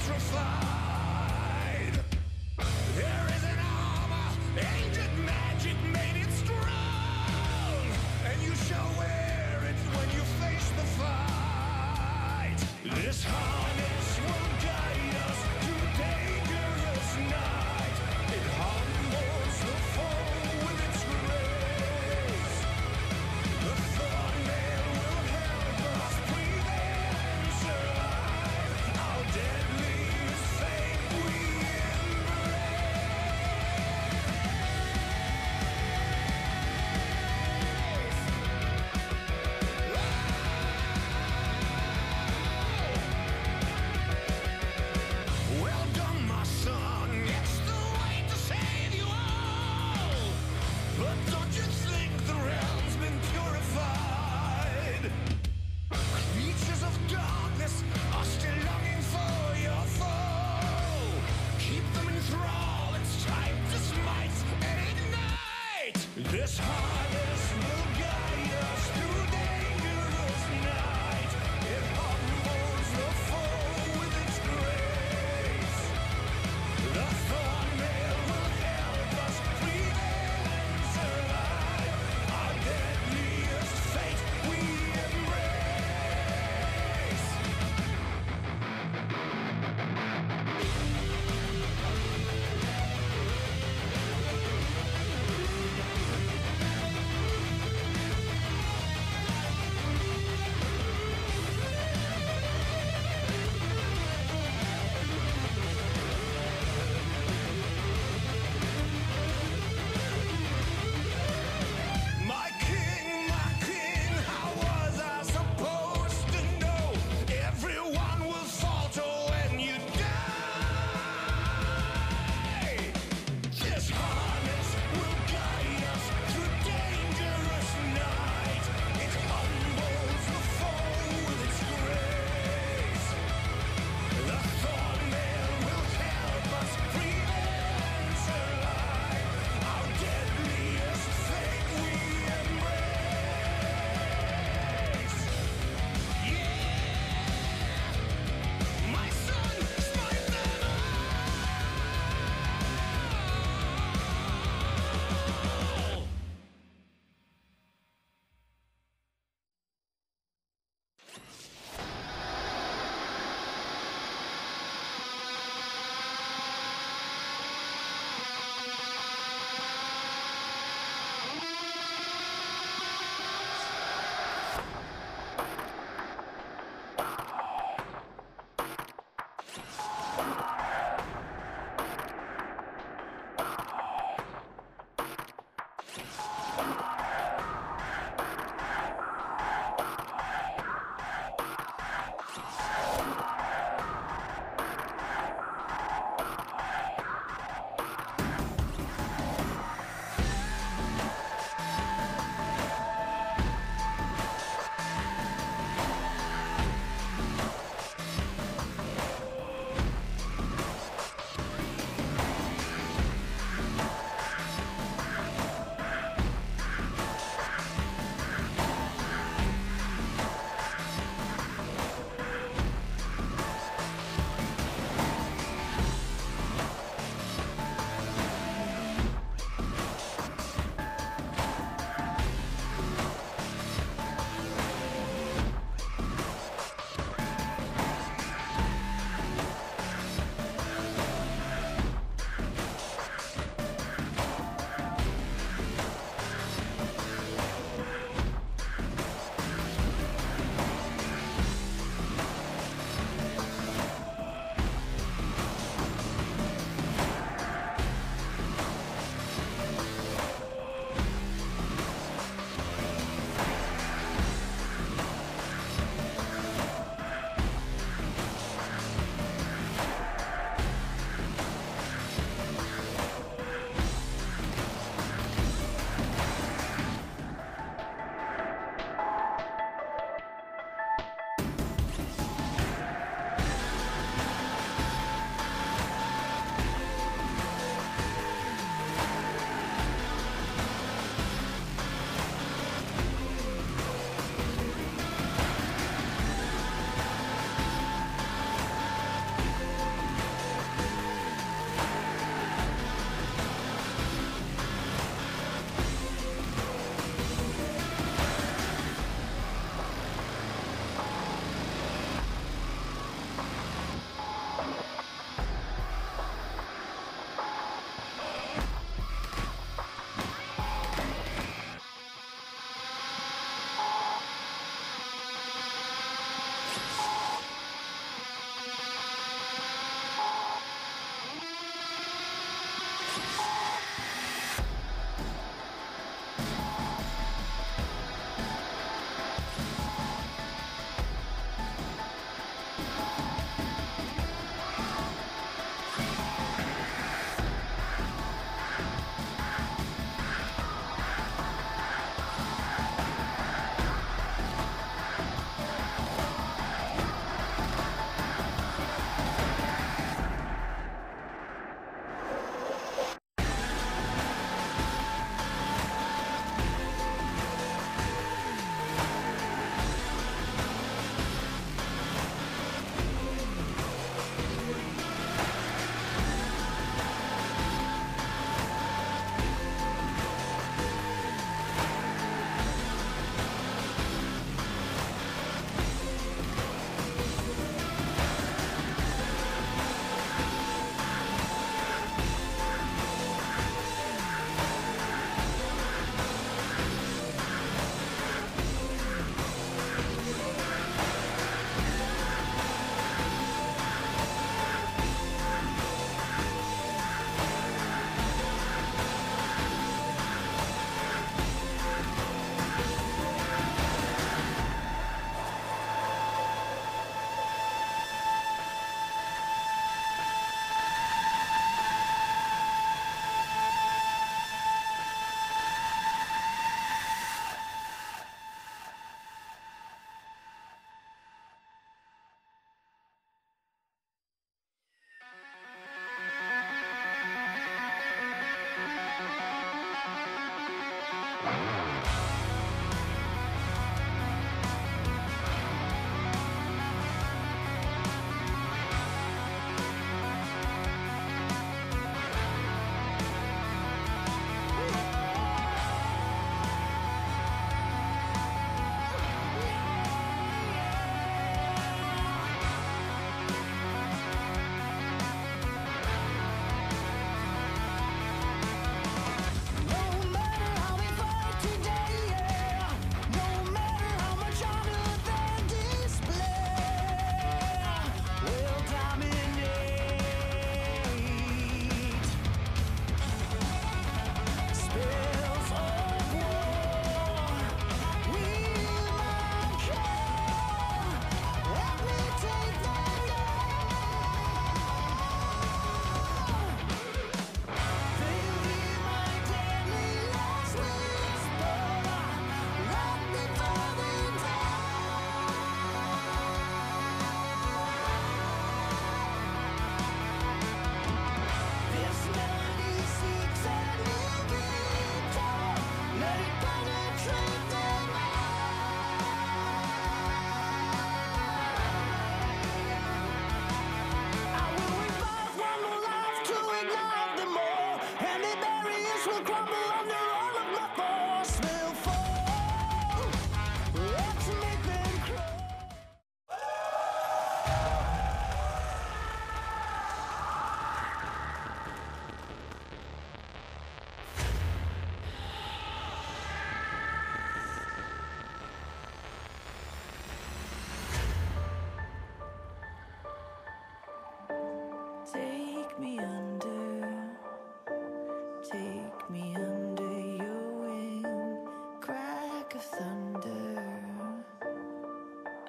petrified. There is an armor, ancient magic made it strong, and you shall wear it when you face the fight. This harness will guide us through dangerous night. It humbles the foe with its grace. The thornmail will help us prevail and survive. Our deadliest fate we embrace.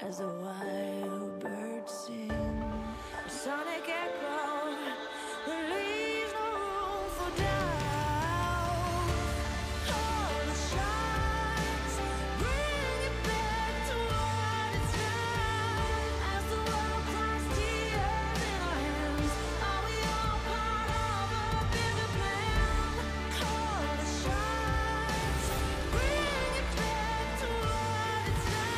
as a wild bird sings. A sonic echo that leaves no room for doubt. All the shots bring it back to what it's now. As the world cries tears in our hands, are we all part of a bigger plan? All the shots bring it back to what it's now.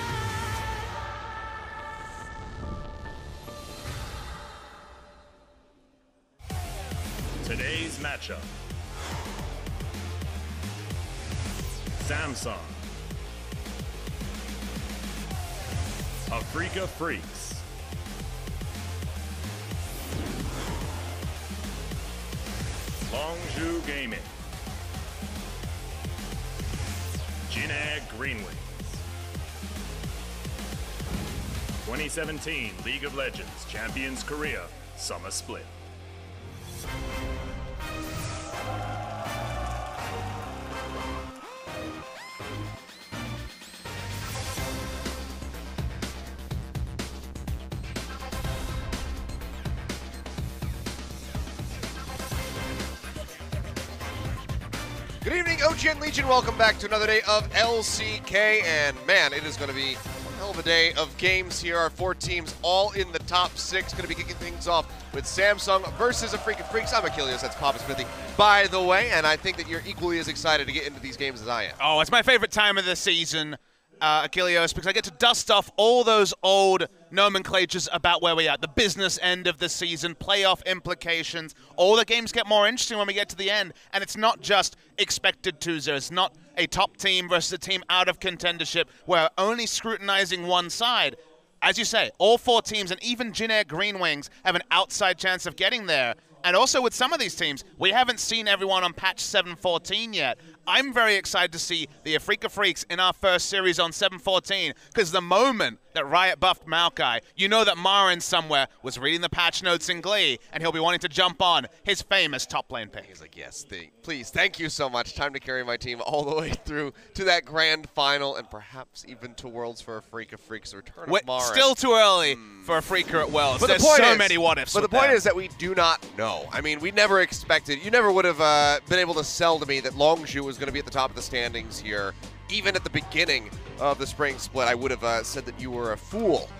Today's matchup. Samsung. Afreeca Freecs. Longzhu Gaming. Jin Air GreenWings. 2017 League of Legends Champions Korea Summer Split. Good evening, OG and Legion. Welcome back to another day of LCK, and man, it is going to be one hell of a day of games here. Our 4 teams all in the top 6. Going to be kicking things off with Samsung versus Afreeca Freecs. I'm Achilles, that's Papa Smithy, by the way, and I think that you're equally as excited to get into these games as I am. Oh, it's my favorite time of the season, Achilles, because I get to dust off all those old nomenclatures about where we are, the business end of the season, playoff implications. All the games get more interesting when we get to the end, and it's not just expected 2-0. It's not a top team versus a team out of contendership. We're only scrutinizing one side. As you say, all 4 teams, and even Jin Air GreenWings, have an outside chance of getting there. And also with some of these teams, we haven't seen everyone on patch 7.14 yet. I'm very excited to see the Afreeca Freecs in our first series on 7.14, because the moment that Riot buffed Maokai, you know that Marin somewhere was reading the patch notes in Glee, and he'll be wanting to jump on his famous top lane pick. He's like, yes, please, thank you so much. Time to carry my team all the way through to that grand final, and perhaps even to Worlds for Afreeca Freecs' return of Marin. Still too early for Afreeca at Worlds. But There's so many what-ifs. But the point is that we do not know. I mean, we never expected, you never would have been able to sell to me that Longzhu was going to be at the top of the standings here. Even at the beginning of the spring split, I would have said that you were a fool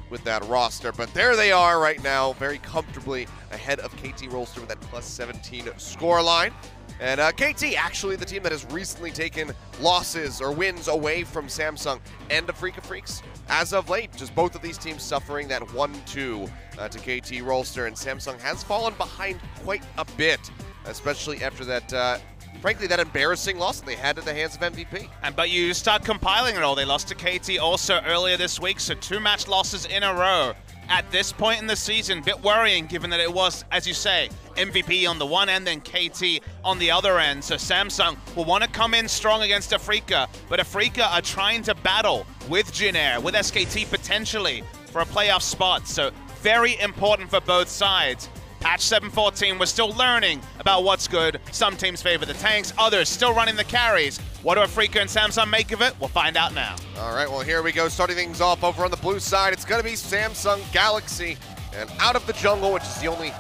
with that roster. But there they are right now, very comfortably ahead of KT Rolster with that plus 17 scoreline. And KT, actually the team that has recently taken losses or wins away from Samsung and Afreeca Freecs as of late. Just both of these teams suffering that 1-2 to KT Rolster, and Samsung has fallen behind quite a bit, especially after that frankly, that embarrassing loss that they had at the hands of MVP. But you start compiling it all. They lost to KT also earlier this week, so 2 match losses in a row. At this point in the season, a bit worrying given that it was, as you say, MVP on the one end, then KT on the other end. So Samsung will want to come in strong against Afreeca, but Afreeca are trying to battle with Jin Air, with SKT potentially for a playoff spot. So very important for both sides. Patch 7.14, we're still learning about what's good. Some teams favor the tanks, others still running the carries. What do Afreeca and Samsung make of it? We'll find out now. All right, well, here we go. Starting things off over on the blue side, it's going to be Samsung Galaxy. And out of the jungle, which is the only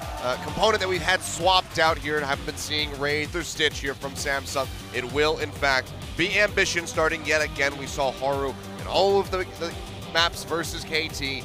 component that we've had swapped out here and haven't been seeing Wraith or Stitch here from Samsung, it will, in fact, be Ambition starting yet again. We saw Haru in all of the maps versus KT.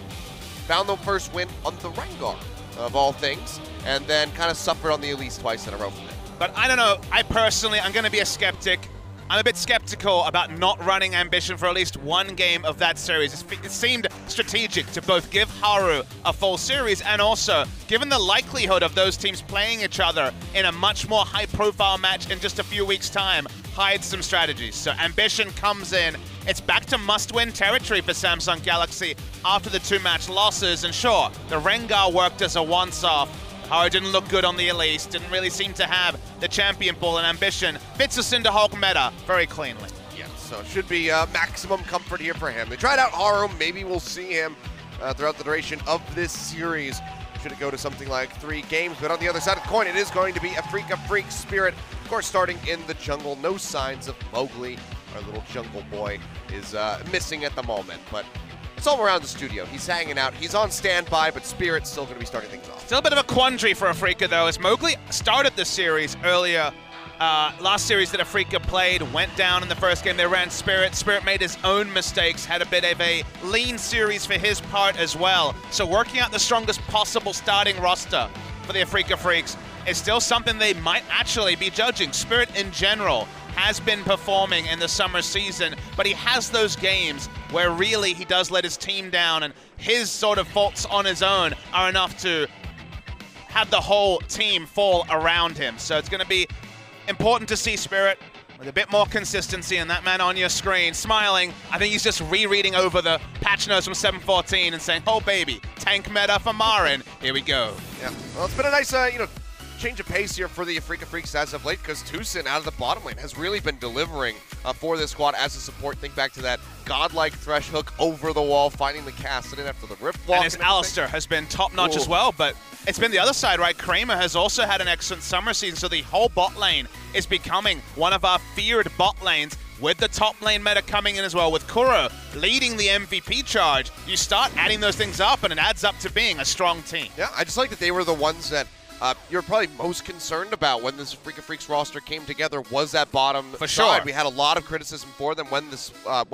Found the first win on the Rengar, of all things, and then kind of suffered on the Elise twice in a row from there. But I don't know, I'm going to be a skeptic. I'm a bit skeptical about not running Ambition for at least one game of that series. It seemed strategic to both give Haru a full series and also, given the likelihood of those teams playing each other in a much more high-profile match in just a few weeks' time, hide some strategies. So Ambition comes in. It's back to must-win territory for Samsung Galaxy after the 2-match losses. And sure, the Rengar worked as a once-off. Haru didn't look good on the Elise, didn't really seem to have the champion ball, and Ambition fits us into Hulk meta very cleanly. Yeah, so it should be maximum comfort here for him. They tried out Haru, maybe we'll see him throughout the duration of this series. Should it go to something like 3 games, but on the other side of the coin, it is going to be Afreeca Freecs Spirit. Of course, starting in the jungle, no signs of Mowgli. Our little jungle boy is missing at the moment, but it's all around the studio. He's hanging out. He's on standby, but Spirit's still going to be starting things off. Still a bit of a quandary for Afreeca, though, as Mowgli started the series earlier. Last series that Afreeca played, went down in the first game. They ran Spirit. Spirit made his own mistakes, had a bit of a lean series for his part as well. So working out the strongest possible starting roster for the Afreeca Freecs is still something they might actually be judging. Spirit in general has been performing in the summer season, but he has those games where really he does let his team down, and his sort of faults on his own are enough to have the whole team fall around him. So it's going to be important to see Spirit with a bit more consistency, and that man on your screen smiling. I think he's just rereading over the patch notes from 7.14 and saying, oh baby, tank meta for Marin. Here we go. Yeah, well, it's been a nice, change of pace here for the Afreeca Freecs as of late, because Tucson out of the bottom lane has really been delivering for this squad as a support. Think back to that godlike thresh hook over the wall, finding the cast in after the rift walk. And his Alistair has been top-notch as well, but it's been the other side, right? Kramer has also had an excellent summer season, so the whole bot lane is becoming one of our feared bot lanes, with the top lane meta coming in as well, with Kuro leading the MVP charge. You start adding those things up, and it adds up to being a strong team. Yeah, I just like that they were the ones that you're probably most concerned about when this Afreeca Freecs roster came together, was that bottom For side. sure. We had a lot of criticism for them when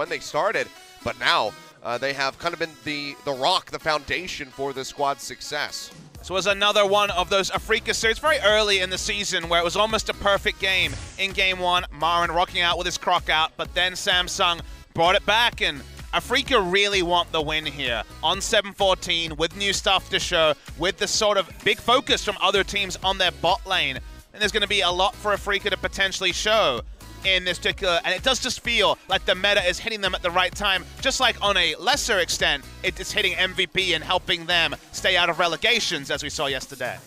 they started, but now they have kind of been the rock, the foundation for this squad's success. This was another one of those Afreeca series very early in the season where it was almost a perfect game. In game one, Marin rocking out with his croc out, but then Samsung brought it back, and Afreeca really want the win here on 7.14 with new stuff to show, with the sort of big focus from other teams on their bot lane. And there's going to be a lot for Afreeca to potentially show in this particular, and it does just feel like the meta is hitting them at the right time, just like on a lesser extent, it is hitting MVP and helping them stay out of relegations, as we saw yesterday.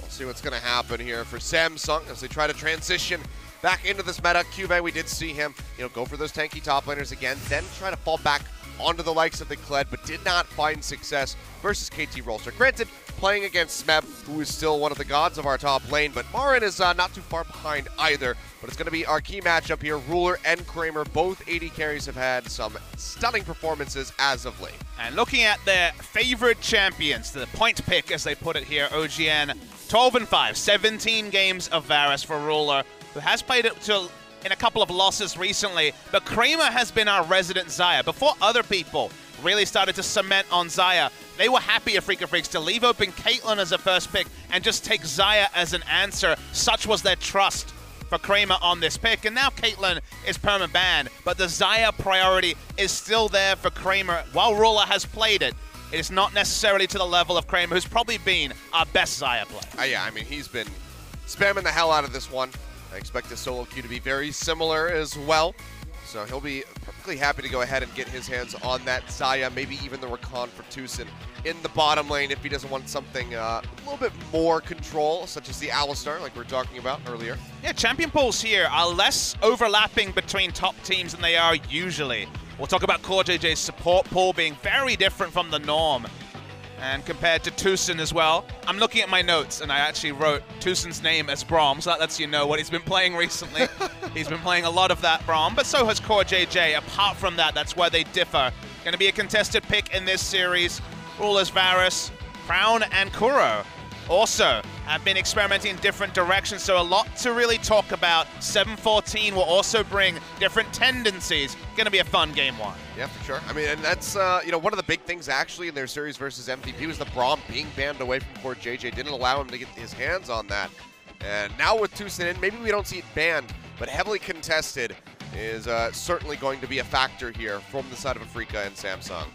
We'll see what's going to happen here for Samsung as they try to transition back into this meta. Cuvee, we did see him, go for those tanky top laners again, then try to fall back onto the likes of the Kled, but did not find success versus KT Rolster. Granted, playing against Smeb, who is still one of the gods of our top lane, but Marin is not too far behind either. But it's going to be our key matchup here. Ruler and Kramer, both AD carries, have had some stunning performances as of late. And looking at their favorite champions, the point pick, as they put it here, OGN, 12-5, 17 games of Varus for Ruler, who has played it in a couple of losses recently, but Kramer has been our resident Xayah. Before other people really started to cement on Xayah, they were happy, Afreeca Freecs, to leave open Caitlyn as a first pick and just take Xayah as an answer. Such was their trust for Kramer on this pick, and now Caitlyn is perma-banned, but the Xayah priority is still there for Kramer. While Ruler has played it, it is not necessarily to the level of Kramer, who's probably been our best Xayah player. Yeah, I mean, he's been spamming the hell out of this one. I expect his solo queue to be very similar as well. So he'll be perfectly happy to go ahead and get his hands on that Xayah, maybe even the Rakan for Tucson in the bottom lane if he doesn't want something a little bit more control, such as the Alistair, like we were talking about earlier. Yeah, champion pools here are less overlapping between top teams than they are usually. We'll talk about Core JJ's support pool being very different from the norm, and compared to Tucson as well. I'm looking at my notes, and I actually wrote Tucson's name as Braum, so that lets you know what he's been playing recently. He's been playing a lot of that Braum, but so has Core JJ. Apart from that, that's where they differ. Going to be a contested pick in this series. Rulers Varus, Crown, and Kuro also have been experimenting in different directions, so a lot to really talk about. 7.14 will also bring different tendencies. Going to be a fun game one. Yeah, for sure. I mean, and that's, one of the big things actually in their series versus MVP was the Braum being banned away from Core JJ. Didn't allow him to get his hands on that. And now with Tucson in, maybe we don't see it banned, but heavily contested is certainly going to be a factor here from the side of Afreeca and Samsung.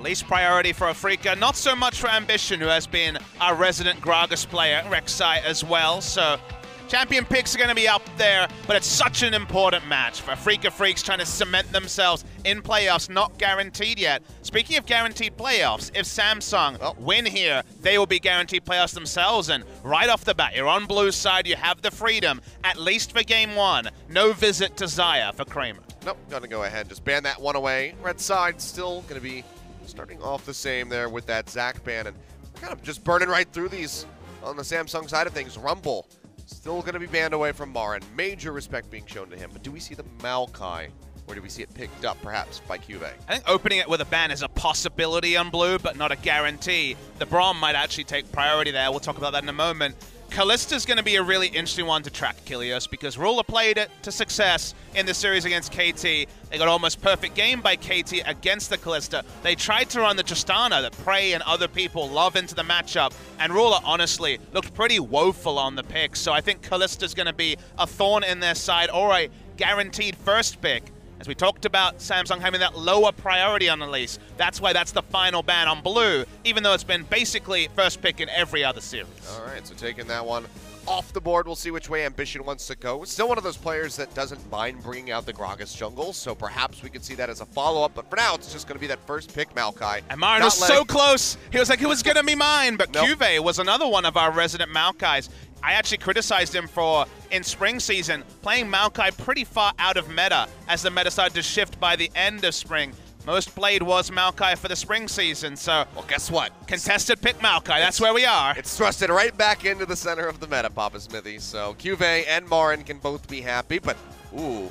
Least priority for Afreeca, not so much for Ambition, who has been our resident Gragas player, Rek'Sai as well, so champion picks are going to be up there, but it's such an important match for Afreeca Freecs trying to cement themselves in playoffs, not guaranteed yet. Speaking of guaranteed playoffs, if Samsung win here, they will be guaranteed playoffs themselves, and right off the bat, you're on Blue's side, you have the freedom, at least for game one. No visit to Xayah for Kramer. Nope, gonna go ahead and just ban that one away. Red side still gonna be starting off the same there with that Zac ban, and kind of just burning right through these on the Samsung side of things. Rumble still going to be banned away from Marin. Major respect being shown to him, but do we see the Maokai, or do we see it picked up perhaps by Cuvee? I think opening it with a ban is a possibility on blue, but not a guarantee. The Braum might actually take priority there. We'll talk about that in a moment. Kalista's going to be a really interesting one to track, Kilios, because Ruler played it to success in the series against KT. They got almost perfect game by KT against the Kalista. They tried to run the Tristana that Prey and other people love into the matchup, and Ruler honestly looked pretty woeful on the pick. So I think Kalista's going to be a thorn in their side, or a guaranteed first pick. As we talked about Samsung having that lower priority on the lease, that's why that's the final ban on blue, even though it's been basically first pick in every other series. All right, so taking that one off the board, we'll see which way Ambition wants to go. Still one of those players that doesn't mind bringing out the Gragas jungle, so perhaps we could see that as a follow-up, but for now, it's just going to be that first pick, Maokai. And Marin was so close. He was like, it was going to be mine, but Nope. Cuve was another one of our resident Maokais. I actually criticized him for, in spring season, playing Maokai pretty far out of meta as the meta started to shift by the end of spring. Most played was Maokai for the spring season, so... Well, guess what? Contested pick Maokai, that's where we are. It's thrusted right back into the center of the meta, Papa Smithy. So Cuve and Marin can both be happy, but, ooh,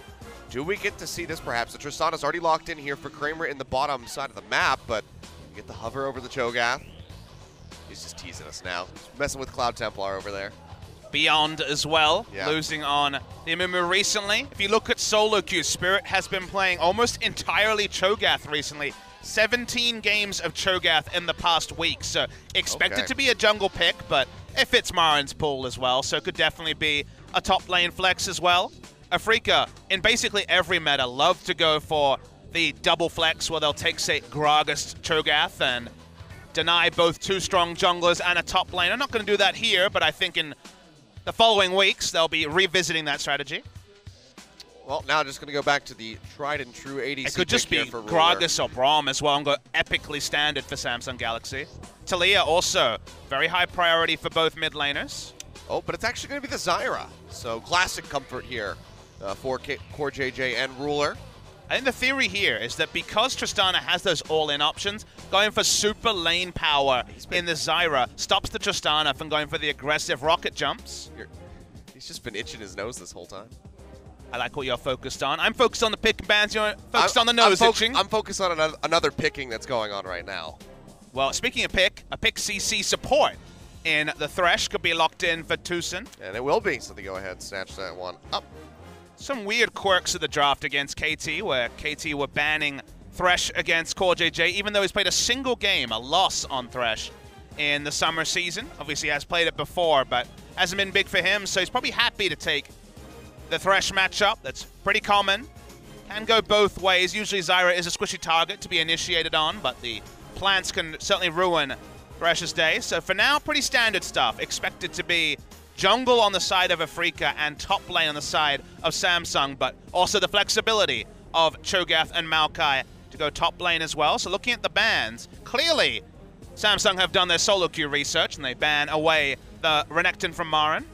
do we get to see this perhaps? The Tristana's already locked in here for Kramer in the bottom side of the map, but you get the hover over the Cho'Gath. He's just teasing us now. He's messing with Cloud Templar over there. Beyond as well, losing on the Amumu recently. If you look at solo queue, Spirit has been playing almost entirely Cho'Gath recently. 17 games of Cho'Gath in the past week, so expected to be a jungle pick, but it fits Marin's pool as well, so it could definitely be a top lane flex as well. Afreeca, in basically every meta, love to go for the double flex where they'll take, say, Gragas Cho'Gath and deny both two strong junglers and a top lane. I'm not going to do that here, but I think in the following weeks, they'll be revisiting that strategy. Well, now just going to go back to the tried and true ADC. It could just be Gragas or Braum as well and go epically standard for Samsung Galaxy. Taliyah also very high priority for both mid laners. Oh, but it's actually going to be the Zyra. So classic comfort here for Core JJ and Ruler. I think the theory here is that because Tristana has those all-in options, going for super lane power in the Zyra stops the Tristana from going for the aggressive rocket jumps. He's just been itching his nose this whole time. I like what you're focused on. I'm focused on the pick and bans. You're focused on the nose itching. I'm focused on another picking that's going on right now. Well, speaking of pick, a pick CC support in the Thresh could be locked in for Tucson. And it will be, so they go ahead and snatch that one up. Some weird quirks of the draft against KT, where KT were banning Thresh against Core JJ, even though he's played a single game, a loss on Thresh in the summer season. Obviously, he has played it before, but hasn't been big for him, so he's probably happy to take the Thresh matchup. That's pretty common. Can go both ways. Usually, Zyra is a squishy target to be initiated on, but the plants can certainly ruin Thresh's day. So for now, pretty standard stuff. Expected to be jungle on the side of Afreeca and top lane on the side of Samsung, but also the flexibility of Cho'Gath and Maokai to go top lane as well. So looking at the bans, clearly Samsung have done their solo queue research and they ban away the Renekton from Marin.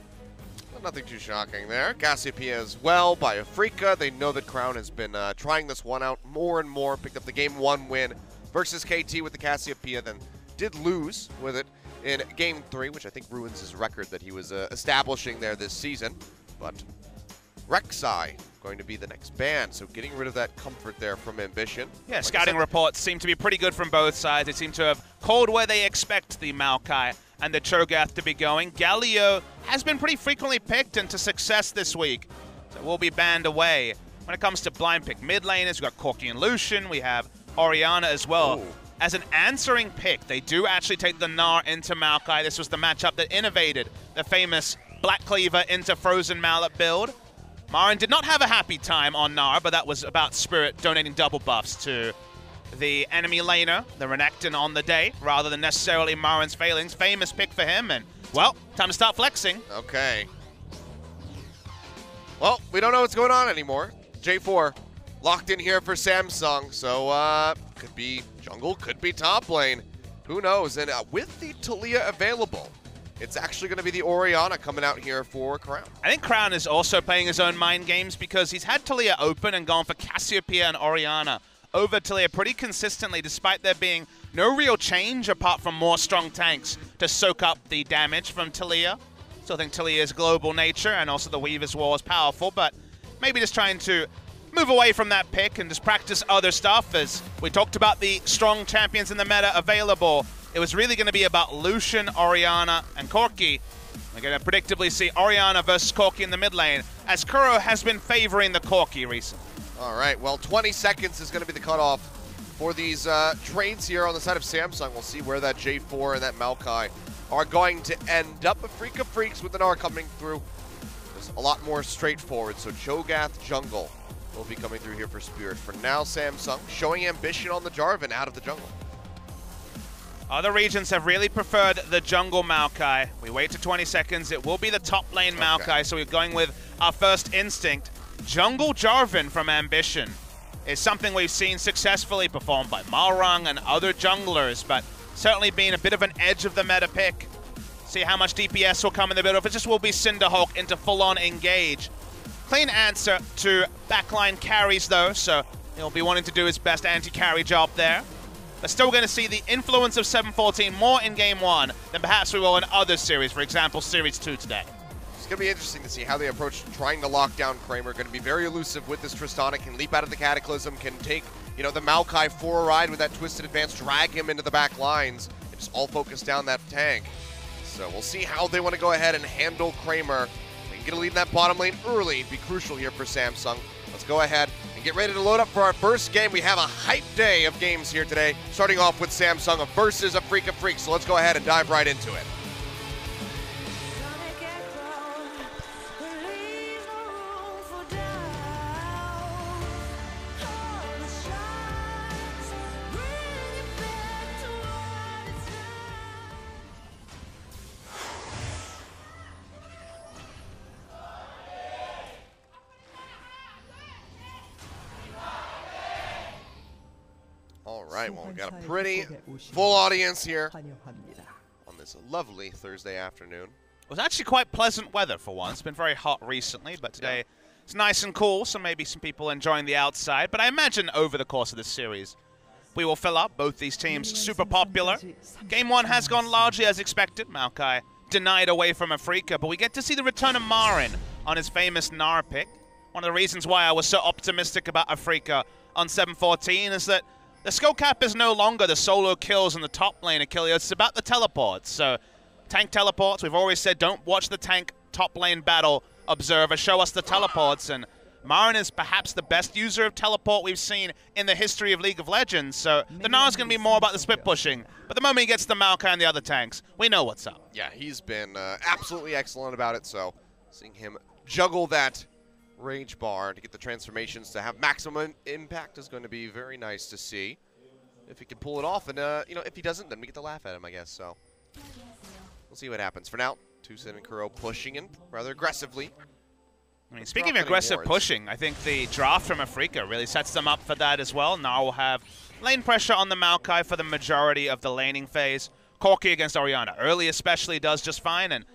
Well, nothing too shocking there. Cassiopeia as well by Afreeca. They know that Crown has been trying this one out more and more. Picked up the game 1 win versus KT with the Cassiopeia, then did lose with it in Game 3, which I think ruins his record that he was establishing there this season. But Rek'Sai going to be the next ban, so getting rid of that comfort there from Ambition. Yeah, scouting reports seem to be pretty good from both sides. They seem to have called where they expect the Maokai and the Cho'Gath to be going. Galio has been pretty frequently picked into success this week, so will be banned away. When it comes to blind pick mid laners, we've got Corki and Lucian, we have Orianna as well. Ooh. As an answering pick, they do actually take the Gnar into Maokai. This was the matchup that innovated the famous Black Cleaver into Frozen Mallet build. Marin did not have a happy time on Gnar, but that was about Spirit donating double buffs to the enemy laner, the Renekton on the day, rather than necessarily Marin's failings. Famous pick for him, and, well, time to start flexing. Okay. Well, we don't know what's going on anymore. J4 locked in here for Samsung, so could be jungle, could be top lane. Who knows? And with the Taliyah available, it's actually going to be the Orianna coming out here for Crown. I think Crown is also playing his own mind games because he's had Taliyah open and gone for Cassiopeia and Orianna over Taliyah pretty consistently, despite there being no real change apart from more strong tanks to soak up the damage from Taliyah. Still think Taliyah's global nature and also the Weaver's War is powerful, but maybe just trying to move away from that pick and just practice other stuff. As we talked about the strong champions in the meta available, it was really going to be about Lucian, Orianna, and Corki. We're going to predictably see Orianna versus Corki in the mid lane, as Kuro has been favoring the Corki recently. All right, well, 20 seconds is going to be the cutoff for these trades here on the side of Samsung. We'll see where that J4 and that Maokai are going to end up. Afreeca Freecs with an R coming through. It's a lot more straightforward. So Cho'Gath jungle will be coming through here for Spirit. For now, Samsung showing ambition on the Jarvan out of the jungle. Other regions have really preferred the jungle Maokai. We wait to 20 seconds. It will be the top lane Maokai, so we're going with our first instinct. Jungle Jarvan from Ambition is something we've seen successfully performed by Malrang and other junglers, but certainly being a bit of an edge of the meta pick. See how much DPS will come in the middle. If it just will be Cinderhulk into full-on engage. Clean answer to backline carries, though, so he'll be wanting to do his best anti-carry job there. But still going to see the influence of 714 more in Game 1 than perhaps we will in other series, for example, Series 2 today. It's going to be interesting to see how they approach trying to lock down Kramer. Going to be very elusive with this Tristana. Can leap out of the Cataclysm, can take, you know, the Maokai for a ride with that Twisted Advance, drag him into the back lines, and just all focus down that tank. So we'll see how they want to go ahead and handle Kramer. They can get a lead in that bottom lane early. It'd be crucial here for Samsung. Let's go ahead and get ready to load up for our first game. We have a hype day of games here today, starting off with Samsung versus Afreeca Freecs. So let's go ahead and dive right into it. Sonic echo, there leaves no room for doubt. All the shots bring it back to what it's like. All right, well, we've got a pretty full audience here on this lovely Thursday afternoon. It was actually quite pleasant weather for once. It's been very hot recently, but today it's nice and cool, so maybe some people enjoying the outside. But I imagine over the course of this series, we will fill up. Both these teams super popular. Game 1 has gone largely as expected. Maokai denied away from Afreeca, but we get to see the return of Marin on his famous Gnar pick. One of the reasons why I was so optimistic about Afreeca on 714 is that the skill cap is no longer the solo kills in the top lane, Achilles. It's about the teleports. So, tank teleports. We've always said don't watch the tank top lane battle observer. Show us the teleports. And Marin is perhaps the best user of teleport we've seen in the history of League of Legends. So, the Gnar is going to be more about the split pushing. But the moment he gets the Maokai and the other tanks, we know what's up. Yeah, he's been absolutely excellent about it. So, seeing him juggle that Rage Bar to get the transformations to have maximum impact is going to be very nice to see. If he can pull it off, and you know, if he doesn't, then we get to laugh at him, I guess. So we'll see what happens. For now, Tucson and Kuro pushing in rather aggressively. I mean, speaking of aggressive pushing, I think the draft from Afreeca really sets them up for that as well. Now we'll have lane pressure on the Maokai for the majority of the laning phase. Corki against Orianna early especially does just fine, and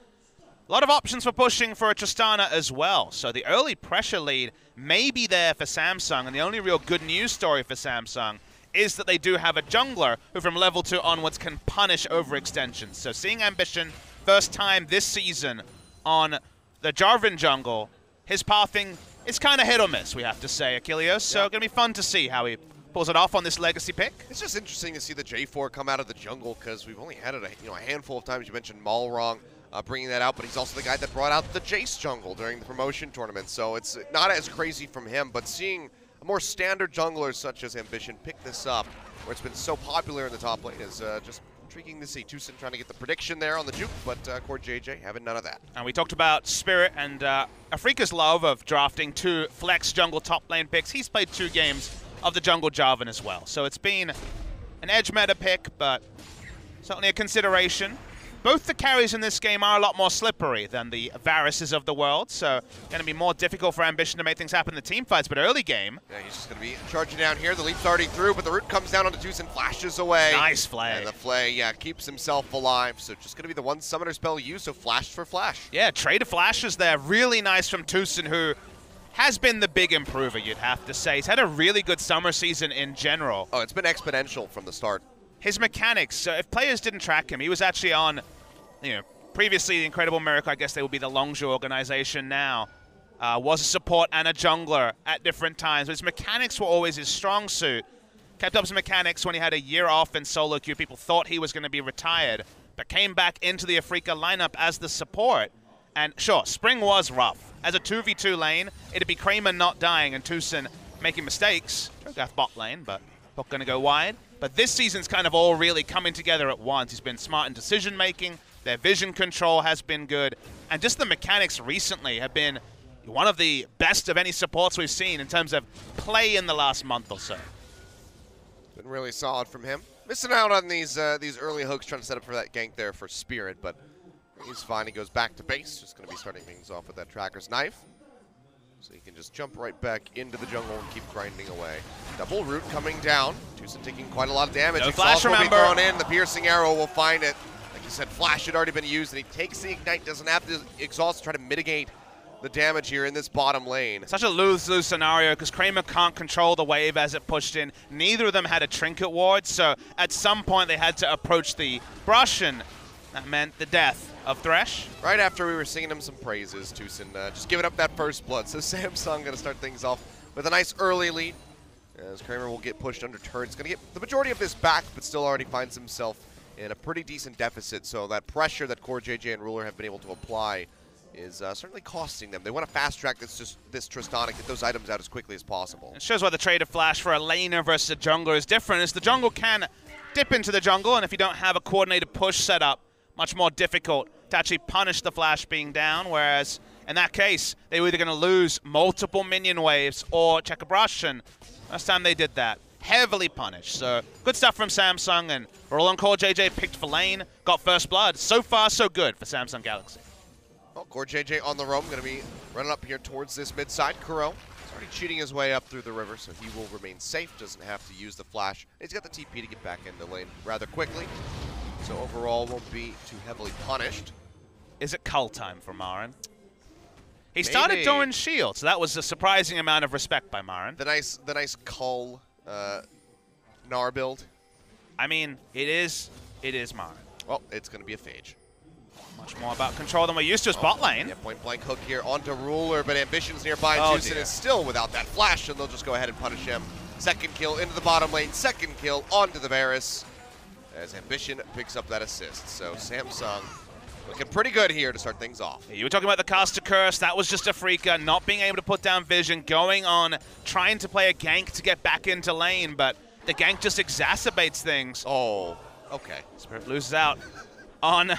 a lot of options for pushing for a Tristana as well. So the early pressure lead may be there for Samsung, and the only real good news story for Samsung is that they do have a jungler who from level 2 onwards can punish overextensions. So seeing Ambition first time this season on the Jarvan jungle, his pathing is kind of hit or miss, we have to say, Achilles. So going to be fun to see how he pulls it off on this legacy pick. It's just interesting to see the J4 come out of the jungle, because we've only had it a handful of times. You mentioned Malrang bringing that out, but he's also the guy that brought out the Jace jungle during the promotion tournament. So it's not as crazy from him, but seeing a more standard jungler such as Ambition pick this up, where it's been so popular in the top lane, is just intriguing to see. Tucson trying to get the prediction there on the juke, but Cord JJ having none of that. And we talked about Spirit and Afreeca's love of drafting 2 flex jungle top lane picks. He's played 2 games of the jungle Jarvan as well. So it's been an edge meta pick, but certainly a consideration. Both the carries in this game are a lot more slippery than the Varuses of the world, so going to be more difficult for Ambition to make things happen in the team fights, but early game. Yeah, he's just going to be charging down here. The leap's already through, but the root comes down onto Tucson, flashes away. Nice flay. And the flay, yeah, keeps himself alive, so just going to be the one summoner spell used, so flash for flash. Yeah, trade of flashes there. Really nice from Tucson, who has been the big improver, you'd have to say. He's had a really good summer season in general. Oh, it's been exponential from the start. His mechanics, if players didn't track him, he was actually on, previously the Incredible Miracle, I guess they would be the Longzhu organization now. was a support and a jungler at different times. His mechanics were always his strong suit. Kept up his mechanics when he had a year off in solo queue. People thought he was going to be retired, but came back into the Afreeca lineup as the support. And sure, Spring was rough. As a 2v2 lane, it'd be Kramer not dying and Tucson making mistakes. Cho'Gath bot lane, but not going to go wide. But this season's kind of all really coming together at once. He's been smart in decision-making. Their vision control has been good. And just the mechanics recently have been one of the best of any supports we've seen in terms of play in the last month or so. Been really solid from him. Missing out on these early hooks, trying to set up for that gank there for Spirit, but he's fine. He goes back to base. Just going to be starting things off with that Tracker's Knife. So he can just jump right back into the jungle and keep grinding away. Double root coming down. Tucson taking quite a lot of damage. No Exhaust flash, will be remember. thrown in. The piercing arrow will find it. Like you said, flash had already been used, and he takes the ignite. Doesn't have to exhaust to try to mitigate the damage here in this bottom lane. Such a lose-lose scenario because Kramer can't control the wave as it pushed in. Neither of them had a trinket ward, so at some point they had to approach the brush, and that meant the death of Thresh. Right after we were singing him some praises, Tucson just giving up that first blood. So Samsung going to start things off with a nice early lead. As Kramer will get pushed under turrets. Going to get the majority of this back, but still already finds himself in a pretty decent deficit. So that pressure that Core JJ and Ruler have been able to apply is certainly costing them. They want to fast track this Tristana, get those items out as quickly as possible. It shows why the trade of flash for a laner versus a jungler is different, is the jungle can dip into the jungle, and if you don't have a coordinated push set up, much more difficult to actually punish the flash being down, whereas in that case, they were either going to lose multiple minion waves or check a brush, and last time they did that, heavily punished. So good stuff from Samsung, and Roland Core JJ picked for lane, got first blood. So far, so good for Samsung Galaxy. Well, Core JJ on the roam, going to be running up here towards this mid side. Kuro is already cheating his way up through the river, so he will remain safe, doesn't have to use the flash. He's got the TP to get back into lane rather quickly, so overall won't be too heavily punished. Is it cull time for Marin? He started throwing shield, so that was a surprising amount of respect by Marin. The nice cull Gnar build. I mean, it is Marin. Well, it's going to be a phage. Much more about control than we're used to as bot lane. Yeah, point blank hook here onto Ruler, but Ambition's nearby. Oh, Tucson is still without that flash, and they'll just go ahead and punish him. Second kill into the bottom lane, second kill onto the Varus, as Ambition picks up that assist. So Samsung looking pretty good here to start things off. You were talking about the caster curse. That was just Afreeca not being able to put down vision, going on, trying to play a gank to get back into lane, but the gank just exacerbates things. Oh, okay. Spirit loses out on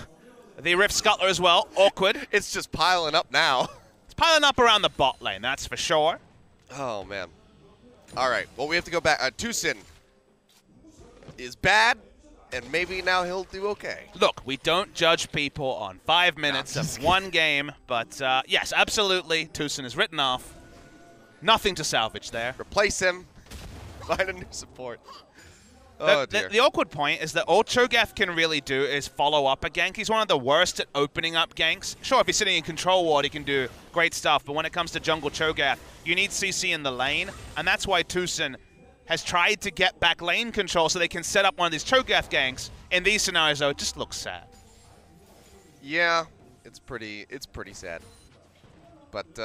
the Rift Scuttler as well. Awkward. It's just piling up now. It's piling up around the bot lane, that's for sure. Oh, man. All right, well, we have to go back. Tucson is bad, and maybe now he'll do okay. Look, we don't judge people on 5 minutes of one game, but yes, absolutely, Tucson is written off. Nothing to salvage there. Replace him. Find a new support. Oh, dear. The awkward point is that all Cho'Gath can really do is follow up a gank. He's one of the worst at opening up ganks. Sure, if he's sitting in control ward, he can do great stuff, but when it comes to jungle Cho'Gath, you need CC in the lane, and that's why Tucson has tried to get back lane control so they can set up one of these Cho'Gath ganks. In these scenarios, though, it just looks sad. Yeah, it's pretty sad. But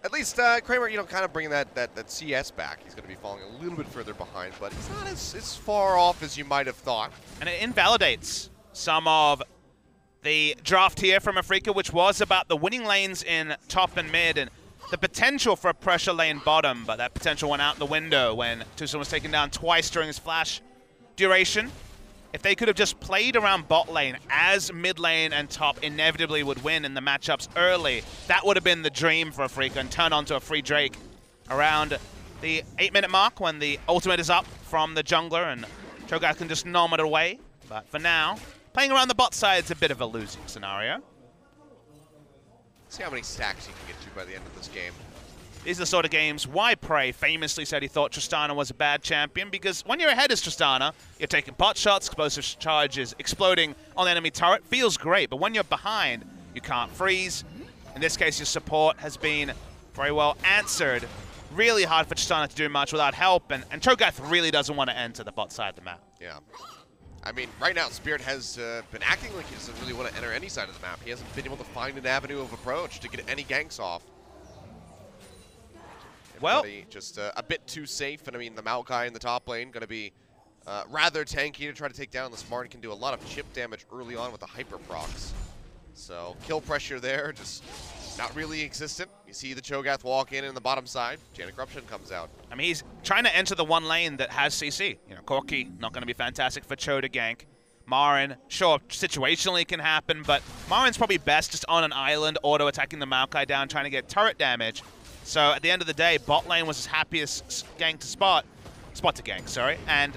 at least Kramer, kind of bringing that CS back. He's going to be falling a little bit further behind, but he's not as far off as you might have thought. And it invalidates some of the draft here from Afreeca, which was about the winning lanes in top and mid and the potential for a pressure lane bottom, but that potential went out the window when Tucson was taken down twice during his flash duration. If they could have just played around bot lane as mid lane and top inevitably would win in the matchups early, that would have been the dream for Afreeca and turn onto a free Drake around the 8-minute mark when the ultimate is up from the jungler and Cho'Gath can just nom it away. But for now, playing around the bot side is a bit of a losing scenario. See how many stacks you can get to by the end of this game. These are the sort of games why Prey famously said he thought Tristana was a bad champion, because when you're ahead as Tristana, you're taking pot shots, explosive charges, exploding on the enemy turret. Feels great, but when you're behind, you can't freeze. In this case, your support has been very well answered. Really hard for Tristana to do much without help, and Cho'Gath really doesn't want to enter the bot side of the map. Yeah. I mean, right now, Spirit has been acting like he doesn't really want to enter any side of the map. He hasn't been able to find an avenue of approach to get any ganks off. Well, just a bit too safe, and I mean the Maokai in the top lane going to be rather tanky to try to take down. This Martin can do a lot of chip damage early on with the hyper procs. So kill pressure there, just not really existent. You see the Cho'Gath walk in the bottom side. Janet Corruption comes out. I mean, he's trying to enter the one lane that has CC. You know, Corki, not going to be fantastic for Cho to gank. Marin, sure, situationally can happen, but Marin's probably best just on an island, auto-attacking the Maokai down, trying to get turret damage. So at the end of the day, bot lane was his happiest gank to spot to gank, sorry. And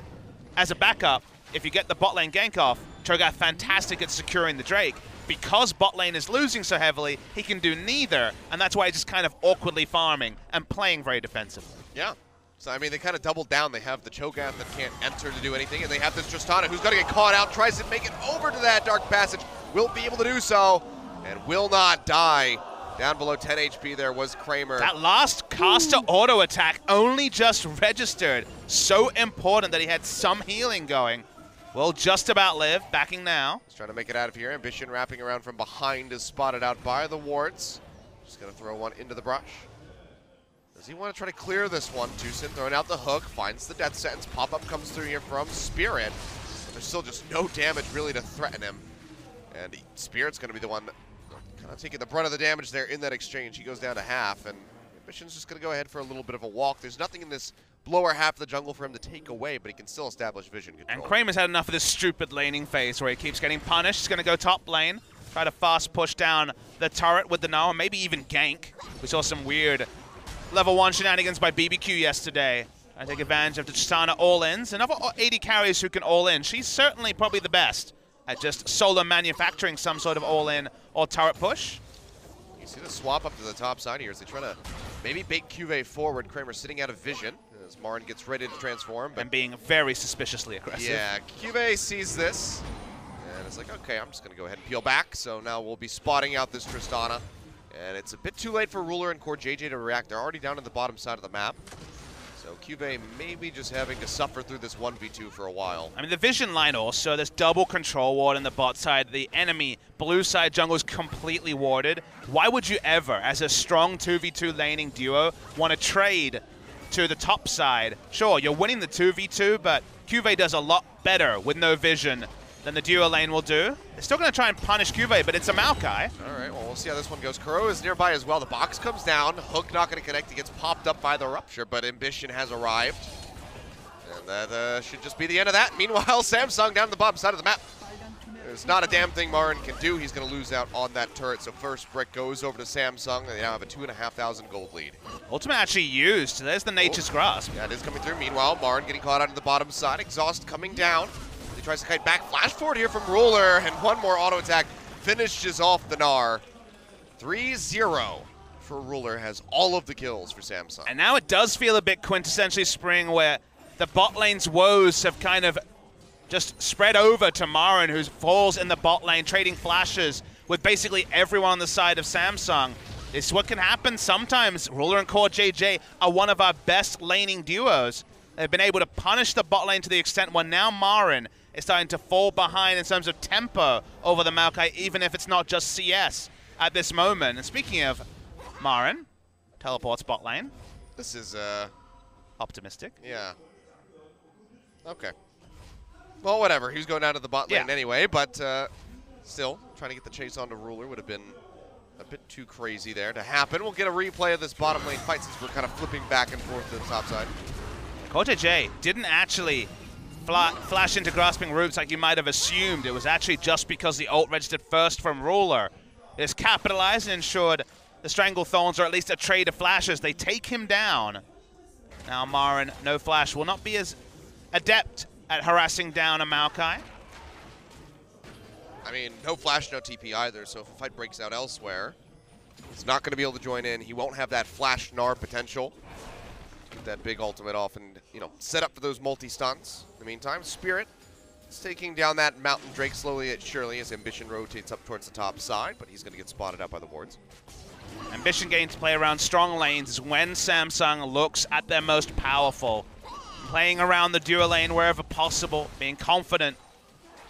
as a backup, if you get the bot lane gank off, Cho'Gath fantastic at securing the Drake. Because bot lane is losing so heavily, he can do neither, and that's why he's just kind of awkwardly farming and playing very defensively. Yeah. So, I mean, they kind of doubled down. They have the Cho'Gath that can't enter to do anything, and they have this Tristana who's going to get caught out, tries to make it over to that Dark Passage, will be able to do so, and will not die. Down below 10 HP there was Kramer. That last caster auto attack only just registered. So important that he had some healing going. Will just about live, backing now. He's trying to make it out of here. Ambition wrapping around from behind is spotted out by the wards. Just going to throw one into the brush. Does he want to try to clear this one? Tucson throwing out the hook, finds the death sentence. Pop-up comes through here from Spirit. But there's still just no damage really to threaten him. And Spirit's going to be the one kind of taking the brunt of the damage there in that exchange. He goes down to half, and Ambition's just going to go ahead for a little bit of a walk. There's nothing in this lower half of the jungle for him to take away, but he can still establish vision control. And Kramer's had enough of this stupid laning phase where he keeps getting punished. He's going to go top lane, try to fast push down the turret with the Gnar, maybe even gank. We saw some weird level 1 shenanigans by BBQ yesterday. I take advantage of the Tristana all-ins. Another 80 carries who can all-in. She's certainly probably the best at just solo manufacturing some sort of all-in or turret push. You see the swap up to the top side here as they try to maybe bait QV forward. Kramer sitting out of vision as Marin gets ready to transform. But and being very suspiciously aggressive. Yeah, QV sees this and it's like, okay, I'm just going to go ahead and peel back. So now we'll be spotting out this Tristana. And it's a bit too late for Ruler and Core JJ to react. They're already down at the bottom side of the map. So QV maybe just having to suffer through this 1v2 for a while. I mean, the vision line also, there's double control ward in the bot side. The enemy blue side jungle is completely warded. Why would you ever, as a strong 2v2 laning duo, want to trade to the top side? Sure, you're winning the 2v2, but QV does a lot better with no vision than the duo lane will do. They're still going to try and punish QV, but it's a Maokai. All right, well, we'll see how this one goes. Kuro is nearby as well. The box comes down. Hook not going to connect. He gets popped up by the Rupture, but Ambition has arrived. And that should just be the end of that. Meanwhile, Samsung down the bottom side of the map. There's not a damn thing Marin can do. He's going to lose out on that turret. So first brick goes over to Samsung. They now have a 2,500 gold lead. Ultimate actually used. There's the Nature's Grasp. Yeah, it is coming through. Meanwhile, Marin getting caught out of the bottom side. Exhaust coming down. He tries to kite back. Flash forward here from Ruler, and one more auto attack finishes off the Gnar. 3-0 for Ruler, has all of the kills for Samsung. And now it does feel a bit quintessentially spring, where the bot lane's woes have kind of just spread over to Marin, who falls in the bot lane, trading flashes with basically everyone on the side of Samsung. It's what can happen sometimes. Ruler and Core JJ are one of our best laning duos. They've been able to punish the bot lane to the extent where now Marin is starting to fall behind in terms of tempo over the Maokai, even if it's not just CS at this moment. And speaking of Marin, teleports bot lane. This is, optimistic. Yeah. Okay. Well, whatever. He was going down to the bot lane anyway, but still, trying to get the chase onto Ruler would have been a bit too crazy there to happen. We'll get a replay of this bottom lane fight since we're kind of flipping back and forth to the top side. Core JJ didn't actually flash into grasping roots like you might have assumed. It was actually just because the ult registered first from Ruler. It's capitalized and ensured the Strangle Thorns, or at least a trade of flashes. They take him down. Now Marin, no flash, will not be as adept at harassing down a Maokai. I mean, no flash, no TP either, so if a fight breaks out elsewhere, he's not going to be able to join in. He won't have that flash Gnar potential. Get that big ultimate off and, you know, set up for those multi-stunts. In the meantime, Spirit is taking down that Mountain Drake slowly and surely as Ambition rotates up towards the top side, but he's going to get spotted out by the wards. Ambition getting to play around strong lanes is when Samsung looks at their most powerful. Playing around the duo lane wherever possible, being confident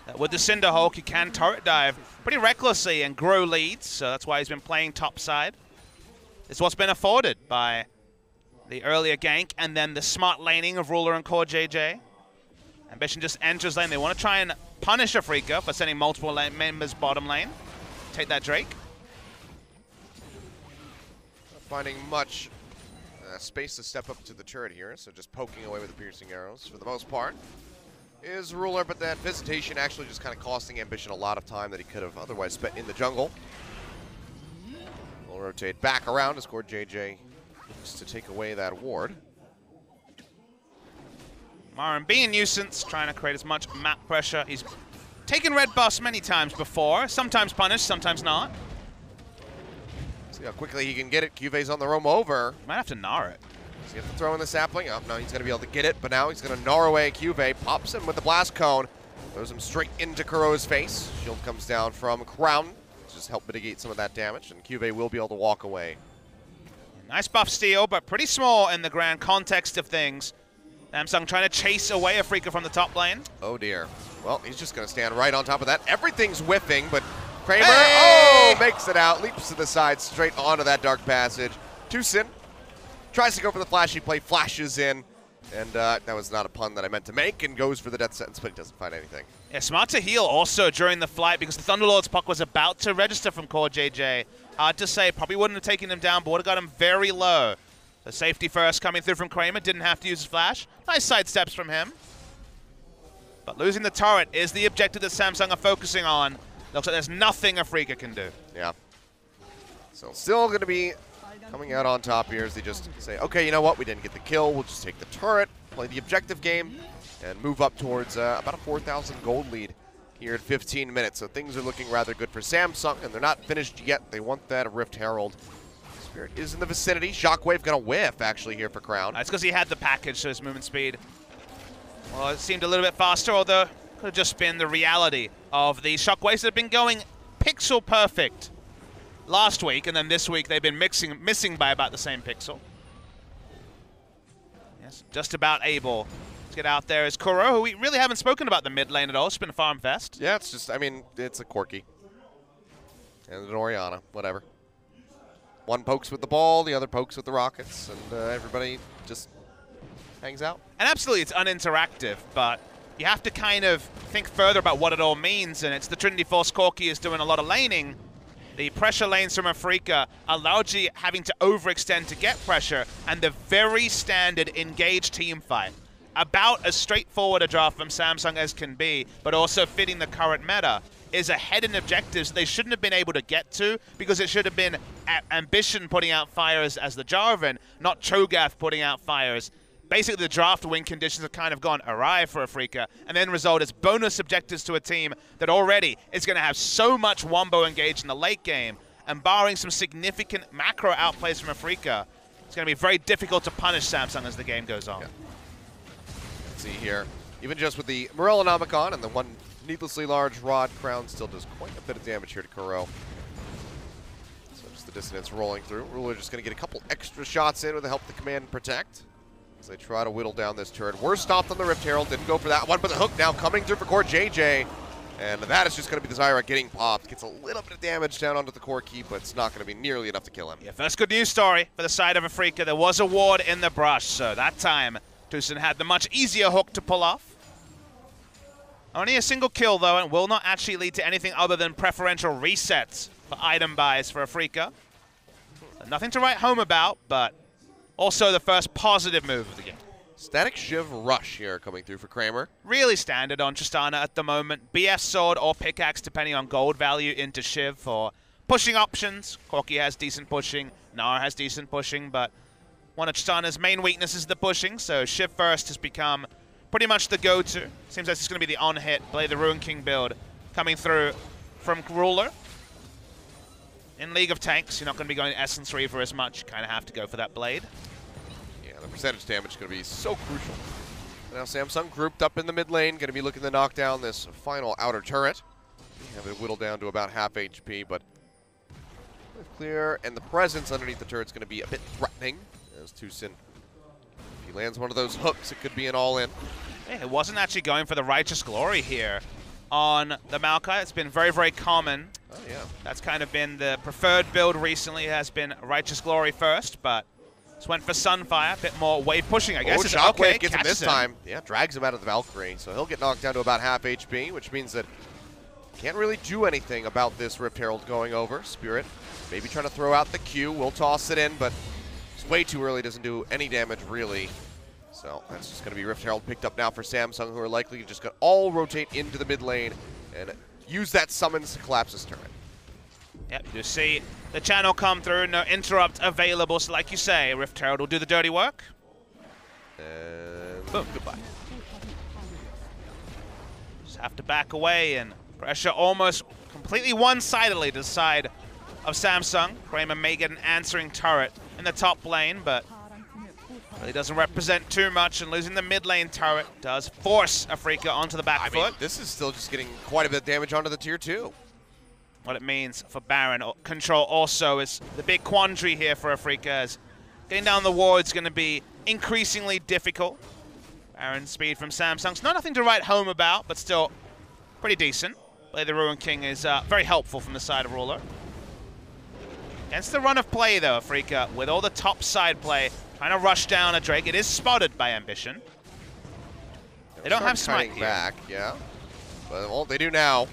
that with the Cinderhulk he can turret dive pretty recklessly and grow leads, so that's why he's been playing top side. It's what's been afforded by the earlier gank, and then the smart laning of Ruler and Core JJ. Ambition just enters lane. They want to try and punish Afreeca for sending multiple members bottom lane. Take that Drake. Not finding much space to step up to the turret here, so just poking away with the piercing arrows for the most part is Ruler, but that visitation actually just kind of costing Ambition a lot of time that he could have otherwise spent in the jungle. We'll rotate back around as Core JJ looks to take away that ward. Marin being a nuisance, trying to create as much map pressure. He's taken red buffs many times before, sometimes punished, sometimes not. See how quickly he can get it. Cuve's on the roam over. Might have to gnar it. Does he have to throw in the sapling? Oh, no, he's going to be able to get it, but now he's going to gnar away Cuve. Pops him with the blast cone. Throws him straight into Kuro's face. Shield comes down from Crown. Just help mitigate some of that damage, and Cuve will be able to walk away. Nice buff steal, but pretty small in the grand context of things. Samsung trying to chase away Afreeca from the top lane. Oh, dear. Well, he's just going to stand right on top of that. Everything's whiffing, but Kramer, Hey! oh, makes it out. Leaps to the side, straight onto that dark passage. Tucson tries to go for the flashy play, flashes in. And that was not a pun that I meant to make, and goes for the death sentence, but he doesn't find anything. Yeah, smart to heal also during the flight because the Thunderlord's puck was about to register from Core JJ. Hard to say, probably wouldn't have taken him down, but would have got him very low. The safety first coming through from Kramer, didn't have to use his flash. Nice side steps from him. But losing the turret is the objective that Samsung are focusing on. Looks like there's nothing Afreeca can do. Yeah. So still going to be coming out on top here as they just say, okay, you know what, we didn't get the kill, we'll just take the turret, play the objective game, and move up towards about a 4,000 gold lead here at 15 minutes. So things are looking rather good for Samsung, and they're not finished yet. They want that Rift Herald. Spirit is in the vicinity. Shockwave going to whiff, actually, here for Crown. That's because he had the package, so his movement speed, well, it seemed a little bit faster, although it could have just been the reality of the Shockwaves that have been going pixel perfect last week, and then this week they've been missing by about the same pixel. Yes, just about able to get out there is Kuro, who we really haven't spoken about the mid lane at all. It's been a farm fest. Yeah, it's just, I mean, it's a Corki. And an Orianna, whatever. One pokes with the ball, the other pokes with the rockets, and everybody just hangs out. And absolutely, it's uninteractive, but you have to kind of think further about what it all means, and it's the Trinity Force Corki is doing a lot of laning. The pressure lanes from Afreeca are largely having to overextend to get pressure, and the very standard engaged team fight. About as straightforward a draft from Samsung as can be, but also fitting the current meta, is ahead in objectives they shouldn't have been able to get to, because it should have been Ambition putting out fires as the Jarvan, not Cho'Gath putting out fires. Basically, the draft win conditions have kind of gone awry for Afreeca, and then result as bonus objectives to a team that already is going to have so much wombo engaged in the late game, and barring some significant macro outplays from Afreeca, it's going to be very difficult to punish Samsung as the game goes on. Yeah. Let's see here. Even just with the Morellonomicon and the one needlessly large rod, Crown still does quite a bit of damage here to Kuro. So just the dissonance rolling through. Ruler just going to get a couple extra shots in with the help of the Command and Protect as they try to whittle down this turret. We're stopped on the Rift Herald. Didn't go for that one, but the hook now coming through for Core JJ. And that is just going to be the Zyra getting popped. Gets a little bit of damage down onto the core key, but it's not going to be nearly enough to kill him. Yeah, first good news story for the side of Afreeca. There was a ward in the brush, so that time Tucson had the much easier hook to pull off. Only a single kill, though, and will not actually lead to anything other than preferential resets for item buys for Afreeca. So nothing to write home about, but also the first positive move of the game. Static Shiv Rush here coming through for Kramer. Really standard on Tristana at the moment. BF Sword or Pickaxe, depending on gold value, into Shiv for pushing options. Corki has decent pushing. Gnar has decent pushing, but one of Tristana's main weaknesses is the pushing, so Shiv first has become pretty much the go-to. Seems like it's going to be the on-hit, play the Ruin King build coming through from Ruler. In League of Tanks, you're not going to be going Essence Reaver as much. You kind of have to go for that Blade. Yeah, the percentage damage is going to be so crucial. Now Samsung grouped up in the mid lane, going to be looking to knock down this final outer turret. Have it whittled down to about half HP, but clear, and the presence underneath the turret is going to be a bit threatening. As Tucson, if he lands one of those hooks, it could be an all-in. Yeah, it wasn't actually going for the Righteous Glory here on the Maokai. It's been very, very common. Oh, yeah. That's kind of been the preferred build recently, has been Righteous Glory first, but Just went for Sunfire, a bit more wave pushing, I guess. Oh, Shockwave okay, gets him this time. Yeah, drags him out of the Valkyrie. So he'll get knocked down to about half HP, which means that can't really do anything about this Rift Herald going over. Spirit maybe trying to throw out the Q. We'll toss it in, but it's way too early. Doesn't do any damage, really. So that's just going to be Rift Herald picked up now for Samsung, who are likely just going to all rotate into the mid lane and use that summons to collapse this turret. Yep, you see the channel come through, no interrupt available, so like you say, Rift Herald will do the dirty work. And boom, goodbye. Just have to back away and pressure almost completely one-sidedly to the side of Samsung. Kramer may get an answering turret in the top lane, but really doesn't represent too much, and losing the mid lane turret does force Afreeca onto the back foot. I mean, this is still just getting quite a bit of damage onto the tier 2. What it means for Baron control also is the big quandary here for Afreeca, as getting down the ward is going to be increasingly difficult. Baron speed from Samsung's not nothing to write home about, but still pretty decent. Play the Ruin King is very helpful from the side of Ruler. Against the run of play though, Afreeca, with all the top side play, trying to rush down a Drake. It is spotted by Ambition. They don't have Smite here. Back, yeah. But well, they do now.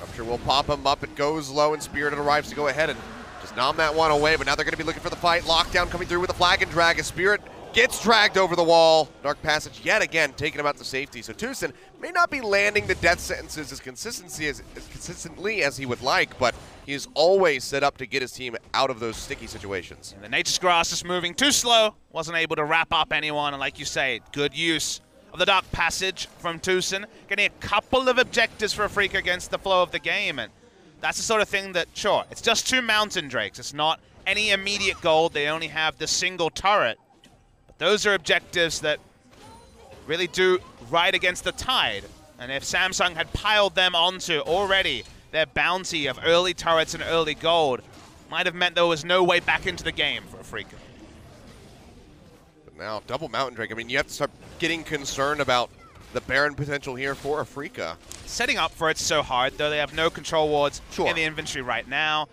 I'm sure we'll pop him up. It goes low, and Spirited arrives to go ahead and just nom that one away. But now they're going to be looking for the fight. Lockdown coming through with a flag and drag. As Spirit gets dragged over the wall. Dark Passage yet again taking him out to safety. So Tucson may not be landing the death sentences as consistently as he would like, but he is always set up to get his team out of those sticky situations. And the Nature's Grass is moving too slow. Wasn't able to wrap up anyone. And like you say, good use of the Dark Passage from Tucson. Getting a couple of objectives for Afreeca against the flow of the game. And that's the sort of thing that, sure, it's just 2 Mountain Drakes. It's not any immediate gold. They only have the single turret. But those are objectives that really do ride against the tide. And if Samsung had piled them onto already their bounty of early turrets and early gold, might have meant there was no way back into the game for Afreeca. But now, double Mountain Drake. I mean, you have to start getting concerned about the Baron potential here for Afreeca. Setting up for it's so hard, though. They have no control wards Sure. in the inventory right now.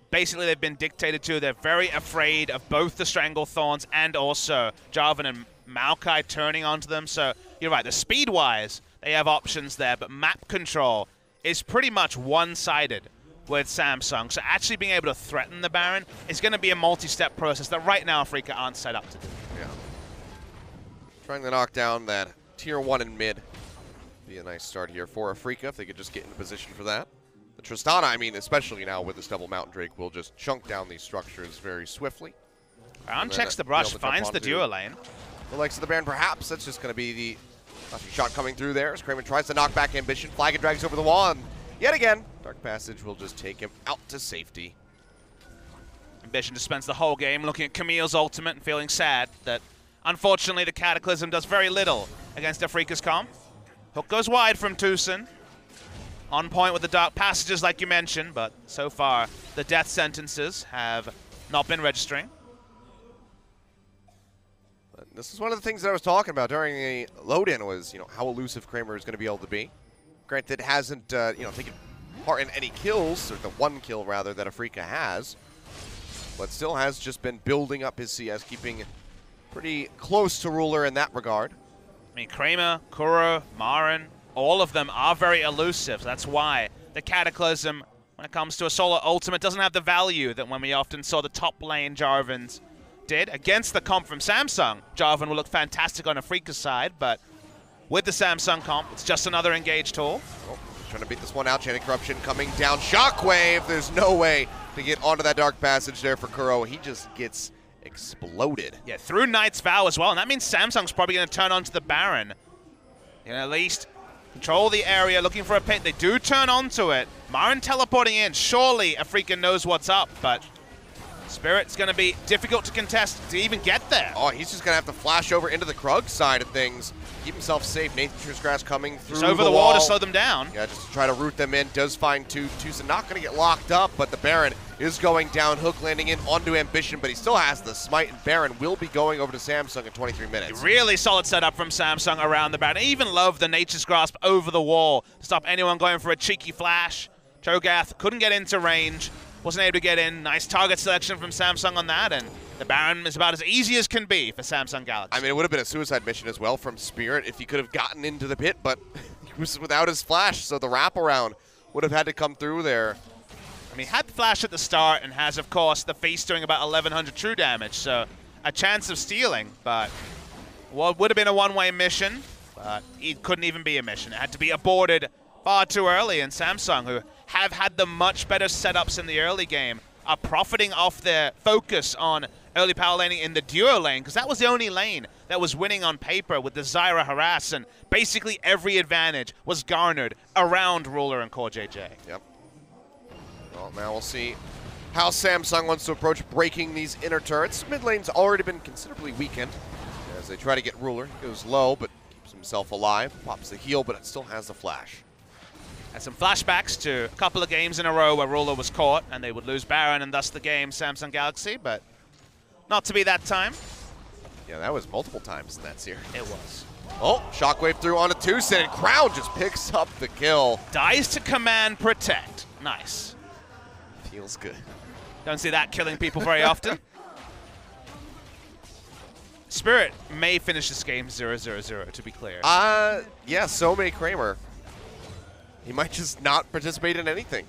Basically, they've been dictated to. They're very afraid of both the Strangle Thorns and also Jarvan and Maokai turning onto them. So you're right, the speed-wise, they have options there, but map control is pretty much one-sided with Samsung. So actually being able to threaten the Baron is going to be a multi-step process that right now Afreeca aren't set up to do. Yeah. Trying to knock down that tier 1 in mid. Be a nice start here for Afreeca if they could just get in position for that. The Tristana, I mean, especially now with this double Mountain Drake, will just chunk down these structures very swiftly. Baron checks the brush, finds the duo lane. The likes of the Baron, perhaps that's just going to be the shot coming through there as Kramer tries to knock back Ambition. Flag and drags over the wall, and yet again, Dark Passage will just take him out to safety. Ambition just spends the whole game looking at Camille's ultimate and feeling sad that, unfortunately, the Cataclysm does very little against Afreeca's comp. Hook goes wide from Tucson. On point with the Dark Passages, like you mentioned, but so far, the death sentences have not been registering. This is one of the things that I was talking about during the load-in was, how elusive Kramer is going to be able to be. Granted, hasn't, taken part in any kills, or the one kill, rather, that Afreeca has, but still has just been building up his CS, keeping pretty close to Ruler in that regard. I mean, Kramer, Kuro, Marin, all of them are very elusive. That's why the Cataclysm, when it comes to a solo ultimate, doesn't have the value that when we often saw the top lane Jarvans did. Against the comp from Samsung, Jarvan will look fantastic on Afreeca's side, but with the Samsung comp, it's just another engage tool. Oh, trying to beat this one out. Chain of Corruption coming down. Shockwave! There's no way to get onto that Dark Passage there for Kuro. He just gets exploded. Yeah, through Knight's Vow as well, and that means Samsung's probably going to turn onto the Baron. At least control the area, looking for a pit. They do turn onto it. Marin teleporting in. Surely Afreeca knows what's up, but Spirit's going to be difficult to contest to even get there. Oh, he's just going to have to flash over into the Krug side of things. Keep himself safe. Nature's Grass coming through over the wall to slow them down. Yeah, just to try to root them in. Does find Tucson not going to get locked up, but the Baron is going down. Hook landing in onto Ambition, but he still has the Smite, and Baron will be going over to Samsung in 23 minutes. Really solid setup from Samsung around the Baron. I even love the Nature's Grasp over the wall to stop anyone going for a cheeky flash. Cho'Gath couldn't get into range. Wasn't able to get in. Nice target selection from Samsung on that, and the Baron is about as easy as can be for Samsung Galaxy. I mean, it would have been a suicide mission as well from Spirit if he could have gotten into the pit, but he was without his flash, so the wraparound would have had to come through there. I mean, had flash at the start and has, of course, the face doing about 1,100 true damage, so a chance of stealing, but what would have been a one-way mission, but it couldn't even be a mission. It had to be aborted far too early, and Samsung, who have had the much better setups in the early game, are profiting off their focus on early power laning in the duo lane, because that was the only lane that was winning on paper with the Zyra harass, and basically every advantage was garnered around Ruler and Core JJ. Yep. Well, now we'll see how Samsung wants to approach breaking these inner turrets. Mid lane's already been considerably weakened as they try to get Ruler. He goes low, but keeps himself alive. Pops the heal, but it still has the flash. And some flashbacks to a couple of games in a row where Ruler was caught and they would lose Baron and thus the game, Samsung Galaxy, but not to be that time. Yeah, that was multiple times in that series. It was. Oh, shockwave through onto Tucson, and Crown just picks up the kill. Dies to command protect. Nice. Feels good. Don't see that killing people very often. Spirit may finish this game 0-0-0, to be clear. Yeah, so may Kramer. He might just not participate in anything.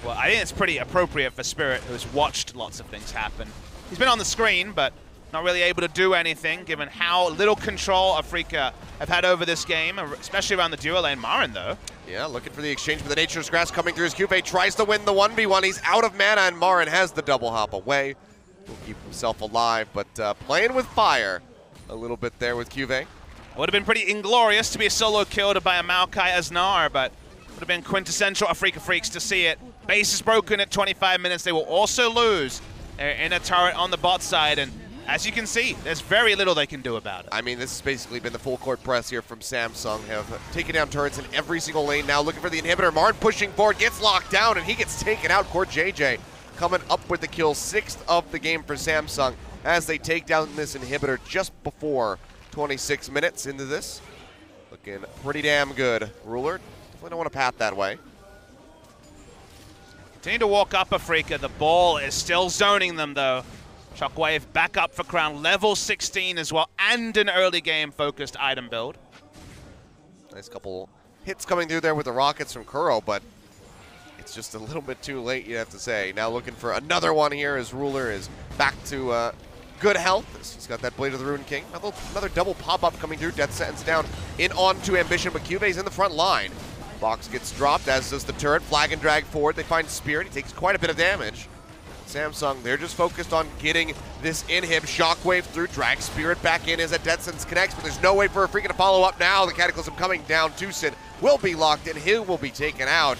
Well, I think it's pretty appropriate for Spirit, who's watched lots of things happen. He's been on the screen, but not really able to do anything, given how little control Afreeca have had over this game, especially around the duo lane. Marin, though. Yeah, looking for the exchange, but the Nature's Grass coming through as QV tries to win the 1v1. He's out of mana, and Marin has the double hop away. Will keep himself alive, but playing with fire a little bit there with QV. Would have been pretty inglorious to be solo killed by a Maokai Aznar, but would have been quintessential Afreeca Freecs to see it. Base is broken at 25 minutes. They will also lose in a turret on the bot side, and as you can see, there's very little they can do about it. I mean, this has basically been the full court press here from Samsung. Have taken down turrets in every single lane now, looking for the inhibitor. Marin pushing forward, gets locked down, and he gets taken out. Core JJ coming up with the kill, 6th of the game for Samsung as they take down this inhibitor just before 26 minutes into this. Looking pretty damn good. Ruler, definitely don't want to pat that way. Continue to walk up Afreeca. The ball is still zoning them, though. Shockwave back up for Crown, level 16 as well, and an early game focused item build. Nice couple hits coming through there with the rockets from Kuro, but it's just a little bit too late, you have to say. Now looking for another one here as Ruler is back to good health. He's got that Blade of the Ruined King. Another double pop-up coming through. Death Sentence down in onto Ambition, but QV's in the front line. Box gets dropped, as does the turret. Flag and drag forward. They find Spirit. He takes quite a bit of damage. Samsung, they're just focused on getting this inhib. Shockwave through, drag Spirit back in as a Death Sentence connects, but there's no way for Afreeca to follow up now. The Cataclysm coming down. Tucson will be locked in. He will be taken out,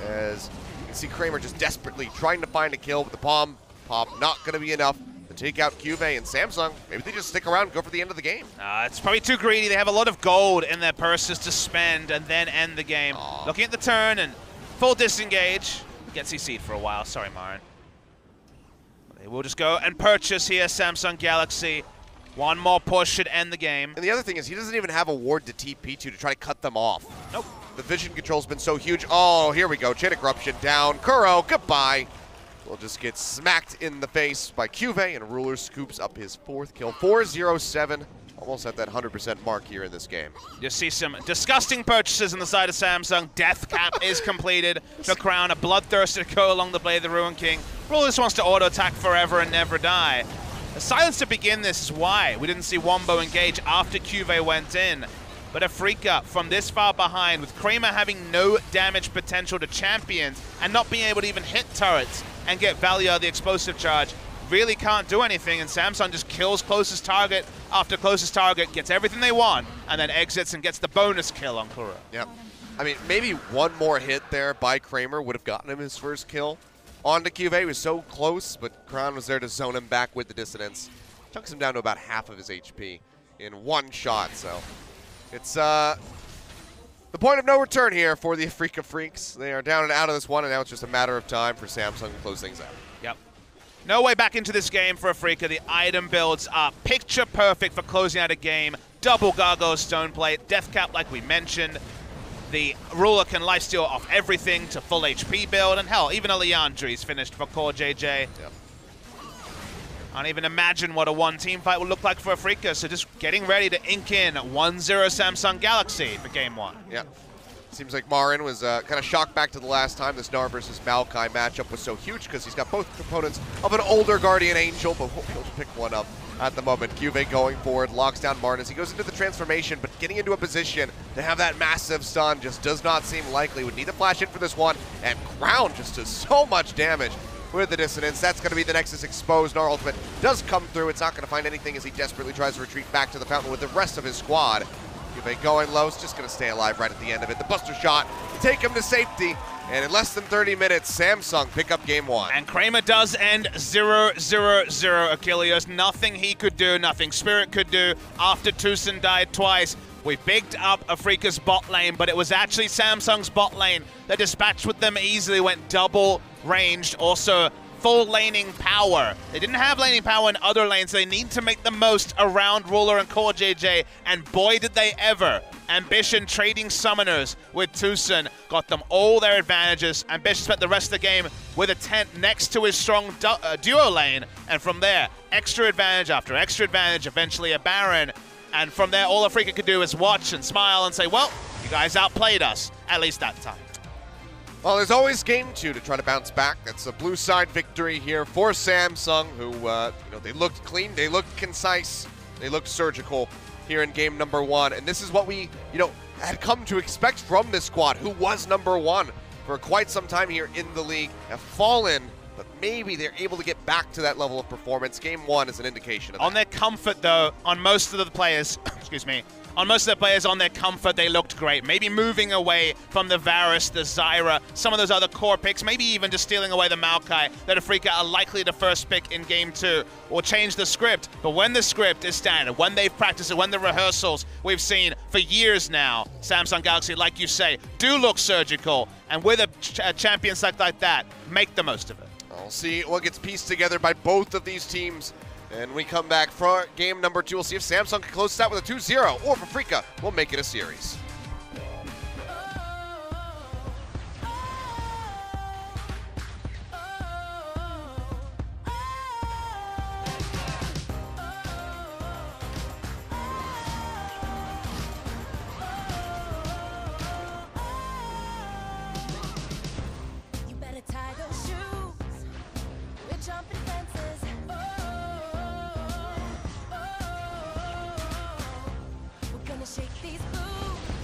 as you can see Kramer just desperately trying to find a kill, but the palm pop not going to be enough to take out QV. And Samsung, maybe they just stick around and go for the end of the game. It's probably too greedy. They have a lot of gold in their purses to spend and then end the game. Looking at the turn and full disengage. Gets CC'd for a while. Sorry, Marin. They will just go and purchase here, Samsung Galaxy. One more push should end the game. And the other thing is he doesn't even have a ward to TP to try to cut them off. Nope. The vision control's been so huge. Oh, here we go. Chain of Corruption down. Kuro, goodbye. Will just get smacked in the face by QV, and Ruler scoops up his 4th kill. 4-0-7. Almost at that 100% mark here in this game. You see some disgusting purchases on the side of Samsung. Death Cap is completed. The Crown, a bloodthirster to go along the Blade of the Ruined King. Ruler just wants to auto-attack forever and never die. The silence to begin this is why we didn't see Wombo engage after QV went in. But Afreeca, from this far behind, with Kramer having no damage potential to champions and not being able to even hit turrets and get value out of the explosive charge, really can't do anything, and Samsung just kills closest target after closest target, gets everything they want, and then exits and gets the bonus kill on Kuro. Yep. I mean, maybe one more hit there by Kramer would have gotten him his first kill. On to QV, he was so close, but Crown was there to zone him back with the dissonance. Chunks him down to about half of his HP in one shot, so it's the point of no return here for the Afreeca Freecs. They are down and out of this one, and now it's just a matter of time for Samsung to close things out. Yep. No way back into this game for Afreeca. The item builds are picture perfect for closing out a game. Double Gargoyle Stone Plate, Death Cap like we mentioned. The Ruler can lifesteal off everything to full HP build, and hell, even a Leandri's finished for Core JJ. Yep. Can't even imagine what a one-team fight will look like for Afreeca, so just getting ready to ink in 1-0 Samsung Galaxy for Game 1. Yeah. Seems like Marin was kind of shocked back to the last time this Gnar versus Maokai matchup was so huge because he's got both components of an older Guardian Angel, but won't be able to pick one up at the moment. Juve going forward, locks down Marin as he goes into the transformation, but getting into a position to have that massive stun just does not seem likely. Would need to flash in for this one, and Crown just does so much damage with the Dissonance. That's going to be the Nexus exposed. Gnar ultimate does come through. It's not going to find anything as he desperately tries to retreat back to the fountain with the rest of his squad. Juve going low, is just going to stay alive right at the end of it. The Buster Shot to take him to safety, and in less than 30 minutes, Samsung pick up Game 1. And Kramer does end 0-0-0, Achilles. Nothing he could do, nothing Spirit could do after Tucson died twice. We bigged up Afreeca's bot lane, but it was actually Samsung's bot lane that dispatched with them easily, went double ranged, also full laning power. They didn't have laning power in other lanes. They need to make the most around Ruler and Core JJ, and boy did they ever. Ambition trading summoners with Tucson got them all their advantages. Ambition spent the rest of the game with a tent next to his strong duo lane, and from there, extra advantage after extra advantage, eventually a Baron. And from there, all Afreeca could do is watch and smile and say, well, you guys outplayed us, at least that time. Well, there's always Game 2 to try to bounce back. That's a blue side victory here for Samsung, who, they looked clean, they looked concise, they looked surgical here in game number 1. And this is what we, had come to expect from this squad, who was number 1 for quite some time here in the league, have fallen, but maybe they're able to get back to that level of performance. Game 1 is an indication of that. On their comfort, though, on most of the players, excuse me, on most of the players on their comfort, they looked great. Maybe moving away from the Varus, the Zyra, some of those other core picks, maybe even just stealing away the Maokai that Afreeca are likely to first pick in Game 2, or change the script. But when the script is standard, when they've practiced it, when the rehearsals we've seen for years now, Samsung Galaxy, like you say, do look surgical. And with a champion select like that, make the most of it. We'll see what gets pieced together by both of these teams. And we come back for game number 2. We'll see if Samsung can close this out with a 2-0, or if Afreeca will make it a series. You better tie those shoes. We're jumping fences. We're gonna shake these boots.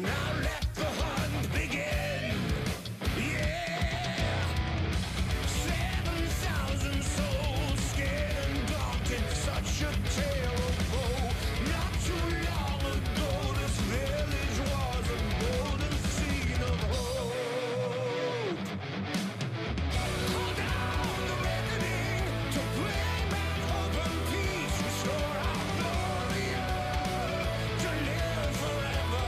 Now let the hunt begin. Yeah. 7,000 souls scared and daunted, such a tale of woe. Not too long ago, this village was a golden scene of hope. Hold down the reckoning to bring back open peace, restore our glory to live forever.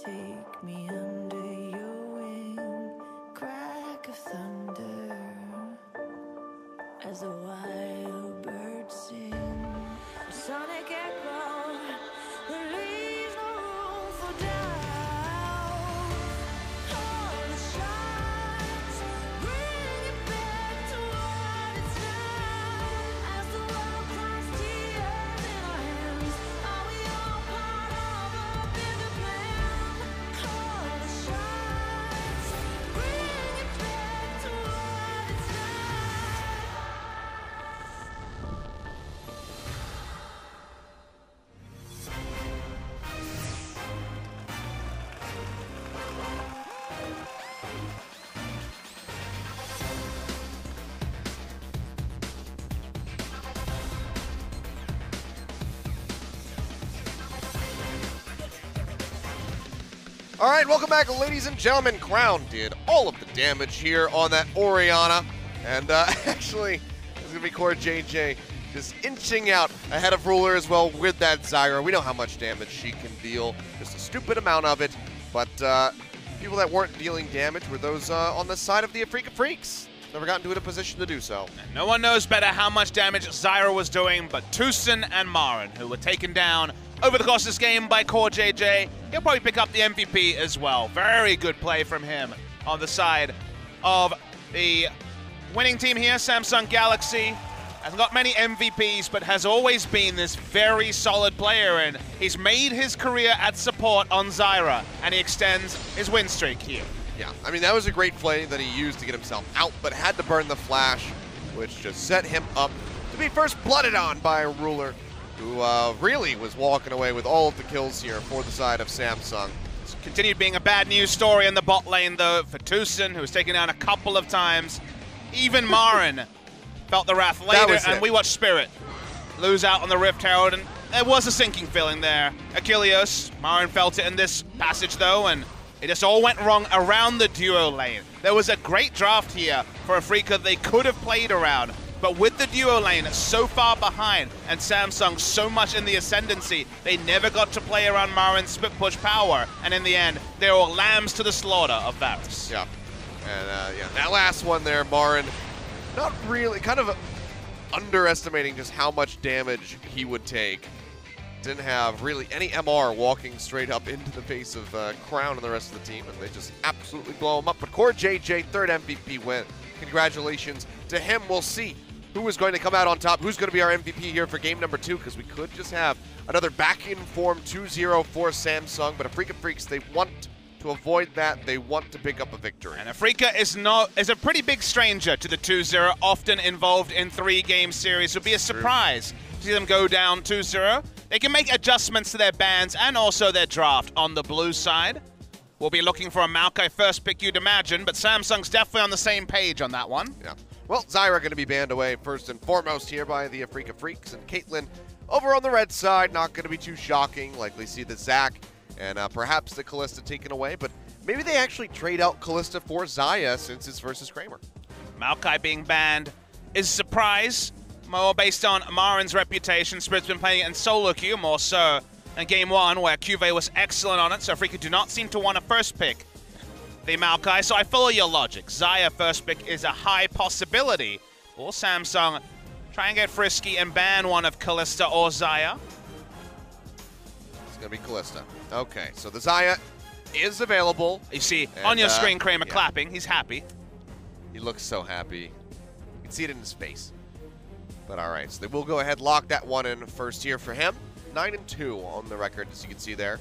Take me under your wing, crack of thunder, as the wild birds sing, a sonic echo that leaves no room for doubt. All the shots bring it back to what it's now, as the world comes tears in our hands. Are we all part of a bigger plan? All the shots bring it back to what it's now. All right, welcome back, ladies and gentlemen. Crown did all of the damage here on that Orianna. And actually, it's going to be Core JJ just inching out ahead of Ruler as well with that Zyra. We know how much damage she can deal, just a stupid amount of it. But people that weren't dealing damage were those on the side of the Afreeca Freecs. Never gotten into a position to do so. And no one knows better how much damage Zyra was doing but Tucson and Marin, who were taken down over the course of this game by Core JJ. He'll probably pick up the MVP as well. Very good play from him on the side of the winning team here. Samsung Galaxy hasn't got many MVPs, but has always been this very solid player, and he's made his career at support on Zyra, and he extends his win streak here. Yeah, I mean, that was a great play that he used to get himself out, but had to burn the flash, which just set him up to be first blooded on by a Ruler, who really was walking away with all of the kills here for the side of Samsung. It's continued being a bad news story in the bot lane, though, for Tucson, who was taken down a couple of times. Even Marin felt the wrath later, and we watched Spirit lose out on the Rift Herald, and there was a sinking feeling there. Achilles, Marin felt it in this passage, though, and it just all went wrong around the duo lane. There was a great draft here for Afreeca they could have played around, but with the duo lane so far behind and Samsung so much in the ascendancy, they never got to play around Marin's split push power, and in the end, they were lambs to the slaughter of Varus. Yeah, and yeah, that last one there, Marin, not really, kind of underestimating just how much damage he would take. Didn't have really any MR walking straight up into the face of Crown and the rest of the team, and they just absolutely blow him up. But Core JJ, third MVP win. Congratulations to him. We'll see who is going to come out on top, who's going to be our MVP here for game number 2, because we could just have another back in form 2-0 for Samsung, but Afreeca Freecs, they want to avoid that. They want to pick up a victory. And Afreeca is a pretty big stranger to the 2-0, often involved in 3-game series. It would be a surprise to see them go down 2-0. They can make adjustments to their bans and also their draft on the blue side. We'll be looking for a Maokai first pick, you'd imagine, but Samsung's definitely on the same page on that one. Yeah. Well, Zyra going to be banned away first and foremost here by the Afreeca Freecs, and Caitlyn over on the red side, not going to be too shocking. Likely see the Zac and perhaps the Kalista taken away, but maybe they actually trade out Kalista for Xayah since it's versus Kramer. Maokai being banned is a surprise, more based on Marin's reputation. Spirit's been playing it in solo queue more so than game 1, where Cuvée was excellent on it, so Afreeca do not seem to want to first pick the Maokai, so I follow your logic. Xayah first pick is a high possibility. Or Samsung try and get frisky and ban one of Kalista or Xayah. It's going to be Kalista. Okay, so the Xayah is available. You see And, on your screen Kramer yeah. clapping. He's happy. He looks so happy. You can see it in his face. But all right, so they will go ahead, lock that one in first here for him. 9-2 on the record, as you can see there.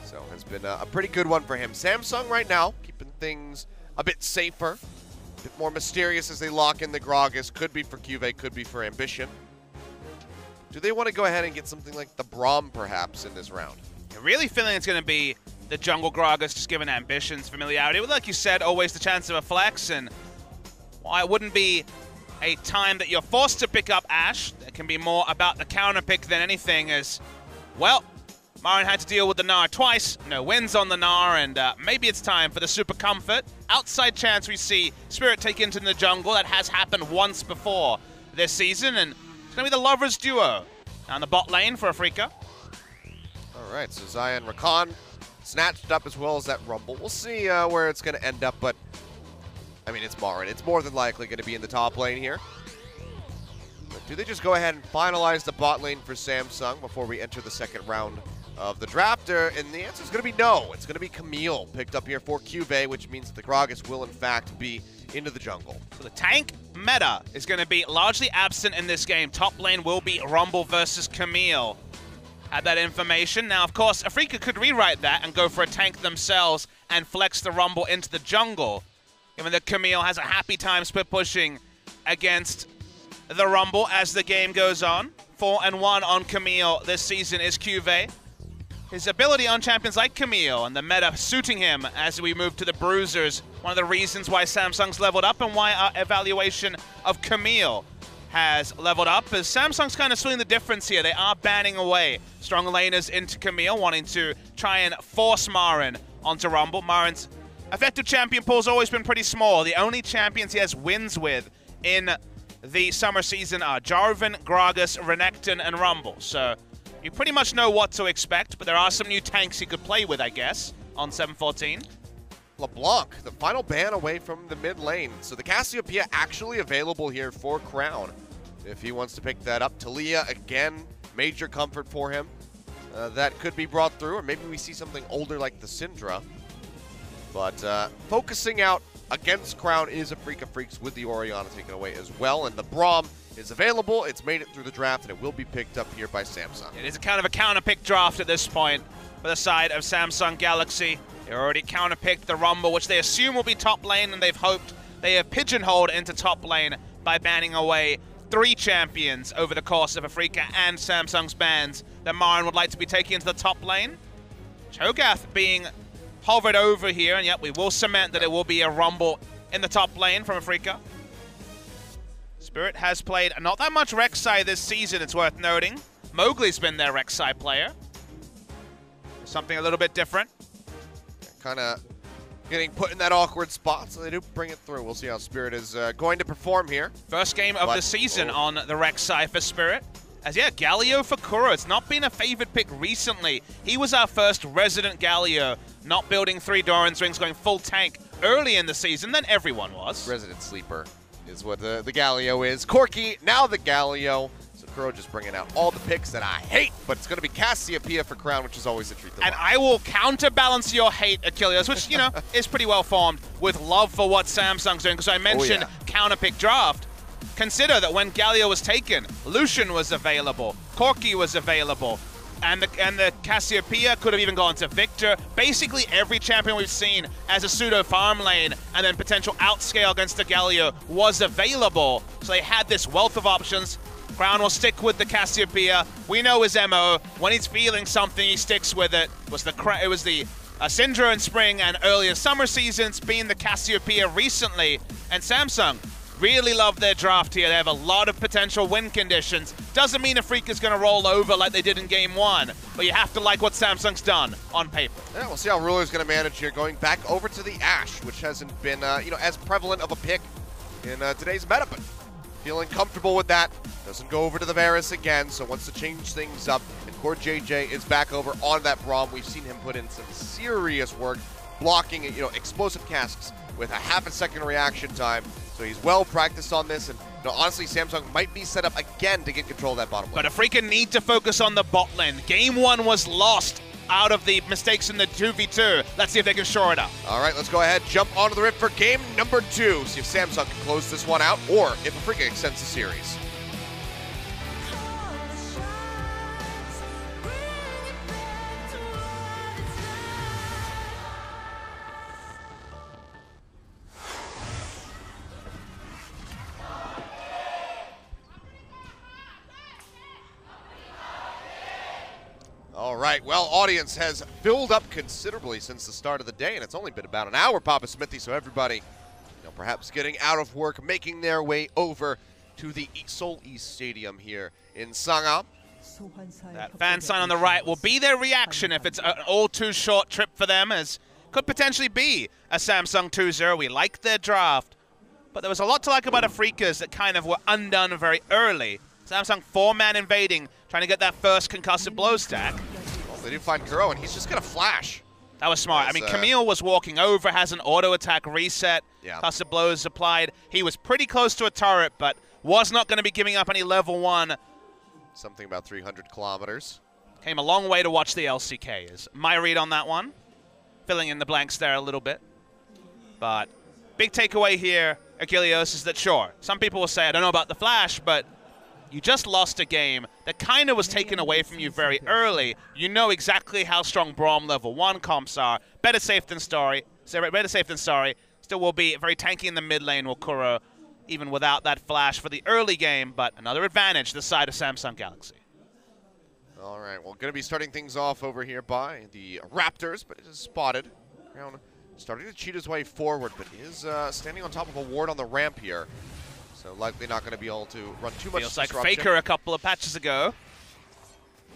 So has been a pretty good one for him. Samsung right now, keeping things a bit safer, a bit more mysterious as they lock in the Gragas. Could be for Cuvée, could be for Ambition. Do they want to go ahead and get something like the Braum, perhaps, in this round? I'm really feeling it's going to be the jungle Gragas, just given Ambition's familiarity. Well, like you said, always the chance of a flex, and while it wouldn't be a time that you're forced to pick up Ashe, it can be more about the counter pick than anything, as, well, Marin had to deal with the Gnar twice, no wins on the Gnar, and maybe it's time for the Super Comfort. Outside chance we see Spirit take into the jungle. That has happened once before this season, and it's going to be the Lovers duo on the bot lane for Afreeca. All right, so Zion Rakan snatched up as well as that Rumble. We'll see where it's going to end up, but, I mean, it's Marin. It's more than likely going to be in the top lane here. But do they just go ahead and finalize the bot lane for Samsung before we enter the second round of the draft? And the answer is going to be no. It's going to be Camille picked up here for Cuvée, which means that the Gragas will, in fact, be into the jungle. So the tank meta is going to be largely absent in this game. Top lane will be Rumble versus Camille. Had that information. Now, of course, Afreeca could rewrite that and go for a tank themselves and flex the Rumble into the jungle, given that Camille has a happy time split pushing against the Rumble as the game goes on. 4-1 on Camille this season is Cuvée. His ability on champions like Camille and the meta suiting him as we move to the Bruisers. One of the reasons why Samsung's leveled up and why our evaluation of Camille has leveled up, as Samsung's kind of splitting the difference here. They are banning away strong laners into Camille, wanting to try and force Marin onto Rumble. Marin's effective champion pool's always been pretty small. The only champions he has wins with in the summer season are Jarvan, Gragas, Renekton, and Rumble. So you pretty much know what to expect, but there are some new tanks he could play with, I guess, on 7-14. LeBlanc, the final ban away from the mid lane. So the Cassiopeia actually available here for Crown if he wants to pick that up. Talia, again, major comfort for him. That could be brought through, or maybe we see something older like the Syndra. But focusing out against Crown is Afreeca Freecs with the Orianna taken away as well. And the Braum is available. It's made it through the draft, and it will be picked up here by Samsung. It is a kind of a counter-pick draft at this point for the side of Samsung Galaxy. They already counter-picked the Rumble, which they assume will be top lane, and they've hoped they have pigeonholed into top lane by banning away 3 champions over the course of Afreeca and Samsung's bans that Marin would like to be taking into the top lane. Cho'Gath being hovered over here, and yep, we will cement that it will be a Rumble in the top lane from Afreeca. Spirit has played not that much Rek'Sai this season, it's worth noting. Mowgli's been their Rek'Sai player. Something a little bit different. Kind of getting put in that awkward spot, so they do bring it through. We'll see how Spirit is going to perform here. First game of the season on the Rek'Sai for Spirit. As yeah, Galio for Kuro. It's not been a favored pick recently. He was our first resident Galio, not building 3 Doran's rings, going full tank early in the season, then everyone was. Resident sleeper is what the Galio is. Corki, now the Galio. So Kuro just bringing out all the picks that I hate, but it's going to be Cassiopeia for Crown, which is always a treat to watch. And I will counterbalance your hate, Achilles, which, you know, is pretty well formed, with love for what Samsung's doing, because I mentioned counter-pick draft. Consider that when Galio was taken, Lucian was available, Corki was available, and the Cassiopeia could have even gone to Victor. Basically every champion we've seen as a pseudo farm lane and then potential outscale against the Galio was available. So they had this wealth of options. Crown will stick with the Cassiopeia. We know his MO. When he's feeling something, he sticks with it. It was the Syndra in spring and earlier summer seasons, being the Cassiopeia recently. And Samsung really love their draft here. They have a lot of potential win conditions. Doesn't mean Afreeca's going to roll over like they did in Game 1, but you have to like what Samsung's done on paper. Yeah, we'll see how Ruler's going to manage here, going back over to the Ashe, which hasn't been as prevalent of a pick in today's meta, but feeling comfortable with that. Doesn't go over to the Varus again, so wants to change things up. And Core JJ is back over on that Braum. We've seen him put in some serious work, blocking explosive casks with a half-a-second reaction time. So he's well practiced on this, and No, honestly, Samsung might be set up again to get control of that bottom lane. But Afreeca need to focus on the bot lane. Game 1 was lost out of the mistakes in the 2v2. Let's see if they can shore it up. All right, let's go ahead, jump onto the rift for game number 2. See if Samsung can close this one out, or if Afreeca extends the series. Call the shots, bring it back to what it's All right, well, audience has filled up considerably since the start of the day, and it's only been about an hour, Papa Smithy, so everybody, perhaps getting out of work, making their way over to the Seoul East Stadium here in Sangam. That fan sign on the right will be their reaction if it's an all too short trip for them, as could potentially be a Samsung 2-0. We like their draft, but there was a lot to like about Afreeca's that kind of were undone very early. Samsung 4-man invading, trying to get that first concussive blow stack. Well, they do find Kuro, and he's just going to flash. That was smart. I mean, Camille was walking over, has an auto attack reset, Yeah. concussive blows applied. He was pretty close to a turret, but was not going to be giving up any level 1. Something about 300 kilometers. Came a long way to watch the LCK, is my read on that one. Filling in the blanks there a little bit. But big takeaway here, Achilleos, is that sure, some people will say, I don't know about the flash, but you just lost a game that kind of was taken away from you very early. You know exactly how strong Braum level 1 comps are. Better safe than sorry. Better safe than sorry. Still will be very tanky in the mid lane, will Kuro, even without that flash for the early game, but another advantage this side of Samsung Galaxy. All right, well, going to be starting things off over here by the Raptors, but it is spotted. Crown starting to cheat his way forward, but is standing on top of a ward on the ramp here. So likely not going to be able to run too much Feels like disruption. FLICKR a couple of patches ago.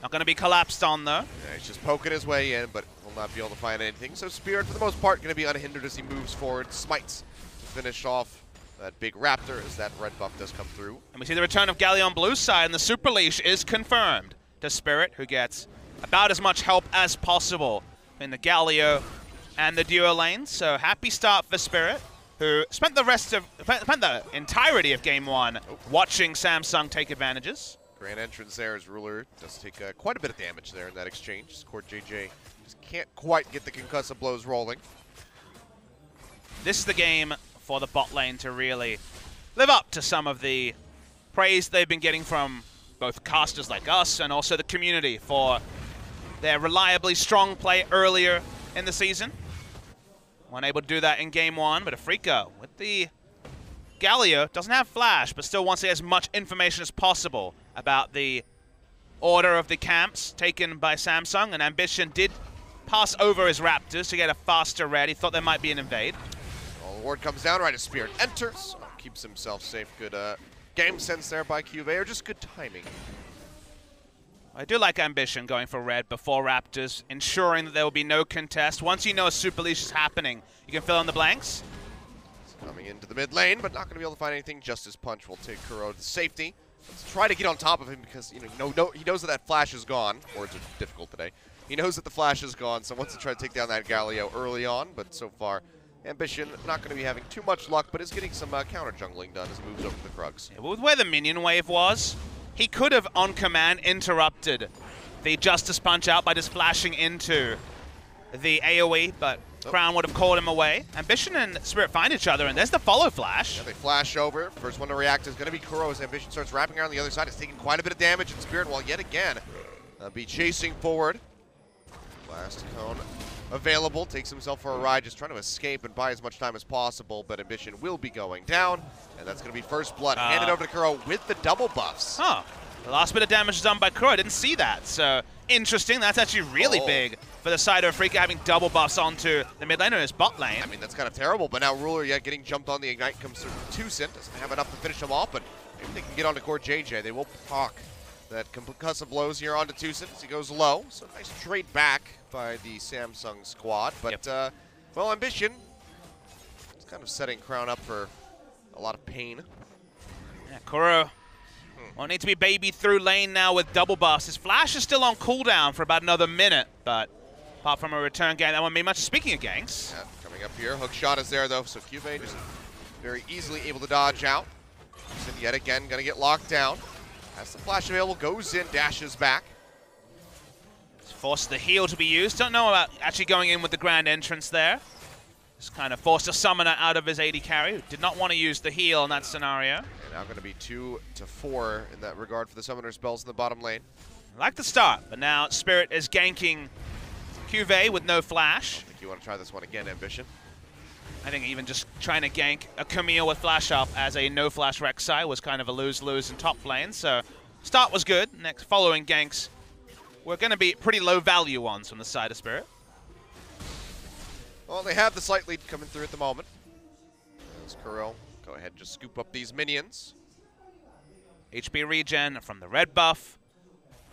Not going to be collapsed on, though. Yeah, he's just poking his way in, but will not be able to find anything. So Spirit, for the most part, going to be unhindered as he moves forward. Smites to finish off that big Raptor as that red buff does come through. And we see the return of Galio on blue side, and the Super Leash is confirmed to Spirit, who gets about as much help as possible in the Galio and the duo lanes. So happy start for Spirit, who spent the entirety of Game 1 watching Samsung take advantages. Grand entrance there as Ruler does take quite a bit of damage there in that exchange. Court JJ just can't quite get the concussive blows rolling. This is the game for the bot lane to really live up to some of the praise they've been getting from both casters like us and also the community for their reliably strong play earlier in the season. Weren't able to do that in Game 1, but Afreeca with the Galio doesn't have flash, but still wants to get as much information as possible about the order of the camps taken by Samsung, and Ambition did pass over his Raptors to get a faster red. He thought there might be an invade. Well, the ward comes down right as Spirit enters. Keeps himself safe. Good game sense there by QV, or just good timing. I do like Ambition going for red before Raptors, ensuring that there will be no contest. Once you know a Super Leash is happening, you can fill in the blanks. Coming into the mid lane, but not going to be able to find anything. Justice Punch will take Kuro to safety. Let's try to get on top of him because he knows that that flash is gone. Words are difficult today. He knows that the flash is gone, so wants to try to take down that Galio early on, but so far, Ambition not going to be having too much luck, but is getting some counter jungling done as he moves over to the Krugs. Yeah, with where the minion wave was, he could have, on command, interrupted the Justice Punch out by just flashing into the AoE, but Crown would have called him away. Ambition and Spirit find each other, and there's the follow flash. Yeah, they flash over. First one to react is going to be Kuro as Ambition starts wrapping around the other side. It's taking quite a bit of damage, and Spirit will yet again be chasing forward. Last cone available, takes himself for a ride, just trying to escape and buy as much time as possible, but Ambition will be going down, and that's going to be first blood. Handed over to Kuro with the double buffs. Huh. The last bit of damage done by Kuro. I didn't see that, so interesting. That's actually really big for the side of Afreeca having double buffs onto the mid lane or his bot lane. I mean, that's kind of terrible, but now Ruler getting jumped on the Ignite comes through Tucson. Doesn't have enough to finish him off, but maybe they can get onto Court JJ. They will proc that concussive blows here onto Tucson as he goes low. So nice trade back by the Samsung squad, but well, Ambition is kind of setting Crown up for a lot of pain. Yeah, Kuro won't need to be babied through lane now with double buffs. His flash is still on cooldown for about another minute, but apart from a return gang, that won't mean much. Speaking of ganks. Yeah, coming up here, hook shot is there though, so QV just very easily able to dodge out. yet again going to get locked down. As the flash available, goes in, dashes back. Forced the heal to be used. Don't know about actually going in with the grand entrance there. Just kind of forced a summoner out of his AD carry, who did not want to use the heal in that scenario. And now going to be 2 to 4 in that regard for the summoner spells in the bottom lane. Like the start, but now Spirit is ganking Cuvée with no flash. I think you want to try this one again, Ambition. I think even just trying to gank a Camille with flash up as a no flash Rek'Sai was kind of a lose-lose in top lane. So start was good. Next following ganks were going to be pretty low value ones from the side of Spirit. Well, they have the slight lead coming through at the moment. As Kuro, go ahead and just scoop up these minions. HP regen from the red buff.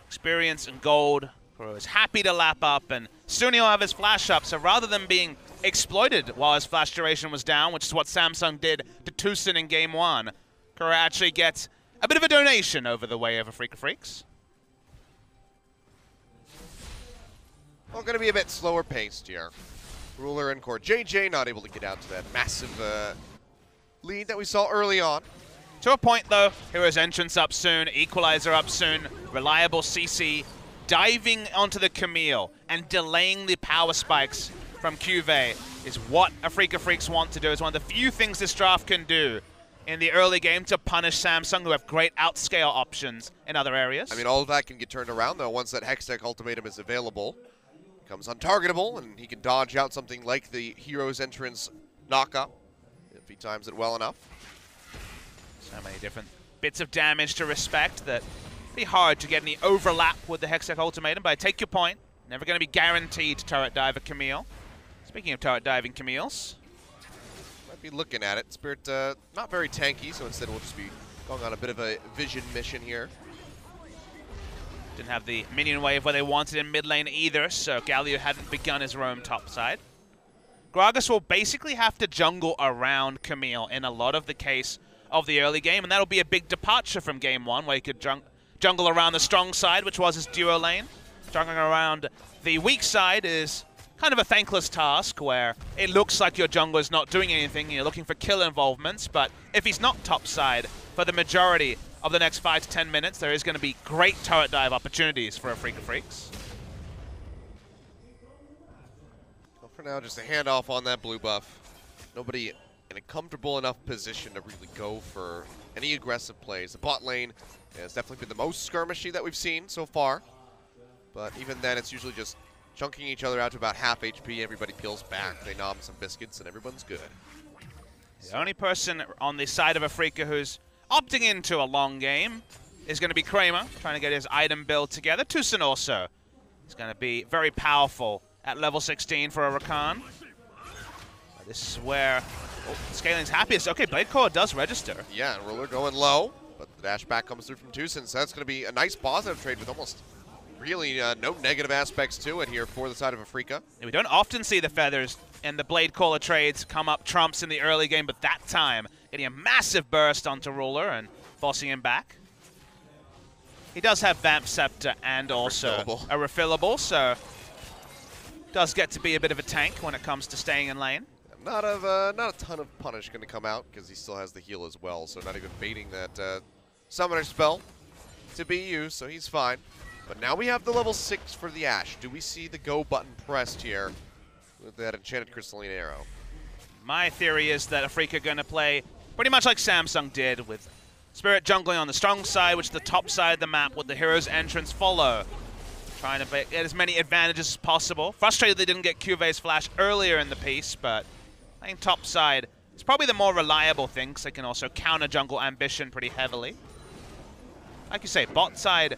Experience and gold. Kuro is happy to lap up, and soon he'll have his flash up. So rather than being exploited while his flash duration was down, which is what Samsung did to Tucson in game 1, Kuro actually gets a bit of a donation over the way of Afreeca Freecs. Well, going to be a bit slower paced here. Ruler and Core JJ not able to get out to that massive lead that we saw early on. To a point, though, Hero's entrance up soon, Equalizer up soon, reliable CC, diving onto the Camille and delaying the power spikes from Cuvée is what Afreeca Freecs want to do. It's one of the few things this draft can do in the early game to punish Samsung, who have great outscale options in other areas. I mean, all of that can get turned around, though, once that Hextech ultimatum is available. Becomes untargetable, and he can dodge out something like the Hero's entrance knockup if he times it well enough. So many different bits of damage to respect that be hard to get any overlap with the Hextech ultimatum, but I take your point. Never going to be guaranteed to turret dive a Camille. Speaking of turret diving Camille's, might be looking at it. Spirit not very tanky, so instead we'll just be going on a bit of a vision mission here. didn't have the minion wave where they wanted in mid lane either, so Galio hadn't begun his roam topside. Gragas will basically have to jungle around Camille in a lot of the case of the early game, and that'll be a big departure from game 1, where he could jungle around the strong side, which was his duo lane. Jungling around the weak side is kind of a thankless task, where it looks like your jungler is not doing anything, and you're looking for kill involvements, but if he's not topside for the majority of the next 5 to 10 minutes, there is going to be great turret dive opportunities for Afreeca Freecs. Well, for now, just a handoff on that blue buff. Nobody in a comfortable enough position to really go for any aggressive plays. The bot lane has definitely been the most skirmishy that we've seen so far, but even then, it's usually just chunking each other out to about half HP. Everybody peels back, they nom some biscuits, and everyone's good. The only person on the side of Afreeca who's opting into a long game is going to be Kramer, trying to get his item build together. Tucson also is going to be very powerful at level 16 for a Rakan. This is where Scaling's happiest. Okay, Blade Core does register. Yeah, and Ruler going low, but the dash back comes through from Tucson, so that's going to be a nice positive trade with almost really no negative aspects to it here for the side of Afreeca. Yeah, we don't often see the feathers and the Blade Caller trades come up trumps in the early game, but that time getting a massive burst onto Ruler and forcing him back. He does have Vamp Scepter and also a refillable, so does get to be a bit of a tank when it comes to staying in lane. Not a ton of punish going to come out because he still has the heal as well, so not even baiting that summoner spell to be used, so he's fine. But now we have the level 6 for the Ashe. Do we see the go button pressed here with that enchanted crystalline arrow? My theory is that Afreeca are going to play pretty much like Samsung did, with Spirit jungling on the strong side, which is the top side of the map, with the Hero's entrance follow. Trying to get as many advantages as possible. Frustrated they didn't get Cuvé's flash earlier in the piece, but I think top side is probably the more reliable thing, because they can also counter jungle ambition pretty heavily. Like you say, bot side,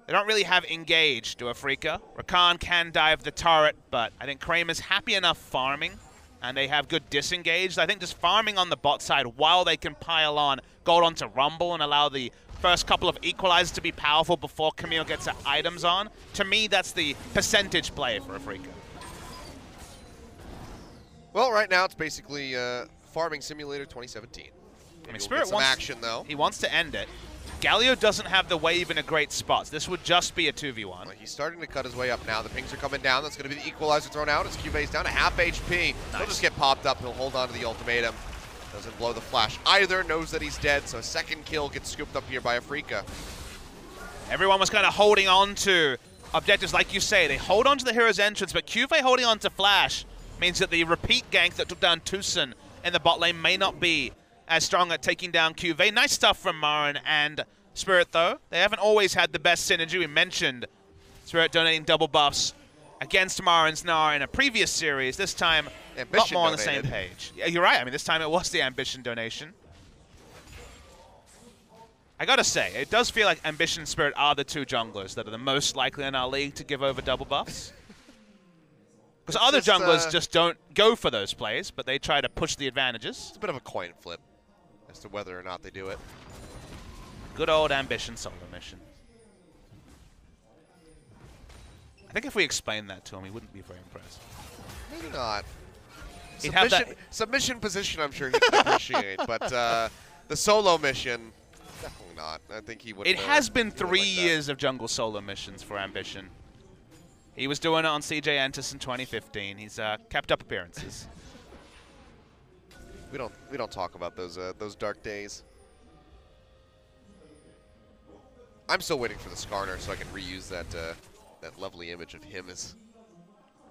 they don't really have engage to Afreeca. Rakan can dive the turret, but I think Kramer's happy enough farming, and they have good disengage. I think just farming on the bot side while they can pile on gold onto Rumble and allow the first couple of equalizers to be powerful before Camille gets her items on. To me, that's the percentage play for Afreeca. Well, right now it's basically Farming Simulator 2017. I mean, Spirit wants action though. He wants to end it. Galio doesn't have the wave in a great spot. This would just be a 2v1. Well, he's starting to cut his way up now. The pings are coming down. That's going to be the equalizer thrown out. As Cuvé's down to half HP. He'll just get popped up. He'll hold on to the ultimatum. Doesn't blow the flash either, knows that he's dead, so a second kill gets scooped up here by Afreeca. Everyone was kind of holding on to objectives, like you say. They hold on to the hero's entrance, but QV holding on to flash means that the repeat gank that took down Tucson in the bot lane may not be as strong at taking down QV. Nice stuff from Marin and Spirit, though. They haven't always had the best synergy. We mentioned Spirit donating double buffs against Marin's Gnar in a previous series. This time, a lot more on the same page. Yeah, you're right. I mean, this time it was the Ambition donation. I gotta say, it does feel like Ambition and Spirit are the two junglers that are the most likely in our league to give over double buffs. Because other junglers just don't go for those plays, but they try to push the advantages. It's a bit of a coin flip as to whether or not they do it. Good old Ambition solo mission. I think if we explained that to him, he wouldn't be very impressed. Maybe not. He'd have that Submission position, I'm sure he can appreciate, but the solo mission, definitely not. I think he would. It has been 3 years of jungle solo missions for Ambition. He was doing it on CJ Entus in 2015. He's kept up appearances. We don't talk about those dark days. I'm still waiting for the Skarner so I can reuse that that lovely image of him as.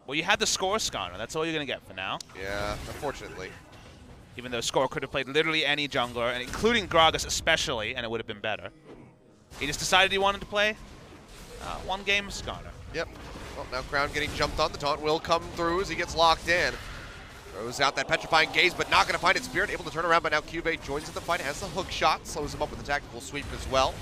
Well, you had the Score Skarner. That's all you're gonna get for now. Yeah, unfortunately. Even though Score could have played literally any jungler, and including Gragas especially, and it would have been better. He just decided he wanted to play one game of Skarner. Yep. Well, now Crown getting jumped on. The taunt will come through as he gets locked in. Throws out that petrifying gaze, but not going to find it. Spirit able to turn around, but now QV joins in the fight, has the hook shot, slows him up with the tactical sweep as well.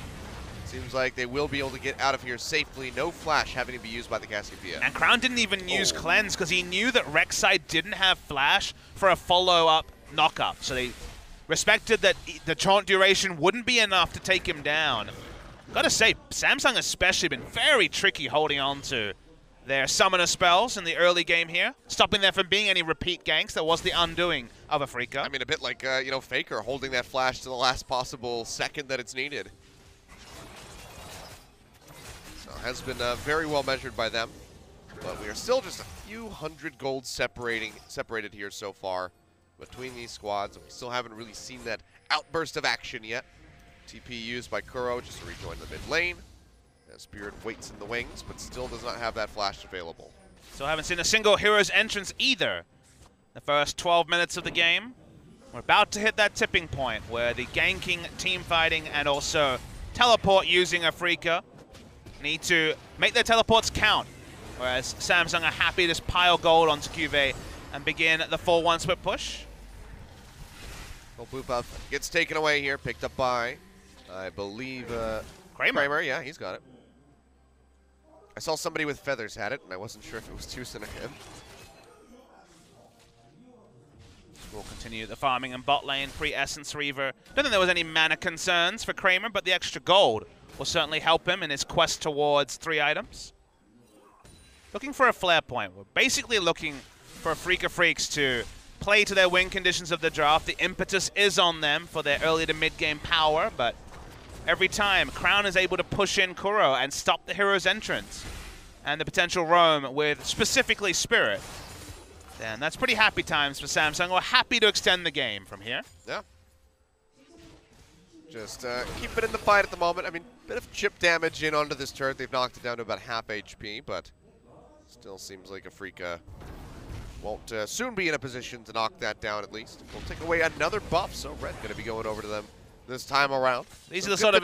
Seems like they will be able to get out of here safely. No flash having to be used by the Cassiopeia. And Crown didn't even use Cleanse because he knew that Rek'Sai didn't have flash for a follow-up knock-up. So they respected that the taunt duration wouldn't be enough to take him down. Gotta say, Samsung especially been very tricky holding on to their summoner spells in the early game here, stopping there from being any repeat ganks. That was the undoing of Afreeca. I mean, a bit like, you know, FLICKR holding that flash to the last possible second that it's needed. So has been very well measured by them. But we are still just a few hundred gold separated here so far between these squads. We still haven't really seen that outburst of action yet. TP used by Kuro just to rejoin the mid lane. Spirit waits in the wings, but still does not have that flash available. So haven't seen a single hero's entrance either. The first 12 minutes of the game. We're about to hit that tipping point where the ganking, team fighting, and also teleport using Afreeca need to make their teleports count. Whereas Samsung are happy to just pile gold onto QV and begin the full one-split push. Well, boop up gets taken away here, picked up by, I believe, Kramer. Yeah, he's got it. I saw somebody with feathers had it, and I wasn't sure if it was Tucson or him. We'll continue the farming in bot lane, pre-Essence Reaver. Don't think there was any mana concerns for Kramer, but the extra gold will certainly help him in his quest towards 3 items. Looking for a flare point. We're basically looking for Freecs to play to their win conditions of the draft. The impetus is on them for their early to mid-game power, but every time, Crown is able to push in Kuro and stop the hero's entrance and the potential roam with specifically Spirit. Then that's pretty happy times for Samsung. We're happy to extend the game from here. Yeah. Just keep it in the fight at the moment. I mean, bit of chip damage in onto this turret. They've knocked it down to about half HP, but still seems like Afreeca won't soon be in a position to knock that down at least. We'll take away another buff, so Red going to be going over to them this time around. These are the sort of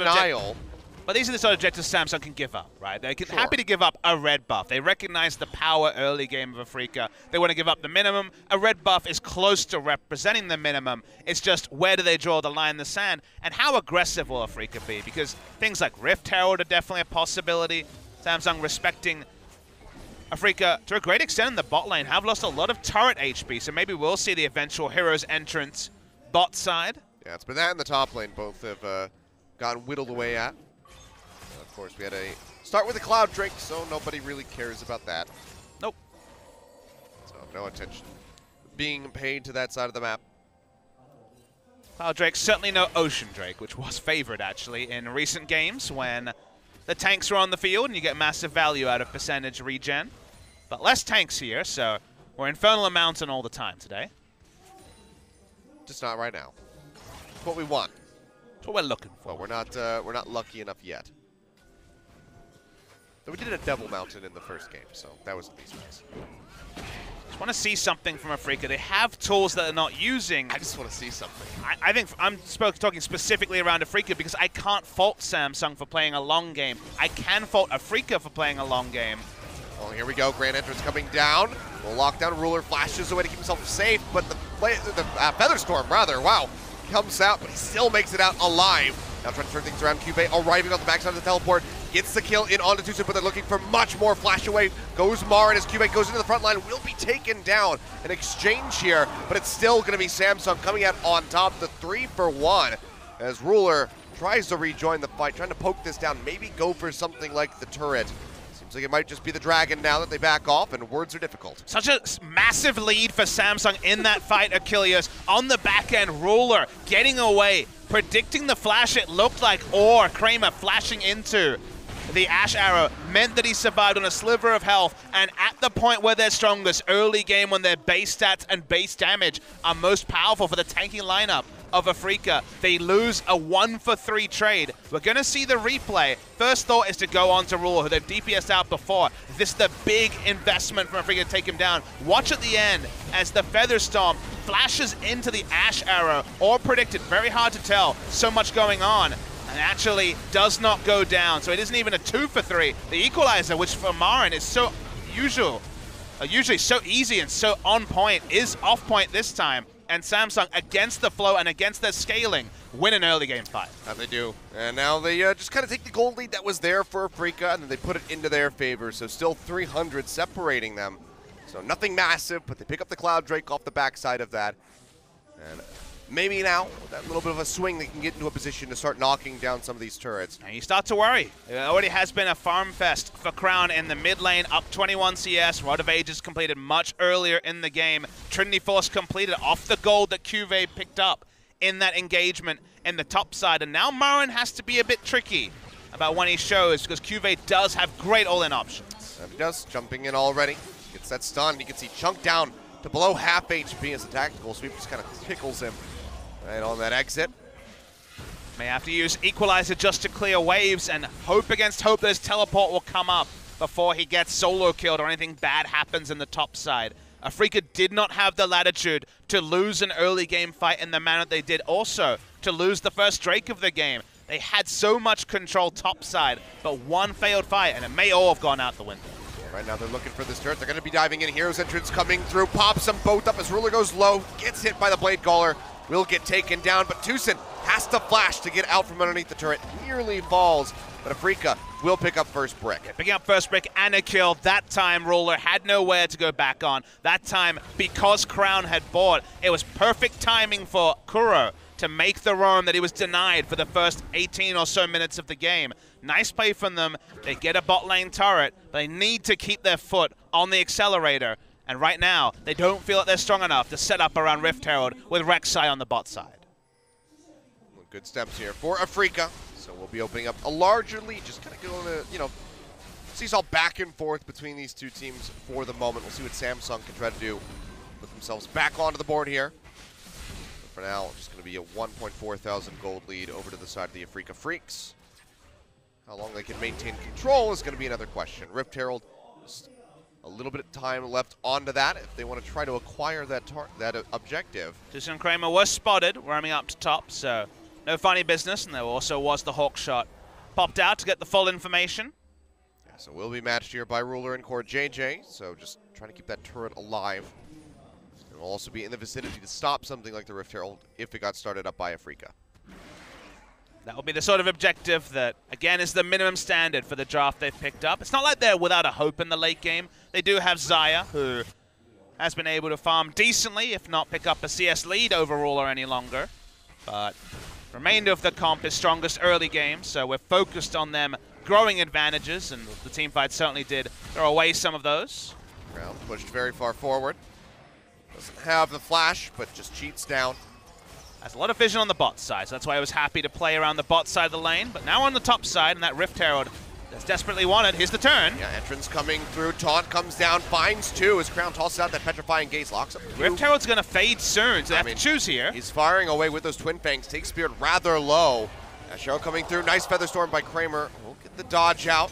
but these are the sort of objectives Samsung can give up, right? They're happy to give up a red buff. They recognize the power early game of Afreeca. They want to give up the minimum. A red buff is close to representing the minimum. It's just where do they draw the line in the sand, and how aggressive will Afreeca be? Because things like Rift Herald are definitely a possibility. Samsung respecting Afreeca to a great extent in the bot lane, have lost a lot of turret HP, so maybe we'll see the eventual hero's entrance bot side. Yeah, it's been that in the top lane. Both have gotten whittled away at. Of course, we had a start with a Cloud Drake, so nobody really cares about that. Nope. So no attention being paid to that side of the map. Cloud Drake, certainly no Ocean Drake, which was favored actually in recent games when the tanks were on the field and you get massive value out of percentage regen. But less tanks here, so we're Infernal and Mountain all the time today. Just not right now. It's what we want. That's what we're looking for. But we're not lucky enough yet. Though we did a double mountain in the first game, so that was nice. Just want to see something from Afreeca. They have tools that they're not using. I just want to see something. I think I'm talking specifically around Afreeca because I can't fault Samsung for playing a long game. I can fault Afreeca for playing a long game. Well, here we go. Grand Entrance coming down. Well, lockdown. Ruler flashes away to keep himself safe, but the Featherstorm, rather, wow, comes out, but he still makes it out alive. Now trying to turn things around. Cube arriving on the backside of the teleport. Gets the kill in onto Tucson, but they're looking for much more. Flash away goes Marin as Cube goes into the front line. Will be taken down. An exchange here, but it's still going to be Samsung coming out on top. The 3-for-1 as Ruler tries to rejoin the fight, trying to poke this down. Maybe go for something like the turret. Seems like it might just be the Dragon now that they back off, and words are difficult. Such a massive lead for Samsung in that fight, Achilles. On the back end, Ruler getting away, predicting the flash it looked like, or Kramer flashing into the Ash Arrow meant that he survived on a sliver of health, and at the point where they're strongest, early game when their base stats and base damage are most powerful for the tanking lineup of Afreeca, they lose a 1-for-3 trade. We're going to see the replay. First thought is to go on to Ruler, who they've DPS'd out before. This is the big investment from Afreeca to take him down. Watch at the end as the Featherstorm flashes into the Ash Arrow, or predicted, very hard to tell, so much going on, and actually does not go down. So it isn't even a 2-for-3. The equalizer, which for Marin is so usually so easy and so on point, is off point this time. And Samsung, against the flow and against their scaling, win an early game fight. And they do. And now they just kind of take the gold lead that was there for Afreeca, and then they put it into their favor. So still 300 separating them. So nothing massive, but they pick up the Cloud Drake off the backside of that. And maybe now, with that little bit of a swing, they can get into a position to start knocking down some of these turrets. And you start to worry. It already has been a farm fest for Crown in the mid lane, up 21 CS. Rod of Ages completed much earlier in the game. Trinity Force completed off the gold that Cuvée picked up in that engagement in the top side. And now Marin has to be a bit tricky about when he shows, because Cuvée does have great all-in options. And he does, jumping in already. Gets that stun. You can see Chunk down to below half HP as the tactical sweep just kind of tickles him right on that exit. May have to use Equalizer just to clear waves and hope against hope that his teleport will come up before he gets solo killed or anything bad happens in the top side. Afreeca did not have the latitude to lose an early game fight in the manner they did, also to lose the first Drake of the game. They had so much control top side, but one failed fight, and it may all have gone out the window. Right now they're looking for this turret. They're going to be diving in. Hero's Entrance coming through. Pops them both up as Ruler goes low. Gets hit by the Blade Caller. Will get taken down, but Tucson has to flash to get out from underneath the turret. Nearly falls, but Afreeca will pick up first brick. Picking up first brick and a kill. That time Ruler had nowhere to go back on. That time, because Crown had bought, it was perfect timing for Kuro to make the roam that he was denied for the first 18 or so minutes of the game. Nice play from them. They get a bot lane turret. They need to keep their foot on the accelerator. And right now, they don't feel that they're strong enough to set up around Rift Herald with Rek'Sai on the bot side. Good steps here for Afreeca. So we'll be opening up a larger lead. Just kind of going to, seesaw back and forth between these two teams for the moment. We'll see what Samsung can try to do. Put themselves back onto the board here. But for now, just going to be a 1.4 thousand gold lead over to the side of the Afreeca Freecs. How long they can maintain control is going to be another question. Rift Herald, just a little bit of time left onto that if they want to try to acquire that objective. Tucson and Kramer was spotted, roaming up to top, so no funny business, and there also was the Hawk shot popped out to get the full information. Yeah, so we'll be matched here by Ruler and Core JJ, so just trying to keep that turret alive. And we'll also be in the vicinity to stop something like the Rift Herald if it got started up by Afreeca. That will be the sort of objective that, again, is the minimum standard for the draft they've picked up. It's not like they're without a hope in the late game. They do have Xayah, who has been able to farm decently, if not pick up a CS lead over Ruler any longer. But the remainder of the comp is strongest early game, so we're focused on them growing advantages, and the team fight certainly did throw away some of those. Crown pushed very far forward. Doesn't have the flash, but just cheats down. Has a lot of vision on the bot side, so that's why I was happy to play around the bot side of the lane. But now on the top side, and that Rift Herald That's desperately wanted. Here's the turn. Yeah, entrance coming through. Taunt comes down, finds 2 as Crown tosses out that Petrifying Gaze, locks up 2. Rift Herald's going to fade soon, so they have to choose here. He's firing away with those Twin Fangs. Takes Spirit rather low. Cheryl coming through. Nice Feather Storm by Kramer. We'll get the dodge out.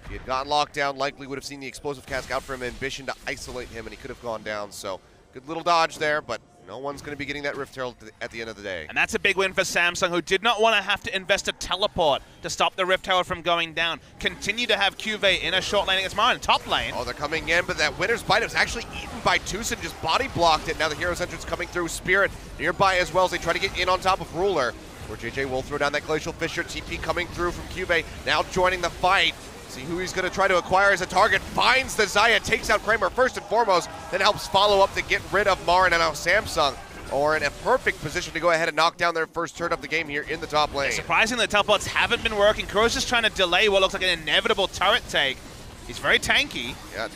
If he had gotten locked down, likely would have seen the Explosive Cask out for him. Ambition to isolate him, and he could have gone down. So good little dodge there, but no one's going to be getting that Rift Herald at the end of the day. And that's a big win for Samsung, who did not want to have to invest a teleport to stop the Rift Herald from going down. Continue to have QV in a short lane against Marin, top lane. Oh, they're coming in, but that Winner's Bite was actually eaten by Tucson, just body blocked it. Now the Hero's Entrance coming through. Spirit nearby as well as they try to get in on top of Ruler. Where JJ will throw down that Glacial Fissure. TP coming through from QV, now joining the fight. See who he's going to try to acquire as a target. Finds the Xayah, takes out Kramer first and foremost, then helps follow up to get rid of Marin, and now Samsung are in a perfect position to go ahead and knock down their first turn of the game here in the top lane. Surprisingly, the teleports haven't been working. Kuro's just trying to delay what looks like an inevitable turret take. He's very tanky. Yeah,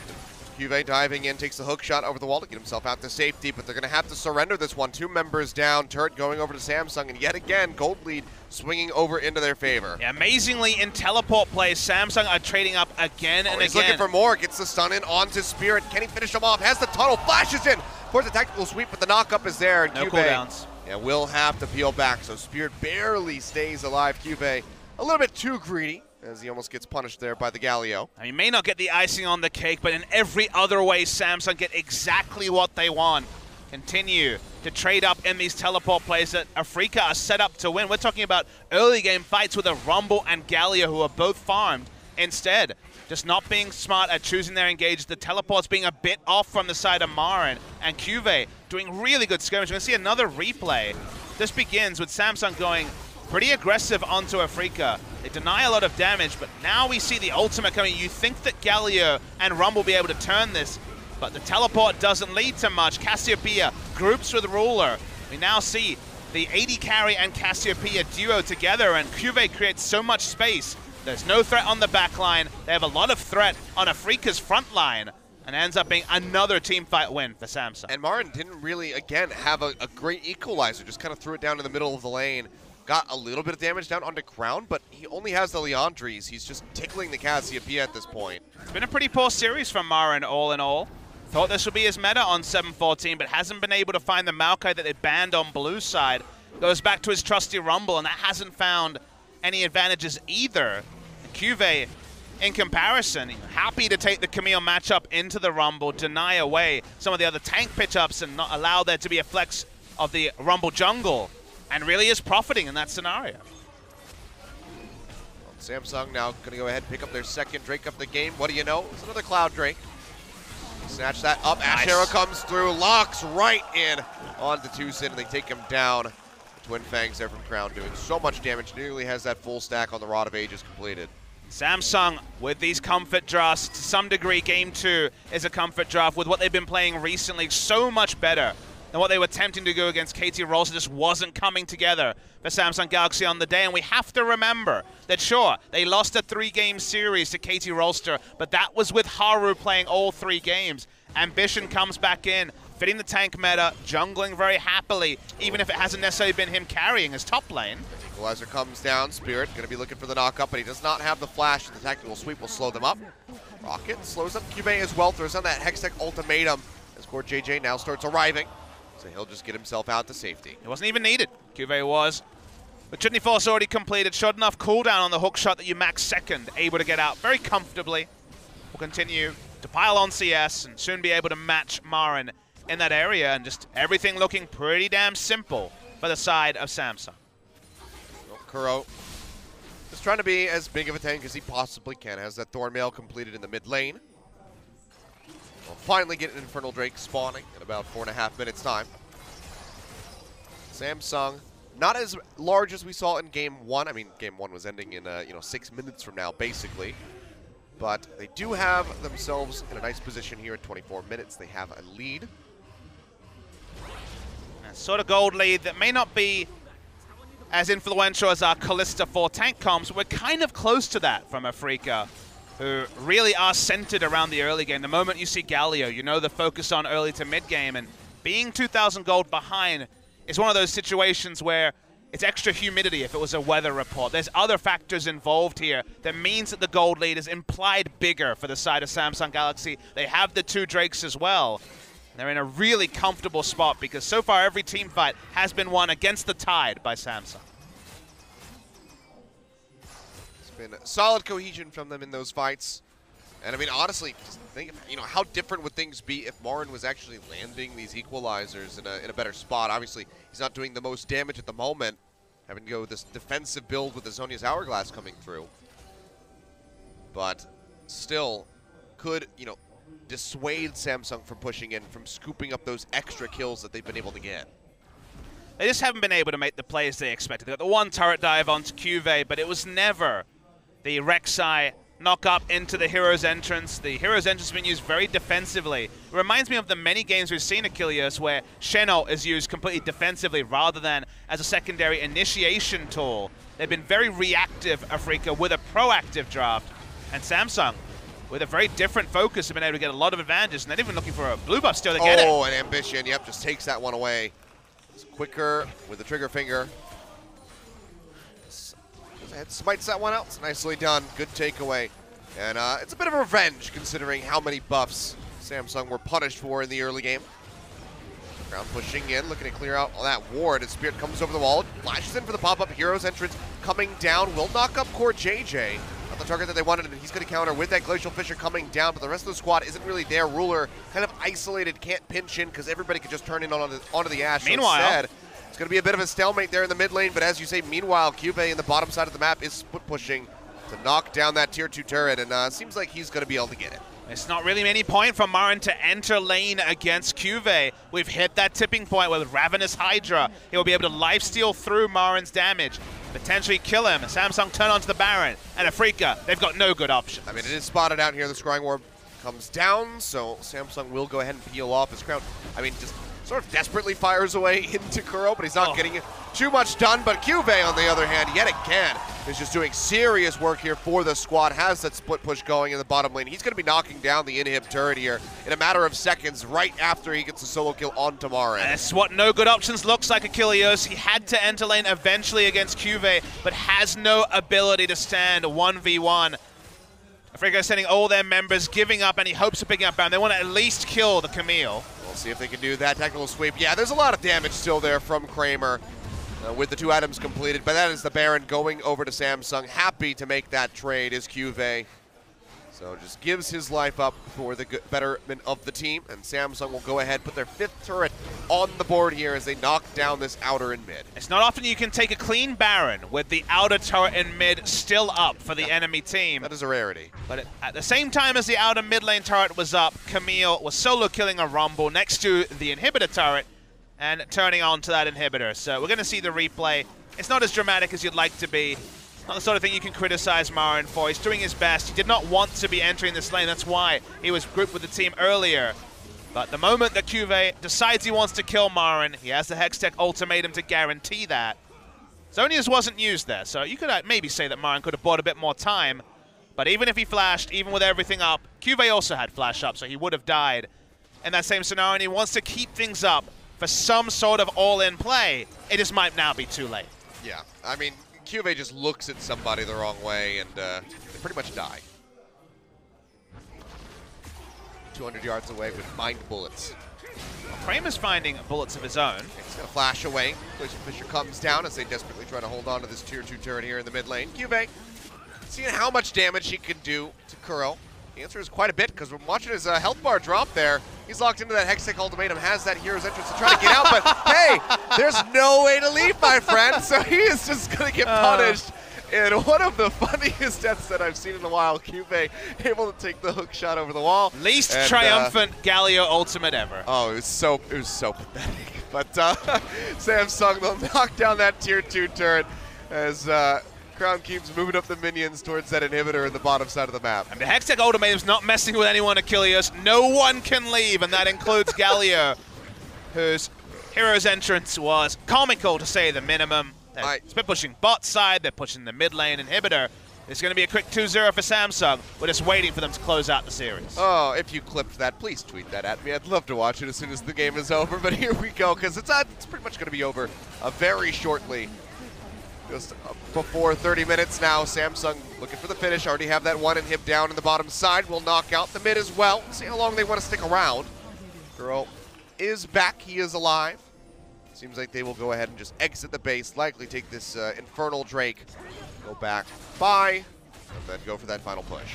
QV diving in, takes the hook shot over the wall to get himself out to safety, but they're going to have to surrender this one. 2 members down, turret going over to Samsung, and yet again, gold lead swinging over into their favor. Yeah, amazingly, in teleport plays, Samsung are trading up again and he's again. Looking for more, gets the stun in onto Spirit. Can he finish him off? Has the tunnel, flashes in for the tactical sweep, but the knock-up is there. No QV, cooldowns. Yeah, will have to peel back, so Spirit barely stays alive. QV a little bit too greedy, as he almost gets punished there by the Galio. I mean, may not get the icing on the cake, but in every other way, Samsung get exactly what they want. Continue to trade up in these teleport plays that Afreeca are set up to win. We're talking about early game fights with a Rumble and Galio, who are both farmed. Instead, just not being smart at choosing their engage. The teleports being a bit off from the side of Marin, and QV doing really good skirmish. We're going to see another replay. This begins with Samsung going pretty aggressive onto Afreeca. They deny a lot of damage, but now we see the ultimate coming. You think that Galio and Rumble will be able to turn this, but the teleport doesn't lead to much. Cassiopeia groups with Ruler. We now see the AD carry and Cassiopeia duo together, and QV creates so much space. There's no threat on the back line. They have a lot of threat on Afreeca's front line, and ends up being another team fight win for Samsung. And Marin didn't really, again, have a great equalizer. Just kind of threw it down in the middle of the lane. Got a little bit of damage down onto Crown, but he only has the Leandries. He's just tickling the Cassiopeia at this point. It's been a pretty poor series from Marin, all in all. Thought this would be his meta on 7-14, but hasn't been able to find the Maokai that they banned on blue side. Goes back to his trusty Rumble, and that hasn't found any advantages either. And QV, in comparison, happy to take the Camille matchup into the Rumble, deny away some of the other tank pitch-ups, and not allow there to be a flex of the Rumble jungle. And really is profiting in that scenario. Samsung now going to go ahead and pick up their second Drake of the game. What do you know? It's another Cloud Drake. Snatch that up. Nice. Ash Arrow comes through, locks right in onto Tucson, and they take him down. The Twin Fangs there from Crown doing so much damage. Nearly has that full stack on the Rod of Ages completed. Samsung with these comfort drafts, to some degree, Game 2 is a comfort draft with what they've been playing recently. So much better than what they were attempting to go against KT Rolster. Just wasn't coming together for Samsung Galaxy on the day. And we have to remember that, sure, they lost a 3-game series to KT Rolster, but that was with Haru playing all 3 games. Ambition comes back in, fitting the tank meta, jungling very happily, even if it hasn't necessarily been him carrying his top lane. Equalizer comes down. Spirit going to be looking for the knock-up, but he does not have the flash. The tactical sweep will slow them up. Rocket slows up QV as well, throws on that Hextech ultimatum as Core JJ now starts arriving. So he'll just get himself out to safety. It wasn't even needed. QV was. But Chutney Force already completed. Short enough cooldown on the hook shot that you max second. Able to get out very comfortably. Will continue to pile on CS and soon be able to match Marin in that area. And just everything looking pretty damn simple for the side of Samsung. Well, Kuro just trying to be as big of a tank as he possibly can. Has that Thornmail completed in the mid lane. We'll finally get an Infernal Drake spawning in about 4.5 minutes time. Samsung, not as large as we saw in Game 1. I mean, Game 1 was ending in 6 minutes from now, basically. But they do have themselves in a nice position here at 24 minutes. They have a lead. A sort of gold lead that may not be as influential as our Callista 4 tank comps, but we're kind of close to that from Afreeca, who really are centered around the early game. The moment you see Galio, you know the focus on early to mid game, and being 2,000 gold behind is one of those situations where It's extra humidity if it was a weather report. There's other factors involved here that means that the gold lead is implied bigger for the side of Samsung Galaxy. They have the 2 Drakes as well. They're in a really comfortable spot because so far every team fight has been won against the tide by Samsung. It's been solid cohesion from them in those fights. And I mean, honestly, just think of, you know, how different would things be if Marin was actually landing these equalizers in a better spot. Obviously, he's not doing the most damage at the moment, having to go with this defensive build with the Zhonya's Hourglass coming through. But still could, you know, dissuade Samsung from pushing in, from scooping up those extra kills that they've been able to get. They just haven't been able to make the plays they expected. They got the 1 turret dive onto Cuvée, but it was never the Rek'Sai knock up into the Hero's Entrance. The Hero's Entrance has been used very defensively. It reminds me of the many games we've seen Achilles where Shen'o is used completely defensively rather than as a secondary initiation tool. They've been very reactive, Afreeca, with a proactive draft. And Samsung, with a very different focus, have been able to get a lot of advantages. And they're even looking for a blue buff still to get it. Oh, an Ambition, yep, just takes that one away. It's quicker with the trigger finger. Smites that one out. It's nicely done. Good takeaway. And it's a bit of a revenge considering how many buffs Samsung were punished for in the early game. Ground pushing in, looking to clear out all that ward. His Spirit comes over the wall, flashes in for the pop-up. Hero's Entrance coming down. Will knock up core JJ. Not the target that they wanted, and he's going to counter with that Glacial Fissure coming down, but the rest of the squad isn't really there. Ruler kind of isolated, can't pinch in because everybody could just turn in onto the Ashe. Meanwhile, so instead, it's going to be a bit of a stalemate there in the mid lane, but as you say, meanwhile, Cuvée in the bottom side of the map is split pushing to knock down that tier 2 turret, and seems like he's going to be able to get it. It's not really any point for Marin to enter lane against Cuvée. We've hit that tipping point with Ravenous Hydra. He'll be able to lifesteal through Marin's damage, potentially kill him. Samsung turn onto the Baron, and Afreeca, they've got no good options. I mean, it is spotted out here. The Scrying Orb comes down, so Samsung will go ahead and peel off his crown. I mean, just sort of desperately fires away into Kuro, but he's not getting too much done. But Cuvée, on the other hand, yet again, is just doing serious work here for the squad, has that split push going in the bottom lane. He's going to be knocking down the inhib turret here in a matter of seconds right after he gets a solo kill on Marin. That's what no good options looks like, Achilles. He had to enter lane eventually against Cuvée, but has no ability to stand 1v1. Afreeca sending all their members, giving up any hopes of picking up Baron. They want to at least kill the Camille. We'll see if they can do that technical sweep. Yeah, there's a lot of damage still there from Kramer with the 2 items completed, but that is the Baron going over to Samsung. Happy to make that trade is Cuvée. So just gives his life up for the betterment of the team, and Samsung will go ahead, put their 5th turret on the board here as they knock down this outer and mid. It's not often you can take a clean Baron with the outer turret and mid still up for the enemy team. That is a rarity. But at the same time as the outer mid lane turret was up, Camille was solo killing a Rumble next to the inhibitor turret and turning on to that inhibitor. So we're going to see the replay. It's not as dramatic as you'd like to be. Not the sort of thing you can criticize Marin for. He's doing his best. He did not want to be entering this lane. That's why he was grouped with the team earlier. But the moment that Cuvée decides he wants to kill Marin, he has the Hextech ultimatum to guarantee that. Zhonya's wasn't used there, so you could maybe say that Marin could have bought a bit more time. But even if he flashed, even with everything up, Cuvée also had flash up, so he would have died in that same scenario, and he wants to keep things up for some sort of all-in play. It just might now be too late. Yeah, I mean, Cuvée just looks at somebody the wrong way and they pretty much die. 200 yards away with mind bullets. Well, Kramer's finding bullets of his own. He's going to flash away. Glacial Fissure comes down as they desperately try to hold on to this tier 2 turret here in the mid lane. Cuvée seeing how much damage he can do to Kuro. The answer is quite a bit, because we're watching his health bar drop there. He's locked into that Hextech ultimatum, has that Hero's Entrance to try to get out, but hey, there's no way to leave, my friend, so he is just going to get punished. And one of the funniest deaths that I've seen in a while, Cuvée able to take the hook shot over the wall. Least triumphant Galio ultimate ever. Oh, it was so pathetic. But Samsung, they'll knock down that tier 2 turret as Crown keeps moving up the minions towards that inhibitor in the bottom side of the map. And the Hextech ultimatum's not messing with anyone, Achilles. No one can leave, and that includes Galio, whose Hero's Entrance was comical to say the minimum. They're split pushing bot side, they're pushing the mid lane inhibitor. It's going to be a quick 2-0 for Samsung. We're just waiting for them to close out the series. Oh, if you clipped that, please tweet that at me. I'd love to watch it as soon as the game is over, but here we go, because it's pretty much going to be over very shortly. Just before 30 minutes now, Samsung looking for the finish. Already have that one inhib down in the bottom side. Will knock out the mid as well. See how long they want to stick around. Girl is back. He is alive. Seems like they will go ahead and just exit the base. Likely take this Infernal Drake. Go back, bye, and then go for that final push.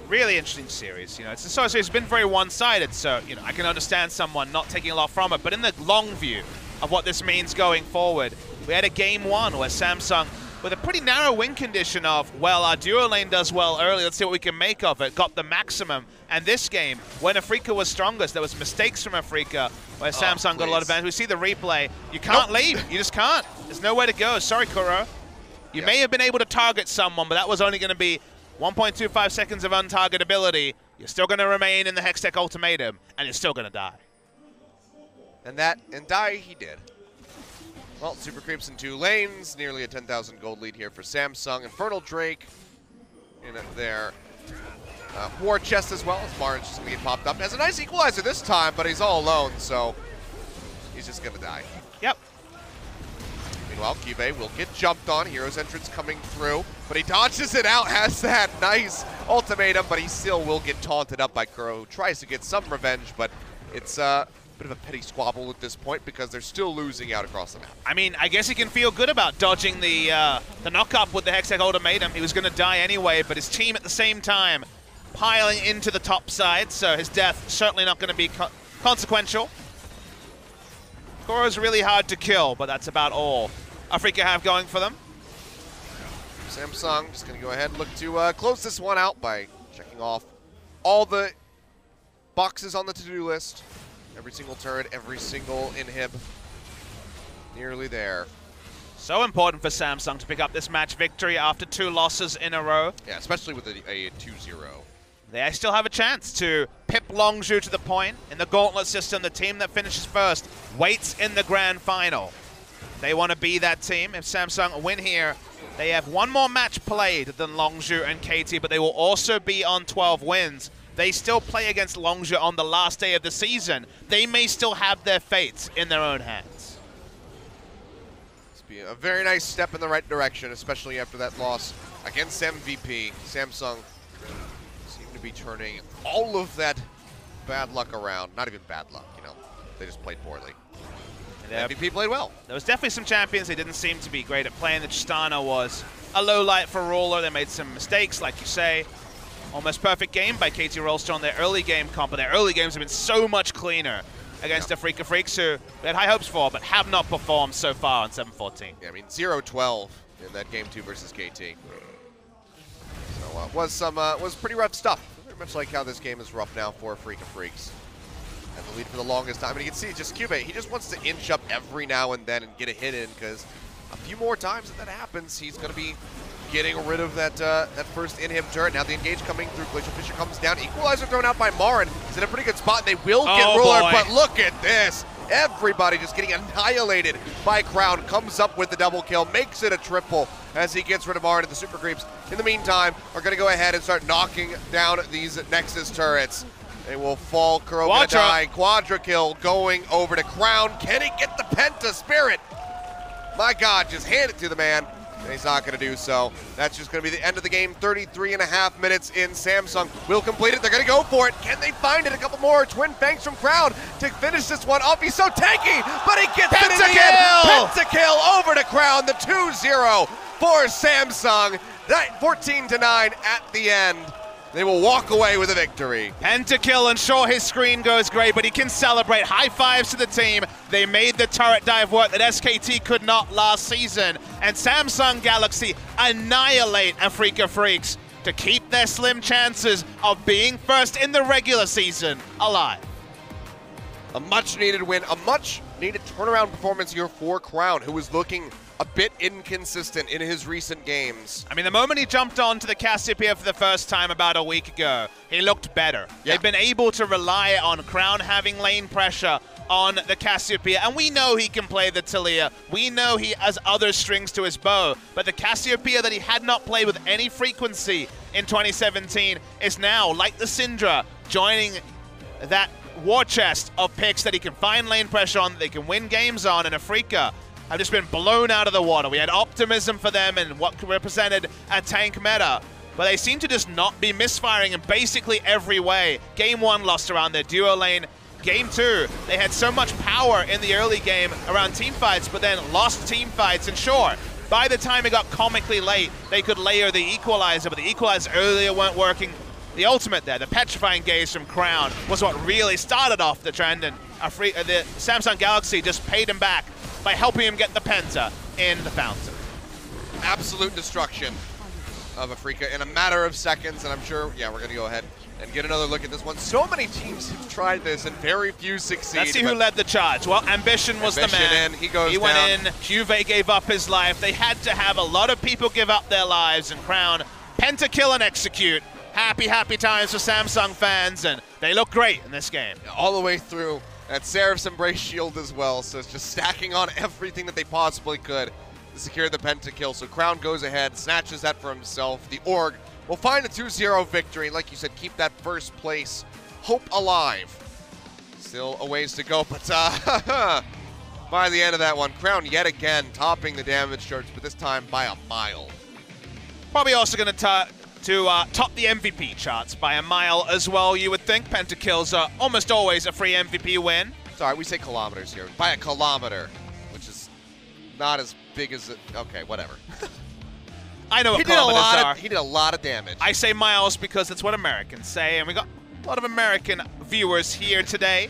Really interesting series. You know, it's been very one-sided, so you know I can understand someone not taking a lot from it. But in the long view of what this means going forward, we had a game one where Samsung, with a pretty narrow win condition of, well, our duo lane does well early, let's see what we can make of it, got the maximum. And this game, when Afreeca was strongest, there was mistakes from Afreeca, where Samsung got a lot of advantage. We see the replay. You can't leave. You just can't. There's nowhere to go. Sorry, Kuro. You may have been able to target someone, but that was only going to be 1.25 seconds of untargetability. You're still going to remain in the Hextech ultimatum, and you're still going to die. And die he did. Well, Super Creeps in 2 lanes, nearly a 10,000 gold lead here for Samsung. Infernal Drake in there. War Chest as well, as Marge just going to get popped up. Has a nice equalizer this time, but he's all alone, so he's just going to die. Yep. Meanwhile, Cube will get jumped on. Hero's entrance coming through, but he dodges it out, has that nice ultimatum, but he still will get taunted up by Kuro, who tries to get some revenge, but it's a bit of a petty squabble at this point because they're still losing out across the map. I mean, I guess he can feel good about dodging the knock-up with the Hextech ultimatum. He was going to die anyway, but his team at the same time piling into the top side, so his death certainly not going to be consequential. Kuro's really hard to kill, but that's about all Afreeca have going for them. Samsung just going to go ahead and look to close this one out by checking off all the boxes on the to-do list. Every single turret, every single inhib. Nearly there. So important for Samsung to pick up this match victory after 2 losses in a row. Yeah, especially with a 2-0. They still have a chance to pip Longzhu to the point. In the gauntlet system, the team that finishes first waits in the grand final. They want to be that team. If Samsung win here, they have one more match played than Longzhu and KT, but they will also be on 12 wins. They still play against Longzhu on the last day of the season. They may still have their fates in their own hands. It's been a very nice step in the right direction, especially after that loss against MVP. Samsung seem to be turning all of that bad luck around. Not even bad luck, you know. They just played poorly. MVP played well. There was definitely some champions they didn't seem to be great at playing. The Tristana was a low light for Ruler. They made some mistakes, like you say. Almost perfect game by KT Rolster on their early game comp, but their early games have been so much cleaner against the Freecs, who we had high hopes for, but have not performed so far on 7-14. Yeah, I mean, 0-12 in that game 2 versus KT. So was pretty rough stuff. Very much like how this game is rough now for Freecs. And the lead for the longest time. And you can see just Cube, he just wants to inch up every now and then and get a hit in, because a few more times that happens, he's going to be getting rid of that first inhib turret. Now the engage coming through. Glacial Fisher comes down. Equalizer thrown out by Marin. He's in a pretty good spot, and they will get Ruler, but look at this. Everybody just getting annihilated by Crown. Comes up with the double kill, makes it a triple as he gets rid of Marin and the Super Creeps. In the meantime, are going to go ahead and start knocking down these Nexus turrets. They will fall. Kuro gonna die. Quadra kill going over to Crown. Can he get the Penta Spirit? My God, just hand it to the man. And he's not going to do so. That's just going to be the end of the game. 33.5 minutes in. Samsung will complete it. They're going to go for it. Can they find it? A couple more Twin Fangs from Crown to finish this one off. He's so tanky, but he gets it in the end. Pentakill over to Crown. The 2-0 for Samsung. 14-9 at the end. They will walk away with a victory. Pentakill, and sure, his screen goes great, but he can celebrate. High fives to the team. They made the turret dive work that SKT could not last season. And Samsung Galaxy annihilate Afreeca Freecs to keep their slim chances of being first in the regular season alive. A much-needed win, a much-needed turnaround performance here for Crown, who was looking a bit inconsistent in his recent games. I mean, the moment he jumped onto the Cassiopeia for the first time about a week ago, he looked better. Yeah. They've been able to rely on Crown having lane pressure on the Cassiopeia, and we know he can play the Talia. We know he has other strings to his bow, but the Cassiopeia that he had not played with any frequency in 2017 is now, like the Syndra, joining that war chest of picks that he can find lane pressure on, that they can win games on, and Afreeca have just been blown out of the water. We had optimism for them and what represented a tank meta, but they seem to just not be misfiring in basically every way. Game 1 lost around their duo lane. Game 2, they had so much power in the early game around team fights, but then lost team fights, and sure, by the time it got comically late, they could layer the equalizer, but the equalizer earlier weren't working. The ultimate there, the petrifying gaze from Crown, was what really started off the trend, and the Samsung Galaxy just paid him back by helping him get the Penta in the fountain. Absolute destruction of Afreeca in a matter of seconds, and I'm sure, yeah, we're going to go ahead and get another look at this one. So many teams have tried this, and very few succeed. Let's see who led the charge. Well, Ambition was the man. He goes He down. went in. QV gave up his life. They had to have a lot of people give up their lives, and Crown, pentakill and execute. Happy, happy times for Samsung fans, and they look great in this game. All the way through. That Seraph's Embrace shield as well, so it's just stacking on everything that they possibly could to secure the pentakill. So Crown goes ahead, snatches that for himself. The Org will find a 2-0 victory. Like you said, keep that first place hope alive. Still a ways to go, but by the end of that one, Crown yet again topping the damage charts, but this time by a mile. Probably also going to top the MVP charts by a mile as well, you would think. Pentakills are almost always a free MVP win. Sorry, we say kilometers here. By a kilometer, which is not as big as it. Okay, whatever. I know what kilometers are. He did a lot of damage. I say miles because that's what Americans say, and we got a lot of American viewers here today.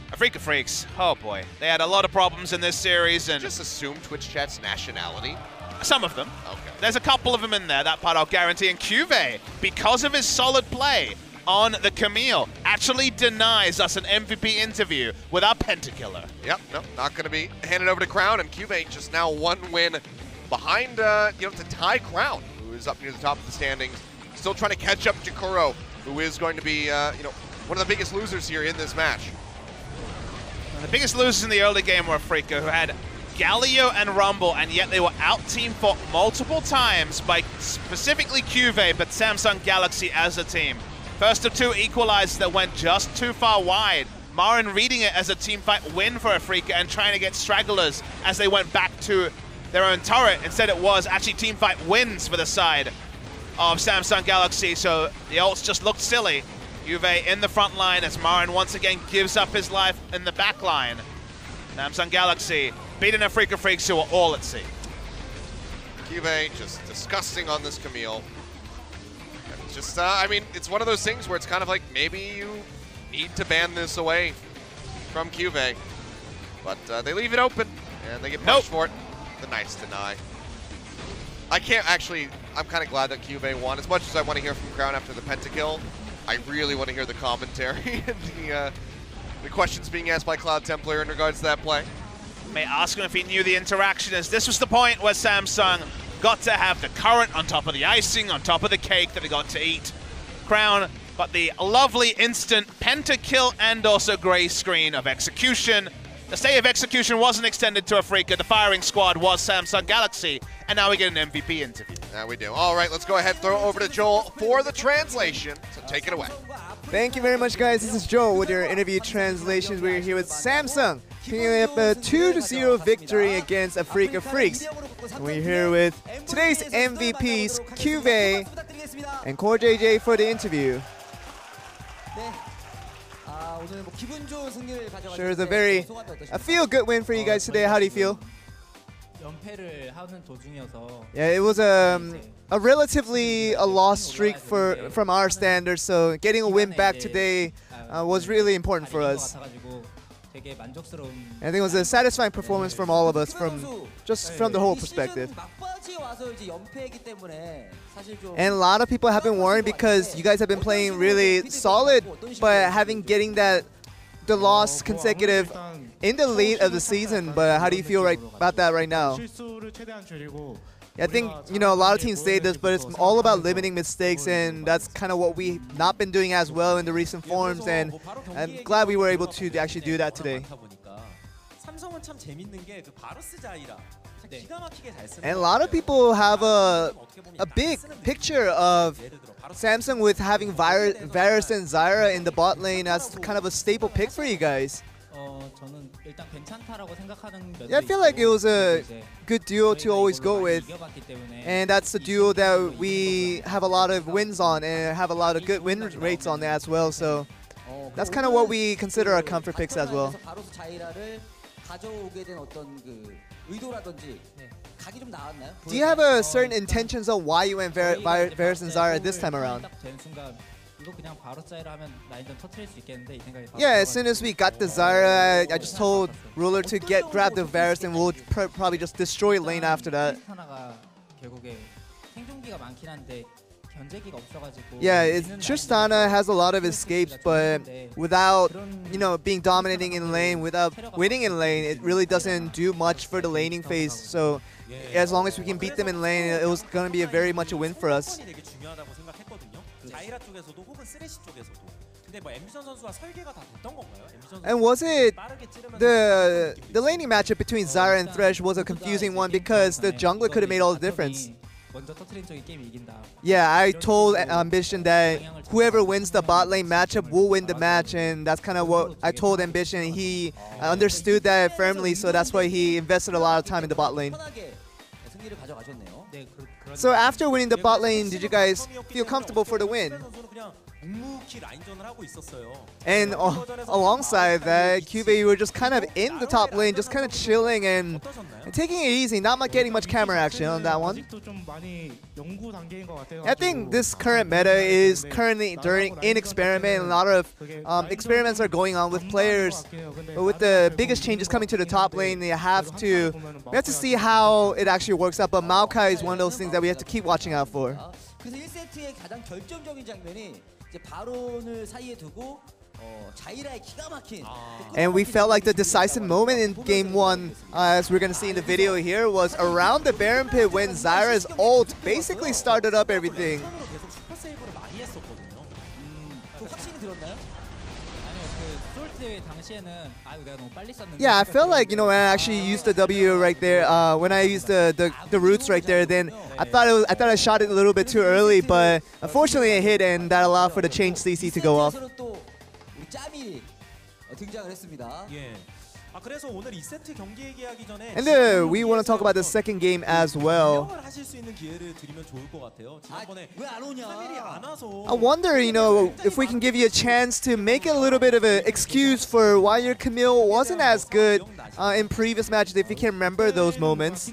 Afreeca Freecs, oh boy, they had a lot of problems in this series, and Just assume Twitch chat's nationality. some of them. Okay. There's a couple of them in there, that part I'll guarantee. And QV, because of his solid play on the Camille, actually denies us an MVP interview with our Pentakiller. Yep, no, not going to be handed over to Crown, and Cuvate just now one win behind, to tie Crown, who is up near the top of the standings. Still trying to catch up to Kuro, who is going to be, one of the biggest losers here in this match. The biggest losers in the early game were Afreeca, who had Galio and Rumble, and yet they were out-team fought multiple times by specifically QV, but Samsung Galaxy as a team. First of two equalizers that went just too far wide. Marin reading it as a team fight win for Afreeca and trying to get stragglers as they went back to their own turret. Instead it was actually team fight wins for the side of Samsung Galaxy, so the ults just looked silly. Juve in the front line as Marin once again gives up his life in the back line. Samsung Galaxy beating Afreeca Freecs, who are all at sea. Cuvate just disgusting on this Camille. And just, it's one of those things where it's kind of like maybe you need to ban this away from Cuvate. But they leave it open, and they get punished for it. The nice deny. I can't actually, I'm kind of glad that Cuvate won. As much as I want to hear from Crown after the pentakill, I really want to hear the commentary and the questions being asked by Cloud Templar in regards to that play. May ask him if he knew the interaction, as this was the point where Samsung got to have the current on top of the icing, on top of the cake that he got to eat. Crown, but the lovely instant pentakill and also gray screen of execution. The stay of execution wasn't extended to Afreeca. The firing squad was Samsung Galaxy, and now we get an MVP interview. Now we do. All right, let's go ahead and throw it over to Joel for the translation. So take it away. Thank you very much, guys. This is Joel with your interview translations. We're here with Samsung, picking up a 2-0 victory against Afreeca Freecs. And we're here with today's MVPs, QV and Core JJ for the interview. Sure, it's a feel-good win for you guys today. How do you feel? Yeah, it was a relatively a loss streak from our standards, so getting a win back today was really important for us. I think it was a satisfying performance from all of us, from the whole perspective. And a lot of people have been worried because you guys have been playing really solid, but getting the loss consecutive in the lead of the season. But how do you feel about that right now? I think, a lot of teams say this, but it's all about limiting mistakes, and that's kind of what we've not been doing as well in the recent forms, and I'm glad we were able to actually do that today. And a lot of people have a big picture of Samsung with having Varus and Zyra in the bot lane as kind of a staple pick for you guys. Yeah, I feel like it was a good duo to always go with, and that's the duo that we have a lot of wins on and have a lot of good win rates on there as well. So that's kind of what we consider our comfort picks as well. Do you have a certain intentions of why you went Varus and Zara this time around? Yeah, as soon as we got the Zara, I just told Ruler to grab the Varus and we'll probably just destroy lane after that. Yeah, Tristana has a lot of escapes, but without, being dominating in lane, without winning in lane, it really doesn't do much for the laning phase. So as long as we can beat them in lane, it was going to be very much a win for us. And was it the laning matchup between Zara and Thresh was a confusing one because the jungler could have made all the difference. Yeah, I told Ambition that whoever wins the bot lane matchup will win the match, and that's kind of what I told Ambition. He understood that firmly, so that's why he invested a lot of time in the bot lane. So after winning the bot lane, did you guys feel comfortable for the win? And alongside that, Cube, you were just kind of in the top lane, just kind of chilling and taking it easy, not getting much camera action on that one. I think this current meta is currently in experiment, and a lot of experiments are going on with players. But with the biggest changes coming to the top lane, we have to see how it actually works out. But Maokai is one of those things that we have to keep watching out for. And we felt like the decisive moment in Game 1, as we're going to see in the video here, was around the Baron pit when Zyra's ult basically started up everything. Yeah, I felt like, when I actually used the W right there, when I used the roots right there, then I thought I shot it a little bit too early, but unfortunately it hit, and that allowed for the change CC to go off. And we want to talk about the second game as well. I wonder, if we can give you a chance to make a little bit of an excuse for why your Camille wasn't as good in previous matches, if you can remember those moments.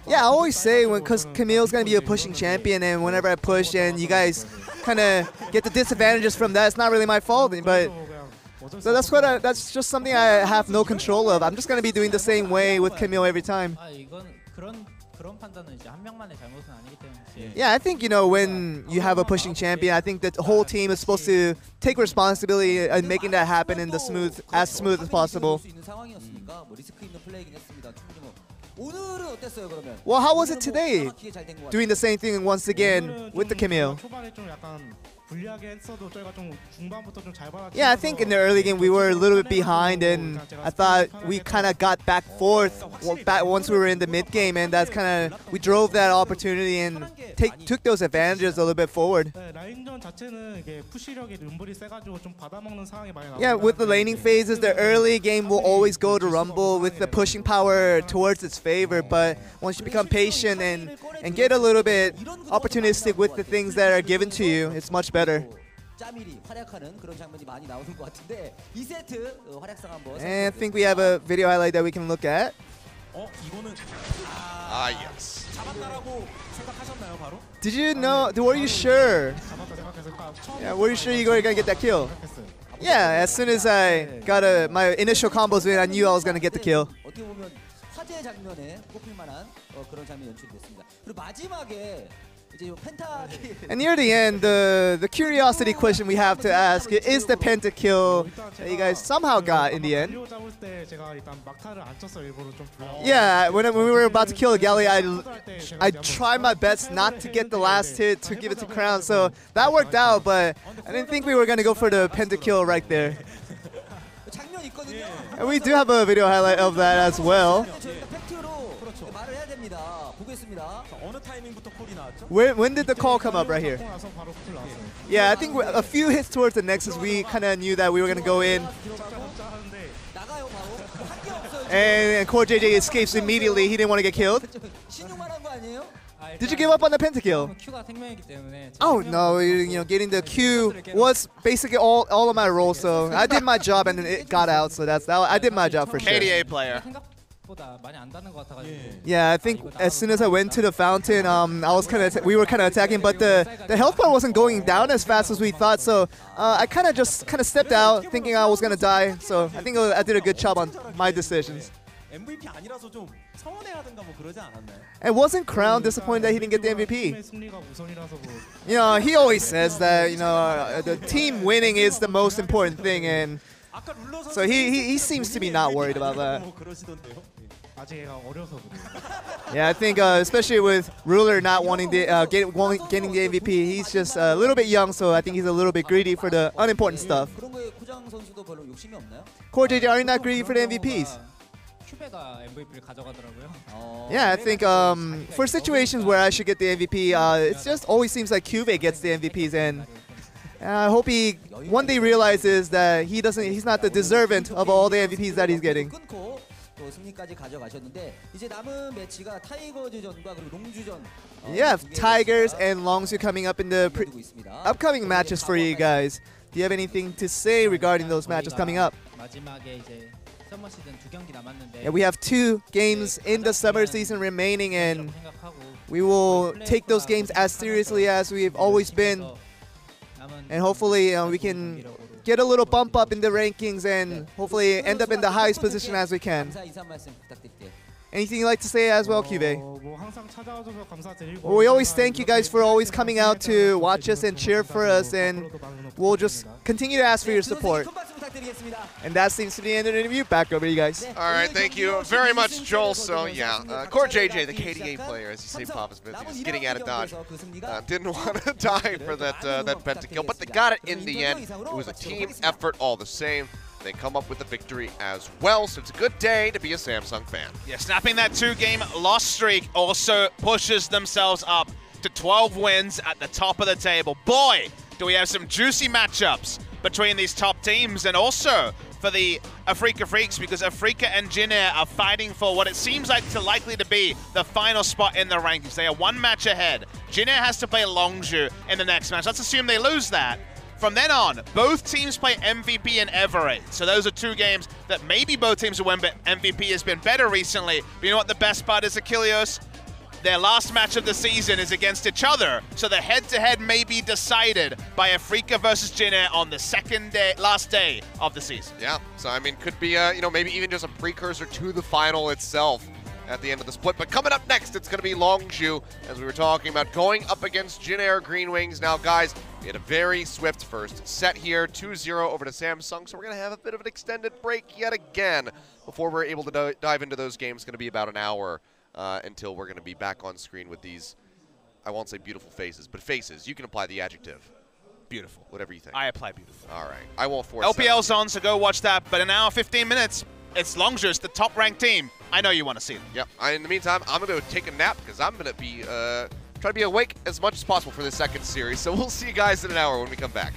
Yeah, I always say because Camille's going to be a pushing champion, and whenever I push and you guys kind of get the disadvantages from that, it's not really my fault. But so that's just something I have no control of. I'm just going to be doing the same way with Camille every time. Yeah, I think, when you have a pushing champion, I think that the whole team is supposed to take responsibility in making that happen in the as smooth as possible. Well, how was it today? Doing the same thing once again with the Camille. Yeah, I think in the early game we were a little bit behind, and I thought we kind of got back forth once we were in the mid game, and that's kind of we drove that opportunity and took those advantages a little bit forward. Yeah, with the laning phases, the early game will always go to Rumble with the pushing power towards its favor, but once you become patient and get a little bit opportunistic with the things that are given to you, it's much better. And I think we have a video highlight that we can look at. Yes. Did you know? Were you sure? Yeah, were you sure you were gonna get that kill? Yeah, as soon as I got my initial combos in, I knew I was gonna get the kill. And near the end, the curiosity question we have to ask is the pentakill that you guys somehow got in the end. Yeah, when we were about to kill Gali, I tried my best not to get the last hit to give it to Crown, so that worked out, but I didn't think we were going to go for the pentakill right there. And we do have a video highlight of that as well. When did the call come up right here? Yeah, I think a few hits towards the Nexus, we kind of knew that we were going to go in. And Core JJ escapes immediately. He didn't want to get killed. Did you give up on the pentakill? Oh no, you know, getting the Q was basically all of my role, so I did my job and it got out, so I did my job for sure. KDA player. Yeah, I think as soon as I went to the fountain, we were kind of attacking, but the health bar wasn't going down as fast as we thought, so I kind of stepped out thinking I was gonna die. So I think I did a good job on my decisions. And wasn't Crown disappointed that he didn't get the MVP? You know, he always says that, you know, the team winning is the most important thing, and so he seems to be not worried about that. Yeah, I think especially with Ruler not wanting getting the MVP, he's just a little bit young, so I think he's a little bit greedy for the unimportant stuff. Core JJ, are you not greedy for the MVPs? Yeah, I think for situations where I should get the MVP, it just always seems like Cuvee gets the MVPs, and I hope he one day realizes that he's not the deserving of all the MVPs that he's getting. You have Tigers and Longzhu coming up in the upcoming matches for you guys. Do you have anything to say regarding those matches coming up? Yeah, we have 2 games in the summer season remaining, and we will take those games as seriously as we've always been. And hopefully we can get a little bump up in the rankings and hopefully end up in the highest position as we can. Anything you'd like to say as well, Cuvee? Well, we always thank you guys for always coming out to watch us and cheer for us, and we'll just continue to ask for your support. And that seems to be the end of the interview. Back over to you guys. All right, thank you very much, Joel. So yeah, Core JJ, the KDA player, as you say, Papa Smith, he was getting out of dodge. Didn't want to die for that pentakill, but they got it in the end. It was a team effort all the same. They come up with a victory as well, so it's a good day to be a Samsung fan. Yeah, snapping that 2-game loss streak also pushes themselves up to 12 wins at the top of the table. Boy, do we have some juicy matchups between these top teams, and also for the Afreeca Freecs, because Afreeca and Jin Air are fighting for what it seems like likely to be the final spot in the rankings. They are 1 match ahead. Jin Air has to play Longzhu in the next match. Let's assume they lose that. From then on, both teams play MVP and Everett. So those are 2 games that maybe both teams will win, but MVP has been better recently. But you know what the best part is, Achilleos? Their last match of the season is against each other, so the head-to-head may be decided by Afreeca versus Jin Air on the last day of the season. Yeah, so I mean, could be you know, maybe even just a precursor to the final itself at the end of the split. But coming up next, it's going to be Longzhu, as we were talking about, going up against Jin Air GreenWings. Now, guys, we had a very swift first set here, 2-0 over to Samsung, so we're going to have a bit of an extended break yet again before we're able to dive into those games. It's going to be about an hour until we're going to be back on screen with these, I won't say beautiful faces, but faces. You can apply the adjective. Beautiful. Whatever you think. I apply beautiful. All right. I won't force LPL's on, so go watch that. But in an hour, 15 minutes, it's Longzhu, it's the top-ranked team. I know you want to see them. Yep. In the meantime, I'm going to take a nap because I'm going to be try to be awake as much as possible for this second series. So we'll see you guys in an hour when we come back.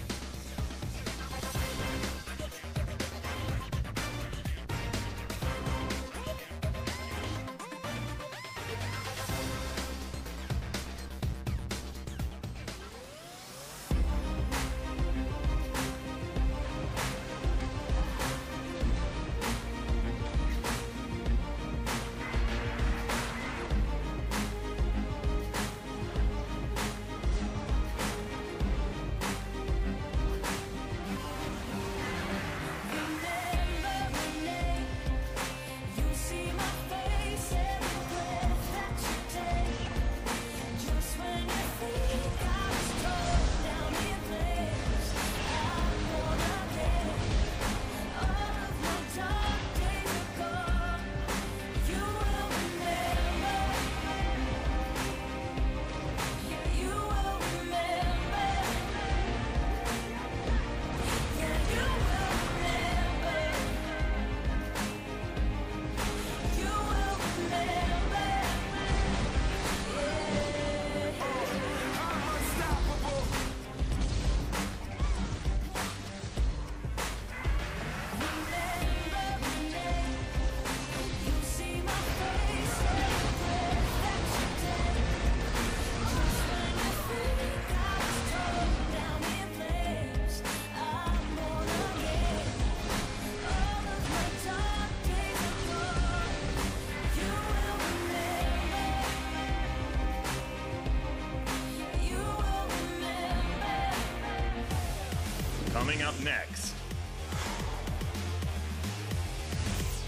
Coming up next,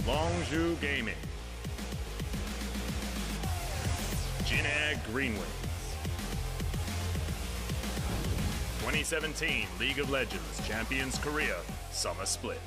Longzhu Gaming, Jin Air GreenWings, 2017 League of Legends Champions Korea Summer Split.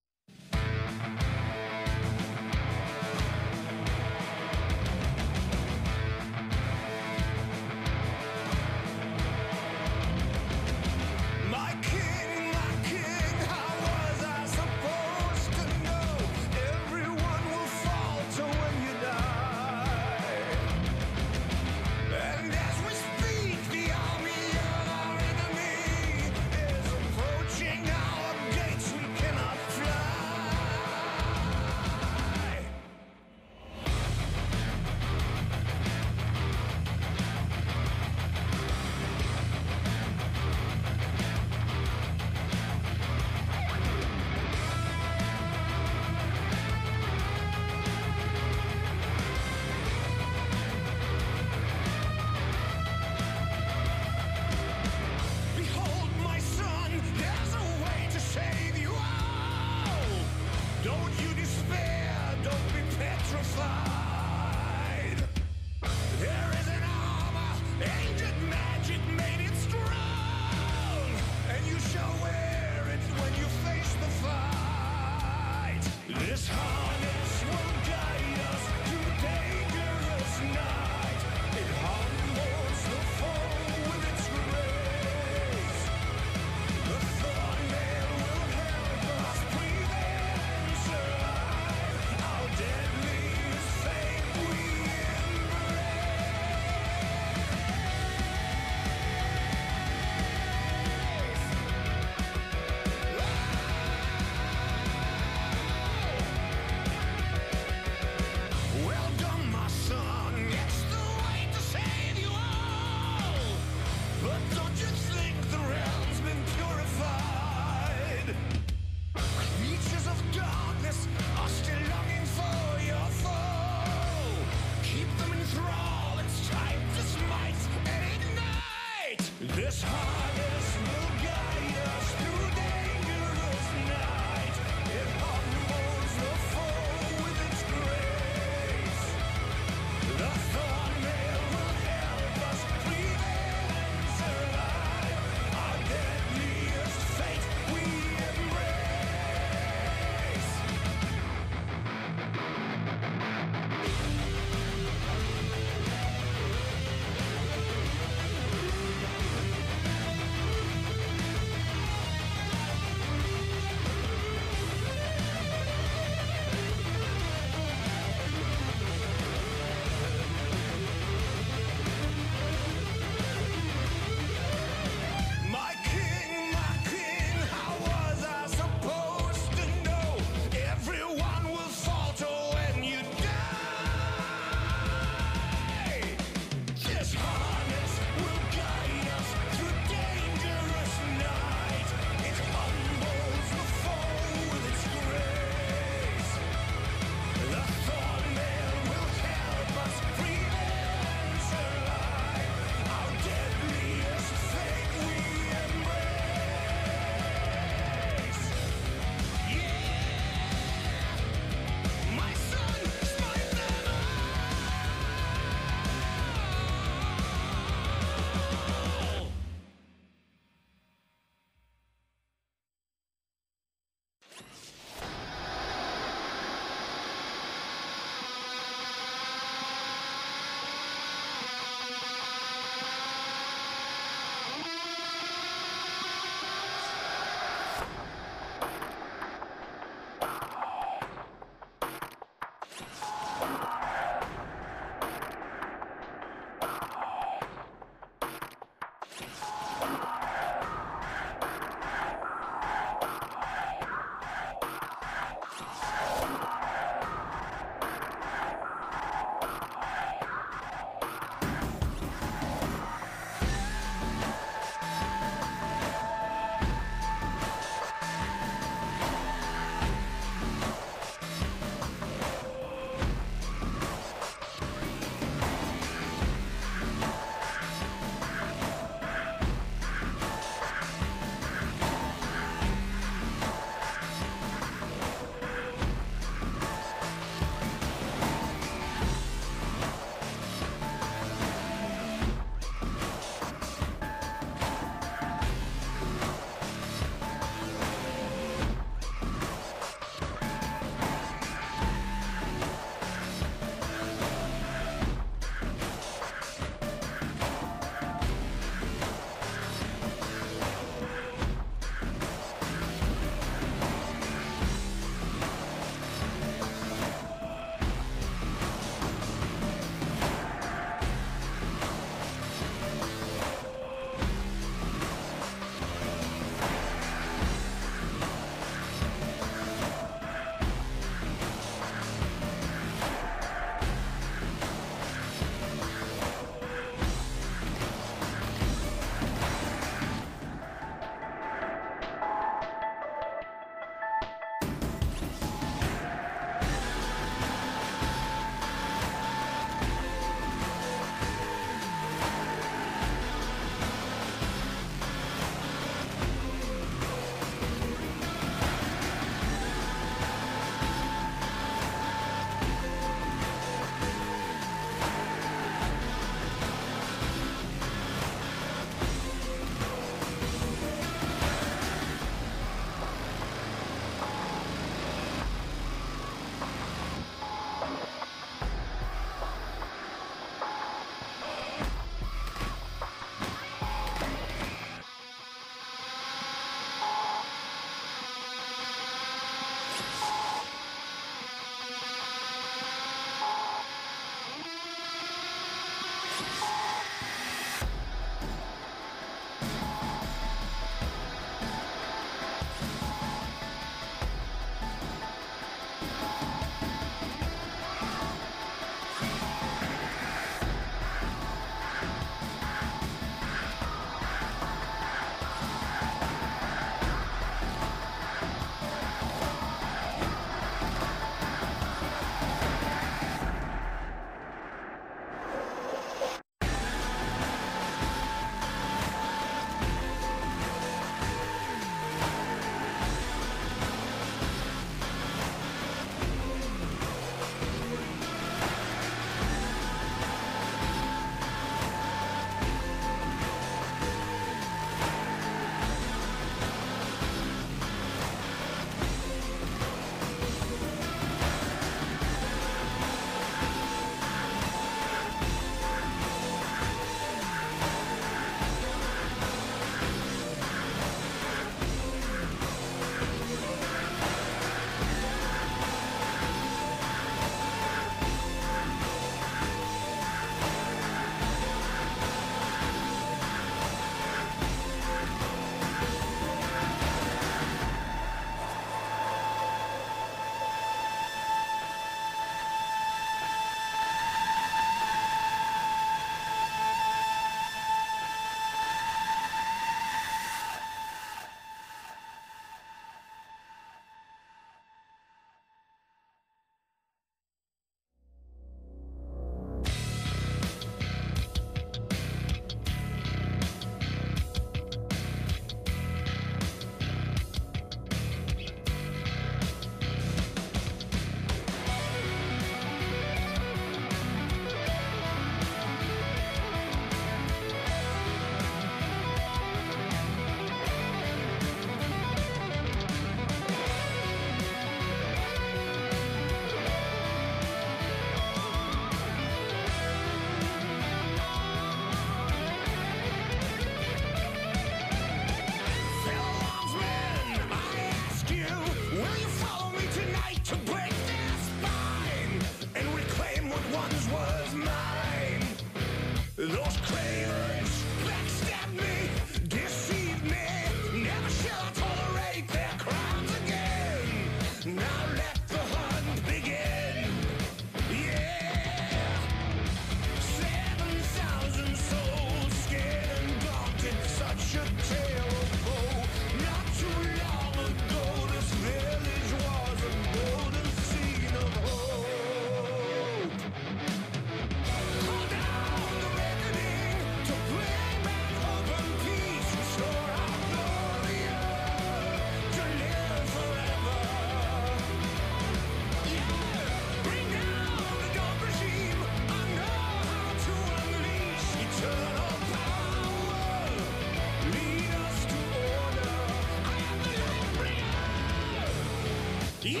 Yeah!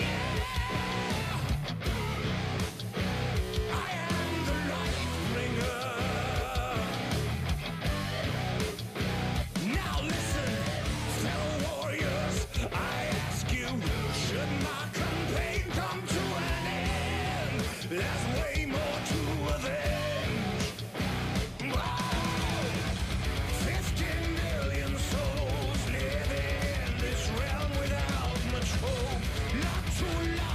I am the light bringer. Now listen, fellow warriors, I ask you, should my campaign come to an end? There's way more to avenge. Whoa! 50 million souls live in this realm without much hope. Not too long.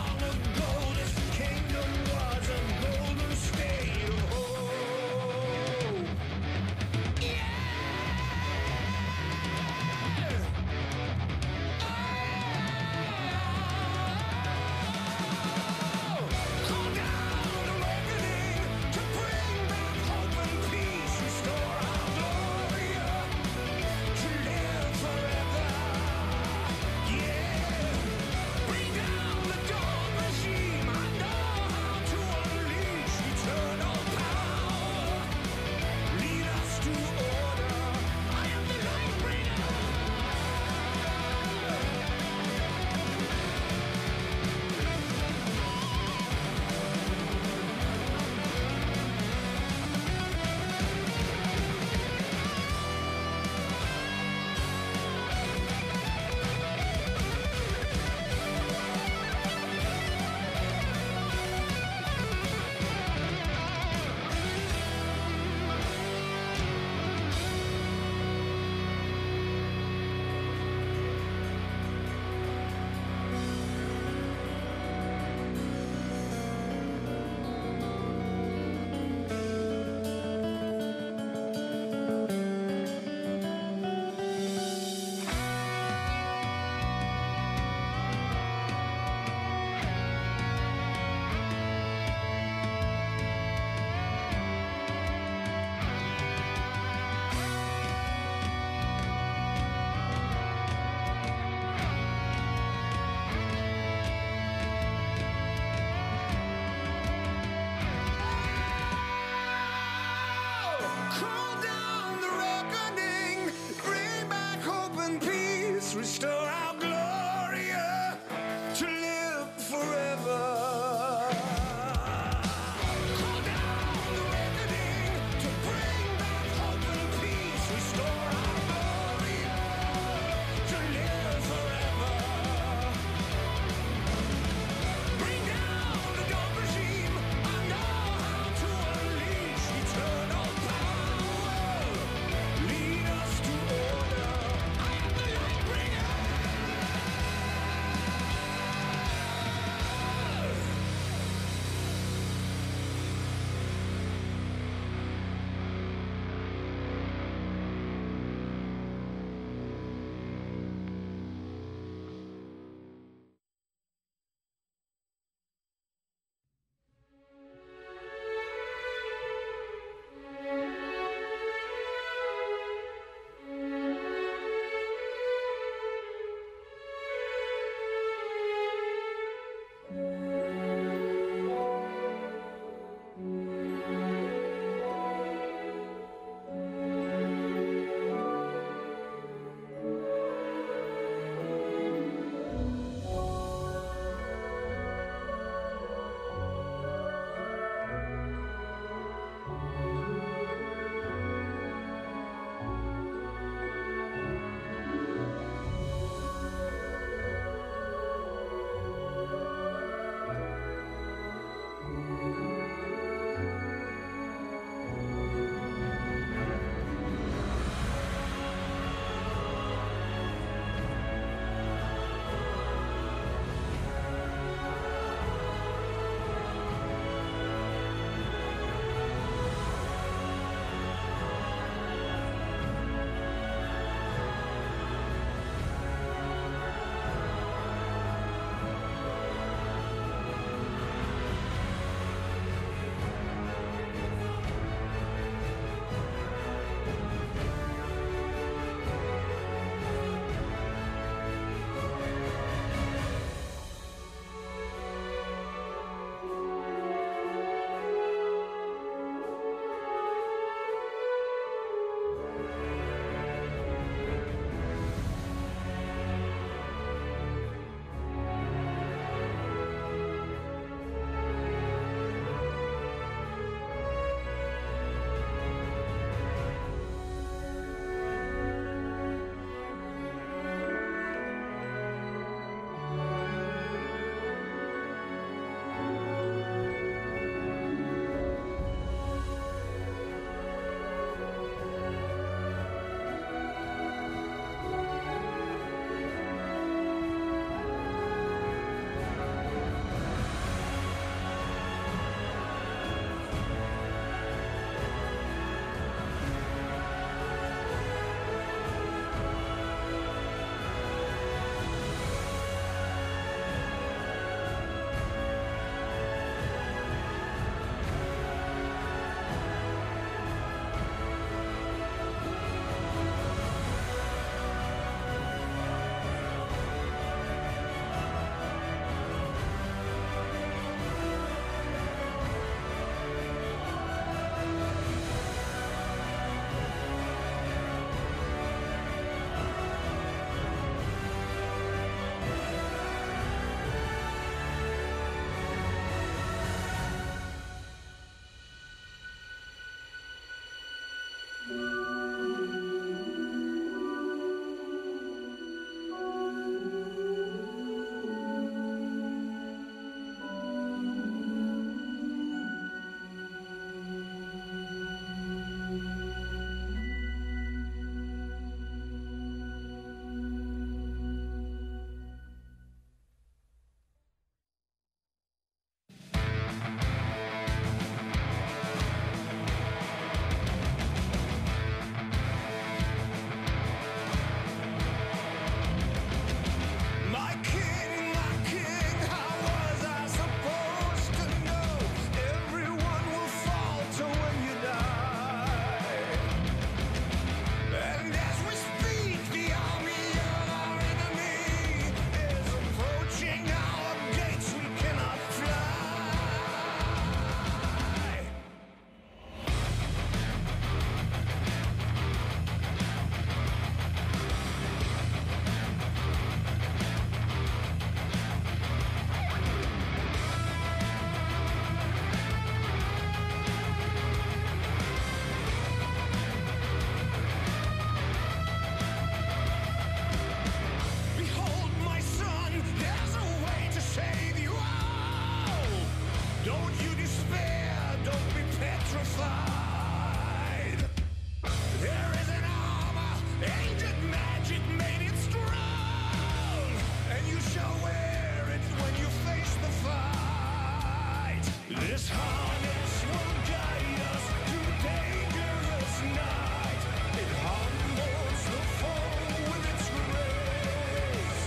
harness will guide us through dangerous night. It humbles the foe with its grace.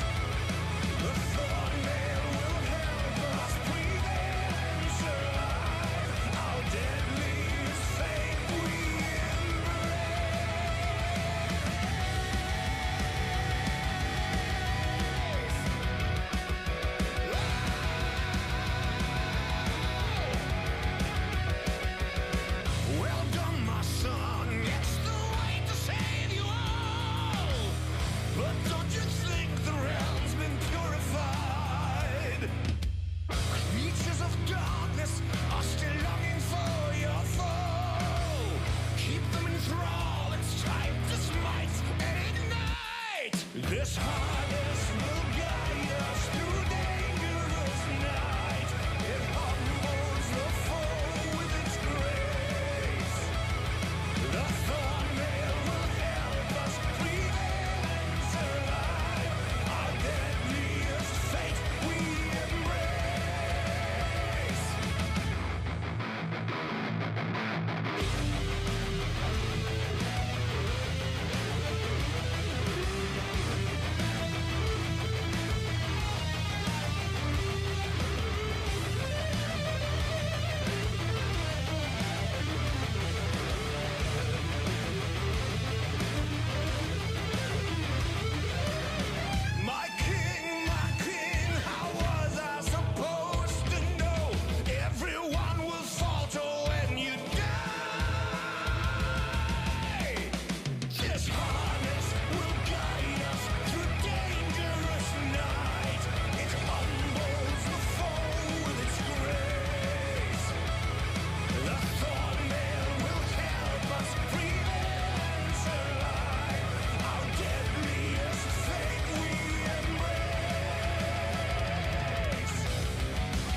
The thorn nail will help us prevail and survive. Our deadliest fate we Well done, my son. It's the way to save you all. But don't you think the realm's been purified? Creatures of darkness are still longing for your foe. Keep them in thrall. It's time to smite and ignite. This harness will guide us through dangerous night. It humbles the foe with its grace. The thorn nail will help us prevail and survive. Our deadliest fate we embrace. My king, how was I supposed to know? Everyone will falter when you die. This harness will guide us through dangerous night. It humbles the foe with its grace. The thorn nail will help us prevail and survive. Our deadliest fate we embrace.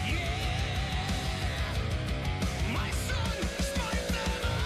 Yeah, my son, smite them all.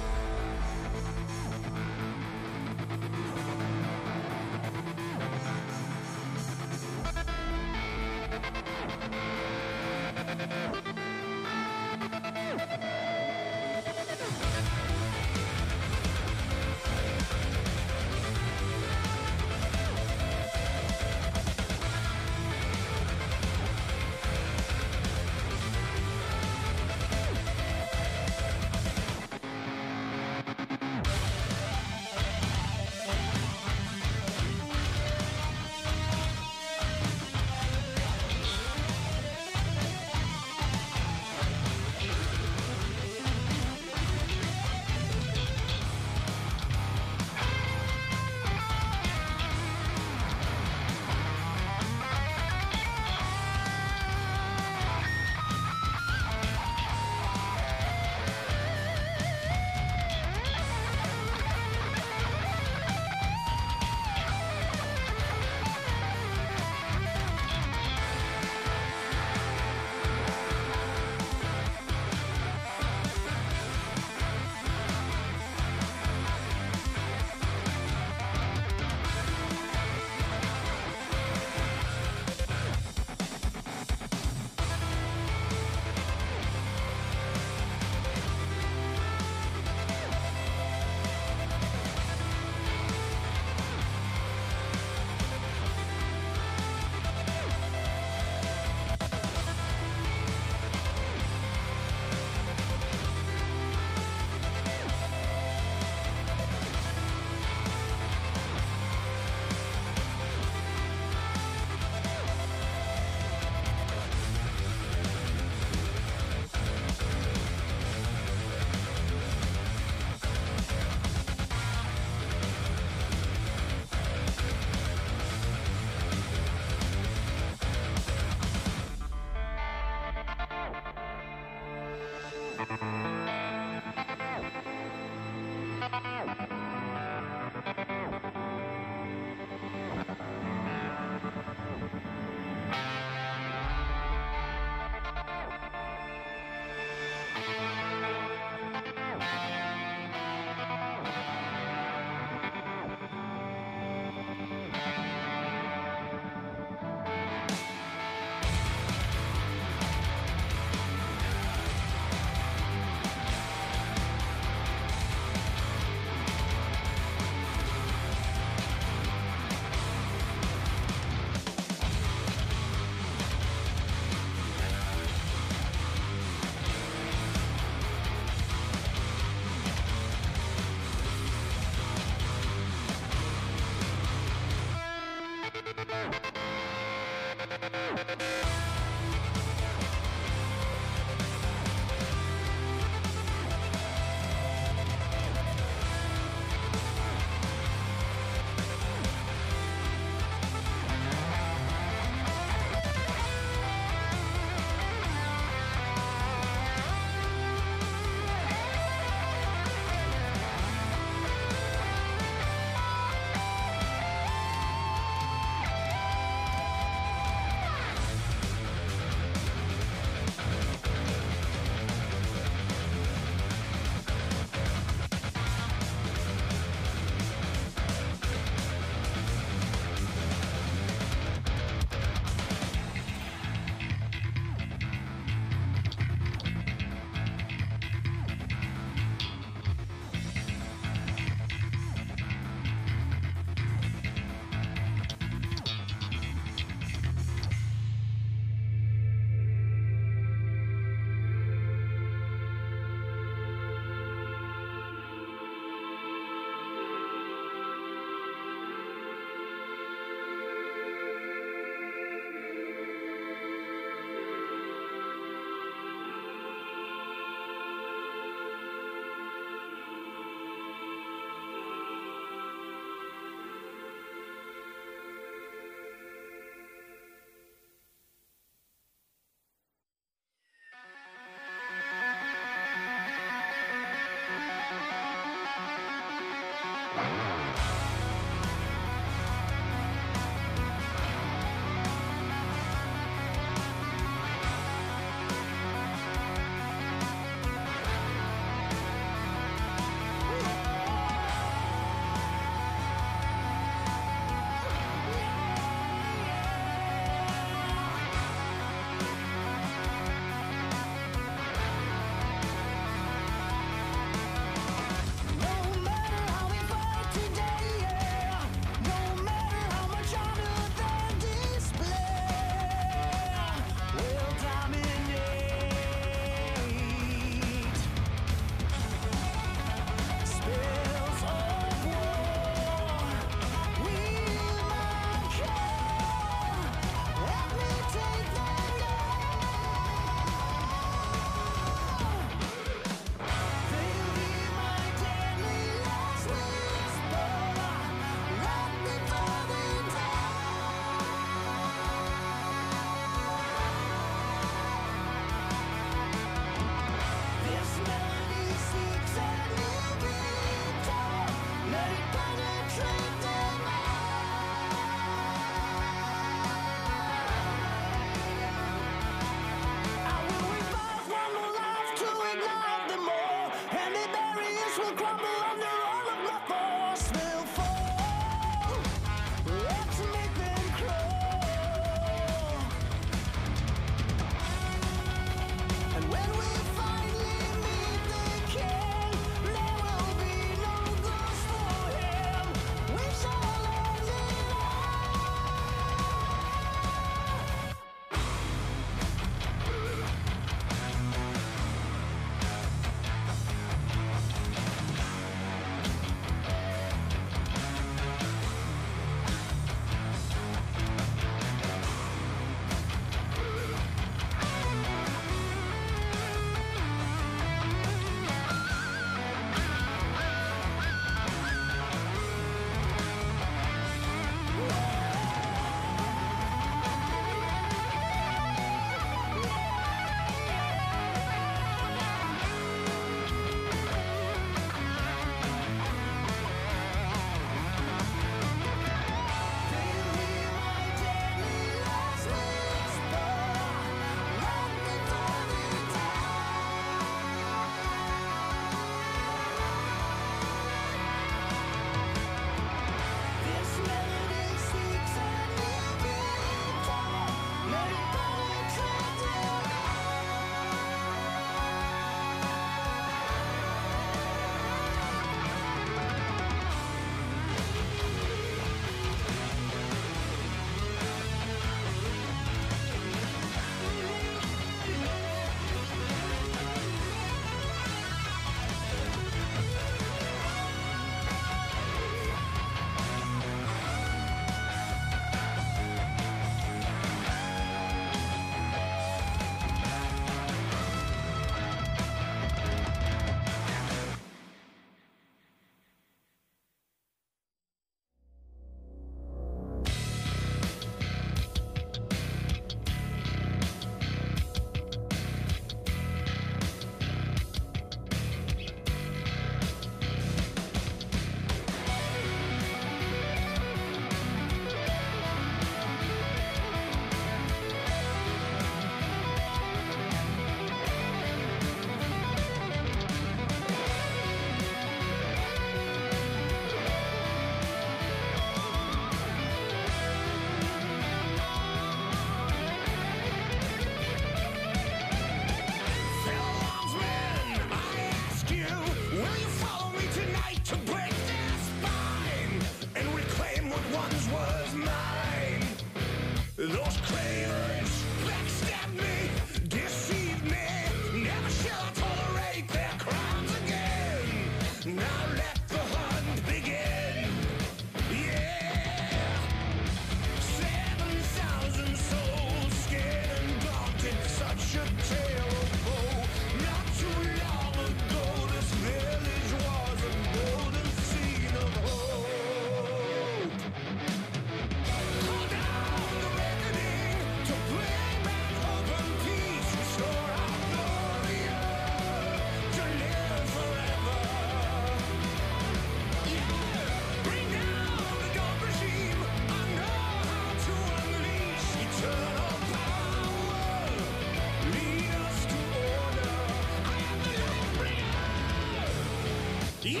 Yeah!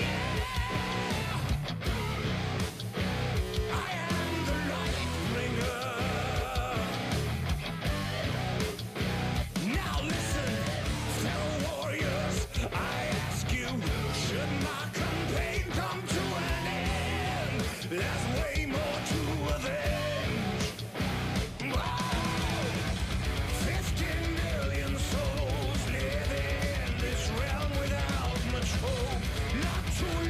I am the light bringer. Now listen, fellow warriors, I ask you, should my campaign come to an end? There's way more to avenge. Whoa! 15 million souls live in this realm without much hope. Not too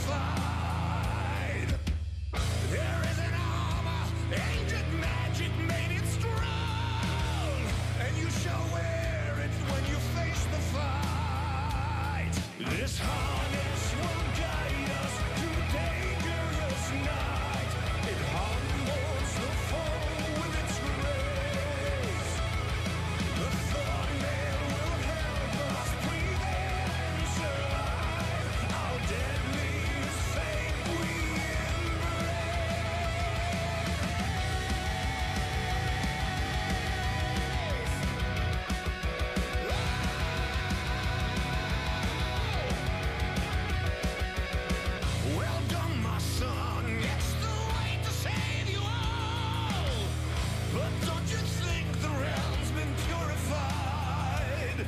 fight. There is an armor, ancient magic made it strong, and you shall wear it when you face the fight. This harness will guide us through dangerous night. It humbles the foe with its grace. The thorn nail will help us prevail and survive. Our deadliest fate we Well done, my son. It's the way to save you all. But don't you think the realm's been purified?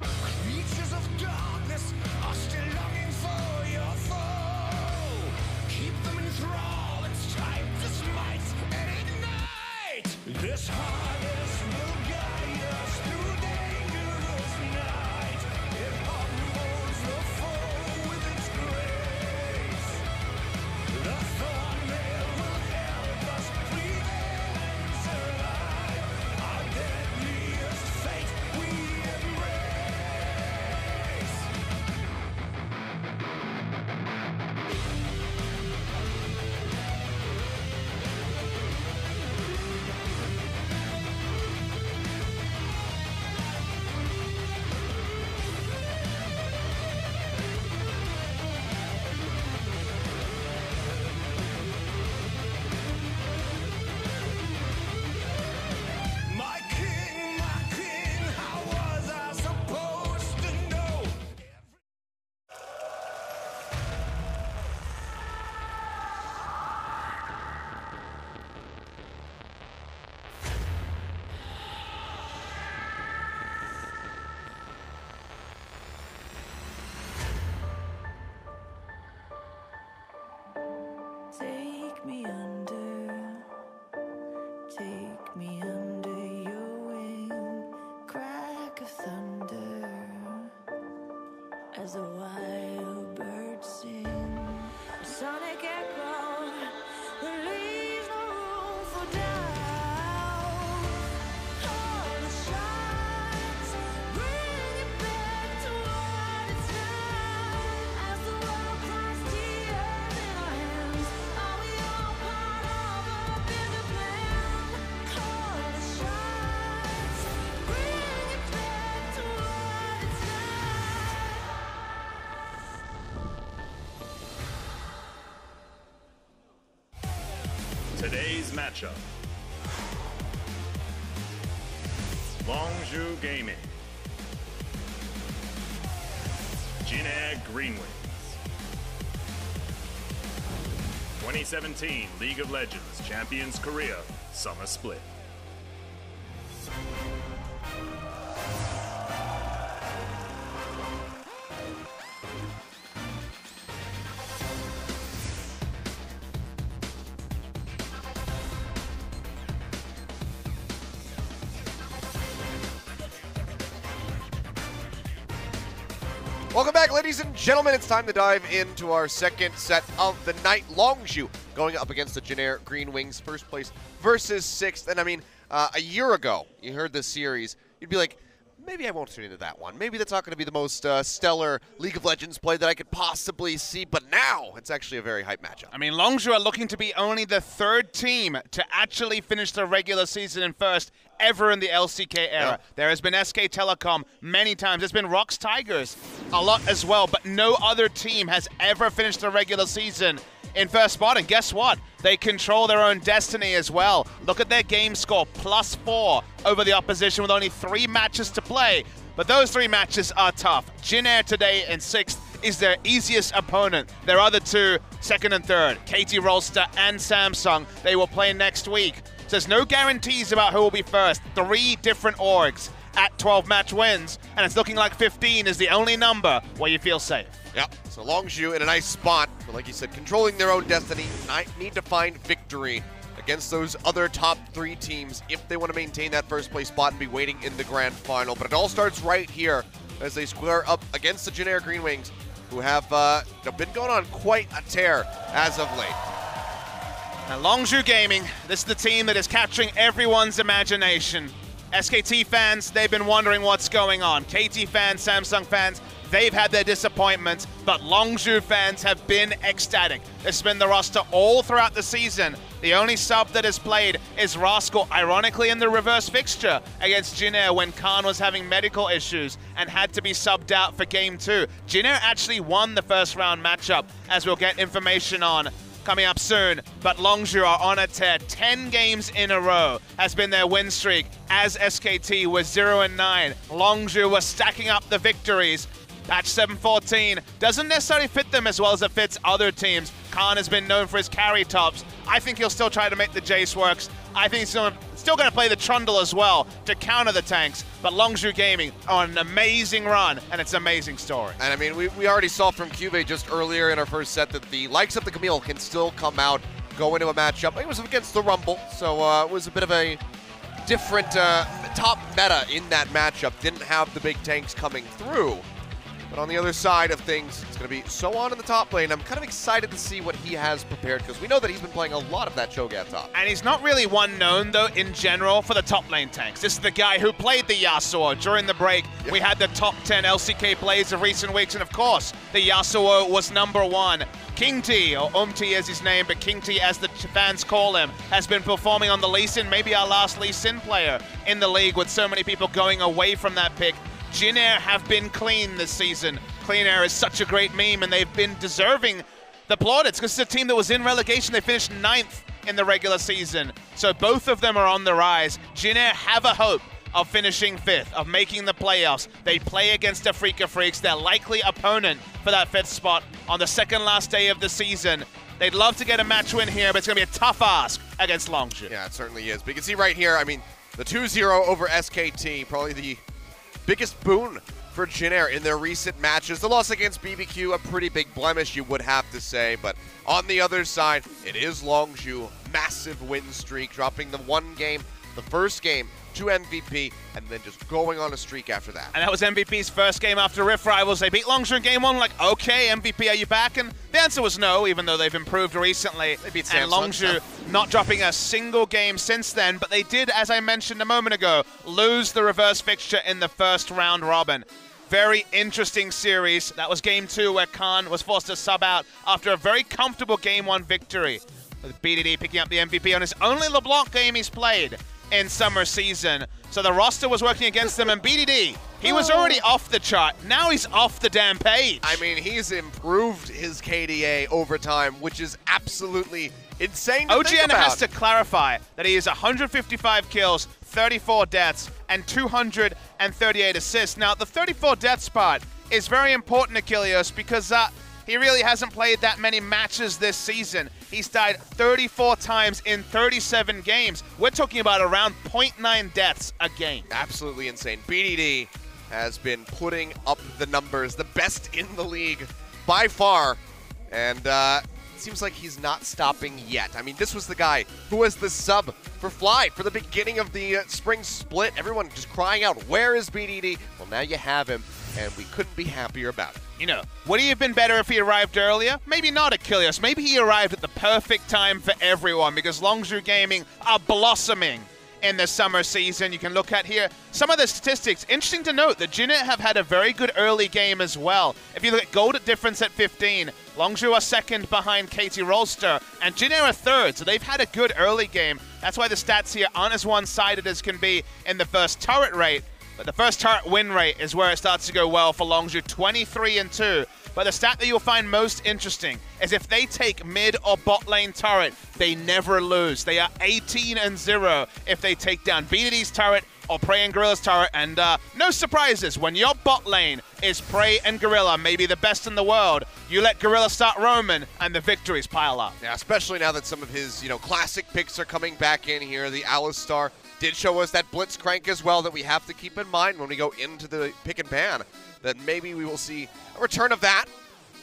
Creatures of darkness are still longing for your foe. Keep them in thrall. It's time to smite and ignite. This harness will guide us through dangerous night. It humbles the foe with its grace. The thorn nail will help us prevail and survive. Our deadliest fate we embrace. My king, how was I supposed to know? Take me under your wing, crack of thunder, as the wild birds sing. Sonic echo, there leaves no room for doubt. All the shots bring it back to what it's now. As the world climbs tears in our hands, are we all part of a bigger plan? All the shots bring it back to what it's now. Today's matchup. Longzhu Gaming. Jin Air GreenWings. 2017 League of Legends Champions Korea Summer Split. Welcome back, ladies and gentlemen. It's time to dive into our second set of the night. Longzhu going up against the Jin Air GreenWings, first place versus sixth. And I mean, a year ago, you heard this series, you'd be like, maybe I won't tune into that one. Maybe that's not going to be the most stellar League of Legends play that I could possibly see. But now, it's actually a very hype matchup. I mean, Longzhu are looking to be only the third team to actually finish the regular season in first ever in the LCK era. Yeah. There has been SK Telecom many times. There's been Rocks Tigers a lot as well, but no other team has ever finished the regular season in first spot. And guess what? They control their own destiny as well. Look at their game score, +4 over the opposition with only 3 matches to play. But those 3 matches are tough. Jin Air today in 6th is their easiest opponent. Their other 2, 2nd and 3rd, KT Rolster and Samsung, they will play next week. So there's no guarantees about who will be first. 3 different orgs at 12 match wins, and it's looking like 15 is the only number where you feel safe. Yep, so Longzhu in a nice spot, but like you said, controlling their own destiny, need to find victory against those other top 3 teams if they want to maintain that first place spot and be waiting in the grand final. But it all starts right here as they square up against the Jin Air GreenWings, who have been going on quite a tear as of late. And Longzhu Gaming, this is the team that is capturing everyone's imagination. SKT fans, they've been wondering what's going on. KT fans, Samsung fans, they've had their disappointments, but Longzhu fans have been ecstatic. This has been the roster all throughout the season. The only sub that has played is Rascal, ironically in the reverse fixture against Jin Air when Khan was having medical issues and had to be subbed out for Game 2. Jin Air actually won the first round matchup, as we'll get information on coming up soon, but Longzhu are on a tear. 10 games in a row has been their win streak, as SKT was 0-9. Longzhu was stacking up the victories. Patch 7.14 doesn't necessarily fit them as well as it fits other teams. Khan has been known for his carry tops. I think he'll still try to make the Jace works. I think he's still going to play the Trundle as well to counter the tanks. But Longzhu Gaming on an amazing run, and it's an amazing story. And I mean, we already saw from Cube just earlier in our first set that the likes of the Camille can still come out, go into a matchup. It was against the Rumble, so it was a bit of a different top meta in that matchup. Didn't have the big tanks coming through. But on the other side of things, it's going to be So-On in the top lane. I'm kind of excited to see what he has prepared, because we know that he's been playing a lot of that Cho'Gath top. And he's not really one known, though, in general for the top lane tanks. This is the guy who played the Yasuo during the break. Yep. We had the top 10 LCK plays of recent weeks, and of course, the Yasuo was #1. King T, or T is his name, but King T, as the fans call him, has been performing on the Lee Sin, maybe our last Lee Sin player in the league, with so many people going away from that pick. Jin Air have been clean this season. Clean Air is such a great meme, and they've been deserving the plaudits, because it's a team that was in relegation. They finished 9th in the regular season. So both of them are on the rise. Jin Air have a hope of finishing 5th, of making the playoffs. They play against Afreeca Freecs, their likely opponent for that 5th spot on the second last day of the season. They'd love to get a match win here, but it's going to be a tough ask against Longzhu. Yeah, it certainly is. But you can see right here, I mean, the 2-0 over SKT, probably the biggest boon for Jin Air in their recent matches. The loss against BBQ, a pretty big blemish, you would have to say. But on the other side, it is Longzhu, massive win streak, dropping the one game, the first game, to MVP, and then just going on a streak after that. And that was MVP's first game after Rift Rivals. They beat Longzhu in game 1, like, okay, MVP, are you back? And the answer was no, even though they've improved recently. They beat and Longzhu not dropping a single game since then, but they did, as I mentioned a moment ago, lose the reverse fixture in the first round robin. Very interesting series. That was game 2, where Khan was forced to sub out after a very comfortable game 1 victory, with BDD picking up the MVP on his only LeBlanc game he's played in summer season. So the roster was working against them, and BDD, he was already off the chart. Now he's off the damn page. I mean, he's improved his KDA over time, which is absolutely insane to think OGN about. has to clarify that he is 155 kills, 34 deaths, and 238 assists. Now, the 34 deaths part is very important, Achilleos, because he really hasn't played that many matches this season. He's died 34 times in 37 games. We're talking about around 0.9 deaths a game. Absolutely insane. BDD has been putting up the numbers, the best in the league by far, and it seems like he's not stopping yet. I mean, this was the guy who was the sub for Fly for the beginning of the spring split. Everyone just crying out, where is BDD? Well, now you have him, and we couldn't be happier about it. You know, would he have been better if he arrived earlier? Maybe not, Achilleos. Maybe he arrived at the perfect time for everyone, because Longzhu Gaming are blossoming in the summer season. You can look at here some of the statistics. Interesting to note that Jin Air have had a very good early game as well. If you look at gold difference at 15, Longzhu are second behind KT Rolster, and Jin Air are third, so they've had a good early game. That's why the stats here aren't as one-sided as can be in the first turret rate. But the first turret win rate is where it starts to go well for Longzhu, 23-2. But the stat that you'll find most interesting is if they take mid or bot lane turret, they never lose. They are 18-0 if they take down BDD's turret or Prey and Gorilla's turret. And no surprises, when your bot lane is Prey and Gorilla, maybe the best in the world, you let Gorilla start roaming and the victories pile up. Yeah, especially now that some of his, classic picks are coming back in here. The Alistar did show us that Blitzcrank as well that we have to keep in mind when we go into the pick and ban, that maybe we will see a return of that.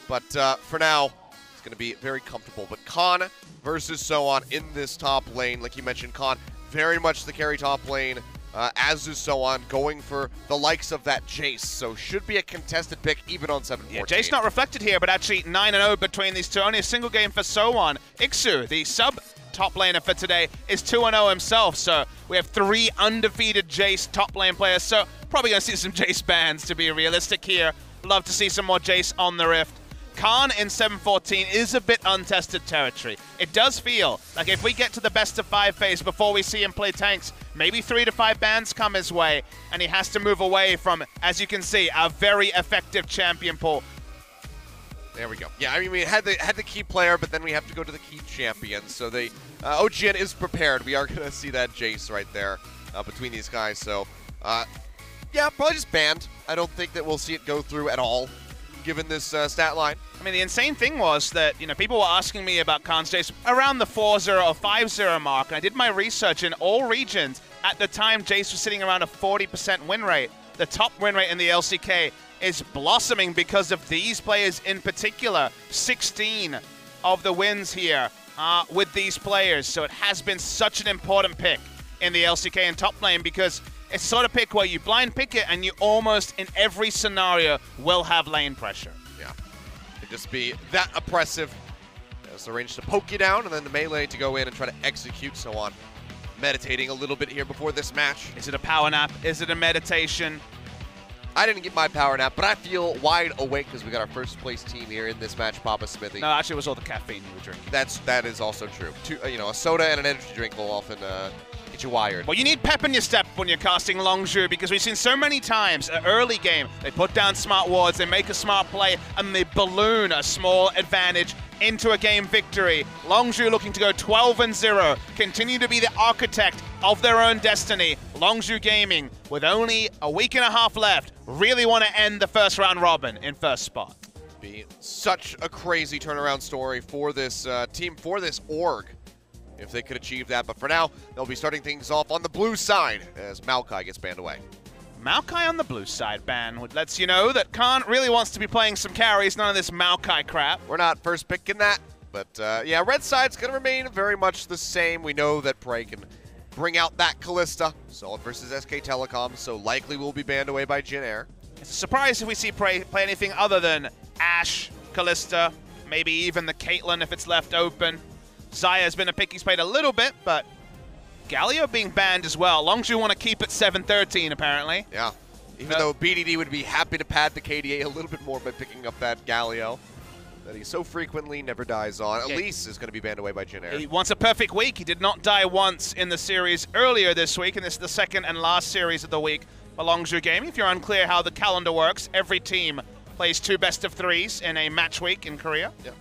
But for now, it's going to be very comfortable. But Khan versus So-On in this top lane. Like you mentioned, Khan very much the carry top lane Azu, so on, going for the likes of that Jace. So should be a contested pick even on 7-14. Yeah, Jace not reflected here, but actually 9-0 between these two. Only a single game for So on. Ixu, the sub top laner for today, is 2-0 himself. So we have 3 undefeated Jace top lane players. So probably going to see some Jace bans, to be realistic here. Love to see some more Jace on the Rift. Khan in 7-14 is a bit untested territory. It does feel like if we get to the best of 5 phase before we see him play tanks, maybe 3 to 5 bans come his way, and he has to move away from, as you can see, a very effective champion pool. There we go. Yeah, I mean, we had the key player, but then we have to go to the key champion. So the OGN is prepared. We are going to see that Jace right there between these guys. So, yeah, probably just banned. I don't think that we'll see it go through at all, given this stat line. I mean, the insane thing was that, people were asking me about Khan's Jace around the 4-0 or 5-0 mark, and I did my research in all regions. At the time, Jace was sitting around a 40% win rate. The top win rate in the LCK is blossoming because of these players in particular. 16 of the wins here with these players, so it has been such an important pick in the LCK and top lane because it's the sort of pick where you blind pick it and you almost in every scenario will have lane pressure. Yeah, it'd just be that oppressive. There's the range to poke you down and then the melee to go in and try to execute, so on. Meditating a little bit here before this match. Is it a power nap? Is it a meditation? I didn't get my power nap, but I feel wide awake because we got our first place team here in this match, Papa Smithy. No, actually it was all the caffeine you were drinking. That is also true. A soda and an energy drink will often get you wired. Well, you need pep in your step when you're casting Longzhu because we've seen so many times, an early game, they put down smart wards, they make a smart play, and they balloon a small advantage into a game victory. Longzhu looking to go 12-0, continue to be the architect of their own destiny. Longzhu Gaming, with only a week and a half left, really want to end the first round robin in first spot. Be such a crazy turnaround story for this team, for this org, if they could achieve that. But for now, they'll be starting things off on the blue side as Maokai gets banned away. Maokai on the blue side ban, which lets you know that Khan really wants to be playing some carries, none of this Maokai crap. We're not first picking that, but yeah, red side's going to remain very much the same. We know that Prey can bring out that Kalista. Solid versus SK Telecom, so likely will be banned away by Jin Air. It's a surprise if we see Prey play anything other than Ashe, Kalista, maybe even the Caitlyn if it's left open. Zaya's been a pick he's played a little bit, but Galio being banned as well. Longzhu want to keep it 7-13 apparently. Yeah, even though BDD would be happy to pad the KDA a little bit more by picking up that Galio that he so frequently never dies on. Yeah. Elise is going to be banned away by Jin Air. He wants a perfect week. He did not die once in the series earlier this week, and this is the second and last series of the week for Longzhu Gaming. If you're unclear how the calendar works, every team plays 2 best-of-3s in a match week in Korea. Yeah.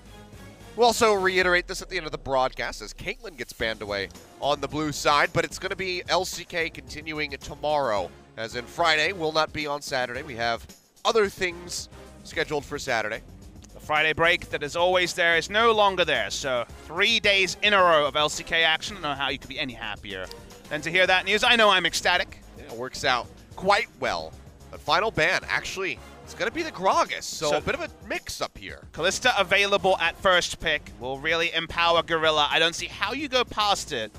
We'll also reiterate this at the end of the broadcast as Caitlyn gets banned away on the blue side, but it's going to be LCK continuing tomorrow, as in Friday will not be on Saturday. We have other things scheduled for Saturday. The Friday break that is always there is no longer there, so 3 days in a row of LCK action. I don't know how you could be any happier than to hear that news. I know I'm ecstatic. Yeah, it works out quite well. But final ban, actually, it's going to be the Gragas, so a bit of a mix-up here. Kalista available at first pick will really empower Gorilla. I don't see how you go past it.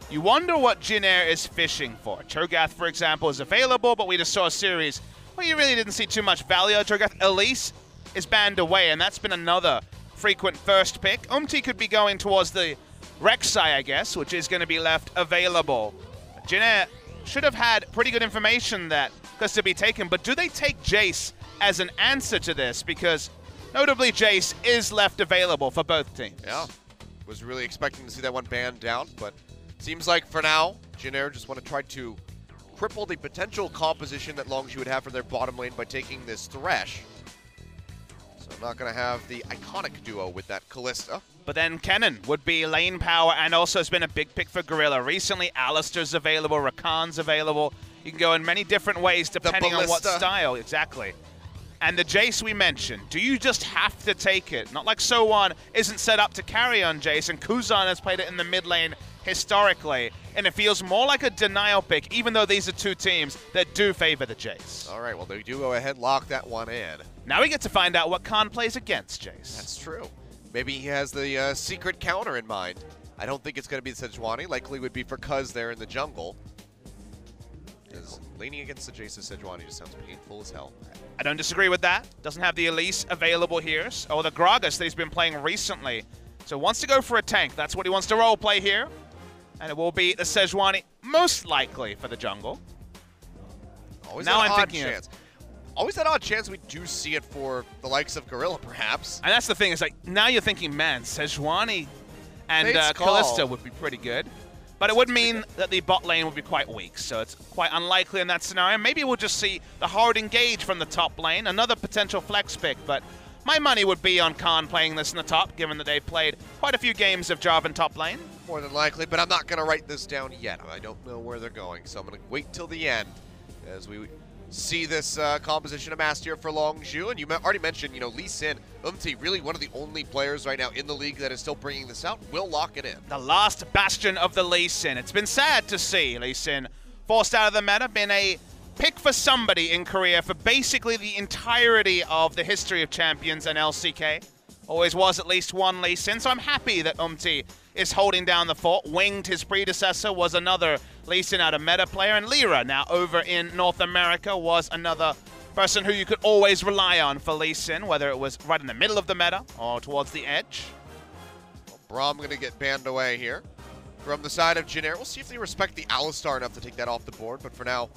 You wonder what Jin Air is fishing for. Cho'Gath, for example, is available, but we just saw a series where you really didn't see too much value. Cho'Gath Elise is banned away, and that's been another frequent first pick. Umti could be going towards the Rek'Sai, I guess, which is going to be left available. Jin Air should have had pretty good information that was to be taken, but do they take Jace as an answer to this? Because notably Jace is left available for both teams. Yeah, was really expecting to see that one banned down, but seems like for now, Jin Air just want to try to cripple the potential composition that Longzhu would have for their bottom lane by taking this Thresh. So I'm not going to have the iconic duo with that Kalista. But then Kennen would be lane power and also has been a big pick for Gorilla. Recently, Alistar's available, Rakan's available. You can go in many different ways depending on what style. Exactly. And the Jace we mentioned, do you just have to take it? Not like So1 isn't set up to carry on Jace, and Kuzan has played it in the mid lane historically, and it feels more like a denial pick, even though these are 2 teams that do favor the Jace. All right, well, they do go ahead, lock that one in. Now we get to find out what Khan plays against Jace. That's true. Maybe he has the secret counter in mind. I don't think it's going to be the Sejuani. Likely would be for Cuz there in the jungle. Leaning against the Jace of Sejuani just sounds painful as hell. I don't disagree with that. Doesn't have the Elise available here, or the Gragas that he's been playing recently. So wants to go for a tank. That's what he wants to roleplay here. And it will be the Sejuani, most likely for the jungle. Always Now that I'm odd thinking chance. Always that odd chance we do see it for the likes of Gorilla, perhaps. And that's the thing, is like, now you're thinking, man, Sejuani and Fate's Kalista call. would be pretty good. But it would mean that the bot lane would be quite weak, so it's quite unlikely in that scenario. Maybe we'll just see the hard engage from the top lane, another potential flex pick, but my money would be on Khan playing this in the top, given that they've played quite a few games of Jarvan top lane. More than likely, but I'm not going to write this down yet. I don't know where they're going, so I'm going to wait till the end as we see this composition amassed here for Longzhu. And you already mentioned, you know, Lee Sin, really one of the only players right now in the league that is still bringing this out. Will lock it in. The last bastion of the Lee Sin. It's been sad to see Lee Sin forced out of the meta, been a pick for somebody in Korea for basically the entirety of the history of Champions and LCK. Always was at least one Lee Sin, so I'm happy that is holding down the fort. Winged, his predecessor, was another Lee Sin out of meta player, and Lyra, now over in North America, was another person who you could always rely on for Lee Sin, whether it was right in the middle of the meta or towards the edge. Well, Braum going to get banned away here. From the side of Jin Air, we'll see if they respect the Alistar enough to take that off the board, but for now,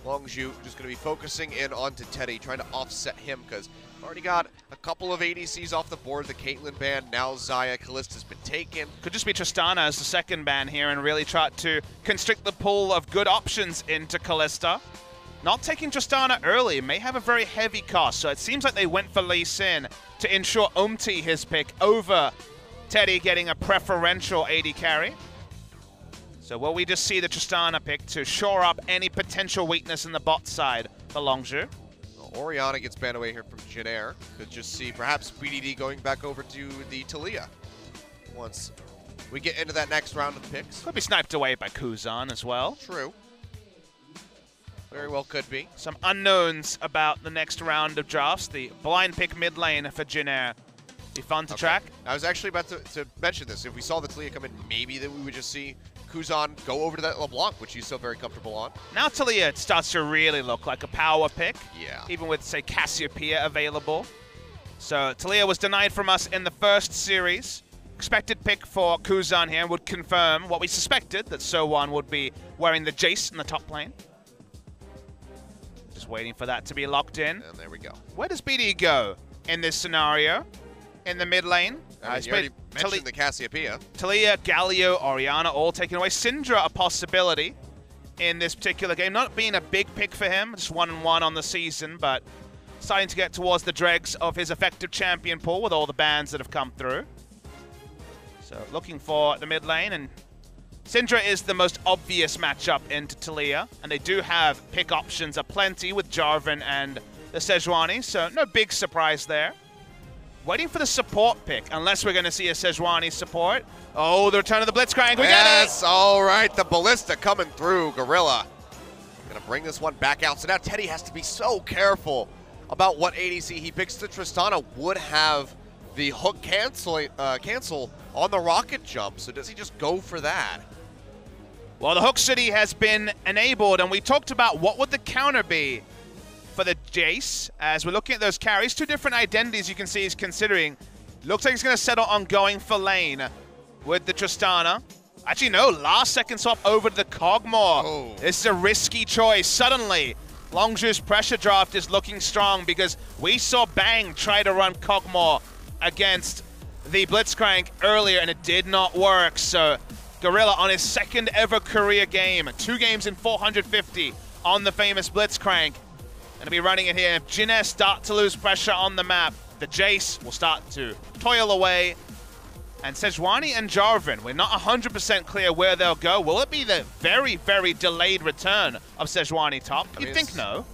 Longzhu just going to be focusing in onto Teddy, trying to offset him, because already got a couple of ADCs off the board. The Caitlyn ban, now Xayah, Kallista's been taken. Could just be Tristana as the second ban here and really try to constrict the pool of good options into Kallista. Not taking Tristana early may have a very heavy cost, so it seems like they went for Lee Sin to ensure his pick over Teddy getting a preferential AD carry. So will we just see the Tristana pick to shore up any potential weakness in the bot side for Longzhu? Orianna gets banned away here from Jin Air. Could just see perhaps BDD going back over to the Talia once we get into that next round of picks. Could be sniped away by Kuzan as well. True. Very well could be. Some unknowns about the next round of drafts. The blind pick mid lane for Jin Air. Be fun to track. I was actually about to mention this. If we saw the Talia come in, maybe that we would just see Kuzan go over to that LeBlanc, which he's so very comfortable on. Now Talia starts to really look like a power pick. Yeah. Even with, say, Cassiopeia available. So Talia was denied from us in the first series. Expected pick for Kuzan here would confirm what we suspected, that So1 would be wearing the Jace in the top lane. Just waiting for that to be locked in. And there we go. Where does BD go in this scenario? In the mid lane? I mean, you already mentioned the Cassiopeia. Talia, Galio, Orianna all taken away. Syndra a possibility in this particular game. Not being a big pick for him, just 1-1 on the season, but starting to get towards the dregs of his effective champion pool with all the bans that have come through. So looking for the mid lane, and Syndra is the most obvious matchup into Talia, and they do have pick options aplenty with Jarvan and the Sejuani, so no big surprise there. Waiting for the support pick, unless we're going to see a Sejuani support. Oh, the return of the Blitzcrank. We get it! Yes, all right. The Ballista coming through. Gorilla going to bring this one back out. So now Teddy has to be so careful about what ADC he picks. The Tristana would have the hook cancel on the rocket jump. So does he just go for that? Well, the Hook City has been enabled, and we talked about what would the counter be for the Jace. As we're looking at those carries, two different identities you can see he's considering. Looks like he's going to settle on going for lane with the Tristana. Actually, no, last second swap over to the Kog'Maw. Oh. This is a risky choice. Suddenly, Longzhu's pressure draft is looking strong because we saw Bang try to run Kog'Maw against the Blitzcrank earlier, and it did not work. So Gorilla on his second ever career game, 2 games in 450 on the famous Blitzcrank. Going to be running it here. If Jin Air start to lose pressure on the map, the Jace will start to toil away. And Sejuani and Jarvan, we're not 100% clear where they'll go. Will it be the very, very delayed return of Sejuani top? You'd think no.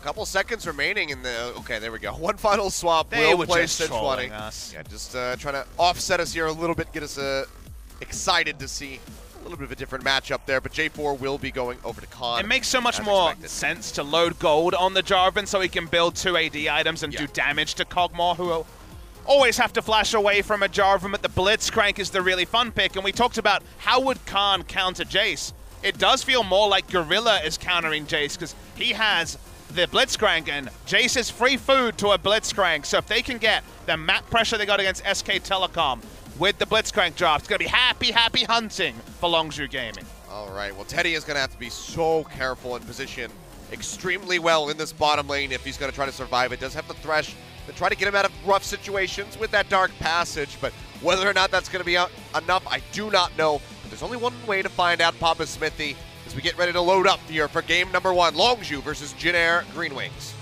A couple seconds remaining in the... Okay, there we go. One final swap. They will were play just trolling Sejuani. us. Yeah, just trying to offset us here a little bit, get us excited to see a little bit of a different matchup there, but J4 will be going over to Khan. It makes so much more sense to load gold on the Jarvan so he can build 2 AD items and do damage to Kog'Maw, who will always have to flash away from a Jarvan, but the Blitzcrank is the really fun pick, and we talked about how would Khan counter Jace. it does feel more like Gorilla is countering Jace because he has the Blitzcrank, and Jace is free food to a Blitzcrank. So if they can get the map pressure they got against SK Telecom with the Blitzcrank drop, it's going to be happy hunting for Longzhu Gaming. All right, well, Teddy is going to have to be so careful and position extremely well in this bottom lane if he's going to try to survive. It does have the Thresh to try to get him out of rough situations with that Dark Passage, but whether or not that's going to be enough, I do not know. But there's only one way to find out, Papa Smithy, as we get ready to load up here for game number 1, Longzhu versus Jin Air GreenWings.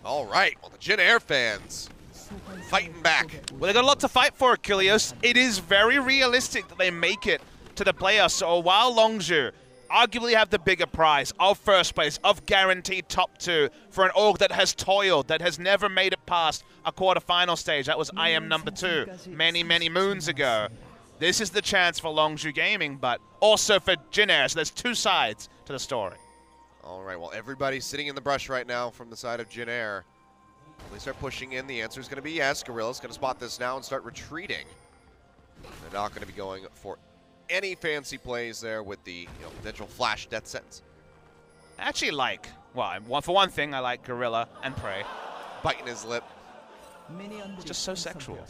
All right, well, the Jin Air fans fighting back. Well, they got a lot to fight for, Achilles. It is very realistic that they make it to the playoffs. So while Longzhu arguably have the bigger prize of first place, of guaranteed top 2 for an org that has toiled, that has never made it past a quarterfinal stage. That was IM number 2 many moons ago. This is the chance for Longzhu Gaming, but also for Jin Air. So there's 2 sides to the story. All right, well, everybody's sitting in the brush right now from the side of Jin Air. When they start pushing in, the answer is going to be yes. Gorilla's going to spot this now and start retreating. They're not going to be going for any fancy plays there with the potential flash death sentence. I actually like, well, for one thing, I like Gorilla and Prey. Biting his lip. It's just so sexual.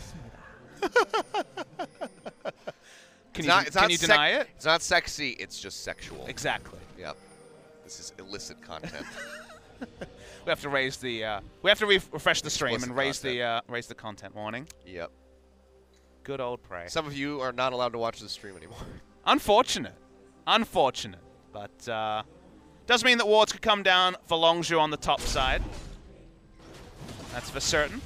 Can you deny it? It's not sexy, it's just sexual. Exactly. Yep. This is illicit content. We have to raise the we have to refresh the stream Explicit and raise content. raise the content warning. Yep. Good old Prey. Some of you are not allowed to watch the stream anymore. Unfortunate. But does mean that wards could come down for Longzhu on the top side. That's for certain.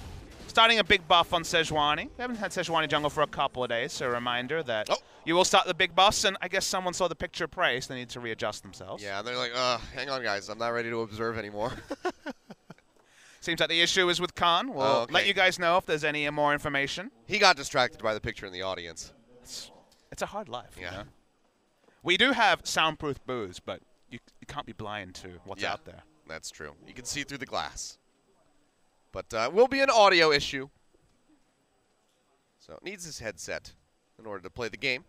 Starting a big buff on Sejuani. We haven't had Sejuani jungle for a couple of days, so a reminder that you will start the big buffs, and I guess someone saw the picture of Prey, so they need to readjust themselves. Yeah, they're like, hang on, guys. I'm not ready to observe anymore. Seems like the issue is with Khan. We'll let you guys know if there's any more information. He got distracted by the picture in the audience. It's a hard life, Yeah. you know? We do have soundproof booths, but you can't be blind to what's out there. That's true. You can see through the glass. But will be an audio issue. So it needs his headset in order to play the game.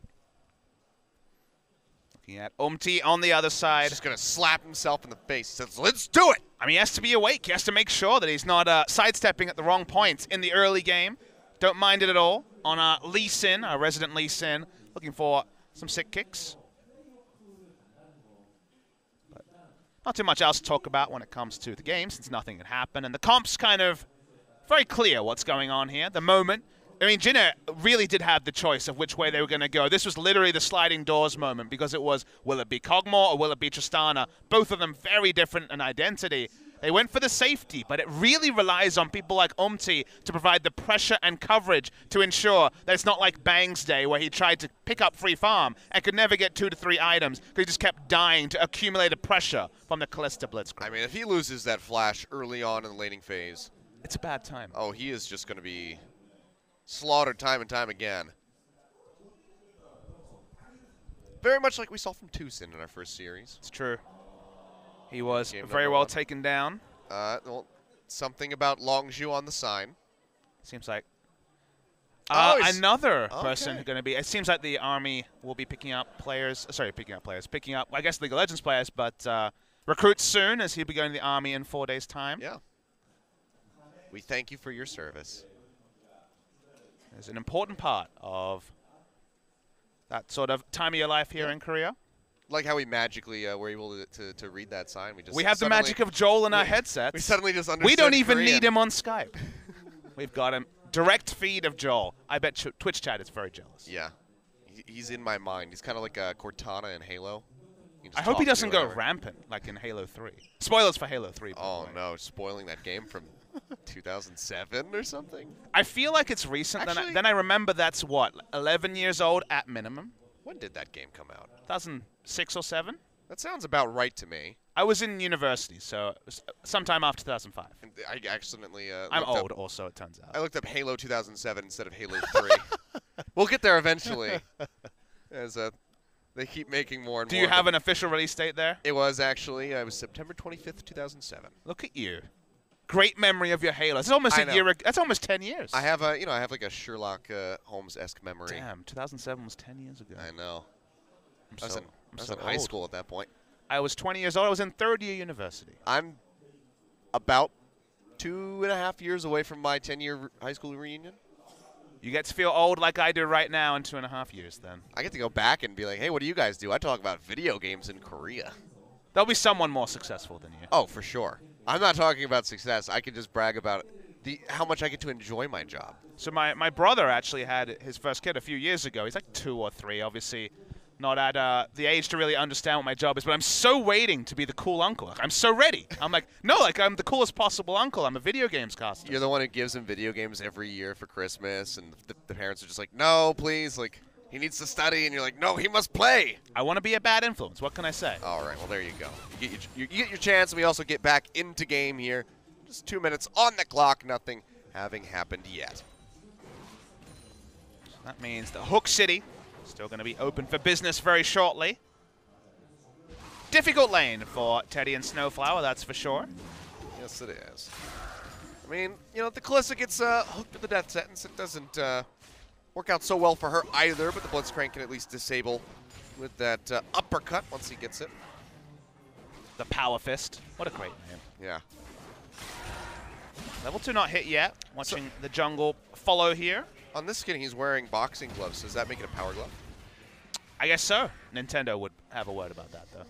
Looking at on the other side. He's just going to slap himself in the face. He says, let's do it! I mean, he has to be awake. He has to make sure that he's not sidestepping at the wrong points in the early game. Don't mind it at all. On Lee Sin, our resident Lee Sin, looking for some sick kicks. But not too much else to talk about when it comes to the game, since nothing had happened. And the comp's kind of very clear what's going on here. The moment, I mean, Jin Air really did have the choice of which way they were going to go. This was literally the sliding doors moment, because it was, will it be Kog'Maw or will it be Tristana? Both of them very different in identity. They went for the safety, but it really relies on people like to provide the pressure and coverage to ensure that it's not like Bang's day, where he tried to pick up free farm and could never get 2 to 3 items because he just kept dying to accumulated pressure from the Callista Blitzcrank. I mean, if he loses that flash early on in the laning phase, it's a bad time. Oh, he is just going to be slaughtered time and time again. Very much like we saw from Tucson in our first series. It's true. He was very well taken down. Well, something about Longzhu on the sign. Seems like another person who's going to be. It seems like the army will be picking up players. Sorry, picking up, I guess, League of Legends players, but recruits soon, as he'll be going to the army in 4 days' time. Yeah. We thank you for your service. It's an important part of that sort of time of your life here in Korea. Like how we magically were able to read that sign. We have the magic of Joel in our headsets. We suddenly just understood We don't even Korean. need him on Skype. We've got him. Direct feed of Joel. I bet Twitch chat is very jealous. Yeah. He's in my mind. He's kind of like Cortana in Halo. I hope he doesn't go rampant like in Halo 3. Spoilers for Halo 3. Oh, no. Spoiling that game from 2007 or something? I feel like it's recent. Actually, then I remember that's, what, 11 years old at minimum? When did that game come out? 2006 or 7? That sounds about right to me. I was in university, so it was sometime after 2005. I accidentally I'm looked old up, also, it turns out. I looked up Halo 2007 instead of Halo 3. We'll get there eventually. As they keep making more and more. Do you have an official release date there? It was actually, it was September 25th, 2007. Look at you. Great memory of your Halo. It's almost a year. That's almost 10 years. I have a, I have like a Sherlock Holmes-esque memory. Damn, 2007 was 10 years ago. I know. I was so in high old. school at that point. I was 20 years old. I was in third year university. I'm about 2.5 years away from my 10-year high school reunion. You get to feel old like I do right now in 2.5 years then. I get to go back and be like, hey, what do you guys do? I talk about video games in Korea. There'll be someone more successful than you. Oh, for sure. I'm not talking about success. I can just brag about how much I get to enjoy my job. So my brother actually had his first kid a few years ago. He's like 2 or 3, obviously not at the age to really understand what my job is, but I'm so waiting to be the cool uncle. Like, I'm so ready. I'm like, no, like I'm the coolest possible uncle. I'm a video games caster. You're the one who gives him video games every year for Christmas, and the parents are just like, no, please, like, he needs to study, and you're like, no, he must play. I want to be a bad influence. What can I say? All right, well, there you go. You get your chance, and we also get back into game here. Just 2 minutes on the clock, nothing having happened yet. So that means the Hook City still going to be open for business very shortly. Difficult lane for Teddy and Snowflower, that's for sure. Yes, it is. I mean, the Kalista gets hooked to the death sentence. It doesn't work out so well for her either, but the Blitzcrank can at least disable with that uppercut once he gets it. The Power Fist. What a great name. Yeah. Level 2 not hit yet. Watching the jungle follow here. On this skin, he's wearing boxing gloves. Does that make it a power glove? I guess so. Nintendo would have a word about that, though.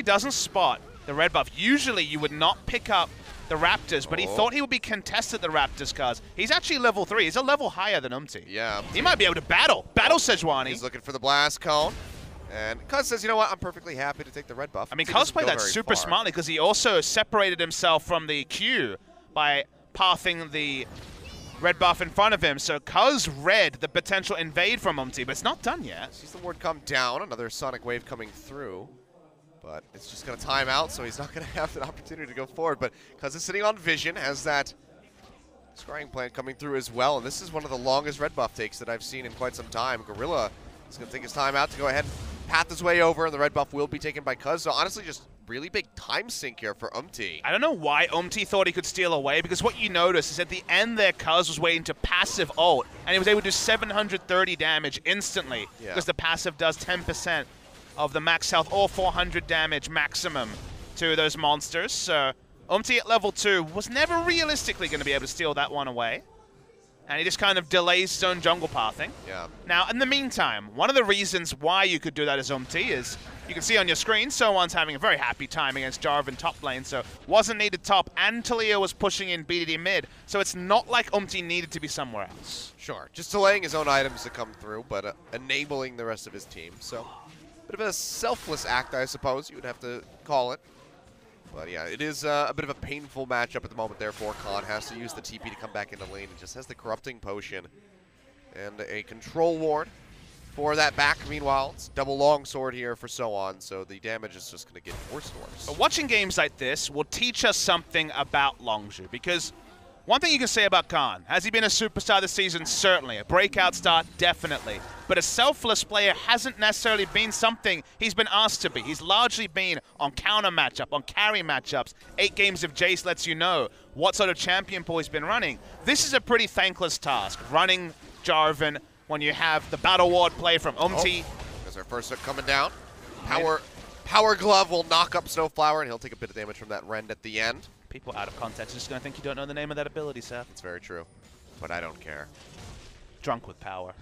Doesn't spot the red buff. Usually, you would not pick up the Raptors, but he thought he would be contested the Raptors cars. He's actually level 3. He's a level higher than Yeah. He might be able to battle. Battle Sejuani. He's looking for the blast cone. And Cuz says, you know what, I'm perfectly happy to take the red buff. I mean, Cuz played that super smartly because he also separated himself from the queue by pathing the red buff in front of him. So Cuz read the potential invade from but it's not done yet. Sees the ward come down. Another Sonic Wave coming through. But it's just going to time out, so he's not going to have that opportunity to go forward. But Cuz is sitting on Vision, has that scrying plant coming through as well. And this is one of the longest red buff takes that I've seen in quite some time. Gorilla is going to take his time out to go ahead and path his way over, and the red buff will be taken by Cuz. So honestly, just really big time sink here for I don't know why thought he could steal away, because what you notice is at the end there, Cuz was waiting to passive ult, and he was able to do 730 damage instantly, because the passive does 10% of the max health or 400 damage maximum to those monsters. So at level 2 was never realistically going to be able to steal that one away. And he just kind of delays his own jungle pathing. Yeah. Now, in the meantime, one of the reasons why you could do that as is you can see on your screen, Sowan's having a very happy time against Jarvan top lane, so wasn't needed top, and Taliyah was pushing in BDD mid, so it's not like needed to be somewhere else. Sure, just delaying his own items to come through, but enabling the rest of his team. So, bit of a selfless act, I suppose you would have to call it. But yeah, it is a bit of a painful matchup at the moment there for Khan. Has to use the TP to come back into lane and just has the Corrupting Potion and a Control Ward for that back. Meanwhile, it's double longsword here for Sowan, so the damage is just going to get worse and worse. But watching games like this will teach us something about Longzhu, because one thing you can say about Khan, has he been a superstar this season? Certainly. A breakout start? Definitely. But a selfless player hasn't necessarily been something he's been asked to be. He's largely been on counter matchup, on carry matchups. 8 games of Jace lets you know what sort of champion pool he's been running. This is a pretty thankless task, running Jarvan when you have the Battle Ward play from There's our first hook coming down. Power Glove will knock up Snowflower, and he'll take a bit of damage from that Rend at the end. People out of context are just going to think you don't know the name of that ability, Seth. It's very true, but I don't care. Drunk with power.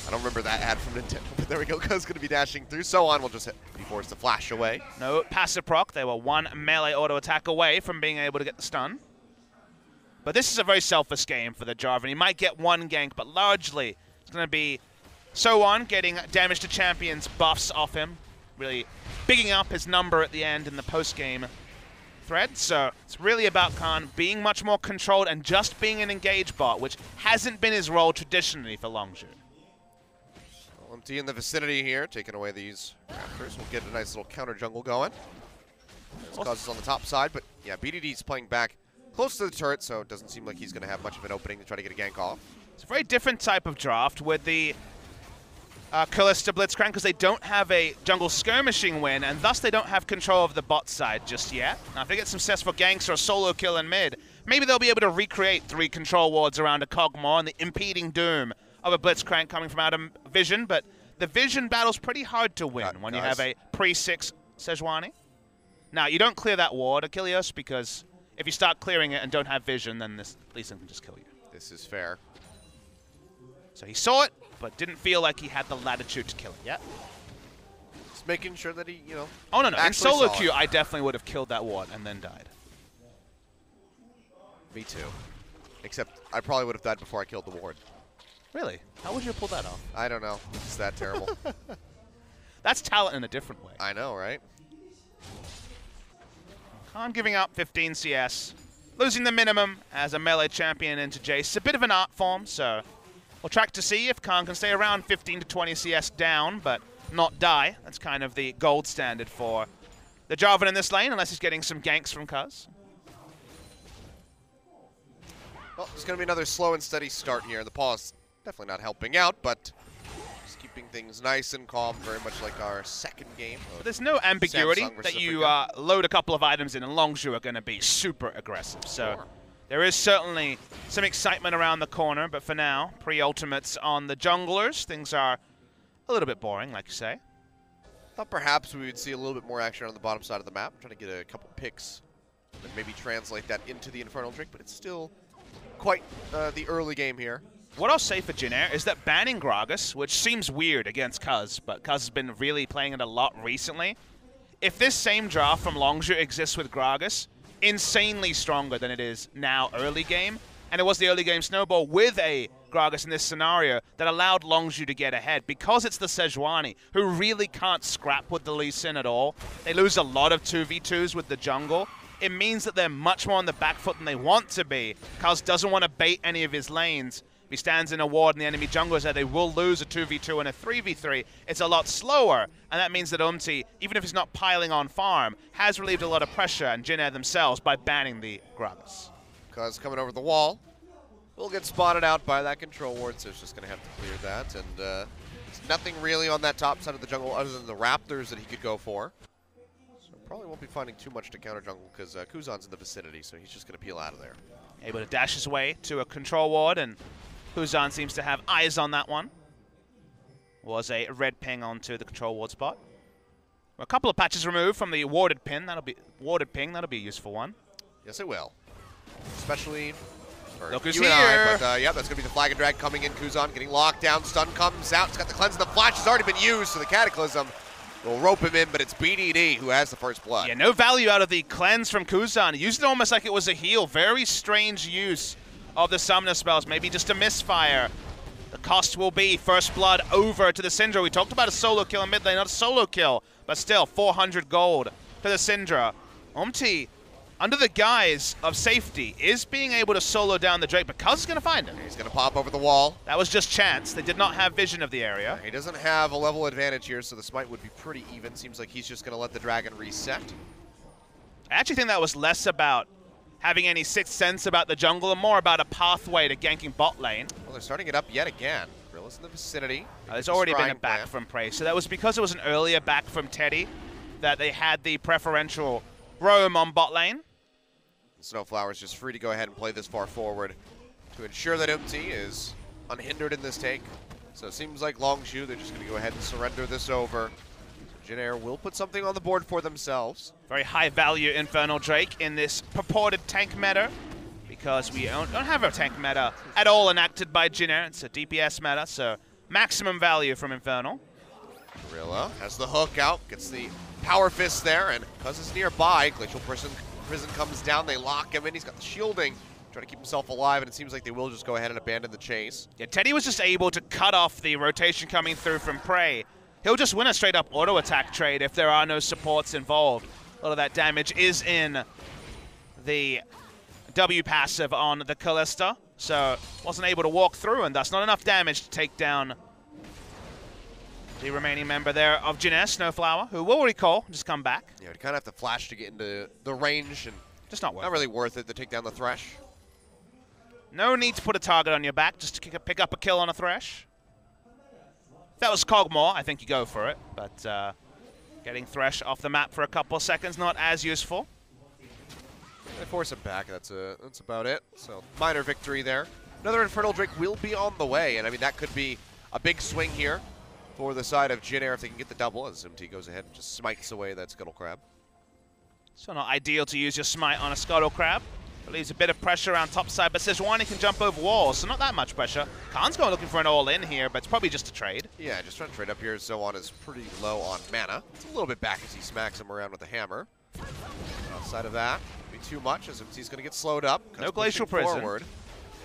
I don't remember that ad from Nintendo, but there we go. Cuz going to be dashing through. Sowan will just be forced to flash away. No passive proc. They were 1 melee auto attack away from being able to get the stun. But this is a very selfish game for the Jarvan. He might get 1 gank, but largely it's going to be Sowan getting damage to champions buffs off him, really bigging up his number at the end in the post-game thread. So it's really about Khan being much more controlled and just being an engage bot, which hasn't been his role traditionally for Longzhu. Well, Empty in the vicinity here, taking away these Raptors. We'll get a nice little counter jungle going. Cause is on the top side, but yeah, BDD's playing back close to the turret, so it doesn't seem like he's going to have much of an opening to try to get a gank off. It's a very different type of draft with the Kalista Blitzcrank, because they don't have a jungle skirmishing win, and thus they don't have control of the bot side just yet. Now, if they get some successful ganks or a solo kill in mid, maybe they'll be able to recreate 3 control wards around a Kog'Maw and the impeding doom of a Blitzcrank coming from out of vision, but the vision battle's pretty hard to win when you have a pre-6 Sejuani. Now, you don't clear that ward, Achilles, because if you start clearing it and don't have vision, then this Lee Sin can just kill you. This is fair. So he saw it, but didn't feel like he had the latitude to kill it yet. Just making sure that he, you know. Oh, no. In solo queue, it. I definitely would have killed that ward and then died. Me too. Except I probably would have died before I killed the ward. Really? How would you have pulled that off? I don't know. It's that terrible. That's talent in a different way. I know, right? Khan giving up 15 CS. Losing the minimum as a melee champion into Jace. A bit of an art form, so we'll track to see if Khan can stay around 15 to 20 CS down, but not die. That's kind of the gold standard for the Jarvan in this lane, unless he's getting some ganks from Cuz. Well, it's going to be another slow and steady start here. The pause definitely not helping out, but just keeping things nice and calm, very much like our second game. But there's no ambiguity Samsung that versus you Afreeca. load a couple of items in, and Longzhu are going to be super aggressive. So Sure. there is certainly some excitement around the corner, but for now, pre-ultimates on the junglers. Things are a little bit boring, like you say. Thought perhaps we would see a little bit more action on the bottom side of the map. Trying to get a couple picks and maybe translate that into the Infernal Drake, but it's still quite the early game here. What I'll say for Jin Air is that banning Gragas, which seems weird against Cuz, but Cuz has been really playing it a lot recently. If this same draft from Longzhu exists with Gragas, insanely stronger than it is now early game, and it was the early game snowball with a Gragas in this scenario that allowed Longzhu to get ahead. Because it's the Sejuani, who really can't scrap with the Lee Sin at all. They lose a lot of 2v2s with the jungle. It means that they're much more on the back foot than they want to be. Cuz doesn't want to bait any of his lanes. If he stands in a ward and the enemy jungle is there, they will lose a 2v2 and a 3v3. It's a lot slower, and that means that even if he's not piling on farm, has relieved a lot of pressure on Jin Air themselves by banning the Gragas. Cuz coming over the wall. Will get spotted out by that control ward, so it's just going to have to clear that. And there's nothing really on that top side of the jungle other than the Raptors that he could go for. So probably won't be finding too much to counter jungle because Kuzan's in the vicinity, so he's just going to peel out of there. Able to dash his way to a control ward, and Kuzan seems to have eyes on that one. Was a red ping onto the control ward spot. A couple of patches removed from the warded ping. That'll be a useful one. Yes, it will. Especially for Look who's you and I, here. but yeah, that's going to be the flag and drag coming in. Kuzan getting locked down. Stun comes out. It's got the cleanse, and the flash has already been used, so the Cataclysm will rope him in, but it's BDD who has the first blood. Yeah, no value out of the cleanse from Kuzan. He used it almost like it was a heal. Very strange use of the summoner spells. Maybe just a misfire. The cost will be first blood over to the Syndra. We talked about a solo kill in mid lane, not a solo kill, but still 400 gold to the Syndra. Omti, under the guise of safety, is being able to solo down the Drake, but Cuz is going to find him. He's going to pop over the wall. That was just chance. They did not have vision of the area. He doesn't have a level advantage here, so the smite would be pretty even. Seems like he's just going to let the dragon reset. I actually think that was less about having any sixth sense about the jungle and more about a pathway to ganking bot lane. Well, they're starting it up yet again. Gorilla's in the vicinity. There's already been a Scrying back plan. from Prey, so that was because it was an earlier back from Teddy that they had the preferential roam on bot lane. Snowflower's just free to go ahead and play this far forward to ensure that Umti is unhindered in this take. So it seems like Longzhu, they're just going to go ahead and surrender this over. So Jin Air will put something on the board for themselves. Very high value Infernal Drake in this purported tank meta, because we don't have a tank meta at all enacted by Jin Air. It's a DPS meta, so maximum value from Infernal. Gorilla has the hook out, gets the power fist there, and because it's nearby, Glacial Prison comes down, they lock him in, he's got the shielding, trying to keep himself alive, and it seems like they will just go ahead and abandon the chase. Yeah, Teddy was just able to cut off the rotation coming through from Prey. He'll just win a straight-up auto-attack trade if there are no supports involved. A lot of that damage is in the W passive on the Kalista, so wasn't able to walk through, and thus not enough damage to take down the remaining member there of Jin Air, Snowflower, who will recall, just come back. Yeah, you kind of have to flash to get into the range, and Just not worth not really worth it to take down the Thresh. No need to put a target on your back just to pick up a kill on a Thresh. If that was Kog'Maw, I think you go for it, but getting Thresh off the map for a couple of seconds, not as useful. They force him back, that's about it. So, minor victory there. Another Infernal Drake will be on the way, and I mean, that could be a big swing here for the side of Jin Air if they can get the double, as MT goes ahead and just smites away that Scuttle Crab. So not ideal to use your smite on a Scuttle Crab. It leaves a bit of pressure around top side, but Sejuani can jump over walls, so not that much pressure. Khan's going looking for an all-in here, but it's probably just a trade. Yeah, just trying to trade up here. Zoan is pretty low on mana. It's a little bit back as he smacks him around with the hammer. Outside of that, be too much as MT's going to get slowed up. No Glacial Prison. Forward.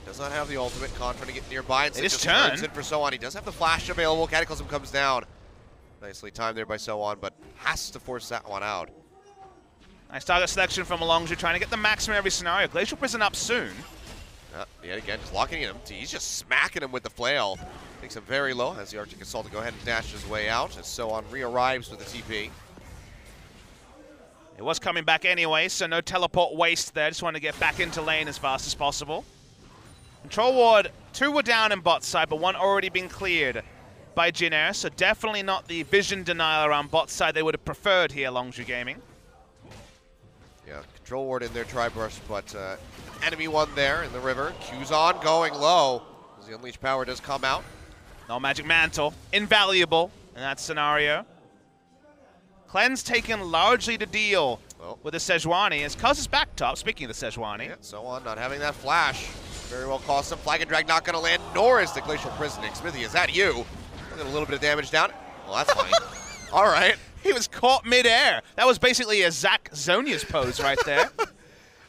Does not have the ultimate. Khan trying to get nearby. And it is just turn. turns in for Zoan. He does have the flash available. Cataclysm comes down. Nicely timed there by Zoan, but has to force that one out. Nice target selection from Longzhu, trying to get the maximum in every scenario. Glacial Prison up soon. Yet again, just locking him. He's just smacking him with the flail. Takes him very low. Has the Arctic Assault to go ahead and dash his way out as Zoan re-arrives with the TP. It was coming back anyway, so no teleport waste there. Just want to get back into lane as fast as possible. Control Ward, 2 were down in bot side, but 1 already been cleared by Jin Air, so definitely not the vision denial around bot side they would have preferred here, Longzhu Gaming. Yeah, Control Ward in their tri-brush, but enemy one there in the river. Q's on, going low. As the Unleashed Power does come out. No Magic Mantle, invaluable in that scenario. Cleanse taken largely to deal with the Sejuani as Cuz is back top, speaking of the Sejuani. Yeah, Zoan not having that flash. Very well cost him. Flag and Drag not going to land, nor is the Glacial Prison. Smithy, is that you? Got a little bit of damage down. Well, that's fine. All right. He was caught mid-air. That was basically a Zach Zonia's pose right there.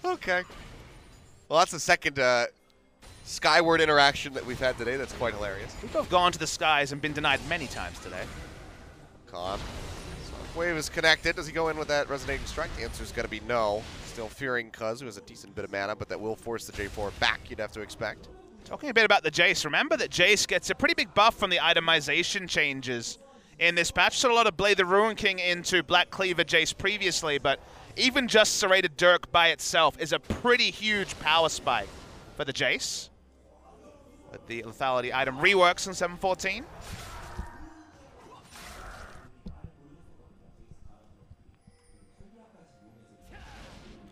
Okay. Well, that's the second skyward interaction that we've had today. That's quite hilarious. We've both gone to the skies and been denied many times today. Khan. Wave is connected. Does he go in with that Resonating Strike? The answer's going to be no. Still fearing Cuz, who has a decent bit of mana, but that will force the J4 back, you'd have to expect. Talking a bit about the Jace, remember that Jace gets a pretty big buff from the itemization changes in this patch. Saw a lot of Blade the Ruin King into Black Cleaver Jace previously, but even just Serrated Dirk by itself is a pretty huge power spike for the Jace. But the lethality item reworks in 714.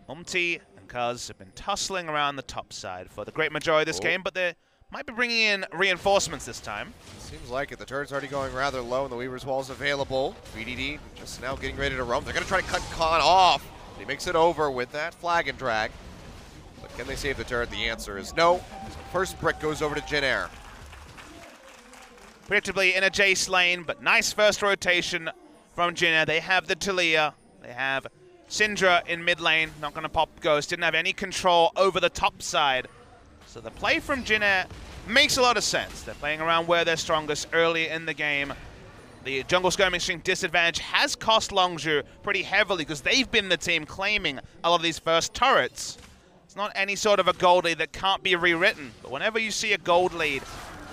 Umti and Cuz have been tussling around the top side for the great majority of this game, but they might be bringing in reinforcements this time. Seems like it. The turn's already going rather low, and the Weaver's Wall's available. BDD just now getting ready to roam. They're going to try to cut Khan off. He makes it over with that Flag and Drag. But can they save the turret? The answer is no. First brick goes over to Jin Air. Predictably in a Jace lane, but nice first rotation from Jin Air. They have the Talia. They have Syndra in mid lane, not going to pop Ghost, didn't have any control over the top side. So the play from Jin Air makes a lot of sense. They're playing around where they're strongest early in the game. The jungle skirming string disadvantage has cost Longzhu pretty heavily because they've been the team claiming a lot of these first turrets. It's not any sort of a gold lead that can't be rewritten, but whenever you see a gold lead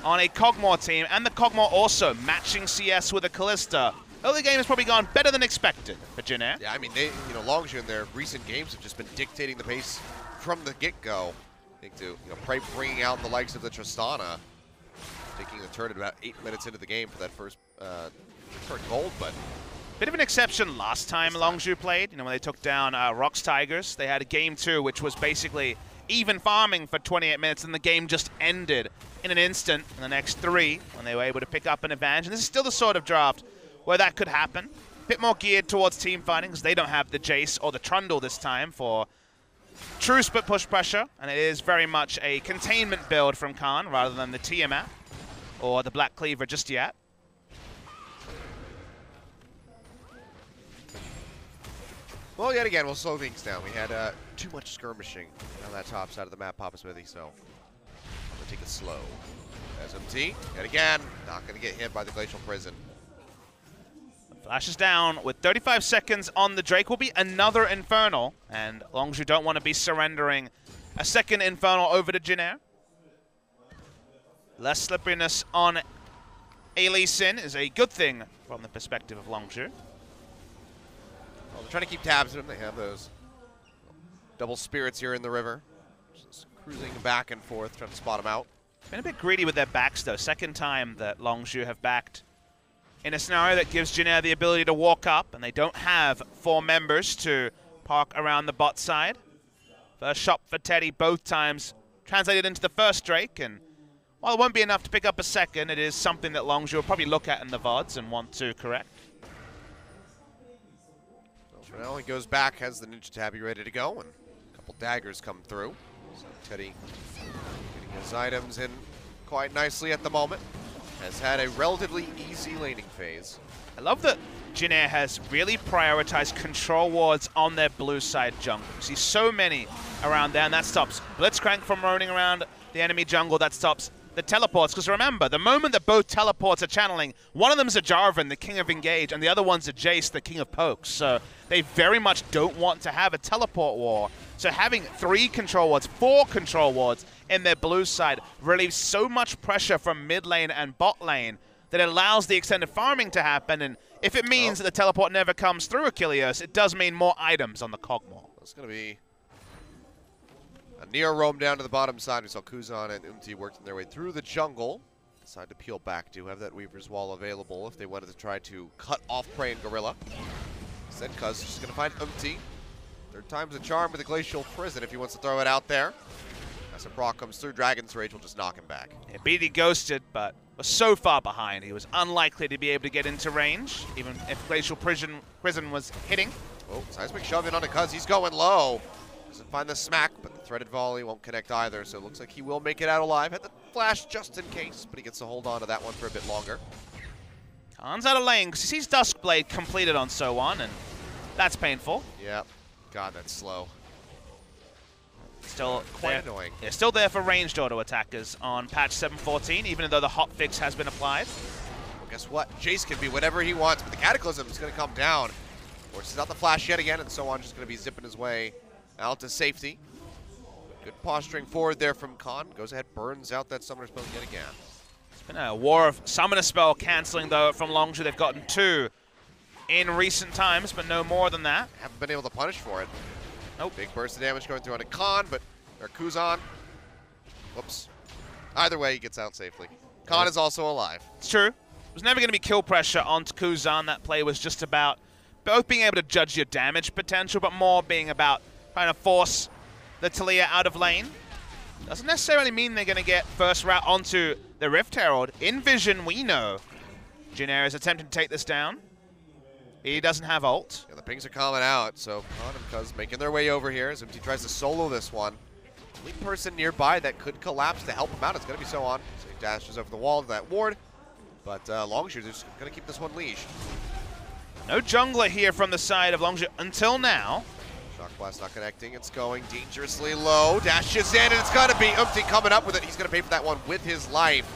on a Kog'Maw team, and the Kog'Maw also matching CS with a Kalista, early game has probably gone better than expected for Jin Air. Yeah, I mean, Longzhu in their recent games have just been dictating the pace from the get-go. I think bringing out the likes of the Tristana, taking the turn at about 8 minutes into the game for that first gold, but bit of an exception last time Longzhu played. When they took down Rox Tigers, they had a game 2, which was basically even farming for 28 minutes, and the game just ended in an instant in the next 3 when they were able to pick up an advantage. And this is still the sort of draft where that could happen. A bit more geared towards team fighting because they don't have the Jace or the Trundle this time for truce but push pressure, and it is very much a containment build from Khan rather than the Tiamat or the Black Cleaver just yet. well, yet again, we'll slow things down. We had too much skirmishing on that top side of the map, Papa Smithy, so we'll take it slow. SMT, yet again, not going to get hit by the Glacial Prison. Flashes down with 35 seconds on the Drake. Will be another Infernal, and Longzhu don't want to be surrendering a second Infernal over to Jin Air. Less slipperiness on a Lee Sin is a good thing from the perspective of Longzhu. Well, they're trying to keep tabs on him. They have those double spirits here in the river. Just cruising back and forth, trying to spot him out. Been a bit greedy with their backs, though. Second time that Longzhu have backed in a scenario that gives Jin Air the ability to walk up, and they don't have 4 members to park around the bot side. First shot for Teddy both times translated into the first Drake, and while it won't be enough to pick up a second, it is something that Longzhu will probably look at in the VODs and want to correct. Well, for now, he goes back, has the Ninja Tabby ready to go, and a couple daggers come through. So Teddy getting his items in quite nicely at the moment. Has had a relatively easy laning phase. I love that Jin Air has really prioritized control wards on their blue side jungle. You see so many around there, and that stops Blitzcrank from roaming around the enemy jungle. That stops the teleports, because remember, the moment that both teleports are channeling, one of them's a Jarvan, the king of engage, and the other one's a Jace, the king of pokes. So they very much don't want to have a teleport war. So having 3 control wards, 4 control wards in their blue side relieves so much pressure from mid lane and bot lane that it allows the extended farming to happen. And if it means that the teleport never comes through Achilles, it does mean more items on the Cogmore. It's going to be a near roam down to the bottom side. We saw Kuzan and Umti working their way through the jungle. Decide to peel back. Do have that Weaver's Wall available if they wanted to try to cut off Prey and Gorilla. Instead, Cuz just going to find Umti. Third time's a charm with the Glacial Prison if he wants to throw it out there. As a Brock comes through, Dragon's Rage will just knock him back. Yeah, BD ghosted, but was so far behind. He was unlikely to be able to get into range, even if Glacial Prison was hitting. Oh, seismic shove in onto Cuz. He's going low. Doesn't find the smack, but the threaded volley won't connect either, so it looks like he will make it out alive. Had the flash just in case, but he gets to hold on to that one for a bit longer. Khan's out of lane because he sees Duskblade completed on So-On, and that's painful. Yep. God, that's slow. Still Quite annoying. Yeah, still there for ranged auto attackers on patch 7.14, even though the hotfix has been applied. Well, guess what? Jace can be whatever he wants, but the Cataclysm is going to come down. Forces out the flash yet again, and So-On just going to be zipping his way out to safety. Good posturing forward there from Khan. Goes ahead, burns out that Summoner Spell yet again. It's been a war of Summoner Spell canceling, though, from Longzhu. They've gotten 2 in recent times, but no more than that. Haven't been able to punish for it. Nope. Big burst of damage going through onto Khan, but or Kuzan. Whoops. Either way, he gets out safely. Khan is also alive. It's true. It was never going to be kill pressure onto Kuzan. That play was just about both being able to judge your damage potential, but more being about trying to force the Talia out of lane. Doesn't necessarily mean they're going to get first route onto the Rift Herald. In vision, we know Jin Air is attempting to take this down. He doesn't have ult. Yeah, the pings are coming out, so Khan and Cuz making their way over here as Umti tries to solo this one. Only person nearby that could collapse to help him out is going to be So-On. So he dashes over the wall to that ward, but Longzhu is just going to keep this one leash. No jungler here from the side of Longzhu until now. Shock Blast not connecting. It's going dangerously low. Dashes in, and it's going to be Umti coming up with it. He's going to pay for that one with his life.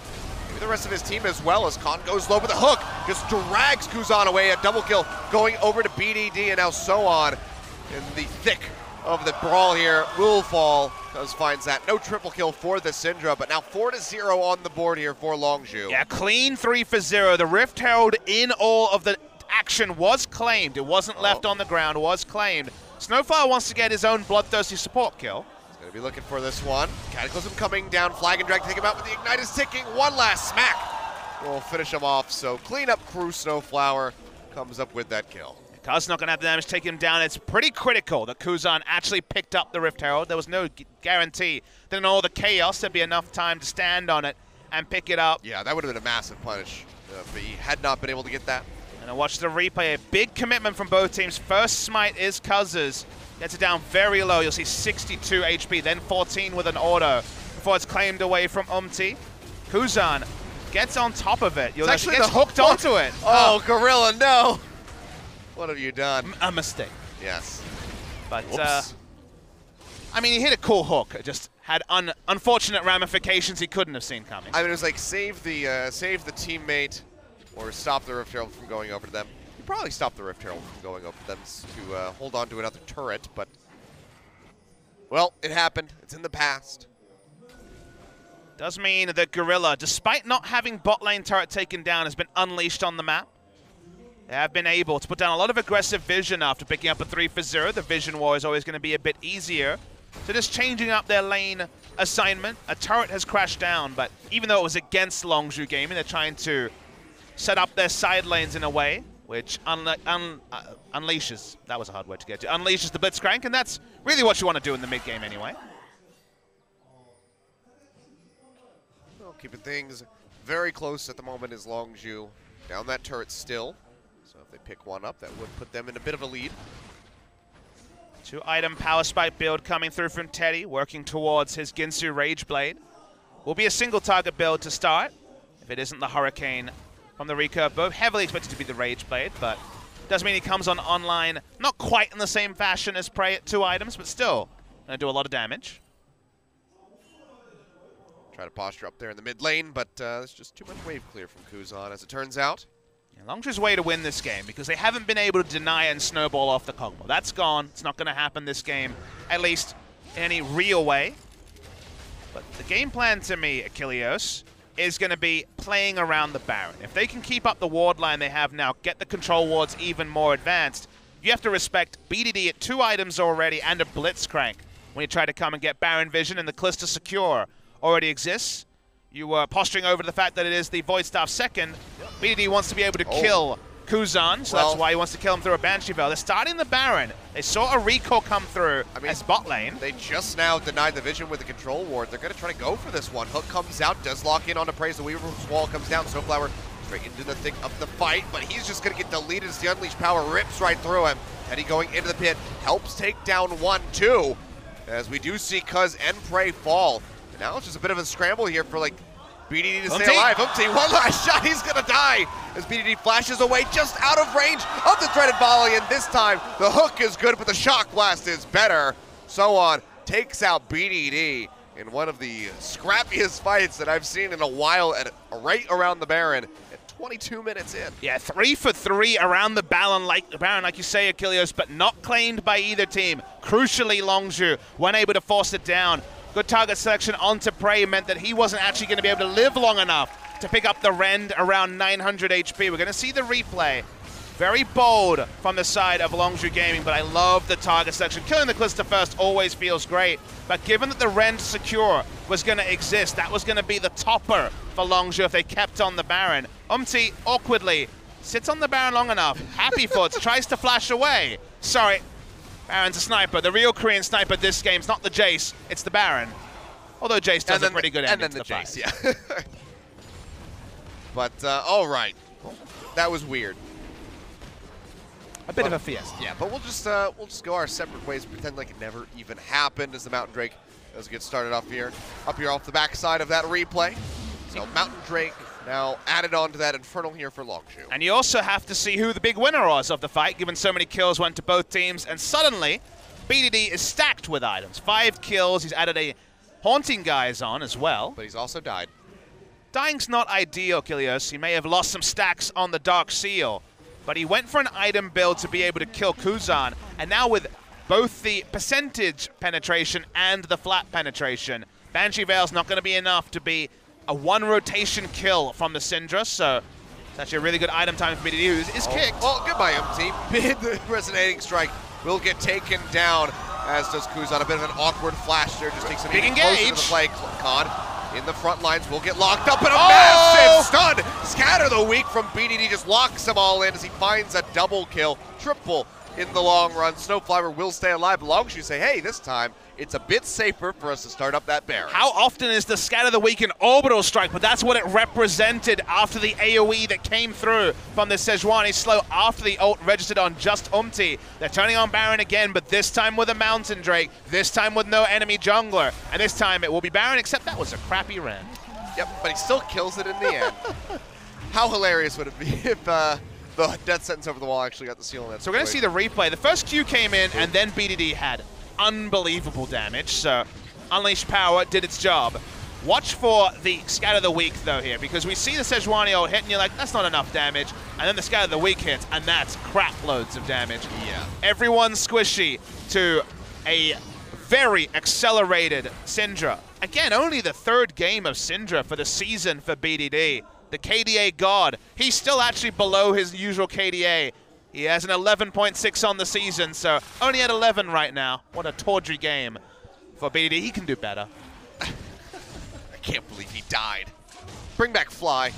Maybe the rest of his team as well, as Khan goes low with a hook. Just drags Kuzan away. A double kill going over to BDD, and now So-On in the thick of the brawl here will fall. Cuz finds that. No triple kill for the Syndra, but now 4-0 on the board here for Longzhu. Yeah, clean 3 for 0. The Rift Herald in all of the action was claimed. It wasn't left on the ground, was claimed. Snowflower wants to get his own bloodthirsty support kill. He's going to be looking for this one. Cataclysm coming down, Flag and Drag to take him out, but the Ignite is ticking. One last smack will finish him off. So clean up crew. Snowflower comes up with that kill. Kuz not going to have the damage take him down. It's pretty critical that Kuzan actually picked up the Rift Herald. There was no guarantee that in all the chaos there'd be enough time to stand on it and pick it up. Yeah, that would have been a massive punish, but he had not been able to get that. And I watched the replay. A big commitment from both teams. First smite is Kuz's. Gets it down very low. You'll see 62 HP, then 14 with an auto before it's claimed away from Umti. Kuzan gets on top of it. You'll actually gets hooked onto it. Oh, Gorilla, no. What have you done? A mistake. Yes. But, Whoops. I mean, he hit a cool hook. It just had unfortunate ramifications he couldn't have seen coming. I mean, it was like save the teammate or stop the Rift Herald from going over to them. You probably stop the Rift Herald from going over to them to hold on to another turret, but, well, it happened. It's in the past. Does mean that Gorilla, despite not having bot lane turret taken down, has been unleashed on the map. They have been able to put down a lot of aggressive vision after picking up a 3 for 0. The vision war is always going to be a bit easier. So just changing up their lane assignment. A turret has crashed down, but even though it was against Longzhu Gaming, they're trying to set up their side lanes in a way which unleashes, that was a hard word to get to, unleashes the Blitzcrank, and that's really what you want to do in the mid game anyway. Well, keeping things very close at the moment is Longzhu. Down that turret still. So if they pick one up, that would put them in a bit of a lead. 2-item power spike build coming through from Teddy, working towards his Ginsu Rage Blade. Will be a single target build to start, if it isn't the Hurricane from the recurve. Both heavily expected to be the Rage Blade, but does mean he comes on online not quite in the same fashion as Prey at 2 items, but still going to do a lot of damage. Try to posture up there in the mid lane, but there's just too much wave clear from Kuzan, as it turns out. Yeah, Longzhu's way to win this game, because they haven't been able to deny and snowball off the Kog'Maw. That's gone. It's not going to happen this game, at least in any real way. But the game plan to me, Achilleos, is going to be playing around the Baron. If they can keep up the ward line they have now, get the control wards even more advanced, you have to respect BDD at 2 items already and a Blitzcrank when you try to come and get Baron Vision, and the Callisto Secure already exists. You were posturing over the fact that it is the Void Staff second. BDD wants to be able to kill Kuzan, so that's why he wants to kill him through a Banshee Veil. They're starting the Baron. They saw a recall come through as bot lane. They just now denied the vision with the control ward. They're going to try to go for this one. Hook comes out, does lock in on the Praise. The Weaver's wall comes down. Snowflower straight into the thick of the fight, but he's just going to get deleted as the Unleashed power rips right through him. Teddy going into the pit, helps take down 1-2, as we do see Cuz and Prey fall. And now it's just a bit of a scramble here for like BDD to stay alive. Umti, one last shot, he's gonna die as BDD flashes away just out of range of the dreaded volley, and this time the hook is good, but the shock blast is better. So on, takes out BDD in one of the scrappiest fights that I've seen in a while, at right around the Baron at 22 minutes in. Yeah, 3 for 3 around the Baron, like you say, Achilleos, but not claimed by either team. Crucially, Longzhu weren't able to force it down. Good target selection onto Prey meant that he wasn't actually going to be able to live long enough to pick up the Rend around 900 HP. We're going to see the replay. Very bold from the side of Longzhu Gaming, but I love the target selection. Killing the Callisto first always feels great, but given that the Rend Secure was going to exist, that was going to be the topper for Longzhu if they kept on the Baron. Umti awkwardly sits on the Baron long enough. Happy Foot tries to flash away. Sorry. Baron's a sniper. The real Korean sniper this game's not the Jace, it's the Baron. Although Jace does a pretty good ending to the Jace, yeah. But, all right. That was weird. A bit of a fiesta. Yeah, but we'll just go our separate ways, pretend like it never even happened as the Mountain Drake does get started off here. Up here off the backside of that replay. So Mountain Drake now added on to that Infernal here for Longzhu. And you also have to see who the big winner was of the fight, given so many kills went to both teams. And suddenly, BDD is stacked with items. 5 kills. He's added a Haunting Guys on as well. But he's also died. Dying's not ideal, Kilios. He may have lost some stacks on the Dark Seal, but he went for an item build to be able to kill Kuzan. And now with both the percentage penetration and the flat penetration, Banshee Veil's not going to be enough to be a 1 rotation kill from the Syndra, so it's actually a really good item time for BDD, who is kicked. Well, goodbye, MT. Mid resonating strike will get taken down, as does Kuzan. A bit of an awkward flash there, just takes him even closer to the play. Khan in the front lines will get locked up, and a massive stun! Scatter the Weak from BDD just locks them all in as he finds a double kill, triple in the long run. Snowflower will stay alive, as long as you say, hey, this time it's a bit safer for us to start up that Baron. How often is the Scatter the Weak an orbital strike? But that's what it represented after the AoE that came through from the Sejuani slow after the ult registered on just Umti. They're turning on Baron again, but this time with a Mountain Drake, this time with no enemy jungler, and this time it will be Baron, except that was a crappy Rend. Yep, but he still kills it in the end. How hilarious would it be if the Death Sentence over the wall actually got the seal on that? So we're going to see the replay. The first Q came in, and then BDD had unbelievable damage, so Unleashed Power did its job. Watch for the Scatter the Weak, though, here, because we see the Sejuani ult hit, and you're like, that's not enough damage, and then the Scatter the Weak hits, and that's crap loads of damage. Yeah. Everyone's squishy to a very accelerated Syndra. again, only the 3rd game of Syndra for the season for BDD. The KDA god, he's still actually below his usual KDA. He has an 11.6 on the season, so only at 11 right now. What a tawdry game for BDD. He can do better. I can't believe he died. Bring back Fly.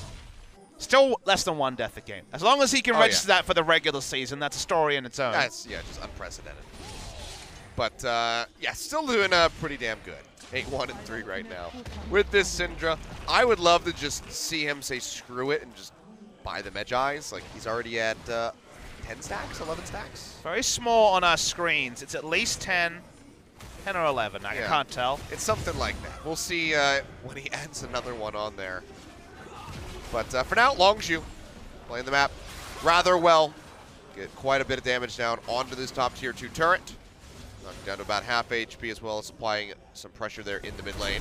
Still less than 1 death a game. As long as he can register that for the regular season, that's a story in its own. That's, just unprecedented. But, yeah, still doing pretty damn good. 8-1-3 right now. With this Syndra, I would love to just see him say screw it and just buy the Medjais. Like, he's already at 10 stacks, 11 stacks. Very small on our screens. It's at least 10 or 11. I can't tell. It's something like that. We'll see when he adds another one on there. But for now, Longzhu playing the map rather well. Get quite a bit of damage down onto this top tier 2 turret. Knocked down to about half HP as well as applying some pressure there in the mid lane.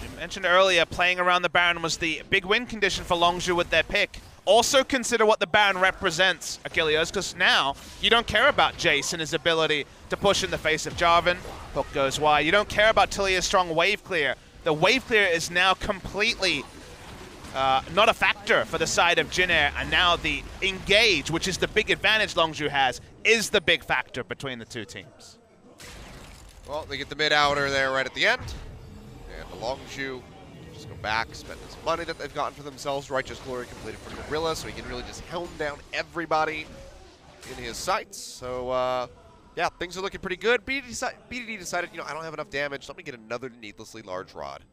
You mentioned earlier playing around the Baron was the big win condition for Longzhu with their pick. Also consider what the Baron represents, Achilleos, because now you don't care about Jace and his ability to push in the face of Jarvan. Hook goes wide. You don't care about Tilia's strong wave clear. The wave clear is now completely not a factor for the side of Jin Air, and now the engage, which is the big advantage Longzhu has, is the big factor between the two teams. Well, they get the mid outer there right at the end. And the Longzhu just go back, spend this money that they've gotten for themselves. Righteous Glory completed for Gorilla, so he can really just helm down everybody in his sights. So, yeah, things are looking pretty good. BDD decided, I don't have enough damage. Let me get another needlessly large rod.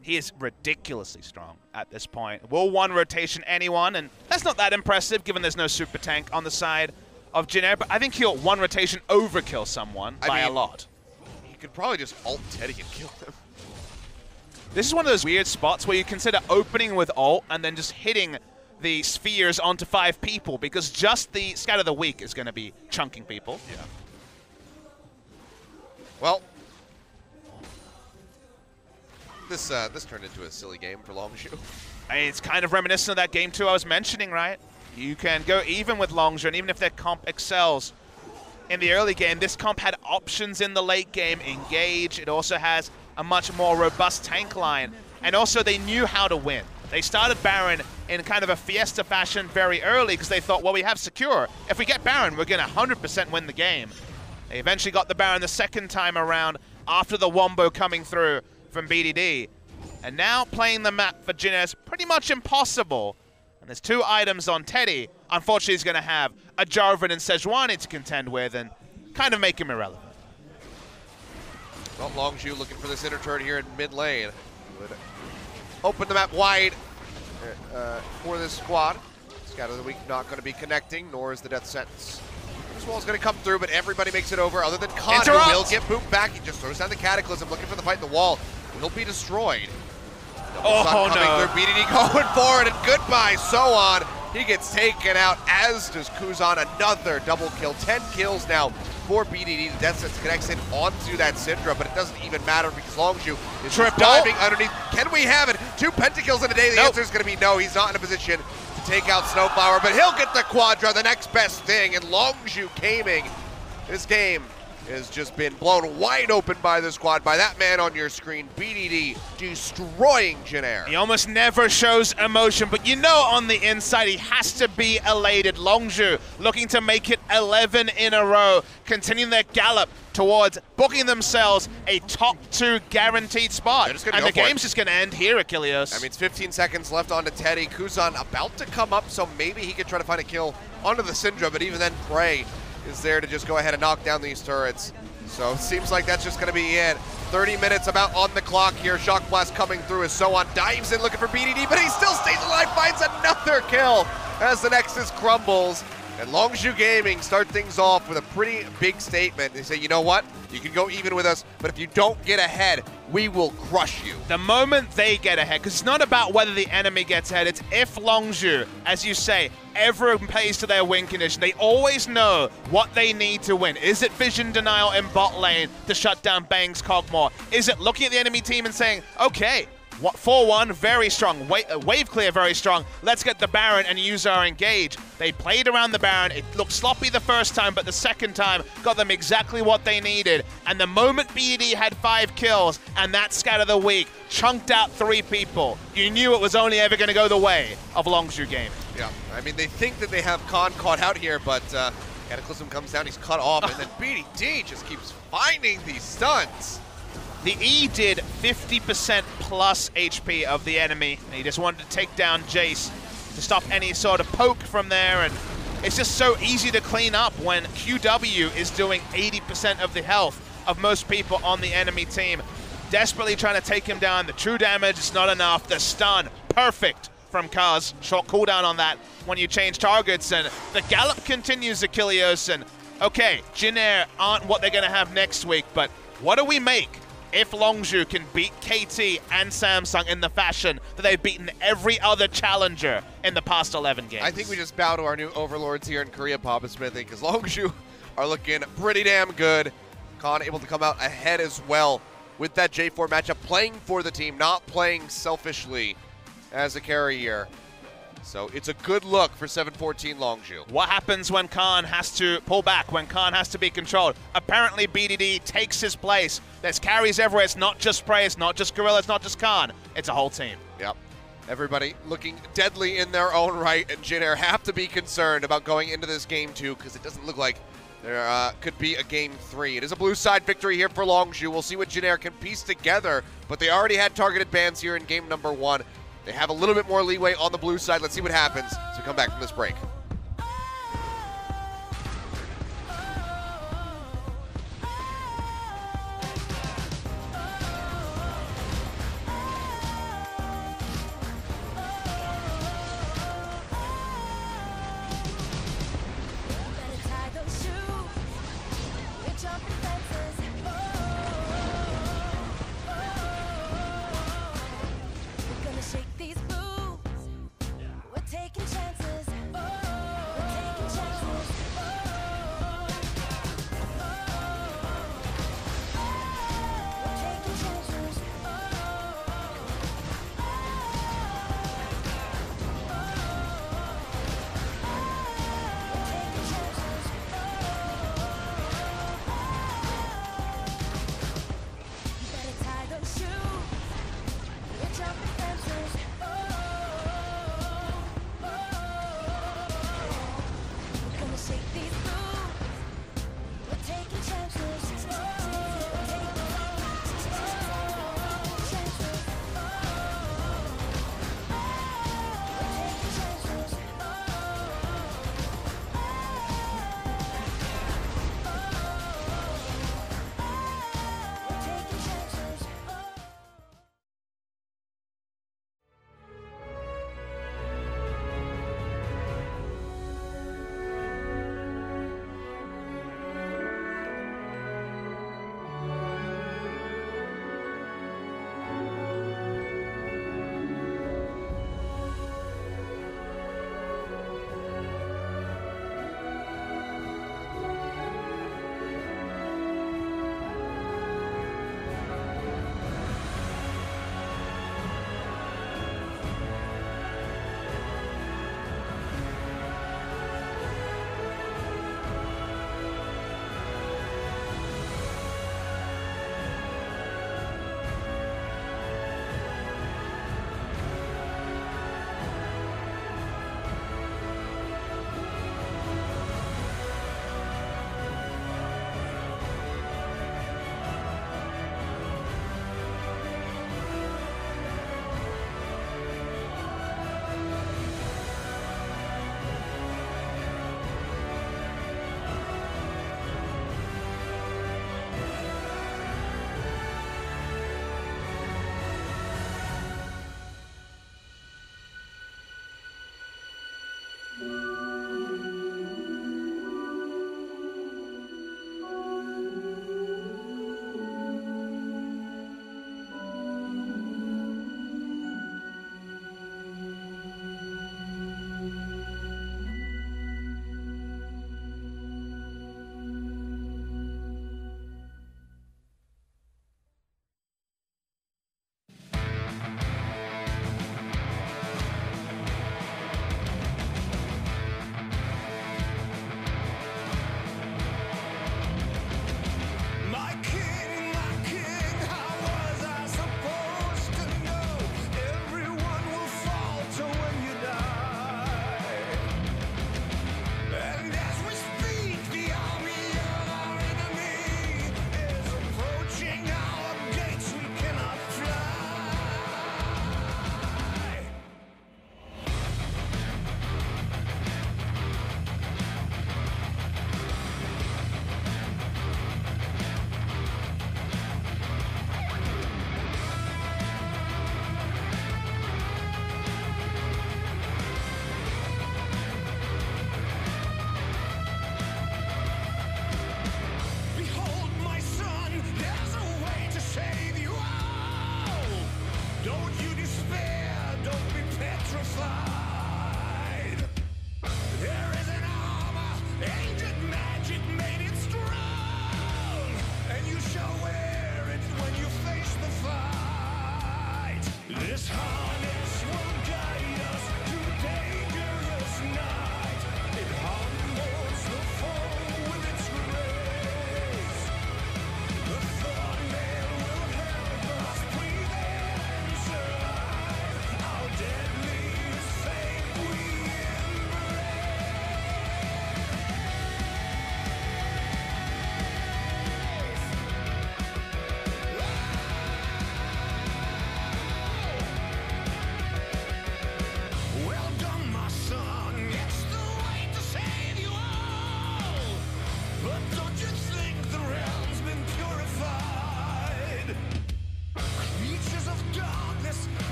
He is ridiculously strong at this point. Will one rotation anyone, and that's not that impressive given there's no super tank on the side of Jin Air, but I think he'll one rotation overkill someone by a lot. He could probably just ult Teddy and kill him. This is one of those weird spots where you consider opening with ult and then just hitting the spheres onto 5 people, because just the Scatter the Weak is going to be chunking people. Yeah. Well, this turned into a silly game for Longzhu. I mean, it's kind of reminiscent of that game 2 I was mentioning, right? You can go even with Longzhu, and even if their comp excels in the early game, this comp had options in the late game. Engage. It also has a much more robust tank line, and also they knew how to win. They started Baron in kind of a Fiesta fashion very early because they thought, well, we have Secure. If we get Baron, we're going to 100% win the game. They eventually got the Baron the second time around after the Wombo coming through from BDD. And now playing the map for Jin Air is pretty much impossible. And there's 2 items on Teddy. Unfortunately, he's going to have a Jarvan and Sejuani to contend with and kind of make him irrelevant. Well, Longzhu looking for this inner turret here in mid lane. Would open the map wide for this squad. Scatter the Weak not going to be connecting, nor is the Death Sentence. This wall's going to come through, but everybody makes it over other than Khan, who will get booped back. He just throws down the Cataclysm, looking for the fight in the wall. Will be destroyed. Oh, no. Through, BDD going forward, and goodbye, so on. He gets taken out, as does Kuzan. Another double kill. 10 kills now for BDD. The Death Sentence connects in onto that Syndra, but it doesn't even matter because Longzhu is diving underneath. Can we have it? 2 pentakills in a day? The answer is going to be no. He's not in a position to take out Snowflower, but he'll get the Quadra, the next best thing, and Longzhu gaming. This game has just been blown wide open by the squad, by that man on your screen. BDD destroying Jin Air. He almost never shows emotion, but you know on the inside he has to be elated. Longzhu looking to make it 11 in a row, continuing their gallop towards booking themselves a top 2 guaranteed spot. And the game's just going to end here, Achilleos. I mean, it's 15 seconds left onto Teddy. Kuzan about to come up, so maybe he could try to find a kill onto the Syndra, but even then, Prey is there to just go ahead and knock down these turrets. So it seems like that's just going to be it. 30 minutes about on the clock here. Shock Blast coming through as So On dives in looking for BDD, but he still stays alive, finds another kill as the Nexus crumbles. And Longzhu Gaming start things off with a pretty big statement. They say, you know what? You can go even with us, but if you don't get ahead, we will crush you. The moment they get ahead, because it's not about whether the enemy gets ahead, it's if Longzhu, as you say, ever plays to their win condition. They always know what they need to win. Is it vision denial in bot lane to shut down Bang's Cogmore? Is it looking at the enemy team and saying, okay, 4-1, very strong. Wave clear, very strong. Let's get the Baron and use our engage. They played around the Baron. It looked sloppy the first time, but the second time got them exactly what they needed. And the moment BD had 5 kills and that scat of the week chunked out 3 people, you knew it was only ever going to go the way of Longzhu Gaming. Yeah, I mean, they think that they have Khan caught out here, but Cataclysm comes down, he's cut off, and then BDD just keeps finding these stuns. The E did 50% plus HP of the enemy, and he just wanted to take down Jace to stop any sort of poke from there, and it's just so easy to clean up when QW is doing 80% of the health of most people on the enemy team. Desperately trying to take him down. The true damage is not enough. The stun, perfect from Kaz. Short cooldown on that when you change targets, and the gallop continues, Achilleos, and okay, Jin Air aren't what they're gonna have next week, but what do we make if Longzhu can beat KT and Samsung in the fashion that they've beaten every other challenger in the past 11 games? I think we just bow to our new overlords here in Korea, Papa Smithy, because Longzhu are looking pretty damn good. Khan able to come out ahead as well with that J4 matchup, playing for the team, not playing selfishly as a carrier. So it's a good look for 7-14 Longzhu. What happens when Khan has to pull back, when Khan has to be controlled? Apparently BDD takes his place. There's carries everywhere. It's not just Prey, it's not just Gorilla, it's not just Khan. It's a whole team. Yep. Everybody looking deadly in their own right, and Jin Air have to be concerned about going into this game 2 because it doesn't look like there could be a game 3. It is a blue side victory here for Longzhu. We'll see what Jin Air can piece together, but they already had targeted bans here in game number 1. They have a little bit more leeway on the blue side. Let's see what happens as we come back from this break. Taking chances.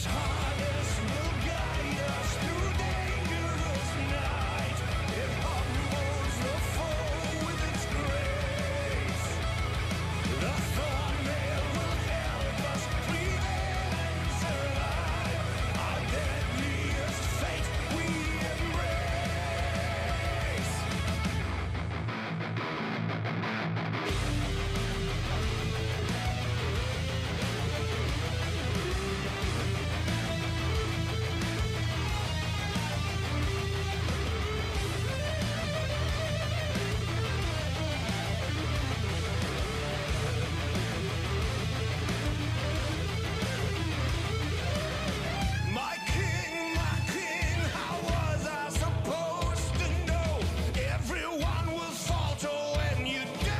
This harness will guide us through dangerous night. It humbles the foe with its grace. The thorn mail will help us prevail and survive. Our deadliest fate we embrace. My king, how was I supposed to know? Everyone will falter when you die.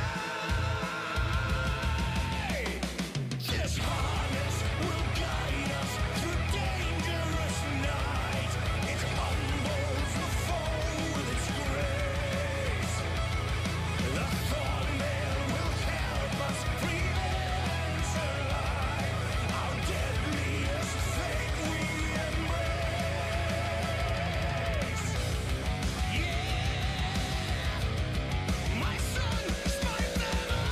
This harness will guide us through dangerous night. It humbles the foe with its grace. The thorn mail will help us prevail and survive. Our deadliest fate we embrace. Yeah, my son, smite them all.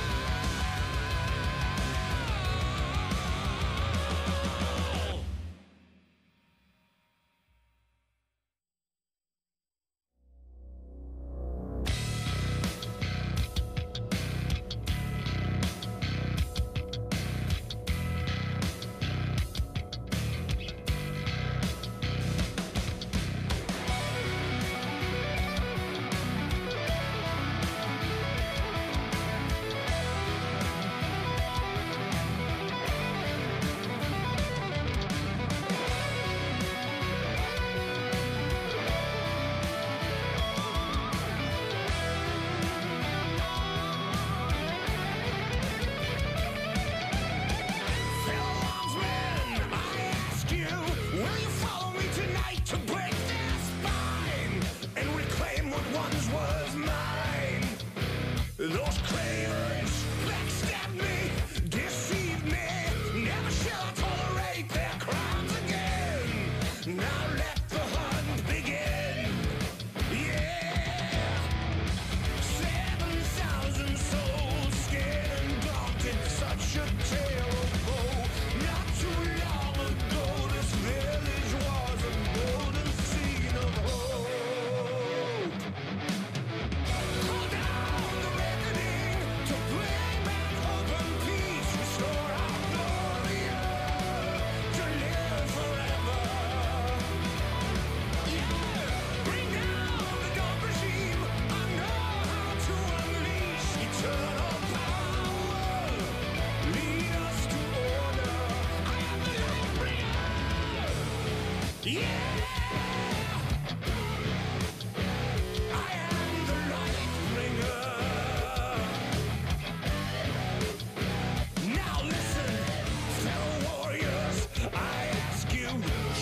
Fellow armsmen, I ask you, will you follow me tonight to break their spine and reclaim what once was mine? Those cravens backstabbed me, deceived me. Never shall I tolerate their crimes again. Now let the hunt begin. Yeah. 7,000 souls scared and daunted, such a tale of woe. Not too long ago, this village was a golden scene of hope. Call down the reckoning to bring back hope and peace, restore our glory to live forever. Yeah, bring down the dark regime. I know how to unleash eternal power. Lead us to order. I am the light bringer. Yeah, I am the light bringer. Now listen, fellow warriors, I ask you,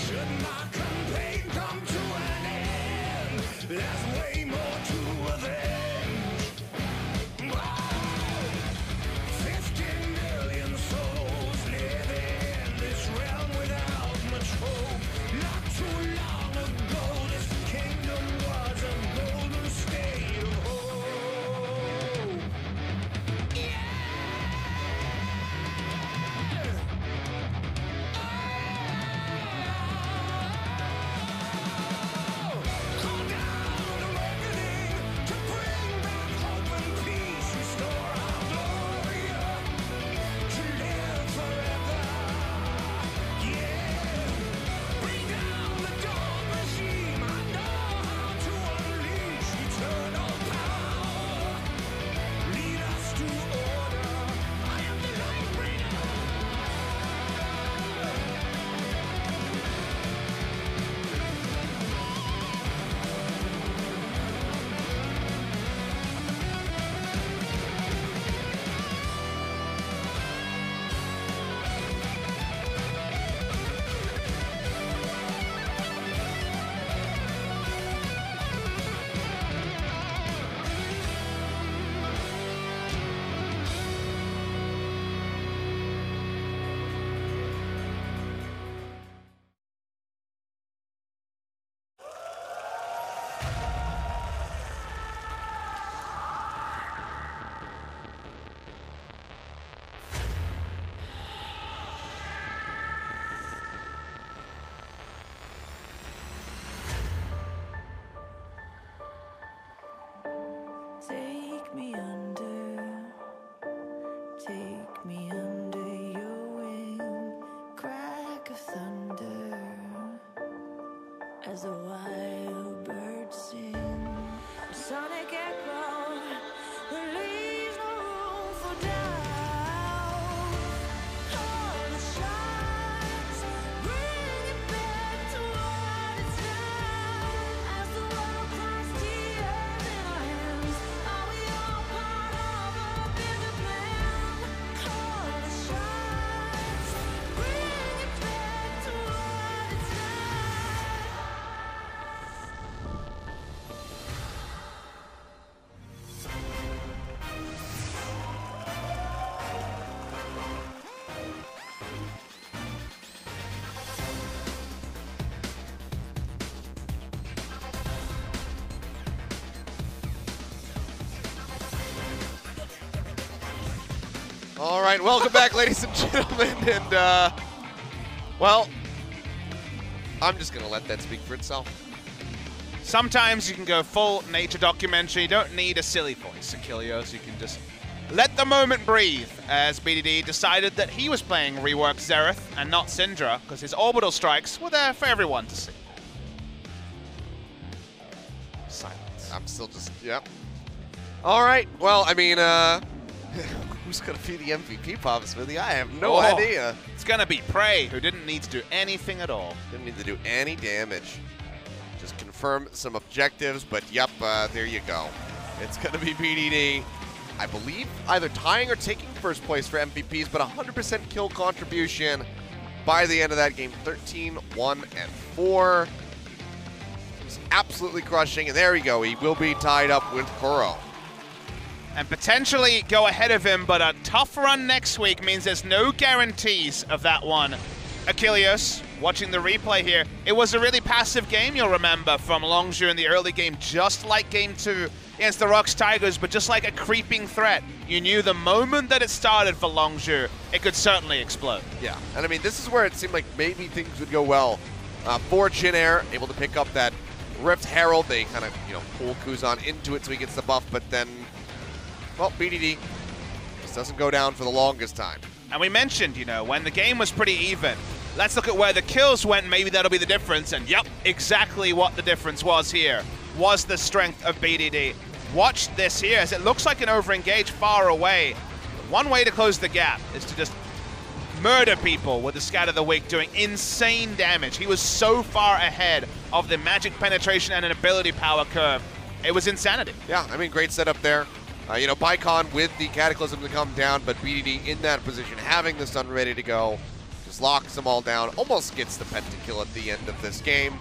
should my campaign come to an end? There's way more to avenge. Whoa! 50 million souls live in this realm without much hope. Not too as the wild birds sing. A sonic echo that leaves no room for doubt. All the shots bring it back to what it's now. As the world cries tears in our hands, are we all part of a bigger plan? All the shots bring it back to what it's now. All right, welcome back, ladies and gentlemen. And, well, I'm just going to let that speak for itself. Sometimes you can go full nature documentary. You don't need a silly voice, Achilleos. You can just let the moment breathe, as BDD decided that he was playing reworked Xerath and not Syndra, because his orbital strikes were there for everyone to see. Silence. I'm still just, yep. All right, well, I mean, who's going to be the MVP, Papa Smithy? I have no idea. It's going to be Prey, who didn't need to do anything at all. Didn't need to do any damage. Just confirm some objectives, but yep, there you go. It's going to be BDD. I believe either tying or taking first place for MVPs, but 100% kill contribution by the end of that game. 13, 1, and 4. He's absolutely crushing, and there we go. He will be tied up with Kuro. And potentially go ahead of him, but a tough run next week means there's no guarantees of that one. Achilleos, watching the replay here, it was a really passive game, you'll remember, from Longzhu in the early game, just like Game 2 against the Rocks Tigers, but just like a creeping threat. You knew the moment that it started for Longzhu, it could certainly explode. Yeah, and I mean, this is where it seemed like maybe things would go well for Jin Air, able to pick up that Rift Herald. They kind of, pull Kuzan into it so he gets the buff, but then, well, BDD just doesn't go down for the longest time. And we mentioned, when the game was pretty even, let's look at where the kills went, maybe that'll be the difference, and yep, exactly what the difference was here, was the strength of BDD. Watch this here, as it looks like an overengage far away. One way to close the gap is to just murder people with the Scat of the Week, doing insane damage. He was so far ahead of the magic penetration and an ability power curve. It was insanity. Yeah, I mean, great setup there. Bicon with the Cataclysm to come down, but BDD in that position, having the stun ready to go, just locks them all down, almost gets the pentakill at the end of this game.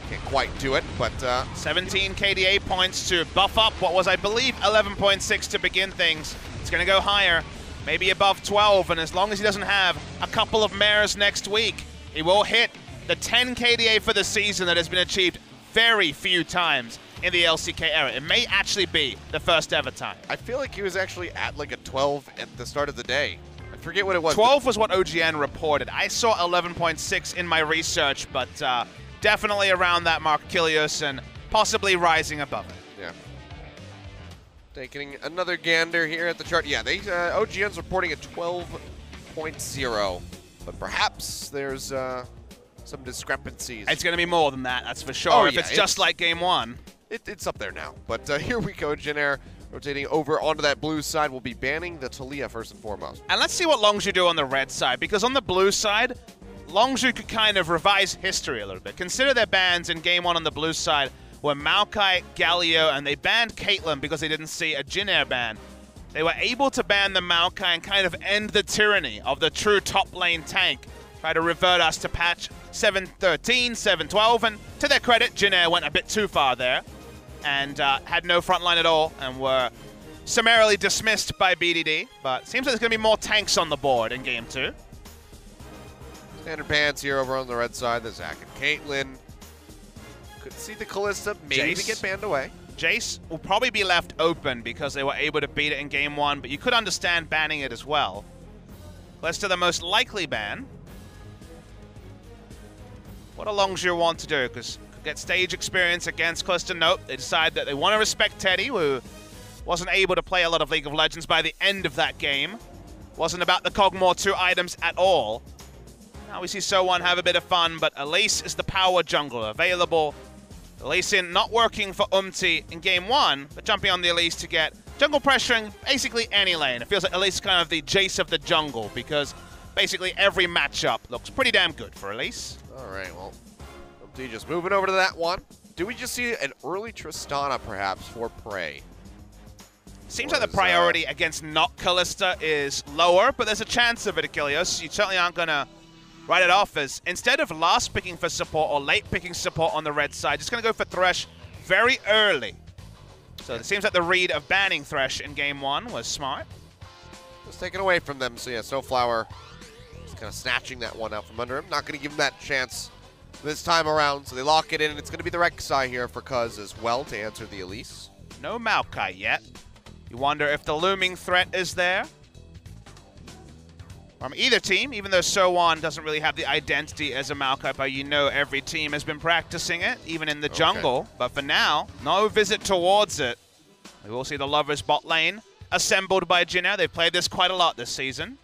Can't quite do it, but 17 KDA points to buff up what was, I believe, 11.6 to begin things. It's going to go higher, maybe above 12, and as long as he doesn't have a couple of mares next week, he will hit the 10 KDA for the season that has been achieved very few times in the LCK era. It may actually be the first ever time. I feel like he was actually at like a 12 at the start of the day. I forget what it was. 12 was what OGN reported. I saw 11.6 in my research, but definitely around that mark, Achilleos, and possibly rising above it. Yeah. Taking another gander here at the chart. Yeah, OGN's reporting at 12.0, but perhaps there's some discrepancies. It's going to be more than that, that's for sure. Oh, if yeah, it's just like Game 1. It's up there now. But here we go. Jin Air rotating over onto that blue side. Will be banning the Taliyah first and foremost. And let's see what Longzhu do on the red side, because on the blue side, Longzhu could kind of revise history a little bit. Consider their bans in Game 1 on the blue side were Maokai, Galio, and they banned Caitlyn because they didn't see a Jin Air ban. They were able to ban the Maokai and kind of end the tyranny of the true top lane tank. Try to revert us to patch 7.13, 7.12, and to their credit, Jin Air went a bit too far there and had no front line at all and were summarily dismissed by BDD. But seems like there's going to be more tanks on the board in Game 2. Standard bans here over on the red side. The Zac and Caitlyn. Could see the Kalista maybe Jace. get banned away. Jace will probably be left open because they were able to beat it in Game 1, but you could understand banning it as well. Let's do the most likely ban. What do Longzhu want to do? Because could get stage experience against Kalista. Nope. They decide that they want to respect Teddy, who wasn't able to play a lot of League of Legends by the end of that game. Wasn't about the Cogmore 2 items at all. Now we see So1 have a bit of fun, but Elise is the power jungler available. Elise in not working for Umti in game 1, but jumping on the Elise to get jungle pressuring basically any lane. It feels like Elise is kind of the Jace of the jungle because basically every matchup looks pretty damn good for Elise. All right, well, Umti just moving over to that one. Do we just see an early Tristana perhaps for Prey? Seems like the priority against not Kalista is lower, but there's a chance of it, Achilles. You certainly aren't going to write it off as, instead of last picking for support or late picking support on the red side, just going to go for Thresh very early. So it seems like the read of banning Thresh in game 1 was smart. Just taken away from them, so yeah, SoFlower just kind of snatching that one out from under him. Not going to give him that chance this time around, so they lock it in, and it's going to be the Rek'Sai here for Cuz as well to answer the Elise. No Maokai yet. You wonder if the looming threat is there from either team, even though So1 doesn't really have the identity as a Maokai, but you know every team has been practicing it, even in the jungle. But for now, no visit towards it. We will see the Lovers bot lane assembled by Jin Air. They've played this quite a lot this season.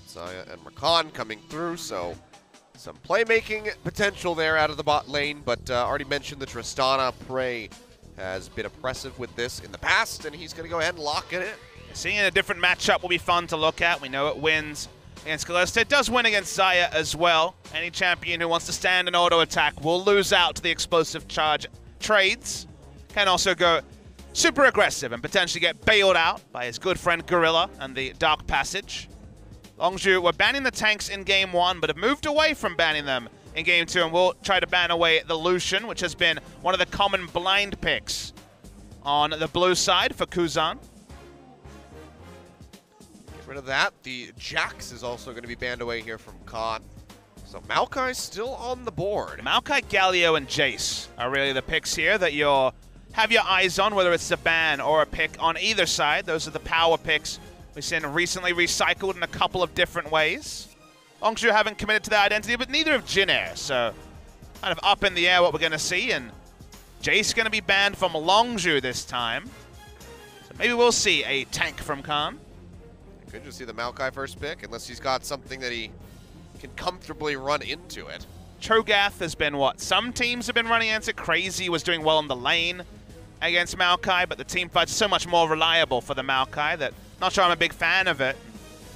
Saya and Rakan coming through, so some playmaking potential there out of the bot lane, but already mentioned the Tristana Prey has been oppressive with this in the past, and he's going to go ahead and lock it in. Seeing a different matchup will be fun to look at. We know it wins against Kalista. It does win against Xayah as well. Any champion who wants to stand and auto attack will lose out to the explosive charge trades. Can also go super aggressive and potentially get bailed out by his good friend Gorilla and the Dark Passage. Longzhu were banning the tanks in game 1, but have moved away from banning them in game 2, and we'll try to ban away the Lucian, which has been one of the common blind picks on the blue side for Kuzan. Get rid of that. The Jax is also going to be banned away here from Khan. So Maokai still on the board. Maokai, Galio, and Jace are really the picks here that you'll have your eyes on, whether it's a ban or a pick on either side. Those are the power picks we've seen recently recycled in a couple of different ways. Longzhu haven't committed to their identity, but neither have Jin Air, so kind of up in the air what we're going to see, and Jace going to be banned from Longzhu this time. So maybe we'll see a tank from Khan. Could just see the Maokai first pick, unless he's got something that he can comfortably run into it. Cho'Gath has been what some teams have been running against it. Crazy was doing well in the lane against Maokai, but the team fight's so much more reliable for the Maokai that not sure I'm a big fan of it.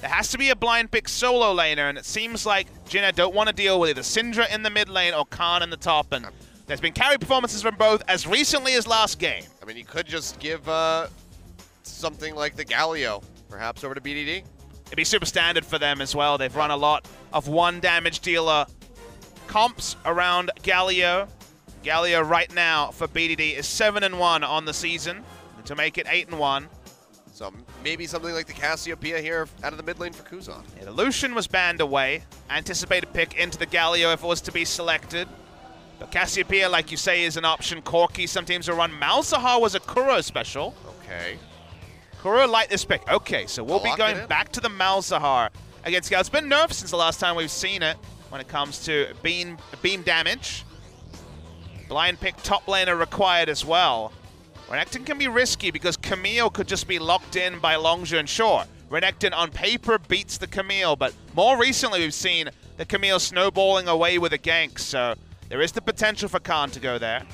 There has to be a blind pick solo laner, and it seems like Jin Air don't want to deal with either Syndra in the mid lane or Khan in the top, and there's been carry performances from both as recently as last game. I mean, you could just give something like the Galio, perhaps, over to BDD. It'd be super standard for them as well. They've run a lot of one damage dealer comps around Galio. Galio right now for BDD is 7-1 on the season to make it 8-1. So maybe something like the Cassiopeia here out of the mid lane for Kuzan. Yeah, the Lucian was banned away. Anticipated pick into the Galio if it was to be selected. But Cassiopeia, like you say, is an option. Corki, some teams will run. Malzahar was a Kuro special. Okay. Kuro liked this pick. Okay, so we'll be going back to the Malzahar against Gal. It's been nerfed since the last time we've seen it when it comes to beam damage. Blind pick top laner required as well. Renekton can be risky because Camille could just be locked in by Longzhu, and sure, Renekton on paper beats the Camille, but more recently we've seen the Camille snowballing away with a gank, so there is the potential for Khan to go there.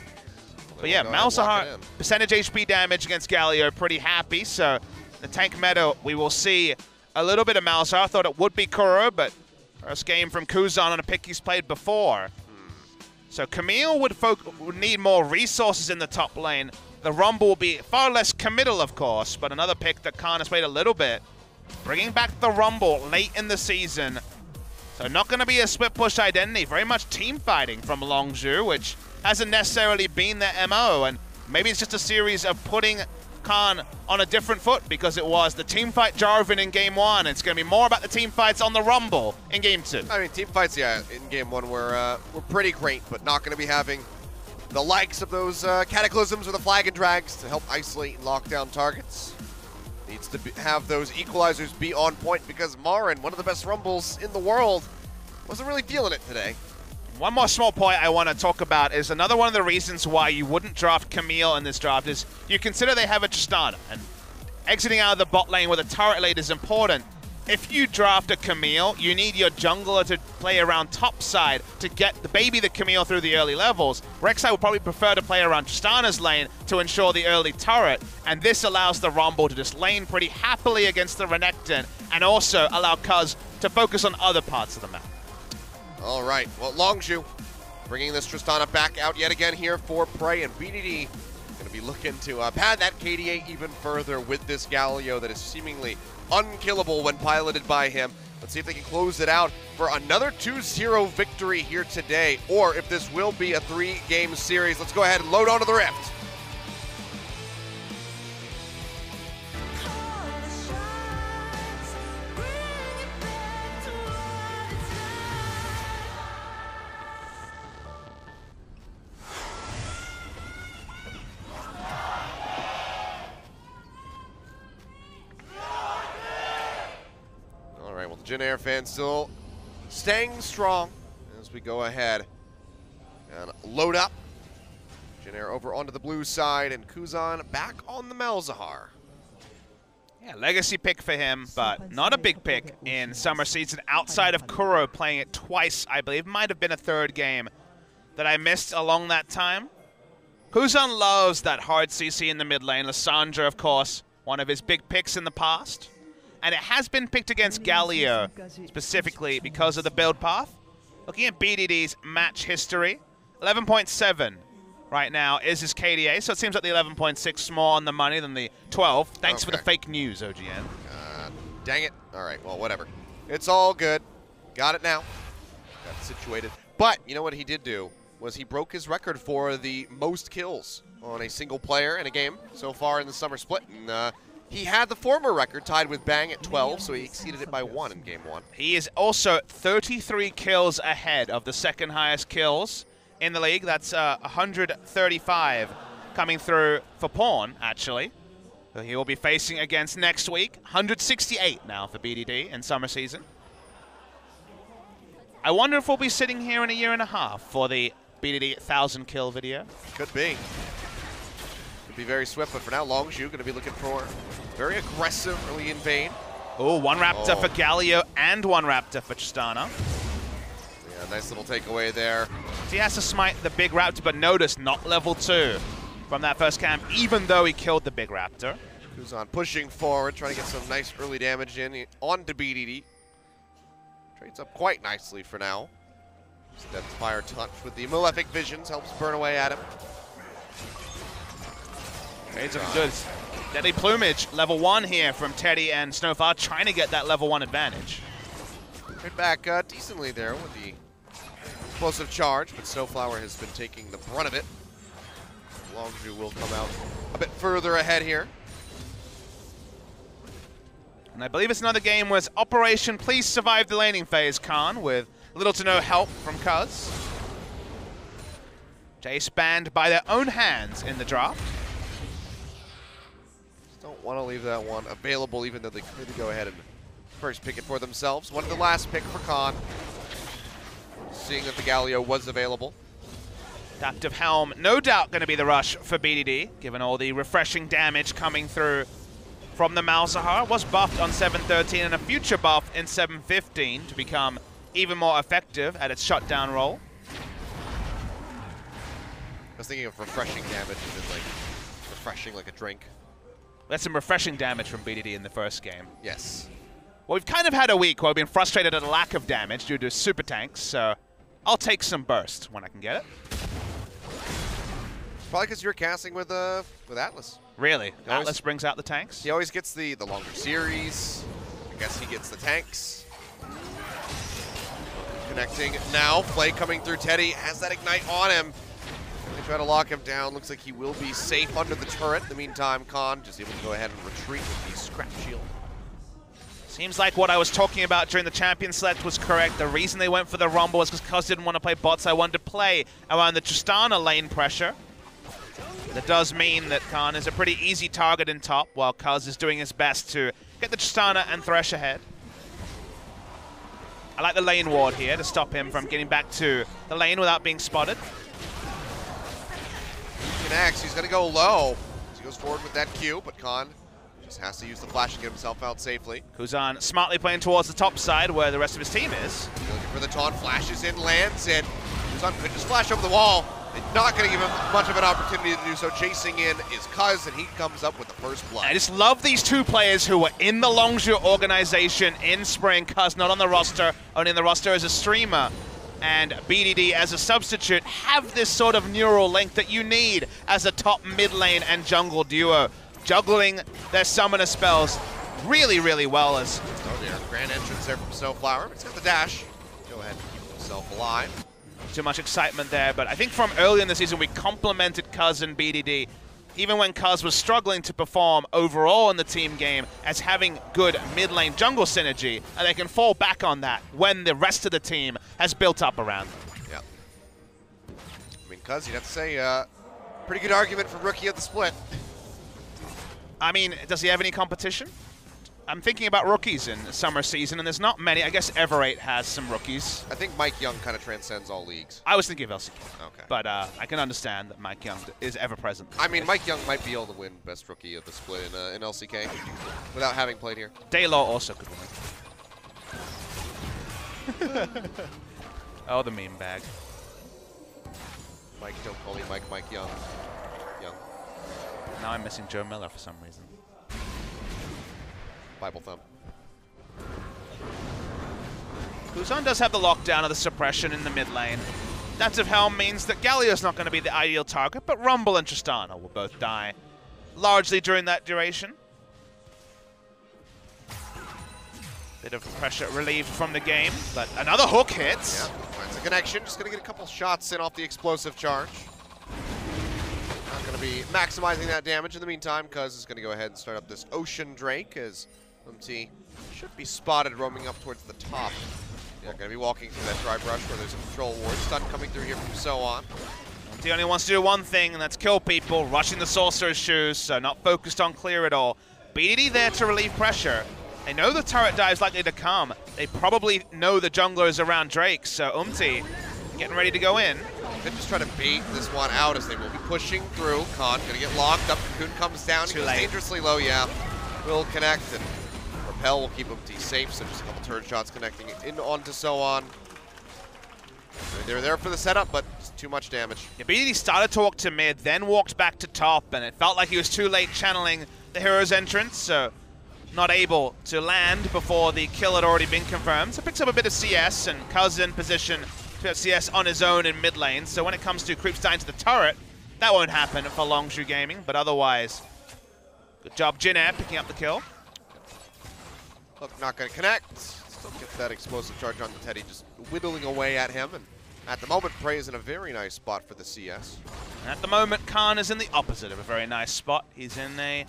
But yeah, Malzahar, percentage HP damage against Galio, pretty happy, so the tank meta, we will see a little bit of Malzahar. I thought it would be Kuro, but first game from Kuzan on a pick he's played before. So Camille would need more resources in the top lane. The Rumble will be far less committal, of course, but another pick that Khan has played a little bit. Bringing back the Rumble late in the season. So not going to be a split push identity. Very much team fighting from Longzhu, which hasn't necessarily been their MO. And maybe it's just a series of putting Khan on a different foot because it was the team fight Jarvan in game 1. It's going to be more about the team fights on the Rumble in game 2. I mean, team fights, yeah, in game 1 were pretty great, but not going to be having the likes of those Cataclysms or the Flag and Drags to help isolate and lock down targets. Needs to have those equalizers be on point because Marin, one of the best Rumbles in the world, wasn't really feeling it today. One more small point I want to talk about is another one of the reasons why you wouldn't draft Camille in this draft is you consider they have a Tristana, and exiting out of the bot lane with a turret lane is important. if you draft a Camille, you need your jungler to play around top side to get the Camille through the early levels. Rek'Sai would probably prefer to play around Tristana's lane to ensure the early turret, and this allows the Rumble to just lane pretty happily against the Renekton, and also allow Cuz to focus on other parts of the map. All right, well, Longzhu bringing this Tristana back out yet again here for Prey, and BDD going to be looking to pad that KDA even further with this Galio that is seemingly unkillable when piloted by him. Let's see if they can close it out for another 2-0 victory here today, or if this will be a 3-game series. Let's go ahead and load onto the Rift. Jin Air fans still staying strong as we go ahead and load up. Jin Air over onto the blue side, and Kuzan back on the Malzahar. Yeah, legacy pick for him, but not a big pick in summer season outside of Kuro playing it twice, I believe. Might have been a third game that I missed along that time. Kuzan loves that hard CC in the mid lane. Lissandra, of course, one of his big picks in the past. And it has been picked against Galio, specifically because of the build path. Looking at BDD's match history, 11.7 right now is his KDA, so it seems like the 11.6 more on the money than the 12. Thanks for the fake news, OGN. Dang it. All right, well, whatever. It's all good. Got it now. Got it situated. But you know what he did do was he broke his record for the most kills on a single player in a game so far in the summer split. And he had the former record tied with Bang at 12, so he exceeded it by 1 in Game 1. He is also 33 kills ahead of the second highest kills in the league. That's 135 coming through for Pawn, actually. So he will be facing against next week. 168 now for BDD in summer season. I wonder if we'll be sitting here in a year and a half for the BDD 1,000 kill video. Could be. Could be very swift, but for now, Longzhu going to be looking for very aggressive early invade. Oh, one Raptor for Galio and one Raptor for Tristana. Yeah, nice little takeaway there. He has to smite the big Raptor, but notice not level 2 from that first camp, even though he killed the big Raptor. Kuzan pushing forward, trying to get some nice early damage in onto BDD. Trades up quite nicely for now. Death Fire touch with the Malefic Visions helps burn away at him. Trades up good. Deadly Plumage, level 1 here from Teddy and Snowfire, trying to get that level 1 advantage. Right back decently there with the explosive charge, but Snowflower has been taking the brunt of it. Longzhu will come out a bit further ahead here. And I believe it's another game where it's Operation Please Survive the Laning Phase, Khan, with little to no help from Cuz. Jace banned by their own hands in the draft. Don't want to leave that one available, even though they could go ahead and first pick it for themselves. One of the last pick for Khan, seeing that the Galio was available. Adaptive Helm, no doubt going to be the rush for BDD, given all the refreshing damage coming through from the Malzahar. Was buffed on 7.13 and a future buff in 7.15 to become even more effective at its shutdown roll. I was thinking of refreshing damage, as in like refreshing like a drink. That's some refreshing damage from BDD in the first game. Yes. Well, we've kind of had a week where we've been frustrated at a lack of damage due to super tanks, so I'll take some burst when I can get it. Probably because you're casting with Atlas. Really? Atlas brings out the tanks? He always gets the longer series. I guess he gets the tanks. Connecting now. Flay coming through. Teddy has that ignite on him. They try to lock him down. Looks like he will be safe under the turret. In the meantime, Khan just able to go ahead and retreat with the scrap shield. Seems like what I was talking about during the champion select was correct. The reason they went for the Rumble was because Cuz didn't want to play bots. I wanted to play around the Tristana lane pressure. That does mean that Khan is a pretty easy target in top, while Cuz is doing his best to get the Tristana and Thresh ahead. I like the lane ward here to stop him from getting back to the lane without being spotted. Connects, he's going to go low. He goes forward with that Q, but Khan Just has to use the flash to get himself out safely. Kuzan smartly playing towards the top side where the rest of his team is. Looking for the taunt, flashes in, lands in. Kuzan could just flash over the wall. Not going to give him much of an opportunity to do so. Chasing in is Cuz, and he comes up with the first blood. I just love these two players who were in the Longzhu organization in spring. Cuz not on the roster, only in the roster as a streamer. And BDD as a substitute have this sort of neural link that you need as a top mid lane and jungle duo. Juggling their summoner spells really, really well. As oh dear, grand entrance there from Snowflower. He's got the dash. Go ahead and keep himself alive. Too much excitement there, but I think from early in the season we complimented Cuz and BDD, even when Cuz was struggling to perform overall in the team game, as having good mid lane jungle synergy, and they can fall back on that when the rest of the team has built up around them. Yeah. I mean, Cuz, you'd have to say, pretty good argument for Rookie of the Split. I mean, does he have any competition? I'm thinking about rookies in the summer season, and there's not many. I guess Everate has some rookies. I think Mike Young kind of transcends all leagues. I was thinking of LCK. Okay. But I can understand that Mike Young is ever present. I mean, Mike Young might be able to win Best Rookie of the Split in LCK without having played here. Daylaw also could win. Oh, the meme bag. Mike, don't call me Mike Young. Young. Now I'm missing Joe Miller for some reason. Bible thumb. Kuzan does have the lockdown of the suppression in the mid lane. Dance of Helm means that Galio's not going to be the ideal target, but Rumble and Tristana will both die largely during that duration. Bit of pressure relieved from the game, but another hook hits. Yeah, finds a connection. Just going to get a couple shots in off the explosive charge. Not going to be maximizing that damage in the meantime. Cuz is going to go ahead and start up this Ocean Drake as UMT should be spotted roaming up towards the top. Yeah, going to be walking through that dry brush where there's a control ward. Stun coming through here from So On. He only wants to do one thing, and that's kill people, rushing the Sorcerer's Shoes, so not focused on clear at all. BDD there to relieve pressure. They know the turret dive is likely to come. They probably know the jungler is around Drake, so UMT getting ready to go in. Could just try to bait this one out as they will be pushing through. Khan going to get locked up. Cocoon comes down. He goes dangerously low, yeah. Will connect, and Repel will keep UMT safe, so just a couple turret shots connecting in onto So On. They were there for the setup, but just too much damage. Yeah, BDD started to walk to mid, then walked back to top, and it felt like he was too late channeling the hero's entrance, so not able to land before the kill had already been confirmed. So picks up a bit of CS, and Cuz in position to have CS on his own in mid lane. So when it comes to creeps down to the turret, that won't happen for Longzhu Gaming, but otherwise, good job Jin Air picking up the kill. Look, not going to connect. Still gets that explosive charge on the Teddy, just whittling away at him. And at the moment, Prey is in a very nice spot for the CS. And at the moment, Khan is in the opposite of a very nice spot. He's in a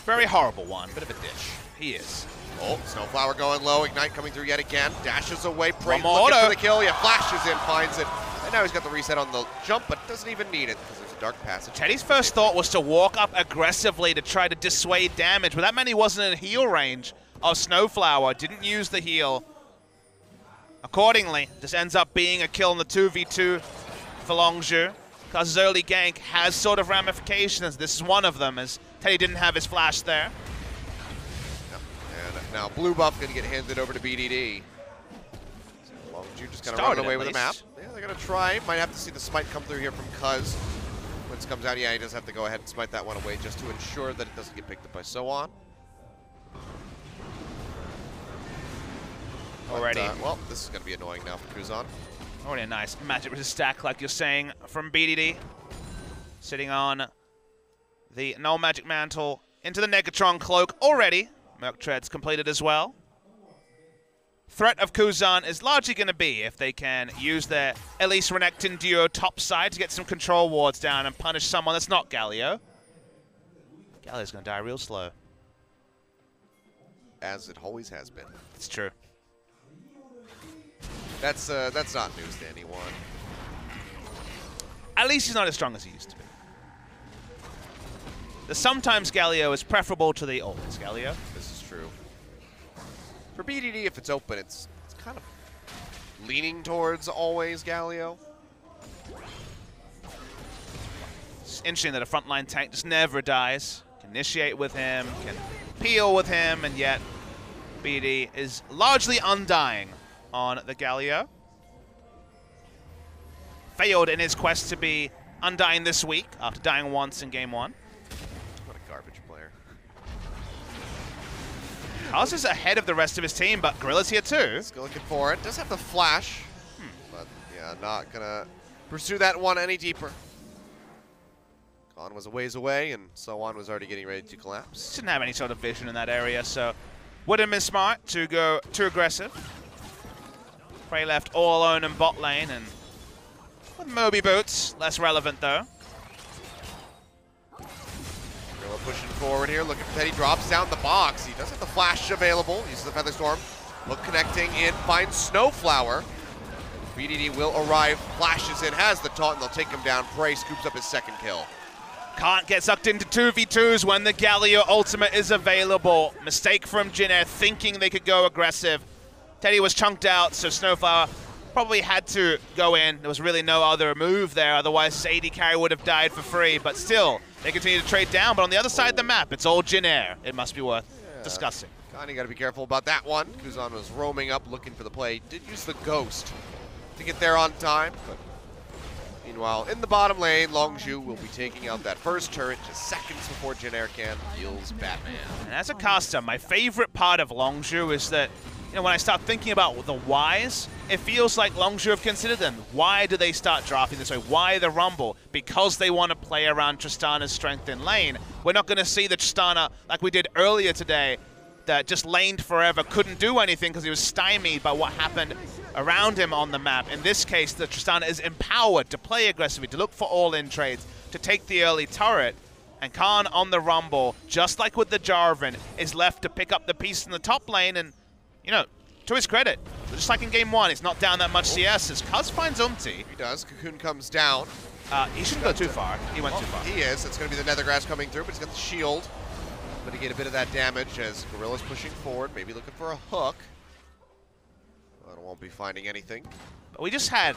very horrible one. Bit of a dish. He is. Oh, Snowflower going low. Ignite coming through yet again. Dashes away. Prey One more looking auto. for the kill. Yeah, flashes in, finds it. And now he's got the reset on the jump, but doesn't even need it because there's a dark passage. Teddy's first thought was to walk up aggressively to try to dissuade damage, but that meant he wasn't in heal range of Snowflower. Didn't use the heal. Accordingly, this ends up being a kill in the 2v2 for Longzhu. Because his early gank has sort of ramifications. This is one of them, as Teddy didn't have his flash there. And now blue buff going to get handed over to BDD. So Longzhu just kind of run away with the map. Yeah, they're going to try. Might have to see the smite come through here from Cuz. When it comes out, yeah, he does have to go ahead and smite that one away just to ensure that it doesn't get picked up by So On. Already. Well, this is going to be annoying now for Kuzan. Already a nice magic resist stack, like you're saying, from BDD. Sitting on the Null Magic Mantle into the Negatron Cloak already. Merc Tread's completed as well. Threat of Kuzan is largely going to be if they can use their Elise Renekton duo top side to get some control wards down and punish someone that's not Galio. Galio's going to die real slow. As it always has been. It's true. That's not news to anyone. At least he's not as strong as he used to be. The sometimes Galio is preferable to the always Galio. This is true. For BDD, if it's open, it's kind of leaning towards always Galio. It's interesting that a frontline tank just never dies. Can initiate with him, can peel with him, and yet BD is largely undying on the Galio. Failed in his quest to be undying this week after dying once in game 1. What a garbage player. Kaz is ahead of the rest of his team, but Gorilla's here too. Still looking for it. Does have the flash, but yeah, not gonna pursue that one any deeper. Khan was a ways away, and so on was already getting ready to collapse. Didn't have any sort of vision in that area, so would have been smart to go too aggressive. Prey left all alone in bot lane, and with Moby boots, less relevant though. Gorilla pushing forward here, looking for Teddy, drops down the box. He does have the flash available, uses the Feather Storm. Look connecting in, finds Snowflower. BDD will arrive, flashes in, has the taunt, and they'll take him down. Prey scoops up his second kill. Can't get sucked into 2v2s when the Galio ultimate is available. Mistake from Jin Air, thinking they could go aggressive. Teddy was chunked out, so Snowflower probably had to go in. There was really no other move there, otherwise his AD carry would have died for free, but still, they continue to trade down, but on the other side of the map, it's all Jin Air. It must be worth discussing. Kinda gotta be careful about that one. Kuzan was roaming up, looking for the play. Did use the Ghost to get there on time, but meanwhile, in the bottom lane, Longzhu will be taking out that first turret just seconds before Jin Air can heals Batman. And as a caster, my favorite part of Longzhu is that, you know, when I start thinking about the whys, it feels like Longzhu have considered them. Why do they start drafting this way? Why the Rumble? Because they want to play around Tristana's strength in lane. We're not going to see the Tristana like we did earlier today that just laned forever, couldn't do anything because he was stymied by what happened around him on the map. In this case, the Tristana is empowered to play aggressively, to look for all-in trades, to take the early turret. And Khan on the Rumble, just like with the Jarvan, is left to pick up the piece in the top lane. And, you know, to his credit, just like in game 1, it's not down that much CS as Kuz finds Umti. He does. Cocoon comes down. He shouldn't go too far. He went too far. He is. It's going to be the Nethergrass coming through, but he's got the shield. Mitigate a bit of that damage as Gorilla's pushing forward, maybe looking for a hook. But won't be finding anything. But we just had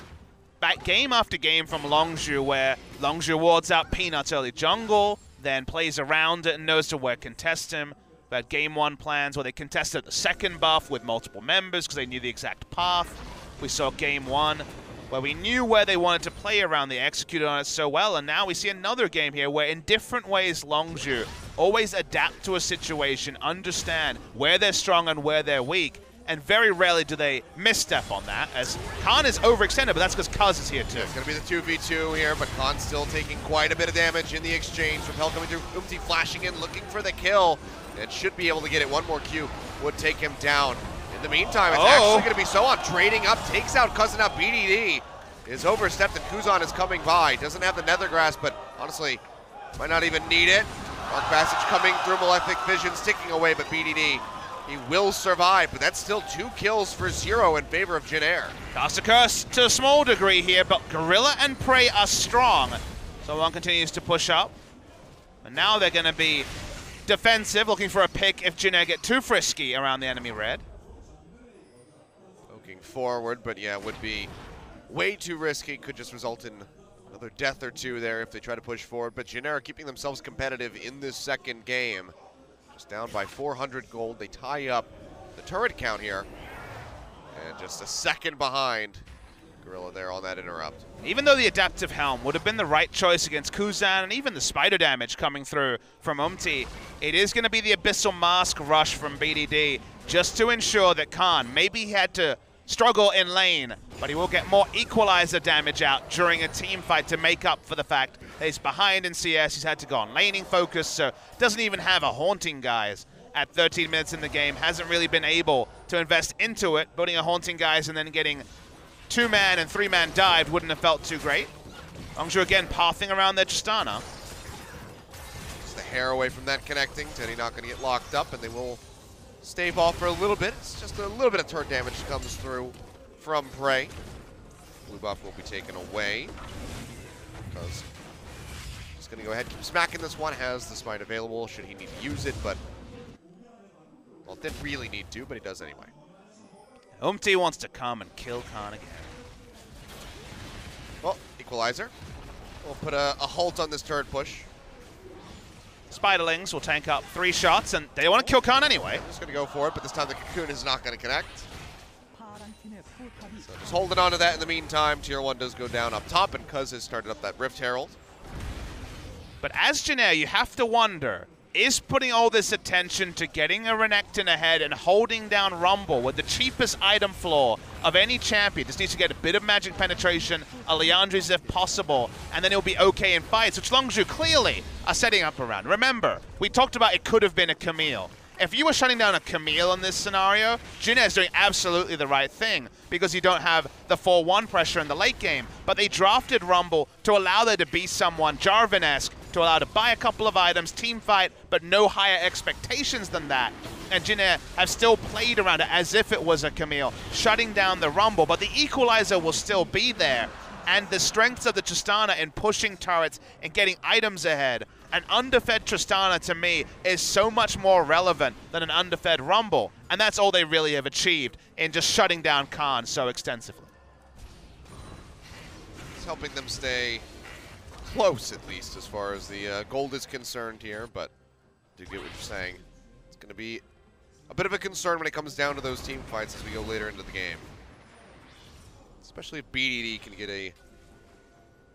back game after game from Longzhu where Longzhu wards out Peanuts early jungle, then plays around it and knows to where contest him. We had game 1 plans where they contested the second buff with multiple members because they knew the exact path. We saw game 1 where we knew where they wanted to play around. They executed on it so well, and now we see another game here where in different ways Longzhu always adapt to a situation, understand where they're strong and where they're weak, and very rarely do they misstep on that, as Khan is overextended, but that's because Kuz is here too. It's going to be the 2v2 here, but Khan's still taking quite a bit of damage in the exchange. Repel coming through, Umti flashing in, looking for the kill, and should be able to get it. One more Q would take him down. In the meantime, it's actually going to be So-On trading up, takes out Cousin out. BDD is overstepped, and Kuzan is coming by. Doesn't have the Nethergrass, but honestly, might not even need it. Dark Passage coming through, Malefic Vision sticking away, but BDD, he will survive, but that's still 2 kills for 0 in favor of Jin Air. Cast a curse to a small degree here, but Gorilla and Prey are strong. So-On continues to push up, and now they're going to be defensive, looking for a pick if Jin Air get too frisky around the enemy red. Poking forward, but yeah, would be way too risky. Could just result in another death or 2 there if they try to push forward. But Jin Air keeping themselves competitive in this second game. Just down by 400 gold. They tie up the turret count here. And just a second behind Gorilla there on that interrupt. Even though the Adaptive Helm would have been the right choice against Kuzan and even the spider damage coming through from Umti, it is going to be the Abyssal Mask rush from BDD just to ensure that Khan, maybe he had to struggle in lane, but he will get more equalizer damage out during a team fight to make up for the fact that he's behind in CS. He's had to go on laning focus, so doesn't even have a Haunting Guise at 13 minutes in the game. Hasn't really been able to invest into it. Building a Haunting Guise and then getting 2-man and 3-man dive wouldn't have felt too great. Longzhu again pathing around their Tristana. Just the hair away from that connecting. Teddy not going to get locked up, and they will stave off for a little bit. It's just a little bit of turret damage comes through from Prey. Blue buff will be taken away. Because he's going to go ahead and keep smacking this one. Has the smite available should he need to use it, but well, didn't really need to, but he does anyway. Umti wants to come and kill Khan again. Well, equalizer. We'll put a halt on this turret push. Spiderlings will tank up 3 shots, and they want to kill Khan anyway. Just going to go for it, but this time the Cocoon is not going to connect. So just holding on to that in the meantime. Tier 1 does go down up top, and Cuz has started up that Rift Herald. But as Jin Air, you have to wonder, is putting all this attention to getting a Renekton ahead and holding down Rumble with the cheapest item floor of any champion, just needs to get a bit of magic penetration, a Liandry's if possible, and then he'll be okay in fights, which Longzhu clearly are setting up around. Remember, we talked about it could have been a Camille. If you were shutting down a Camille in this scenario, Jin Air's doing absolutely the right thing because you don't have the 4-1 pressure in the late game. But they drafted Rumble to allow there to be someone Jarvan-esque, to allow to buy a couple of items, team fight, but no higher expectations than that. And Jin Air have still played around it as if it was a Camille, shutting down the Rumble, but the equalizer will still be there. And the strengths of the Tristana in pushing turrets and getting items ahead. An underfed Tristana, to me, is so much more relevant than an underfed Rumble. And that's all they really have achieved in just shutting down Khan so extensively. It's helping them stay close, at least, as far as the gold is concerned here. But I do get what you're saying. It's going to be a bit of a concern when it comes down to those team fights as we go later into the game. Especially if BDD can get a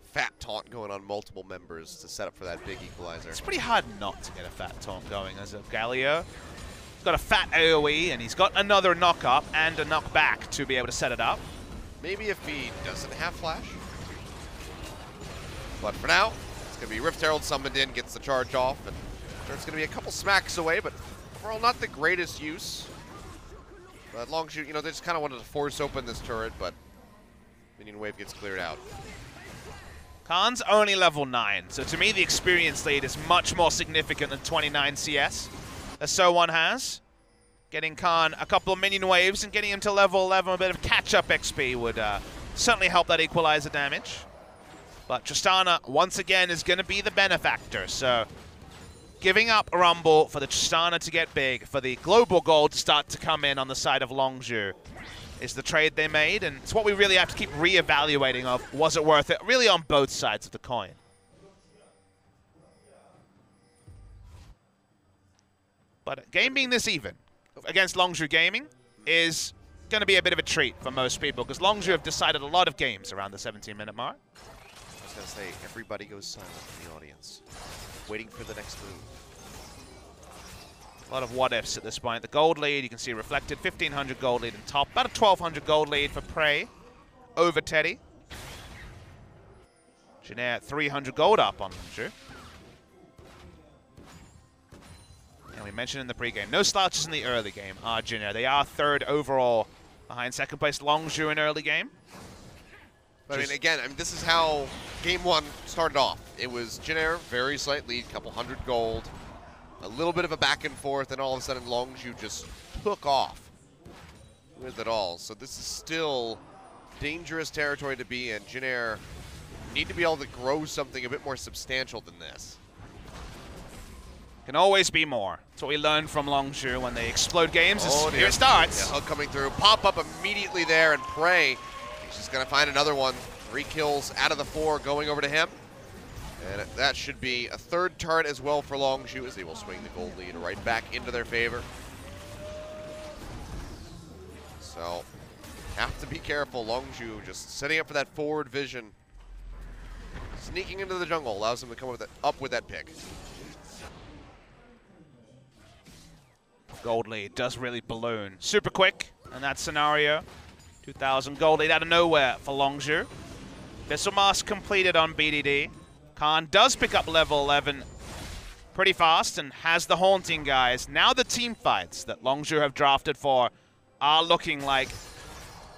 fat taunt going on multiple members to set up for that big equalizer. It's pretty hard not to get a fat taunt going as a Galio. He's got a fat AoE, and he's got another knock-up and a knock-back to be able to set it up. Maybe if he doesn't have flash. But for now, it's going to be Rift Herald summoned in, gets the charge off, and it's going to be a couple smacks away, but overall not the greatest use. But Longzhu, you know, they just kind of wanted to force open this turret, but minion wave gets cleared out. Khan's only level 9, so to me the experience lead is much more significant than 29 CS, as So1 has. Getting Khan a couple of minion waves and getting him to level 11, a bit of catch-up XP would certainly help that equalizer damage. But Tristana, once again, is going to be the benefactor, so giving up Rumble for the Tristana to get big, for the global gold to start to come in on the side of Longzhu, is the trade they made, and it's what we really have to keep re-evaluating of, was it worth it, really on both sides of the coin. But a game being this even against Longzhu Gaming is going to be a bit of a treat for most people, because Longzhu have decided a lot of games around the 17-minute mark. I was going to say, everybody goes silent in the audience, waiting for the next move. A lot of what-ifs at this point. The gold lead, you can see reflected, 1,500 gold lead in top. About a 1,200 gold lead for Prey over Teddy. Jin Air 300 gold up on Longzhu. And we mentioned in the pregame, no slouches in the early game are Jin Air. They are 3rd overall behind second place Longzhu in early game. But I mean, again, this is how game 1 started off. It was Jin Air, very slight lead, couple hundred gold. A little bit of a back and forth, and all of a sudden Longzhu just took off with it all. So this is still dangerous territory to be in. Jin Air need to be able to grow something a bit more substantial than this. Can always be more. That's what we learned from Longzhu when they explode games. Oh, Here it starts. Yeah, Hug coming through. Pop up immediately there, and Prey, he's just going to find another one. 3 kills out of the 4 going over to him. And that should be a 3rd turret as well for Longzhu, as they will swing the gold lead right back into their favor. So, have to be careful. Longzhu just setting up for that forward vision. Sneaking into the jungle allows them to come up with that pick. Gold lead does really balloon. Super quick in that scenario. 2,000 gold lead out of nowhere for Longzhu. Missile Mask completed on BDD. Khan does pick up level 11 pretty fast and has the Haunting guys. Now the team fights that Longzhu have drafted for are looking like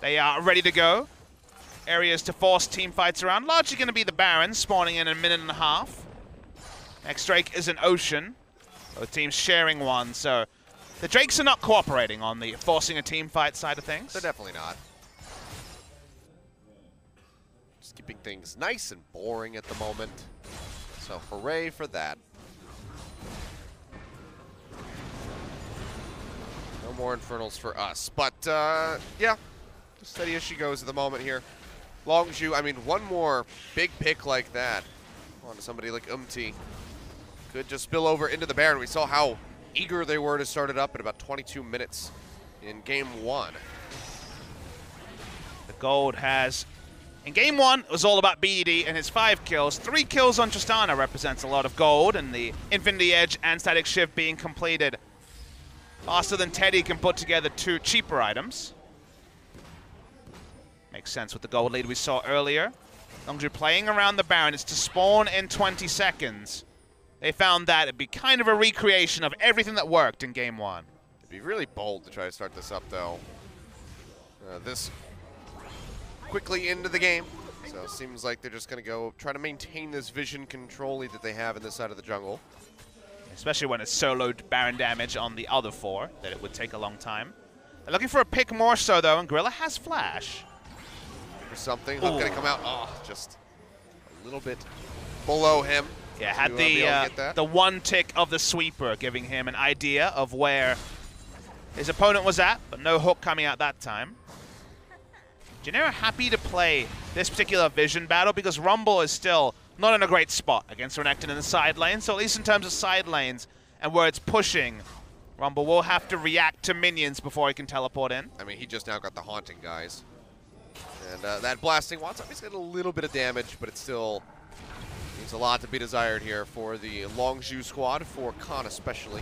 they are ready to go. Areas to force team fights around. Largely going to be the Baron, spawning in a minute and a half. Next Drake is an Ocean. Both teams sharing one, so the Drakes are not cooperating on the forcing a team fight side of things. They're definitely not. Just keeping things nice and boring at the moment. So hooray for that. No more Infernals for us. But, yeah, steady as she goes at the moment here. Longzhu, I mean, one more big pick like that onto somebody like Umti could just spill over into the Baron. We saw how eager they were to start it up at about 22 minutes in game 1. The gold has, in game 1, it was all about BED and his 5 kills. 3 kills on Tristana represents a lot of gold, and the Infinity Edge and Static Shift being completed faster than Teddy can put together 2 cheaper items. Makes sense with the gold lead we saw earlier. Longzhu playing around the Baron. It's to spawn in 20 seconds. They found that it'd be kind of a recreation of everything that worked in game 1. It'd be really bold to try to start this up, though. This quickly into the game. So it seems like they're just going to go try to maintain this vision control lead that they have in this side of the jungle. Especially when it's soloed Baron damage on the other 4, that it would take a long time. They're looking for a pick more so, though, and Gorilla has flash. For something, Hook going to come out, just a little bit below him. Yeah, had the one tick of the sweeper giving him an idea of where his opponent was at, but no hook coming out that time. Jin Air happy to play this particular vision battle because Rumble is still not in a great spot against Renekton in the side lane, so at least in terms of side lanes and where it's pushing, Rumble will have to react to minions before he can teleport in. I mean, he just now got the Haunting, guys. And that Blasting Watts obviously got a little bit of damage, but it still needs a lot to be desired here for the Longzhu squad, for Khan especially.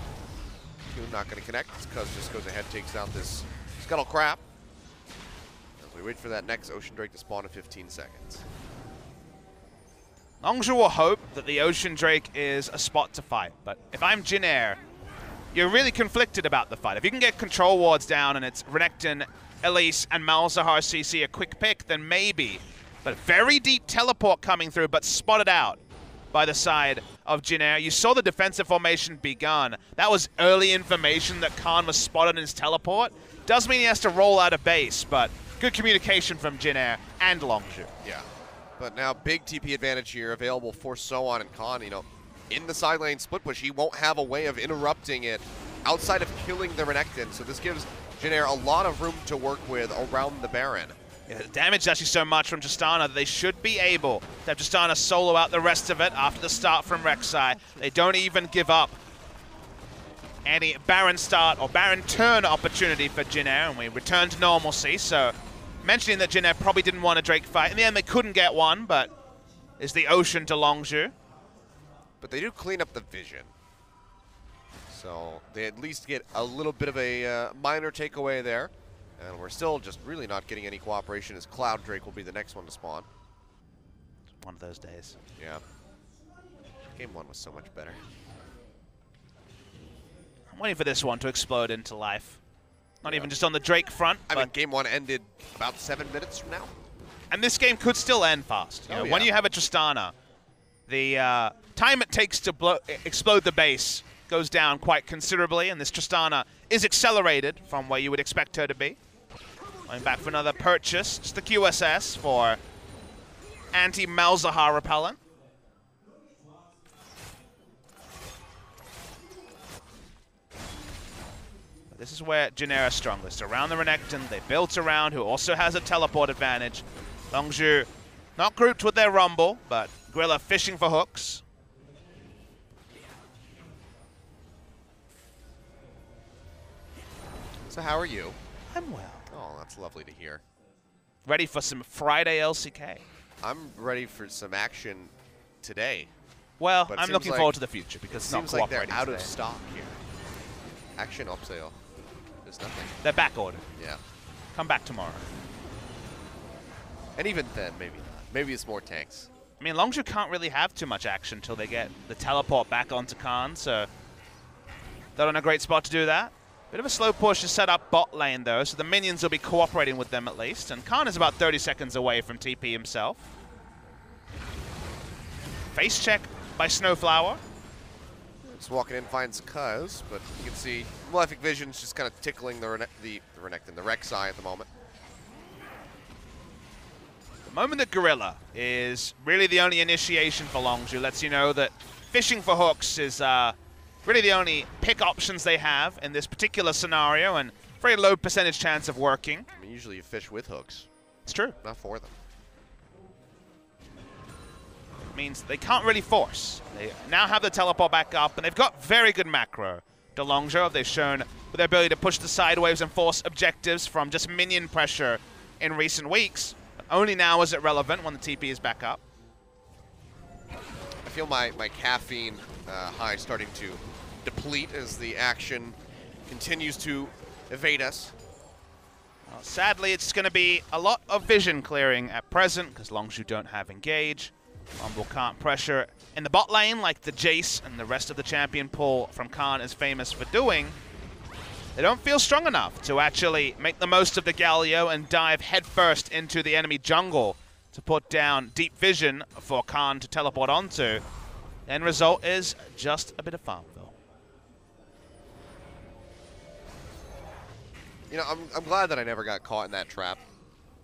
Q not going to connect. Cuz just goes ahead, takes out this Scuttle Crab. As we wait for that next Ocean Drake to spawn in 15 seconds. Longzhu will hope that the Ocean Drake is a spot to fight, but if I'm Jin Air, you're really conflicted about the fight. If you can get control wards down and it's Renekton, Elise, and Malzahar CC a quick pick, then maybe. But very deep teleport coming through, but spotted out by the side of Jin Air. You saw the defensive formation begun. That was early information that Khan was spotted in his teleport. Does mean he has to roll out of base, but good communication from Jin Air and Longzhu. Yeah, but now big TP advantage here available for Soan and Khan. You know, in the side lane split push, he won't have a way of interrupting it outside of killing the Renekton. So this gives Jin Air a lot of room to work with around the Baron. Yeah, the damage is actually so much from Tristana that they should be able to have Tristana solo out the rest of it after the start from Rek'Sai. They don't even give up any Baron start or Baron turn opportunity for Jin Air, and we return to normalcy. So mentioning that Jin Air probably didn't want a Drake fight. In the end, they couldn't get one, but is the Ocean to Longzhu. But they do clean up the vision. So they at least get a little bit of a minor takeaway there. And we're still just really not getting any cooperation, as Cloud Drake will be the next one to spawn. One of those days. Yeah. Game 1 was so much better. I'm waiting for this one to explode into life. Not even just on the Drake front. I mean, Game 1 ended about 7 minutes from now. And this game could still end fast. You know, when you have a Tristana, the time it takes to explode the base goes down quite considerably, and this Tristana is accelerated from where you would expect her to be. Going back for another purchase. Just the QSS for anti-Malzahar repellent. This is where Jin Air is strongest. Around the Renekton, they built around, who also has a teleport advantage. Longzhu not grouped with their Rumble, but Gorilla fishing for hooks. So how are you? I'm well. Oh, that's lovely to hear. Ready for some Friday LCK. I'm ready for some action today. Well, but I'm looking forward to the future because it's not seems like they're cooperating out today. of stock here. Action up sale. There's nothing. They're back ordered. Yeah. Come back tomorrow. And even then, maybe not. Maybe it's more tanks. I mean, Longzhu can't really have too much action until they get the teleport back onto Khan, so they're in a great spot to do that. Bit of a slow push to set up bot lane, though, so the minions will be cooperating with them at least. And Khan is about 30 seconds away from TP himself. Face check by Snowflower. Just walking in, finds Cuz, but you can see Malefic Vision's just kind of tickling the Rek'Sai at the moment. The moment that Gorilla is really the only initiation for Longzhu lets you know that fishing for hooks is really the only pick options they have in this particular scenario, and very low percentage chance of working. I mean, usually you fish with hooks. It's true. Not for them. I means they can't really force. They now have the teleport back up, and they've got very good macro. The Longzhu, they've shown with their ability to push the sideways and force objectives from just minion pressure in recent weeks. Only now is it relevant when the TP is back up. I feel my caffeine high starting to deplete as the action continues to evade us. Well, sadly, it's going to be a lot of vision clearing at present because Longzhu don't have engage. Rumble can't pressure in the bot lane like the Jace and the rest of the champion pool from Khan is famous for doing. They don't feel strong enough to actually make the most of the Galio and dive headfirst into the enemy jungle to put down deep vision for Khan to teleport onto. End result is just a bit of Farmville. You know, I'm glad that I never got caught in that trap.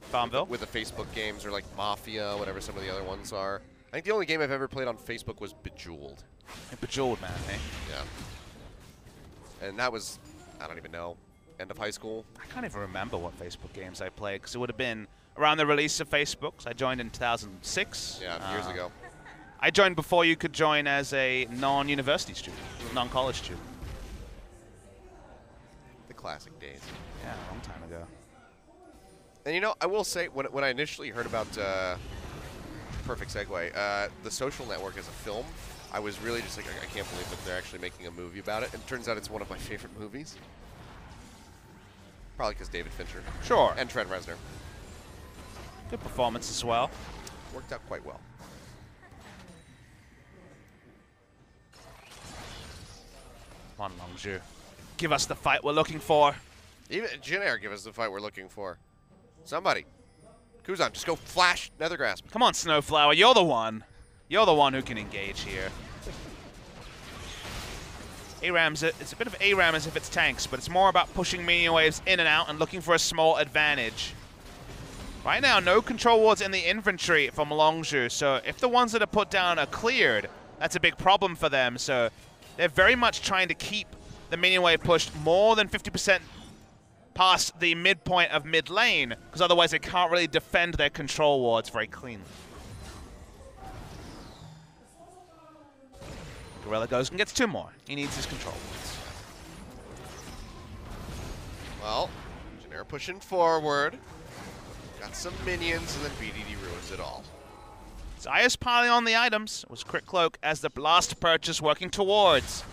Farmville? With the Facebook games or like Mafia, whatever some of the other ones are. I think the only game I've ever played on Facebook was Bejeweled. Bejeweled, man, eh? Yeah. And that was, I don't even know, end of high school. I can't even remember what Facebook games I played because it would have been around the release of Facebook. So I joined in 2006. Yeah, years ago. I joined before you could join as a non-university student, non-college student. The classic days. Yeah, a long time ago. And you know, I will say, when I initially heard about, perfect segue, The Social Network as a film, I was really just like, I can't believe that they're actually making a movie about it. And it turns out it's one of my favorite movies. Probably because David Fincher. Sure. And Trent Reznor. Good performance as well. Worked out quite well. Come on, Longzhu. Give us the fight we're looking for. Even Jin Air, give us the fight we're looking for. Somebody. Kuzan, just go flash Nether Grasp. Come on, Snowflower. You're the one. You're the one who can engage here. ARAM's it's a bit of ARAM as if it's tanks, but it's more about pushing minion waves in and out and looking for a small advantage. Right now, no control wards in the infantry from Longzhu, so if the ones that are put down are cleared, that's a big problem for them. So they're very much trying to keep the minion wave pushed more than 50% past the midpoint of mid lane, because otherwise they can't really defend their control wards very cleanly. Gorilla goes and gets 2 more. He needs his control wards. Well, Jin Air pushing forward. Got some minions, and then BDD ruins it all. Zaya's piling on the items. It was Crit Cloak as the last purchase working towards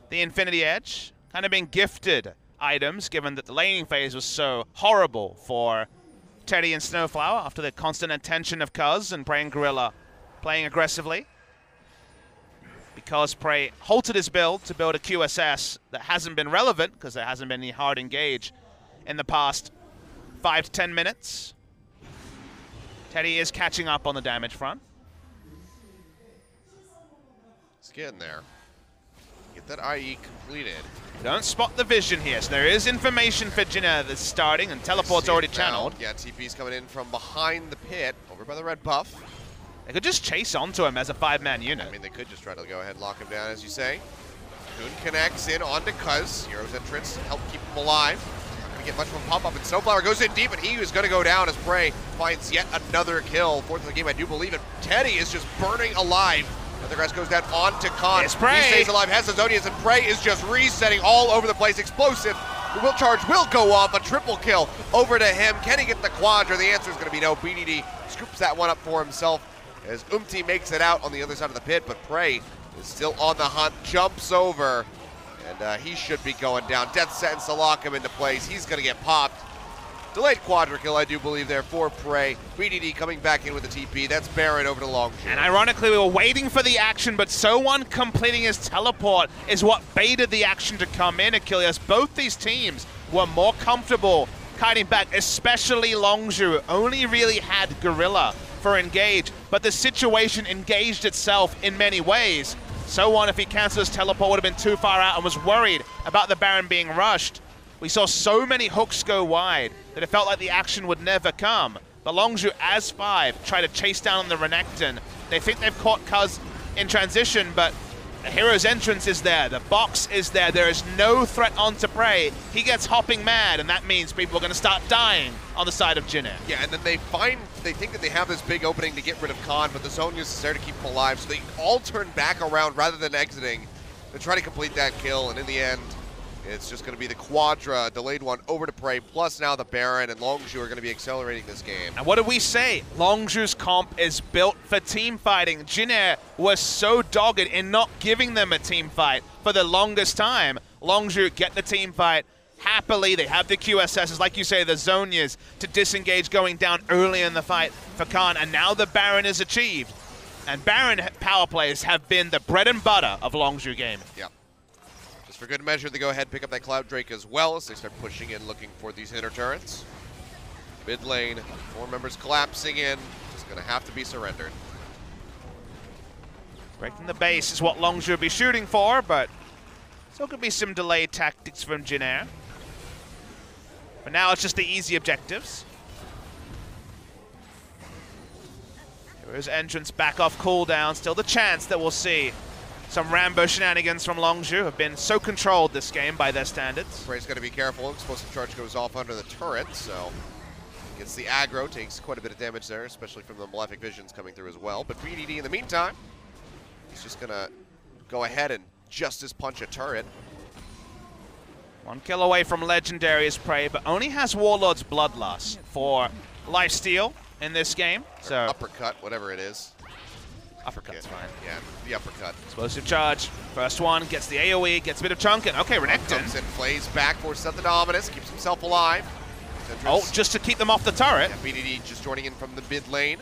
the Infinity Edge. Kind of being gifted items, given that the laning phase was so horrible for Teddy and Snowflower after the constant attention of Cuz and Prey and Gorilla playing aggressively. Because Prey halted his build to build a QSS that hasn't been relevant, because there hasn't been any hard engage in the past 5 to 10 minutes. Teddy is catching up on the damage front. It's getting there. Get that IE completed. Don't spot the vision here, so there is information for Jin Air that's starting, and teleport's already channeled. Yeah, TP's coming in from behind the pit, over by the red buff. They could just chase onto him as a 5-man unit. I mean, they could just try to go ahead and lock him down, as you say. Coon connects in onto Cuz. Hero's entrance help keep him alive. Not going to get much from pop-up, and Snowflower goes in deep, and he is going to go down as Prey finds yet another kill. 4th of the game, I do believe it. Teddy is just burning alive. Nethergrass goes down onto Khan. It's Prey. He stays alive, has the Zonias, and Prey is just resetting all over the place. Explosive. The will charge will go off. A triple kill over to him. Can he get the quadra? The answer is going to be no. BDD scoops that one up for himself as Umti makes it out on the other side of the pit, but Prey is still on the hunt, jumps over, and he should be going down. Death sentence to lock him into place. He's going to get popped. Delayed quadra kill, I do believe, there for Prey. BDD coming back in with the TP. That's Baron over to Longzhu. And ironically, we were waiting for the action, but someone completing his teleport is what baited the action to come in, Achilles. Both these teams were more comfortable kiting back, especially Longzhu. Only really had Gorilla for engage, but the situation engaged itself in many ways. So if he cancels his teleport, would have been too far out and was worried about the Baron being rushed. We saw so many hooks go wide that it felt like the action would never come. But Longzhu, as 5, try to chase down the Renekton. They think they've caught Cuz in transition, but the hero's entrance is there. The box is there. There is no threat onto Prey. He gets hopping mad, and that means people are going to start dying on the side of Jin Air. Yeah, and then they find they think that they have this big opening to get rid of Khan, but the Zhonya's is there to keep him alive, so they all turn back around rather than exiting to try to complete that kill, and in the end, it's just going to be the Quadra, delayed one over to Prey, plus now the Baron and Longzhu are going to be accelerating this game. And what do we say? Longzhu's comp is built for team fighting. Jin Air was so dogged in not giving them a team fight for the longest time. Longzhu get the team fight happily. They have the QSSs, like you say, the Zhonyas, to disengage going down early in the fight for Khan, and now the Baron is achieved. And Baron power plays have been the bread and butter of Longzhu game. Yep. For good measure, they go ahead and pick up that Cloud Drake as well as they start pushing in, looking for these inner turrets. Mid lane, 4 members collapsing in, just gonna have to be surrendered. Breaking the base is what Longzhu will be shooting for, but still could be some delayed tactics from Jin Air. But now it's just the easy objectives. Here's entrance back off cooldown, still the chance that we'll see some Rambo shenanigans from Longzhu. Have been so controlled this game by their standards. Prey's got to be careful. Explosive charge goes off under the turret, so gets the aggro, takes quite a bit of damage there, especially from the Malefic Visions coming through as well. But BDD in the meantime, he's just going to go ahead and Justice Punch a turret. 1 kill away from Legendary as Prey, but only has Warlord's Bloodlust for lifesteal in this game. Or so uppercut, whatever it is. Uppercut's fine. Yeah, the uppercut. Explosive charge. First one gets the AoE, gets a bit of chunk, and okay, Renekton. Comes in, plays back, forces out the Dominus, keeps himself alive. Oh, just to keep them off the turret. Yeah, BDD just joining in from the mid lane.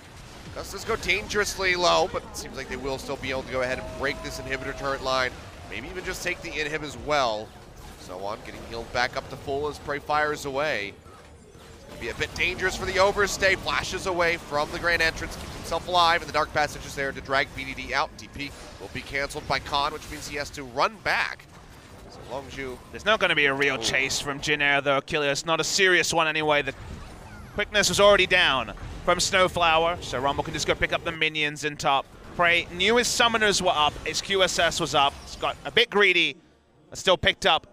Gustas go dangerously low, but it seems like they will still be able to go ahead and break this inhibitor turret line. Maybe even just take the inhib as well. So on, getting healed back up to full as Prey fires away. Be a bit dangerous for the overstay. Flashes away from the grand entrance, keeps himself alive, and the dark passage is there to drag BDD out. TP will be canceled by Khan, which means he has to run back. So Longzhu. There's not going to be a real chase from Jin Air, though, Achilles. Not a serious one anyway. The quickness was already down from Snowflower, so Rumble can just go pick up the minions in top. Prey knew his summoners were up, his QSS was up. He's got a bit greedy, but still picked up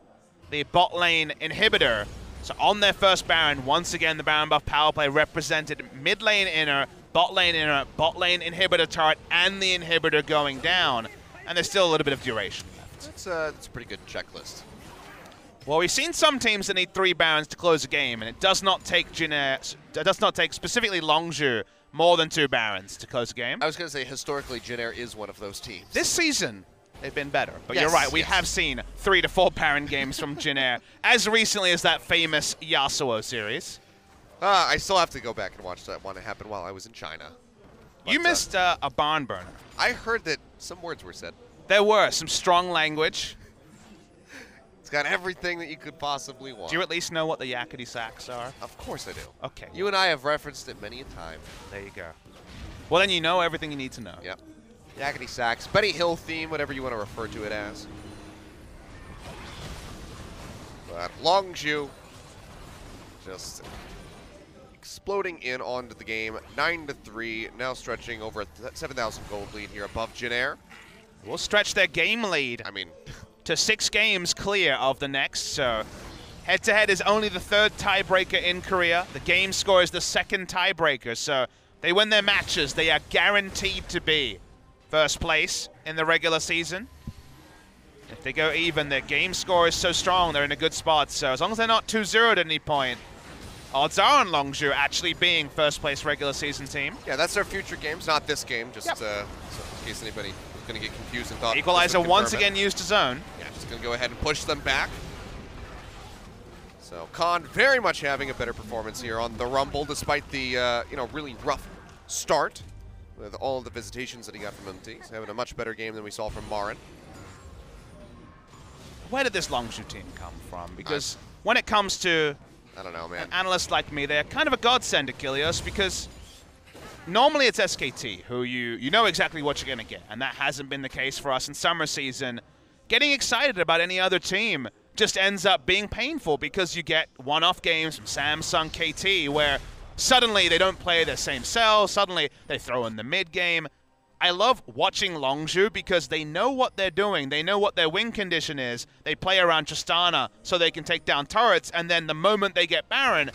the bot lane inhibitor. So on their first Baron, once again, the Baron buff power play represented mid lane inner, bot lane inhibitor turret, and the inhibitor going down. And there's still a little bit of duration left. That's a pretty good checklist. Well, we've seen some teams that need 3 Barons to close a game, and it does not take Jin Air, does not take specifically Longzhu more than 2 Barons to close a game. I was going to say, historically, Jin Air is one of those teams. This season, they've been better. But Yes, you're right, we yes. have seen 3 to 4 Baron games from Jin Air, as recently as that famous Yasuo series. I still have to go back and watch that one. It happened while I was in China. You But, missed a barn burner. I heard that some words were said. There were some strong language. It's got everything that you could possibly want. Do you at least know what the yakety sax are? Of course I do. Okay. You and I have referenced it many a time. There you go. Well, then you know everything you need to know. Yep. Yakety sax, Benny Hill theme, whatever you want to refer to it as. But Longzhu just exploding in onto the game, 9-3, now stretching over a 7,000 gold lead here above Jin Air. We'll stretch their game lead I mean, to 6 games clear of the next, so head-to-head is only the 3rd tiebreaker in Korea. The game score is the 2nd tiebreaker, so they win their matches. They are guaranteed to be first place in the regular season. If they go even, their game score is so strong, they're in a good spot. So as long as they're not 2-0 at any point, odds are on Longzhu actually being first place regular season team. yeah, that's their future games, not this game, just Yep. so in case anybody was going to get confused and thought. Equalizer this would once confirm it. again used to zone. Yeah, just going to go ahead and push them back. So Khan very much having a better performance here on the Rumble, despite the really rough start with all of the visitations that he got from MT. He's having a much better game than we saw from Marin. Where did this Longzhu team come from? Because when it comes to I don't know, man. analysts like me, they're kind of a godsend, Achilles, because normally it's SKT, who you know exactly what you're going to get, and that hasn't been the case for us in summer season. Getting excited about any other team just ends up being painful because you get one-off games from Samsung KT where suddenly they don't play the same cell, suddenly they throw in the mid-game. I love watching Longzhu because they know what they're doing. They know what their win condition is. They play around Tristana so they can take down turrets, and then the moment they get Baron,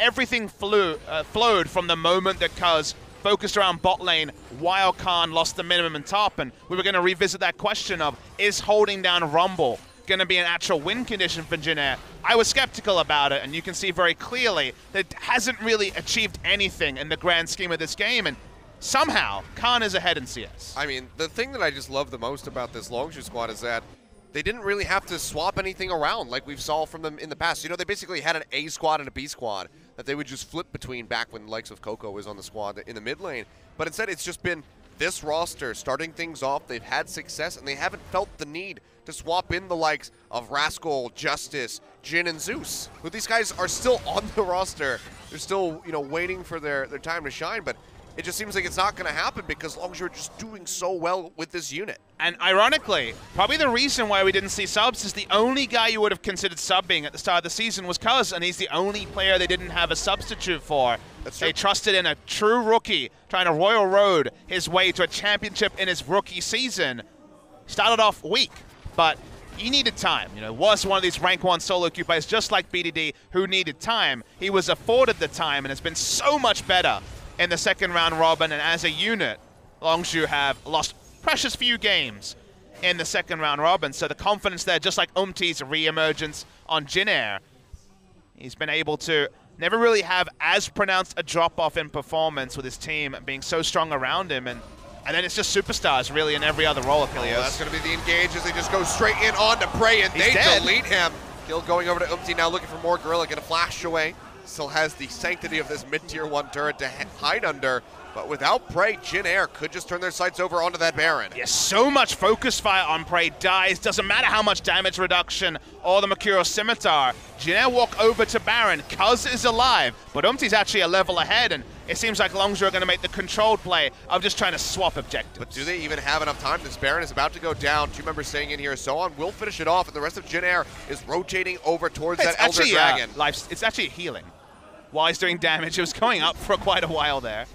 everything flowed from the moment that Cuz focused around bot lane while Khan lost the minimum in top, and we were going to revisit that question of, is holding down Rumble going to be an actual win condition for Jin Air? I was skeptical about it, and you can see very clearly that it hasn't really achieved anything in the grand scheme of this game, and somehow Khan is ahead in CS. I mean, the thing that I just love the most about this Longzhu squad is that they didn't really have to swap anything around like we've saw from them in the past. You know, they basically had an A squad and a B squad that they would just flip between back when the likes of Coco was on the squad in the mid lane. But instead, it's just been this roster starting things off. They've had success, and they haven't felt the need to swap in the likes of Rascal, Justice, Jin, and Zeus, who these guys are still on the roster. They're still, you know, waiting for their time to shine, but it just seems like it's not going to happen because Longzhu are just doing so well with this unit. And ironically, probably the reason why we didn't see subs is the only guy you would have considered subbing at the start of the season was Cuz, and he's the only player they didn't have a substitute for. That's true. They trusted in a true rookie trying to Royal Road his way to a championship in his rookie season. Started off weak, but he needed time. You know, was one of these rank 1 solo queue players just like BDD who needed time. He was afforded the time and has been so much better in the second round robin, and as a unit, Longzhu have lost precious few games in the second round robin, so the confidence there, just like Umti's re-emergence on Jin Air, he's been able to never really have as pronounced a drop-off in performance with his team being so strong around him, and then it's just superstars really in every other role, Achilles. That's going to be the engage as they just go straight in on to Prey, and they delete him. Kill going over to Umti now, looking for more Gorilla, get a flash away. Still has the sanctity of this mid-tier 1 turret to hide under, but without Prey, Jin Air could just turn their sights over onto that Baron. Yeah, so much focus fire on Prey dies. Doesn't matter how much damage reduction or the Mercurial Scimitar. Jin Air walk over to Baron. Cuz is alive, but Umti's actually a level ahead, and it seems like Longzhu are going to make the controlled play of just trying to swap objectives. But do they even have enough time? This Baron is about to go down. 2 members staying in here. So on will finish it off, and the rest of Jin Air is rotating over towards that Elder Dragon. It's actually healing while he's doing damage. It was going up for quite a while there.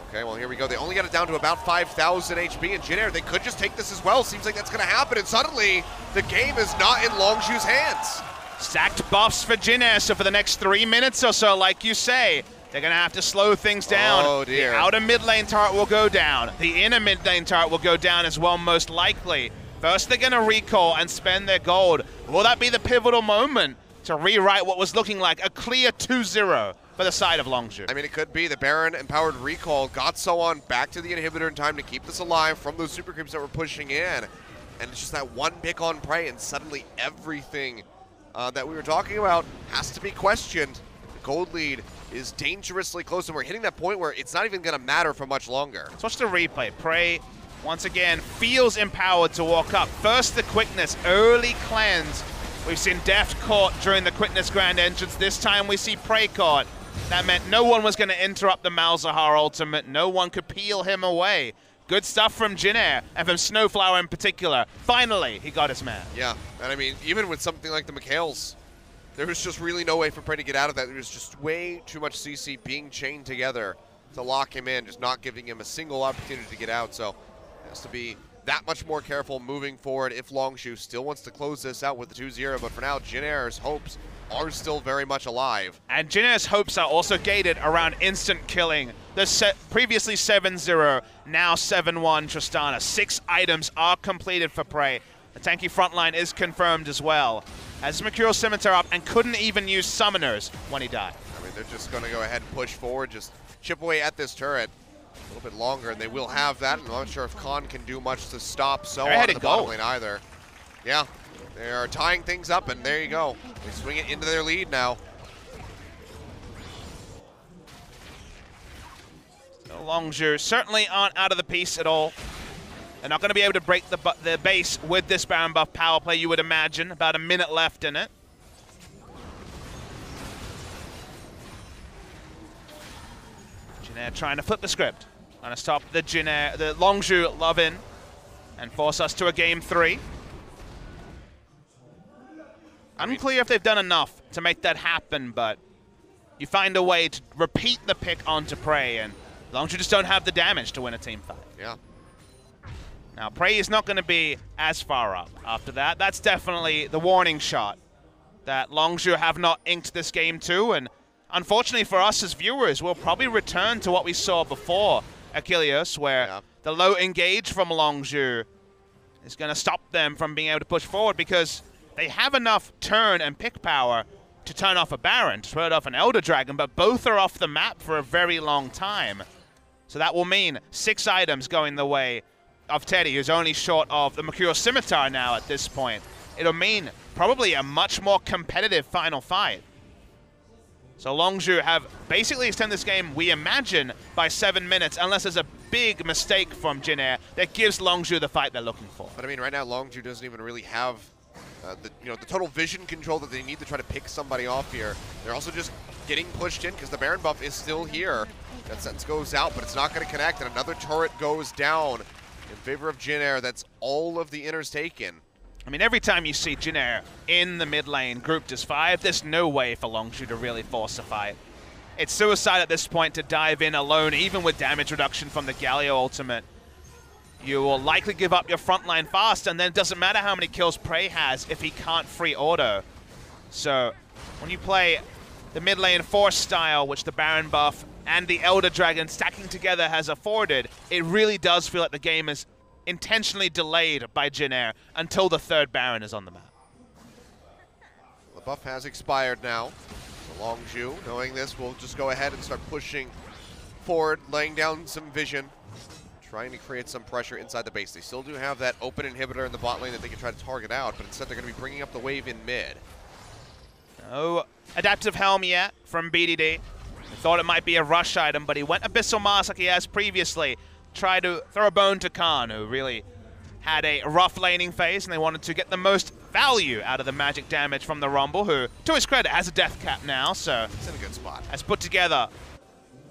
Okay, well, here we go. They only got it down to about 5,000 HP, and Jin Air, they could just take this as well. Seems like that's going to happen, and suddenly the game is not in Longzhu's hands. Stacked buffs for Jin Air, so for the next 3 minutes or so, like you say, they're going to have to slow things down. Oh, dear. The outer mid lane turret will go down. The inner mid lane turret will go down as well, most likely. First, they're going to recall and spend their gold. Will that be the pivotal moment to rewrite what was looking like a clear 2-0 for the side of Longzhu? I mean, it could be. The Baron empowered recall got so on back to the inhibitor in time to keep this alive from those super creeps that were pushing in. And it's just that one pick on Prey, and suddenly everything that we were talking about has to be questioned. The gold lead is dangerously close, and we're hitting that point where it's not even going to matter for much longer. Let's watch the replay. Prey, once again, feels empowered to walk up. First, the quickness, early cleanse. We've seen Deft caught during the quickness grand entrance. This time we see Prey caught. That meant no one was going to interrupt the Malzahar ultimate. No one could peel him away. Good stuff from Jin Air, and from Snowflower in particular. Finally, he got his man. Yeah, and I mean, even with something like the McHale's, there was just really no way for Prey to get out of that. There was just way too much CC being chained together to lock him in, just not giving him a single opportunity to get out. So it has to be that much more careful moving forward if Longzhu still wants to close this out with the 2-0. But for now, Jin Air's hopes are still very much alive. And Jin Air's hopes are also gated around instant killing. The previously 7-0, now 7-1 Tristana. 6 items are completed for Prey. The tanky frontline is confirmed as well. Has Mercurial Scimitar up and couldn't even use summoners when he died. I mean, they're just going to go ahead and push forward, just chip away at this turret a little bit longer, and they will have that. I'm not sure if Khan can do much to stop so on the bottom lane either. Yeah, they are tying things up, and there you go. They swing it into their lead now. So Longzhu certainly aren't out of the piece at all. They're not going to be able to break the base with this Baron buff power play, you would imagine. About a minute left in it. Jin Air trying to flip the script. Trying to stop the Longzhu love in and force us to a game 3. Unclear if they've done enough to make that happen, but you find a way to repeat the pick onto Prey, and Longzhu just don't have the damage to win a team fight. Yeah. Now, Prey is not going to be as far up after that. That's definitely the warning shot that Longzhu have not inked this game to, and unfortunately for us as viewers, we'll probably return to what we saw before Achilles, where the low engage from Longzhu is going to stop them from being able to push forward because they have enough turn and pick power to turn off a Baron, to turn off an Elder Dragon, but both are off the map for a very long time. So that will mean 6 items going the way of Teddy, who's only short of the Mercurial Scimitar now at this point. It'll mean probably a much more competitive final fight. So Longzhu have basically extended this game, we imagine, by 7 minutes, unless there's a big mistake from Jin Air that gives Longzhu the fight they're looking for. But I mean, right now Longzhu doesn't even really have the total vision control that they need to try to pick somebody off here. They're also just getting pushed in because the Baron buff is still here. That sentence goes out, but it's not going to connect, and another turret goes down in favor of Jin Air. That's all of the inners taken. I mean, every time you see Jin Air in the mid lane grouped as 5, there's no way for Longzhu to really force a fight. It's suicide at this point to dive in alone, even with damage reduction from the Galio ultimate. You will likely give up your front line fast, and then it doesn't matter how many kills Prey has if he can't free auto. So when you play the mid lane force style, which the Baron buff and the Elder Dragon stacking together has afforded, it really does feel like the game is intentionally delayed by Jin Air until the 3rd Baron is on the map. The buff has expired now. So Longzhu, knowing this, will just go ahead and start pushing forward, laying down some vision, trying to create some pressure inside the base. They still do have that open inhibitor in the bot lane that they can try to target out, but instead they're going to be bringing up the wave in mid. No adaptive helm yet from BDD. I thought it might be a rush item, but he went Abyssal Mask like he has previously. Tried to throw a bone to Khan, who really had a rough laning phase, and they wanted to get the most value out of the magic damage from the Rumble, who, to his credit, has a death cap now, so it's in a good spot. Has put together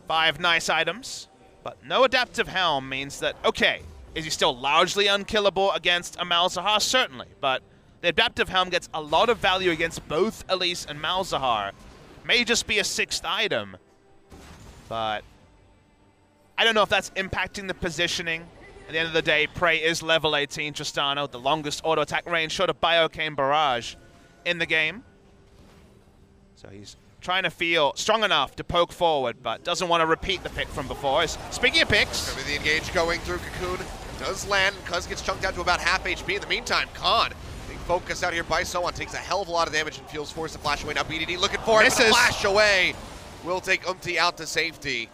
5 nice items, but no adaptive helm means that, okay, is he still largely unkillable against a Malzahar? Certainly, but the adaptive helm gets a lot of value against both Elise and Malzahar. May just be a 6th item, but I don't know if that's impacting the positioning. At the end of the day, Prey is level 18 Tristano, the longest auto attack range short of Biocane Barrage in the game. So he's trying to feel strong enough to poke forward, but doesn't want to repeat the pick from before. Speaking of picks, the engage going through Cocoon does land. Cuz gets chunked out to about half HP. In the meantime, Khan being focused out here by Soan takes a hell of a lot of damage and feels forced to flash away. Now BDD looking for it, flash away. Will take Umti out to safety.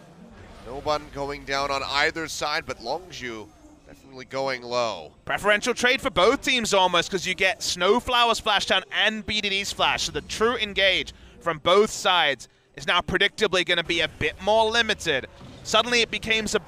No one going down on either side, but Longzhu definitely going low. Preferential trade for both teams almost, because you get Snowflower's Splashdown and BDD's Flash, so the true engage from both sides is now predictably going to be a bit more limited. Suddenly it becomes a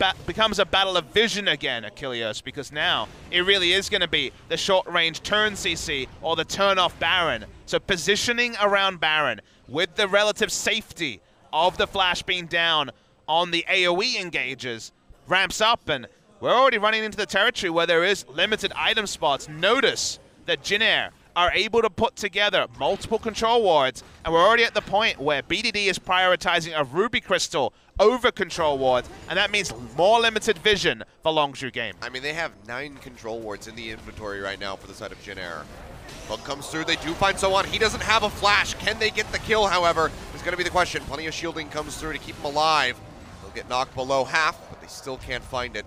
battle of vision again, Achilles, because now it really is going to be the short-range turn CC or the turn-off Baron. So positioning around Baron with the relative safety of the Flash being down on the AoE engages ramps up, and we're already running into the territory where there is limited item spots. Notice that Jin Air are able to put together multiple control wards, and we're already at the point where BDD is prioritizing a Ruby Crystal over control wards, and that means more limited vision for Longzhu game. I mean, they have 9 control wards in the inventory right now for the side of Jin Air. Bug comes through, they do find Soan. He doesn't have a flash. Can they get the kill, however, is going to be the question. Plenty of shielding comes through to keep him alive. They'll get knocked below half, but they still can't find it.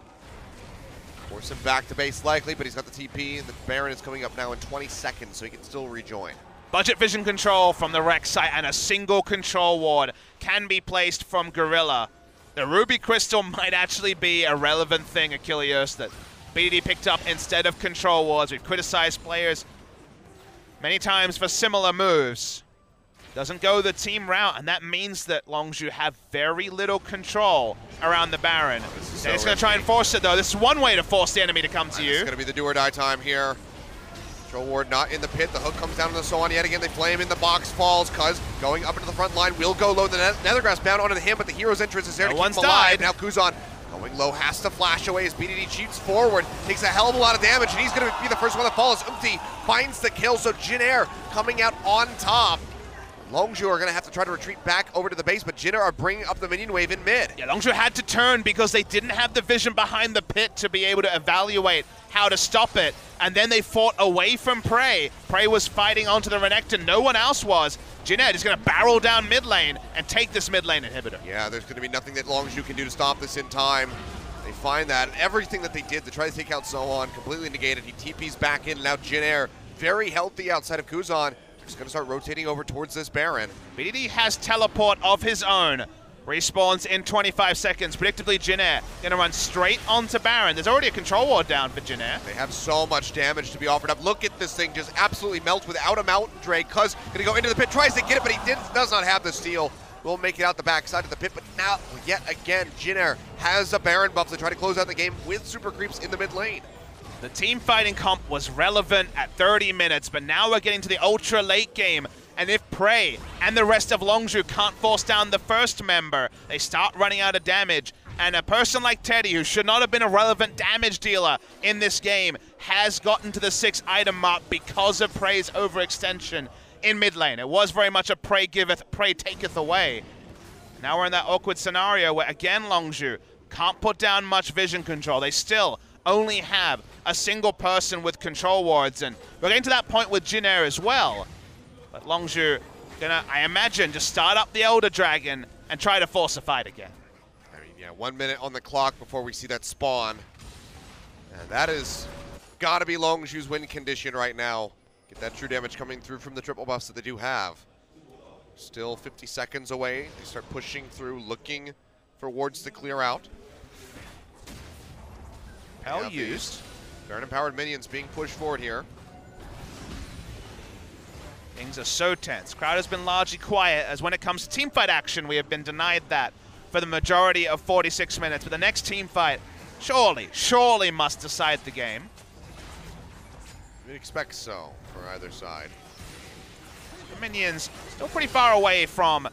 Force him back to base likely, but he's got the TP, and the Baron is coming up now in 20 seconds, so he can still rejoin. Budget vision control from the Rex site, and a single control ward can be placed from Gorilla. The Ruby Crystal might actually be a relevant thing, Achilles, that BDD picked up instead of control wards. We've criticized players many times for similar moves. Doesn't go the team route, and that means that Longzhu have very little control around the Baron. They're just going to try and force it, though. This is one way to force the enemy to come to you. It's going to be the do or die time here. Control ward not in the pit. The hook comes down on the Soan yet again. They flame in. The box falls. Cuz going up into the front line will go low. The Nethergrass bound onto him, but the hero's entrance is there to keep him alive. Now Kuzan going low, has to flash away as BDD cheats forward. Takes a hell of a lot of damage, and he's going to be the first one that falls. Umti finds the kill, so Jin Air coming out on top. Longzhu are going to have to try to retreat back over to the base, but Jin Air are bringing up the minion wave in mid. Yeah, Longzhu had to turn because they didn't have the vision behind the pit to be able to evaluate how to stop it. And then they fought away from Prey. Prey was fighting onto the Renekton. No one else was. Jin Air is going to barrel down mid lane and take this mid lane inhibitor. Yeah, there's going to be nothing that Longzhu can do to stop this in time. They find that everything that they did to try to take out Sohan completely negated. He TP's back in, and now Jin Air very healthy outside of Kuzan. Just going to start rotating over towards this Baron. BDD has teleport of his own. Respawns in 25 seconds. Predictably, Jin Air going to run straight onto Baron. There's already a control ward down for Jin Air. They have so much damage to be offered up. Look at this thing just absolutely melt without a Mountain Drake. Cuz going to go into the pit, tries to get it, but he does not have the steal. Will make it out the backside of the pit, but now, yet again, Jin Air has a Baron buff to try to close out the game with super creeps in the mid lane. The team fighting comp was relevant at 30 minutes, but now we're getting to the ultra late game. And if Prey and the rest of Longzhu can't force down the first member, they start running out of damage. And a person like Teddy, who should not have been a relevant damage dealer in this game, has gotten to the 6-item mark because of Prey's overextension in mid lane. It was very much a Prey giveth, Prey taketh away. Now we're in that awkward scenario where, again, Longzhu can't put down much vision control. They still only have a single person with control wards, and we're getting to that point with Jin Air as well. But Longzhu gonna, I imagine, just start up the Elder Dragon and try to force a fight again. I mean, yeah, 1 minute on the clock before we see that spawn. And that is gotta be Longzhu's win condition right now. Get that true damage coming through from the triple buffs that they do have. Still 50 seconds away. They start pushing through, looking for wards to clear out. Hell used. Baron empowered minions being pushed forward here. Things are so tense. Crowd has been largely quiet, as when it comes to teamfight action, we have been denied that for the majority of 46 minutes. But the next teamfight surely must decide the game. We expect so for either side. The minions still pretty far away from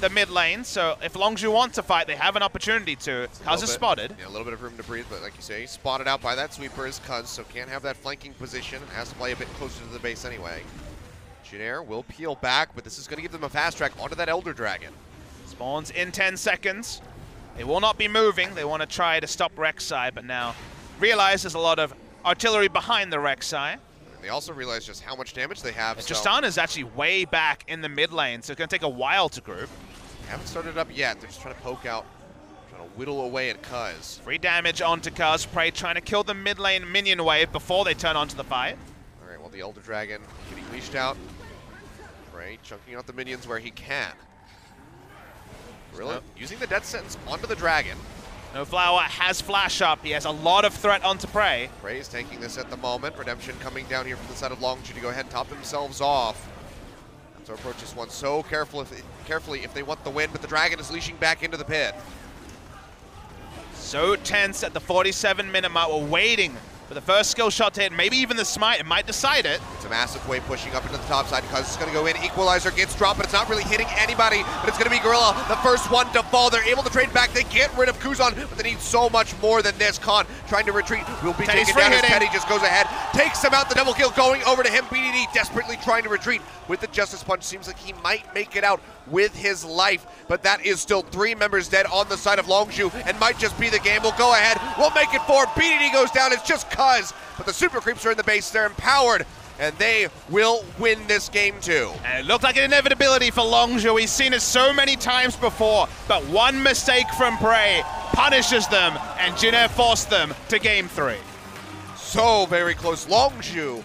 the mid lane, so if Longzhu want to fight, they have an opportunity to. Kuz is spotted. Yeah, a little bit of room to breathe, but like you say, spotted out by that sweeper is Kuz, so can't have that flanking position. Has to play a bit closer to the base anyway. Jin Air will peel back, but this is going to give them a fast track onto that Elder Dragon. Spawns in 10 seconds. They will not be moving. They want to try to stop Rek'Sai, but now realize there's a lot of artillery behind the Rek'Sai. They also realize just how much damage they have. Tristana is actually way back in the mid lane, so it's going to take a while to group. They haven't started up yet. They're just trying to poke out, trying to whittle away at Kuz. Free damage onto Kuz. Prey trying to kill the mid lane minion wave before they turn onto the fight. All right, well, the Elder Dragon getting leashed out. Prey chunking out the minions where he can. Really using the death sentence onto the dragon. No Flower has flash up. He has a lot of threat onto Prey. Prey is tanking this at the moment. Redemption coming down here from the side of Longzhu to go ahead and top themselves off. So approach this one so carefully if they want the win, but the dragon is leashing back into the pit. So tense at the 47-minute mark. We're waiting for the first skill shot to hit, maybe even the smite. It might decide it. It's a massive wave pushing up into the top side. Kuz is going to go in. Equalizer gets dropped, but it's not really hitting anybody. But it's going to be Gorilla, the first one to fall. They're able to trade back. They get rid of Kuzan, but they need so much more than this. Khan trying to retreat. Will be taken down as Teddy just goes ahead. Takes him out. The double kill going over to him. BDD desperately trying to retreat with the Justice Punch. Seems like he might make it out with his life, but that is still 3 members dead on the side of Longzhu and might just be the game. We'll go ahead. We'll make it 4. BDD goes down. It's just Kuz, but the super creeps are in the base. They're empowered, and they will win this game too. And it looked like an inevitability for Longzhu. He's seen it so many times before, but one mistake from Prey punishes them, and Jin Air forced them to game 3. So very close. Longzhu,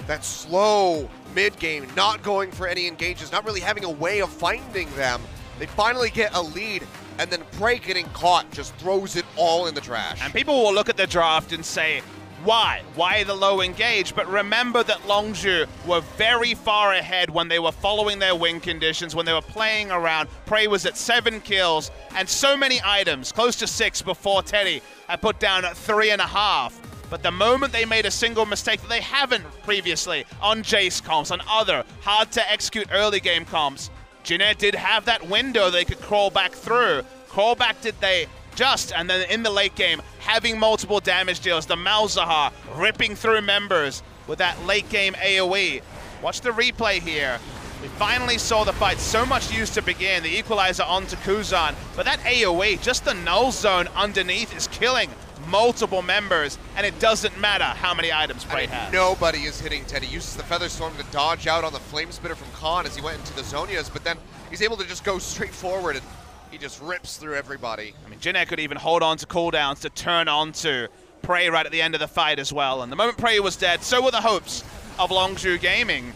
that slow mid-game, not going for any engages, not really having a way of finding them. They finally get a lead, and then Prey getting caught just throws it all in the trash. And people will look at the draft and say, why? Why the low engage? But remember that Longzhu were very far ahead when they were following their win conditions, when they were playing around. Prey was at 7 kills, and so many items, close to 6 before Teddy had put down at 3.5. But the moment they made a single mistake that they haven't previously on Jace comps, on other hard-to-execute early game comps, Jin Air did have that window they could crawl back through. Crawl back did they just, and then in the late game, having multiple damage deals, the Malzahar ripping through members with that late game AoE. Watch the replay here. We finally saw the fight so much used to begin. The equalizer onto Kuzan, but that AoE, just the null zone underneath, is killing multiple members, and it doesn't matter how many items Prey has. Nobody is hitting Teddy. Uses the Feather Storm to dodge out on the Flame Spitter from Khan as he went into the Zonias, but then he's able to just go straight forward and he just rips through everybody. I mean, Jin Air could even hold on to cooldowns to turn on to Prey right at the end of the fight as well. And the moment Prey was dead, so were the hopes of Longzhu Gaming.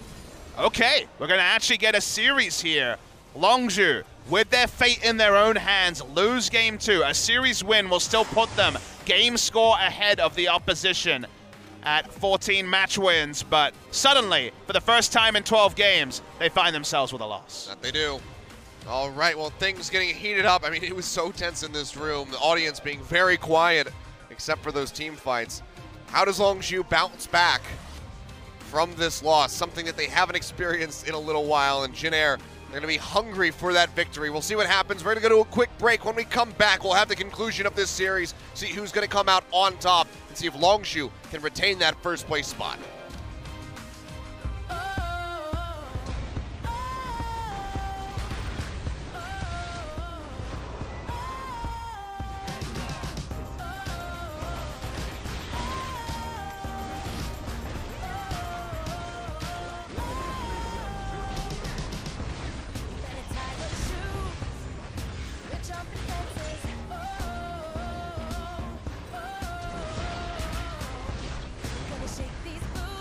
Okay, we're going to actually get a series here. Longzhu, with their fate in their own hands, lose game 2. A series win will still put them game score ahead of the opposition at 14 match wins, but suddenly, for the first time in 12 games, they find themselves with a loss. That they do. All right, well, things getting heated up. I mean, it was so tense in this room. The audience being very quiet, except for those team fights. How does Longzhu bounce back from this loss? Something that they haven't experienced in a little while, and Jin Air, they're going to be hungry for that victory. We'll see what happens. We're going to go to a quick break. When we come back, we'll have the conclusion of this series, see who's going to come out on top, and see if Longzhu can retain that first place spot. Shake these boots.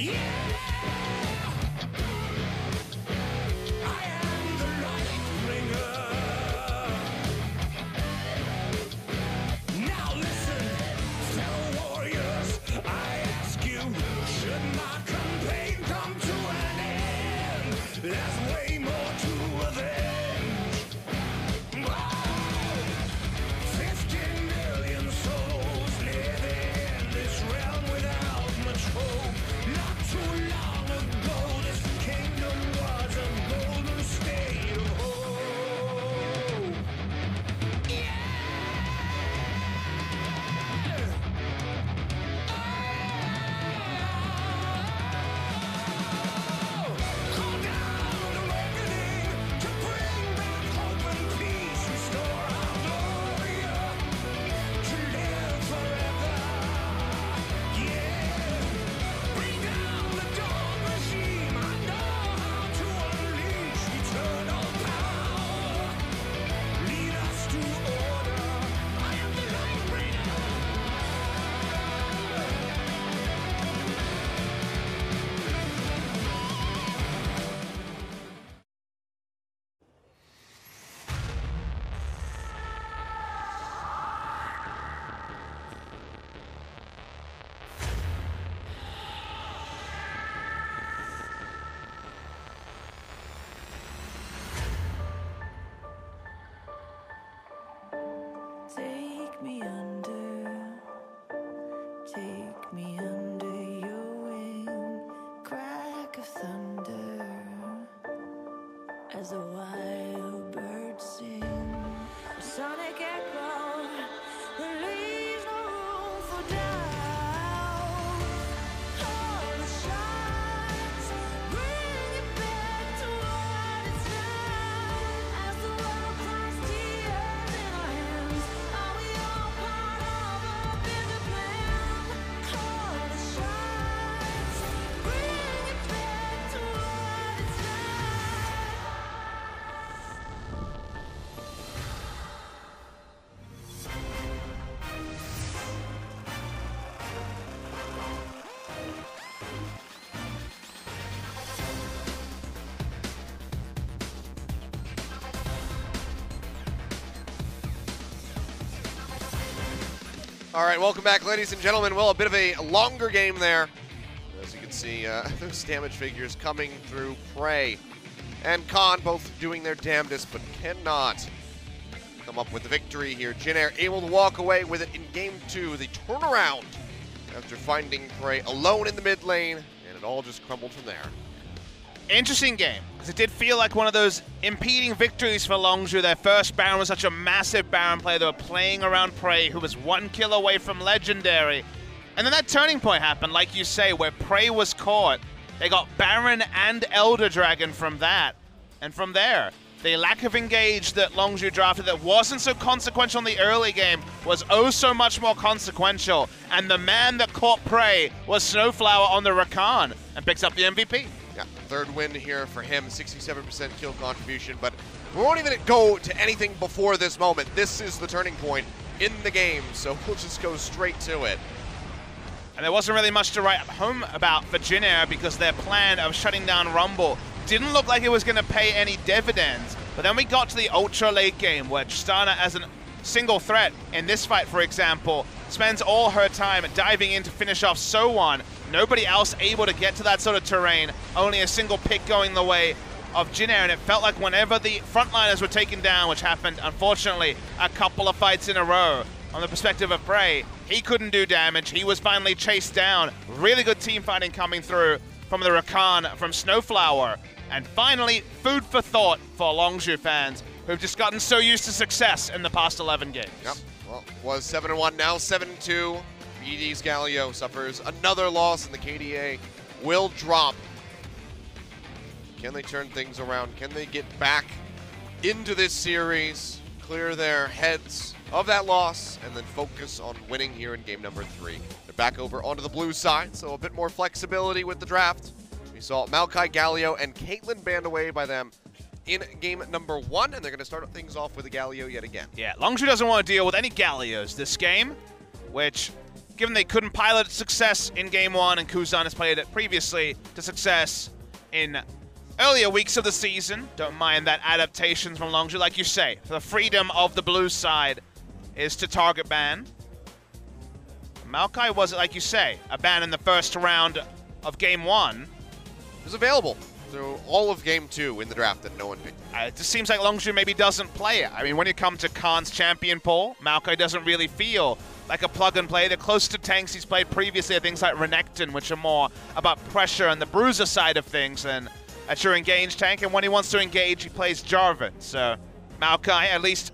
I am the light bringer. Now listen, fellow warriors, I ask you, should my campaign come to an end? There's way more to avenge. Oh, 15 million souls live in this realm without much hope. Not too long ago, this kingdom was a golden state of hope. Call down awakening to bring back hope and peace, restore our glory to live forever. Yeah, bring down the dawn regime. I know how to unleash eternal power. Lead us to order. I am the light bringer. Take me under your wing, crack of thunder, as the wild birds sing, a sonic echo that leaves no room for doubt. All the shots bring it back to what it's now. As the world climbs tears in our hands, are we all part of a bigger plan? All the shots bring it back to what it's now. All right, welcome back, ladies and gentlemen. Well, a bit of a longer game there. As you can see, those damage figures coming through. Prey and Khan both doing their damnedest, but cannot come up with the victory here. Jin Air able to walk away with it in Game 2. The turnaround after finding Prey alone in the mid lane, and it all just crumbled from there. Interesting game, because it did feel like one of those impeding victories for Longzhu. Their first Baron was such a massive Baron play. They were playing around Prey, who was 1 kill away from Legendary. And then that turning point happened, like you say, where Prey was caught. They got Baron and Elder Dragon from that. And from there, the lack of engage that Longzhu drafted that wasn't so consequential in the early game was oh so much more consequential. And the man that caught Prey was Snowflower on the Rakan and picks up the MVP. Yeah, third win here for him, 67% kill contribution, but we won't even go to anything before this moment. This is the turning point in the game, so we'll just go straight to it. And there wasn't really much to write home about for Jin Air because their plan of shutting down Rumble didn't look like it was going to pay any dividends. But then we got to the ultra late game where Tristana, as a single threat in this fight, for example, spends all her time diving in to finish off So1. Nobody else able to get to that sort of terrain, only a single pick going the way of Jin Air, and it felt like whenever the frontliners were taken down, which happened, unfortunately, a couple of fights in a row, on the perspective of Prey, he couldn't do damage. He was finally chased down. Really good team fighting coming through from the Rakan, from Snowflower. And finally, food for thought for Longzhu fans who've just gotten so used to success in the past 11 games. Yep, well, was 7-1, now 7-2. BD's Galio suffers another loss, and the KDA will drop. Can they turn things around? Can they get back into this series, clear their heads of that loss, and then focus on winning here in game number 3? They're back over onto the blue side, so a bit more flexibility with the draft. We saw Maokai, Galio, and Caitlyn banned away by them in game number 1, and they're going to start things off with a Galio yet again. Yeah, Longzhu doesn't want to deal with any Galios this game, which given they couldn't pilot success in Game 1 and Kuzan has played it previously to success in earlier weeks of the season, don't mind that adaptation from Longzhu. Like you say, the freedom of the blue side is to target ban. Maokai was, like you say, a ban in the first round of Game 1. It was available through all of Game 2 in the draft that no one picked. It just seems like Longzhu maybe doesn't play it. I mean, when you come to Khan's champion pool, Maokai doesn't really feel like a plug-and-play. They're close to tanks he's played previously, things like Renekton, which are more about pressure and the bruiser side of things than a true engage tank. And when he wants to engage, he plays Jarvan. So Maokai, at least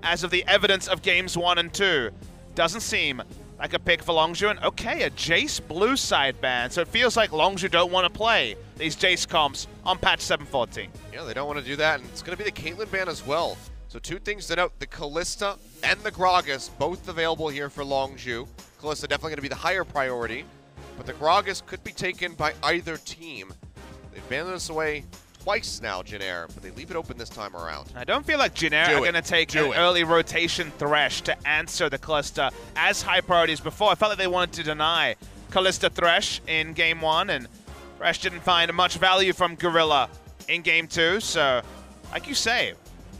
as of the evidence of Games 1 and 2, doesn't seem like a pick for Longzhu. And okay, a Jace blue side ban. So it feels like Longzhu don't want to play these Jace comps on patch 7.14. Yeah, they don't want to do that, and it's going to be the Caitlyn ban as well. So two things to note, the Kalista and the Gragas, both available here for Longzhu. Kalista definitely going to be the higher priority, but the Gragas could be taken by either team. They've banned this away twice now, Jin Air, but they leave it open this time around. I don't feel like Jin Air are going to take an early rotation Thresh to answer the Kalista as high priorities before. I felt like they wanted to deny Kalista Thresh in Game 1, and Thresh didn't find much value from Gorilla in Game 2, so like you say,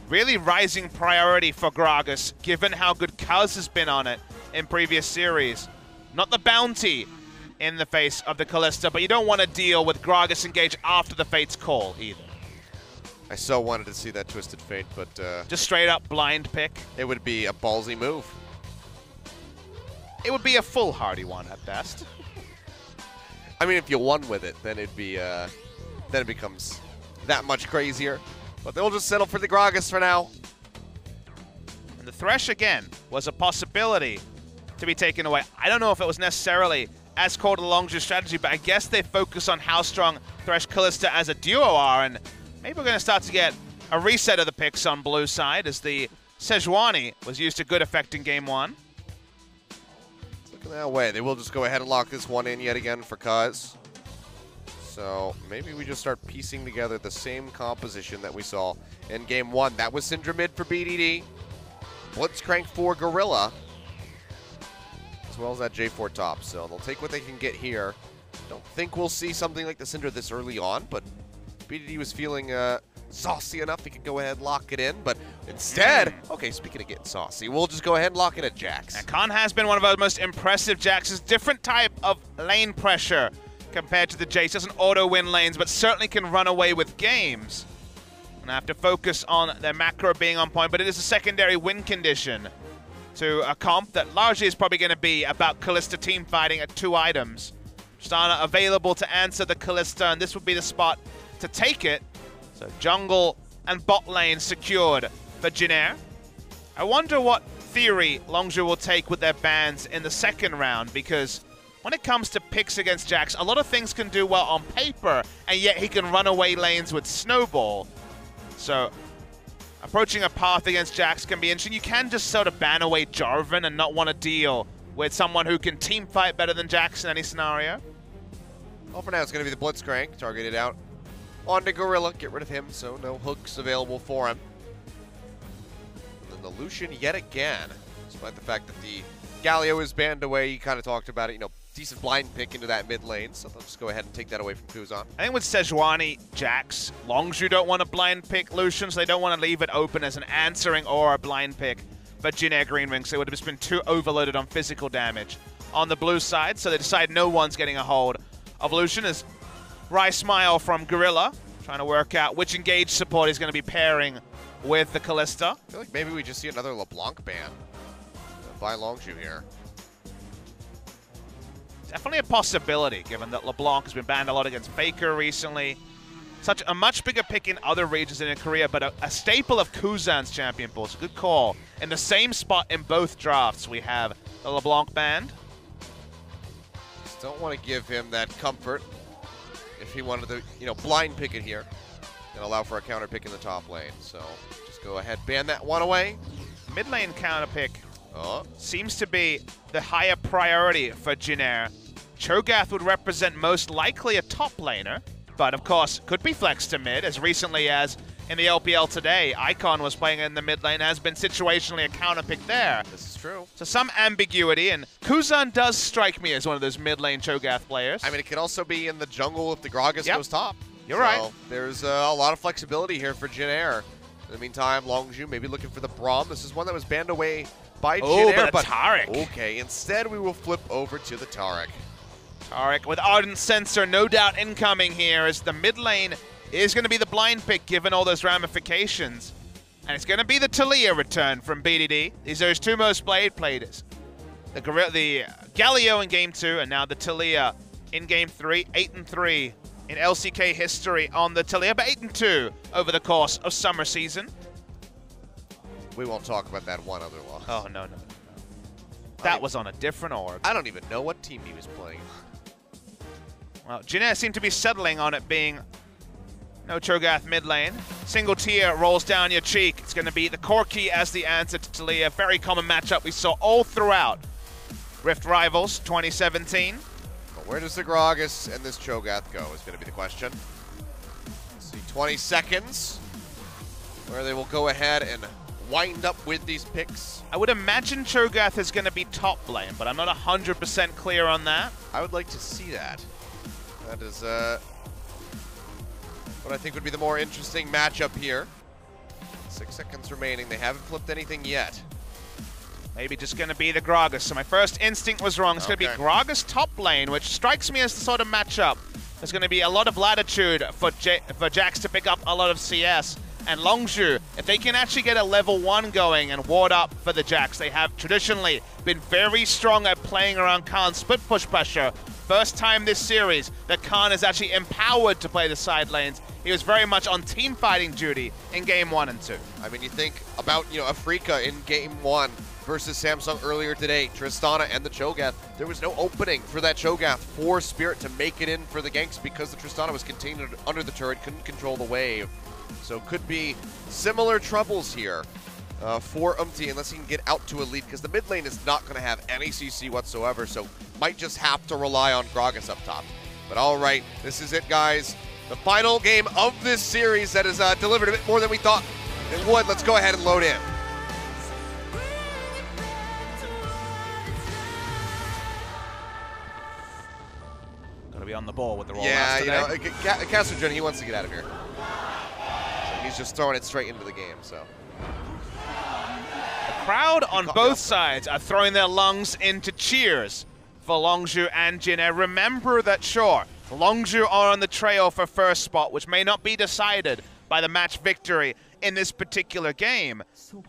really rising priority for Gragas, given how good Kuz has been on it in previous series. Not the bounty in the face of the Kalista, but you don't want to deal with Gragas engage after the Fate's call either. I so wanted to see that Twisted Fate, but just straight up blind pick. It would be a ballsy move. It would be a foolhardy one at best. I mean, if you won with it, then it'd be then it becomes that much crazier. But they'll just settle for the Gragas for now. And the Thresh, again, was a possibility to be taken away. I don't know if it was necessarily as core to the Longzhu strategy, but I guess they focus on how strong Thresh Kalista as a duo are, and maybe we're going to start to get a reset of the picks on blue side, as the Sejuani was used to good effect in Game 1. It's looking that way. They will just go ahead and lock this one in yet again for Kuz. So maybe we just start piecing together the same composition that we saw in Game 1. That was Syndra mid for BDD, Blitzcrank for Gorilla, as well as that J4 top. So they'll take what they can get here. Don't think we'll see something like the Syndra this early on, but BDD was feeling saucy enough he could go ahead and lock it in. But instead, okay, speaking of getting saucy, we'll just go ahead and lock in at Jax. And Khan has been one of our most impressive Jaxes. Different type of lane pressure compared to the Jace. Doesn't auto-win lanes, but certainly can run away with games. And I have to focus on their macro being on point, but it is a secondary win condition to a comp that largely is probably going to be about Kalista team fighting at 2 items. Tristana available to answer the Kalista, and this would be the spot to take it. So jungle and bot lane secured for Jin Air. I wonder what theory Longzhu will take with their bans in the second round, because when it comes to picks against Jax, a lot of things can do well on paper, and yet he can run away lanes with Snowball. So approaching a path against Jax can be interesting. You can just sort of ban away Jarvan and not want to deal with someone who can team fight better than Jax in any scenario. Well, for now, it's going to be the Blitzcrank, targeted out onto Gorilla. Get rid of him, so no hooks available for him. And then the Lucian yet again, despite the fact that the Galio is banned away. You kind of talked about it, you know, decent blind pick into that mid lane, so they'll just go ahead and take that away from Kuzan. I think with Sejuani, Jax, Longzhu don't want to blind pick Lucian, so they don't want to leave it open as an answering or a blind pick for Jin Air GreenWings. They would have just been too overloaded on physical damage on the blue side, so they decide no one's getting a hold of Lucian. As Wry Smile from Gorilla, trying to work out which engage support he's going to be pairing with the Kalista. I feel like maybe we just see another LeBlanc ban by Longzhu here. Definitely a possibility, given that LeBlanc has been banned a lot against FLICKR recently. Such a much bigger pick in other regions in Korea, but a staple of Kuzan's champion pool. It's a good call. In the same spot in both drafts, we have the LeBlanc banned. Just don't want to give him that comfort if he wanted to, you know, blind pick it here and allow for a counter pick in the top lane. So just go ahead, ban that one away. Mid lane counter pick seems to be the higher priority for Jin Air. Cho'Gath would represent most likely a top laner, but of course could be flexed to mid as recently as in the LPL today. Icon was playing in the mid lane, has been situationally a counter pick there. This is true. So some ambiguity, and Kuzan does strike me as one of those mid lane Cho'Gath players. I mean, it could also be in the jungle if the Gragas goes top. You're right. There's a lot of flexibility here for Jin Air. In the meantime, Longzhu maybe looking for the Braum. This is one that was banned away by Jin Air. But Taric. Okay, instead we will flip over to the Taric. Taric with Ardent Sensor, no doubt incoming here, as the mid lane is going to be the blind pick given all those ramifications. And it's going to be the Taliyah return from BDD. These are his two most played players. The Galio in Game 2, and now the Taliyah in Game 3, 8-3 in LCK history on the Taliyah, but 8-2 over the course of summer season. We won't talk about that one other loss. Oh, no. That was on a different org. I don't even know what team he was playing. Well, Jin Air seemed to be settling on it being no Cho'Gath mid lane. Single tier rolls down your cheek. It's going to be the Corki as the answer to Taliyah. Very common matchup we saw all throughout Rift Rivals 2017. But where does the Gragas and this Cho'Gath go is going to be the question. Let's see, 20 seconds where they will go ahead and wind up with these picks. I would imagine Cho'Gath is going to be top lane, but I'm not 100% clear on that. I would like to see that. That is what I think would be the more interesting matchup here. 6 seconds remaining. They haven't flipped anything yet. Maybe just going to be the Gragas. So my first instinct was wrong. It's going to be Gragas top lane, which strikes me as the sort of matchup. There's going to be a lot of latitude for Jax to pick up a lot of CS. And Longzhu, if they can actually get a level 1 going and ward up for the Jax, they have traditionally been very strong at playing around Khan's split push pressure. First time this series that Khan is actually empowered to play the side lanes. He was very much on team fighting duty in Game 1 and 2. I mean, you think about, Afreeca in Game 1 versus Samsung earlier today, Tristana and the Cho'Gath. There was no opening for that Cho'Gath for Spirit to make it in for the ganks because the Tristana was contained under the turret, couldn't control the wave. So could be similar troubles here for unless he can get out to a lead, because the mid lane is not going to have any CC whatsoever, so might just have to rely on Gragas up top. But all right, this is it, guys. The final game of this series that has delivered a bit more than we thought it would. Let's go ahead and load in. Gotta be on the ball with the rollouts today. Castrogen, he wants to get out of here. So he's just throwing it straight into the game, so. The crowd on both sides are throwing their lungs into cheers for Longzhu and Jin Air. Remember that, sure, Longzhu are on the trail for first spot, which may not be decided by the match victory in this particular game.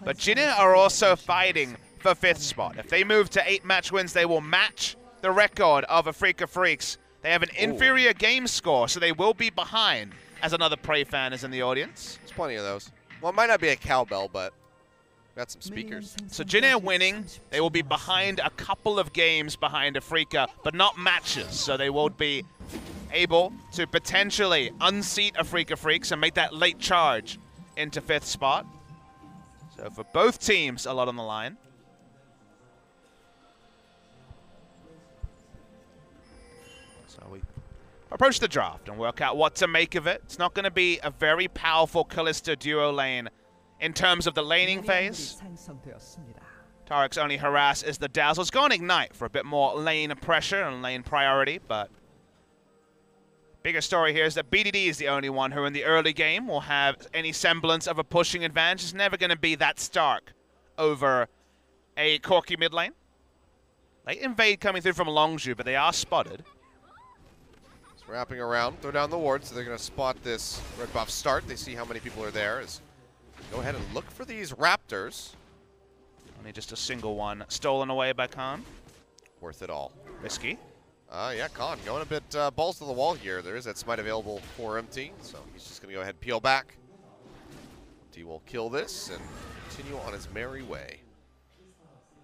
But Jin Air are also fighting for 5th spot. If they move to 8 match wins, they will match the record of Afreeca Freecs. They have an inferior game score, so they will be behind, as another Prey fan is in the audience. There's plenty of those. Well, it might not be a cowbell, but got some speakers. So Jin Air winning, they will be behind a couple of games behind Afreeca, but not matches. So they will be able to potentially unseat Afreeca Freecs and make that late charge into 5th spot. So for both teams, a lot on the line. So we approach the draft and work out what to make of it. It's not going to be a very powerful Kalista duo lane in terms of the laning phase. Taric's only harass is the Dazzle. It's going to Ignite for a bit more lane pressure and lane priority, but bigger story here is that BDD is the only one who in the early game will have any semblance of a pushing advantage. It's never going to be that stark over a Corki mid lane. Late invade coming through from Longzhu, but they are spotted. It's wrapping around, throw down the ward, so they're going to spot this red buff start. They see how many people are there. Go ahead and look for these Raptors. Only just a single one stolen away by Khan. Worth it all. Risky. Yeah, Khan going a bit balls to the wall here. There is that smite available for MT, so he's just going to go ahead and peel back. MT will kill this and continue on his merry way.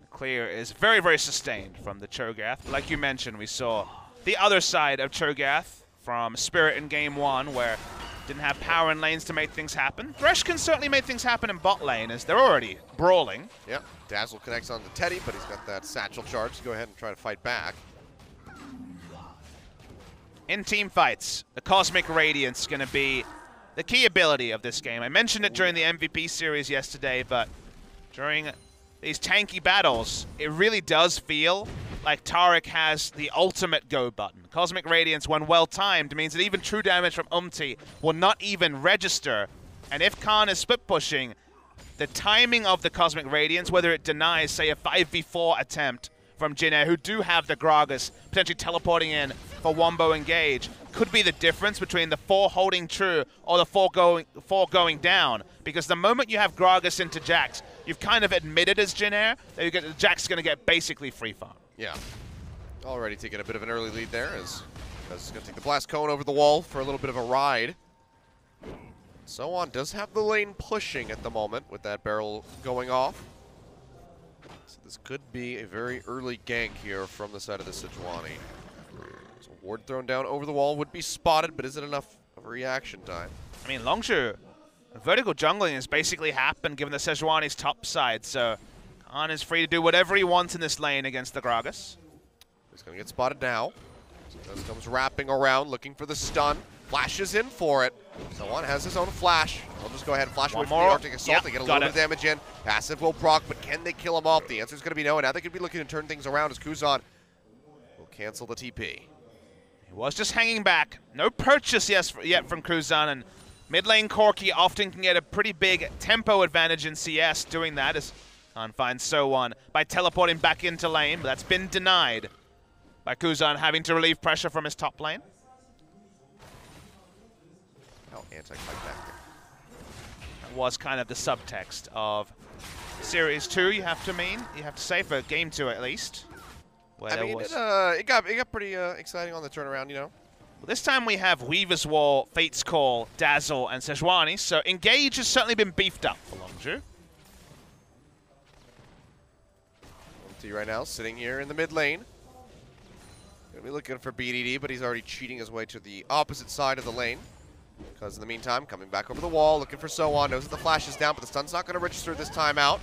The clear is very, very sustained from the Cho'Gath. Like you mentioned, we saw the other side of Cho'Gath from Spirit in Game 1, where didn't have power in lanes to make things happen. Thresh can certainly make things happen in bot lane, as they're already brawling. Yep, Dazzle connects onto Teddy, but he's got that satchel charge to go ahead and try to fight back. In team fights, the Cosmic Radiance is going to be the key ability of this game. I mentioned it during the MVP series yesterday, but during these tanky battles, it really does feel like Taric has the ultimate go button. Cosmic Radiance, when well-timed, means that even true damage from Umti will not even register. And if Khan is split pushing, the timing of the Cosmic Radiance, whether it denies, say, a 5v4 attempt from Jin Air, who do have the Gragas potentially teleporting in for Wombo engage, could be the difference between the 4 holding true or the 4 going down. Because the moment you have Gragas into Jax, you've kind of admitted as Jin Air that Jax is going to get basically free farm. Yeah. Already taking a bit of an early lead there as he's going to take the Blast Cone over the wall for a little bit of a ride. So on does have the lane pushing at the moment with that barrel going off. So this could be a very early gank here from the side of the Sejuani. So ward thrown down over the wall would be spotted, but is it enough of a reaction time? I mean, Longzhu, vertical jungling has basically happened given the Sejuani's top side, so Khan is free to do whatever he wants in this lane against the Gragas. He's going to get spotted now. So this comes wrapping around, looking for the stun. Flashes in for it. Someone has his own flash. I'll just go ahead and flash away from the Arctic Assault. Yep, they get a little bit of damage in. Passive will proc, but can they kill him off? The answer is going to be no, and now they could be looking to turn things around as Kuzan will cancel the TP. He was just hanging back. No purchase yet from Kuzan, and mid lane Corki often can get a pretty big tempo advantage in CS doing that as Khan finds So1 by teleporting back into lane, but that's been denied by Kuzan having to relieve pressure from his top lane. Oh, anti-climactic. That was kind of the subtext of Series 2, you have to say, for Game 2 at least. Where I mean, it got pretty exciting on the turnaround, you know. Well, this time we have Weaver's Wall, Fate's Call, Dazzle, and Sejuani, so Engage has certainly been beefed up for Longzhu. Umti right now sitting here in the mid lane. Gonna be looking for BDD, but he's already cheating his way to the opposite side of the lane. Because in the meantime, coming back over the wall, looking for So1, knows that the flash is down, but the stun's not going to register this time out.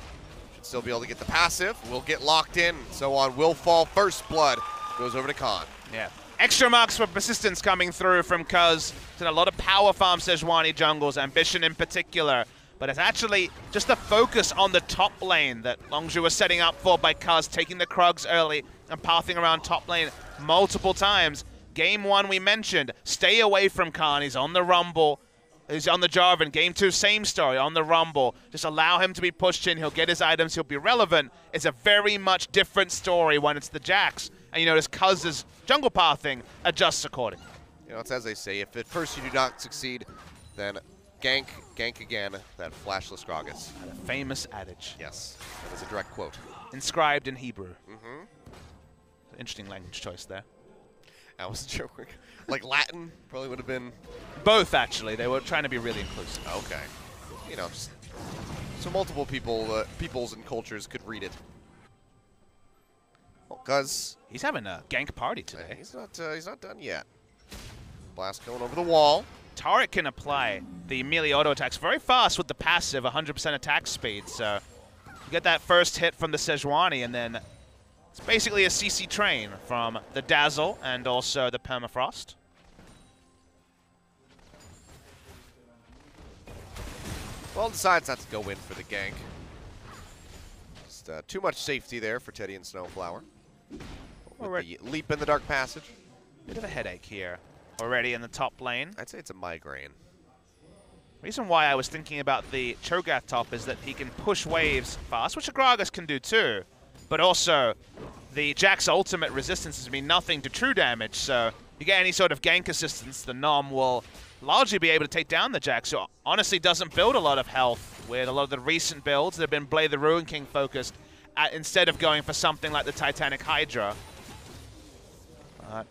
Should still be able to get the passive. Will get locked in. So1 will fall. First blood goes over to Khan. Yeah. Extra marks for persistence coming through from Cuz. Did a lot of power farm Sejuani jungles, Ambition in particular. But it's actually just the focus on the top lane that Longzhu was setting up for by Cuz, taking the Krugs early and pathing around top lane multiple times. Game 1 we mentioned, stay away from Khan. He's on the Rumble. He's on the Jarvan. Game 2, same story, on the Rumble. Just allow him to be pushed in. He'll get his items. He'll be relevant. It's a very much different story when it's the Jax. And you notice Cuz's jungle pathing adjusts accordingly. You know, it's as they say, if at first you do not succeed, then gank again, that flashless Gragas. And a famous adage. Yes, that is a direct quote. Inscribed in Hebrew. Mm-hmm. Interesting language choice there. I wasn't sure. Like Latin probably would have been. Both, actually. They were trying to be really inclusive. Okay. You know, just so multiple peoples and cultures could read it. Oh, Cuz. He's having a gank party today. He's not done yet. Blast going over the wall. Taric can apply the melee auto attacks very fast with the passive, 100% attack speed. So you get that first hit from the Sejuani, and then it's basically a CC train from the Dazzle and also the Permafrost. Well, decides not to go in for the gank. Just too much safety there for Teddy and Snowflower. With the leap in the Dark Passage. Bit of a headache here already in the top lane. I'd say it's a migraine. Reason why I was thinking about the Cho'Gath top is that he can push waves fast, which a Gragas can do too. But also, the Jack's ultimate resistance has been nothing to true damage, so you get any sort of gank assistance, the Nom will largely be able to take down the Jack, so honestly doesn't build a lot of health with a lot of the recent builds that have been Blade the Ruin King focused instead of going for something like the Titanic Hydra. But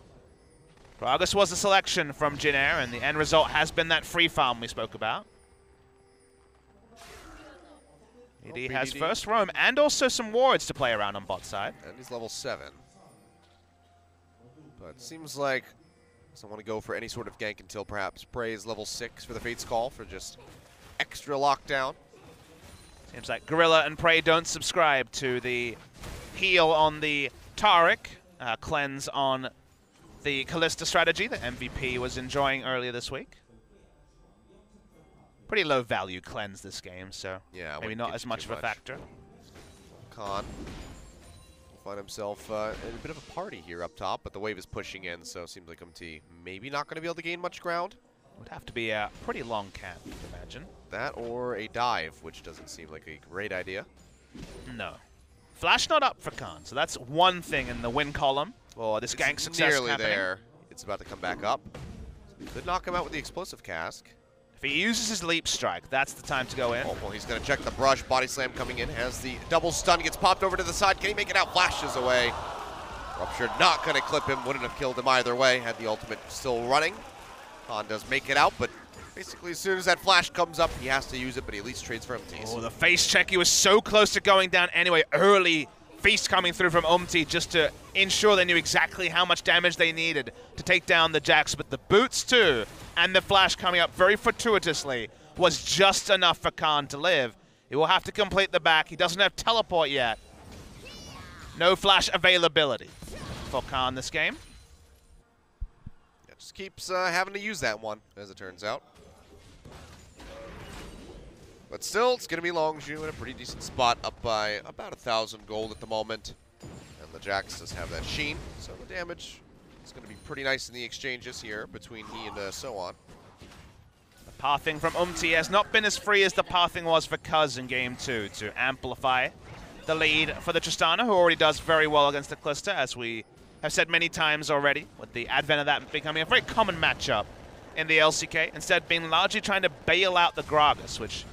Gragas was a selection from Jin Air, and the end result has been that free farm we spoke about. He has first roam and also some wards to play around on bot side. And he's level 7. But it seems like doesn't want to go for any sort of gank until perhaps Prey is level 6 for the Fate's Call for just extra lockdown. Seems like Gorilla and Prey don't subscribe to the heal on the Taric, cleanse on the Callista strategy that MVP was enjoying earlier this week. Pretty low value cleanse this game, so Yeah, maybe wouldn't not get as you much too of a factor. Khan will find himself in a bit of a party here up top, but the wave is pushing in, so it seems like MT maybe not going to be able to gain much ground. Would have to be a pretty long camp, you'd imagine. That or a dive, which doesn't seem like a great idea. No. Flash not up for Khan, so that's one thing in the win column for this gank success Nearly happening. there. It's about to come back up. Could knock him out with the explosive cask. If he uses his leap strike, that's the time to go in. Oh, well, he's going to check the brush. Body slam coming in. Has the double stun. Gets popped over to the side. Can he make it out? Flashes away. Rupture not going to clip him. Wouldn't have killed him either way. Had the ultimate still running. Khan does make it out, but basically as soon as that flash comes up, he has to use it, but he at least trades for MTs. Oh, the face check. He was so close to going down anyway. Early feast coming through from Umti just to ensure they knew exactly how much damage they needed to take down the Jax. But the boots too, and the flash coming up very fortuitously was just enough for Khan to live. He will have to complete the back. He doesn't have teleport yet. No flash availability for Khan this game. Yeah, just keeps having to use that one, as it turns out. But still, it's going to be Longzhu in a pretty decent spot, up by about 1,000 gold at the moment. And the Jax does have that sheen, so the damage is going to be pretty nice in the exchanges here between he and so on. The pathing from Umti has not been as free as the pathing was for Cuz in Game 2 to amplify the lead for the Tristana, who already does very well against the Calista, as we have said many times already, with the advent of that becoming a very common matchup in the LCK, instead being largely trying to bail out the Gragas, which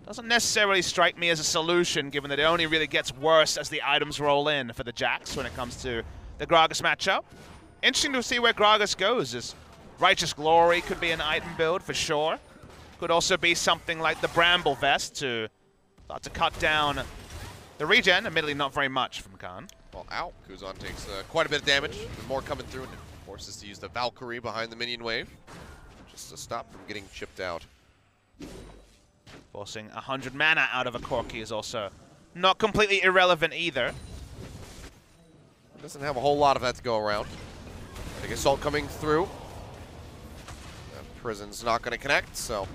doesn't necessarily strike me as a solution, given that it only really gets worse as the items roll in for the Jax when it comes to the Gragas matchup. Interesting to see where Gragas goes, as Righteous Glory could be an item build for sure. Could also be something like the Bramble Vest to start to cut down the regen, admittedly not very much from Khan. Well, ow. Kuzan takes quite a bit of damage. With more coming through, and forces to use the Valkyrie behind the minion wave, just to stop from getting chipped out. Forcing 100 mana out of a Corki is also not completely irrelevant either. Doesn't have a whole lot of that to go around. I think Assault coming through. Prison's not going to connect, so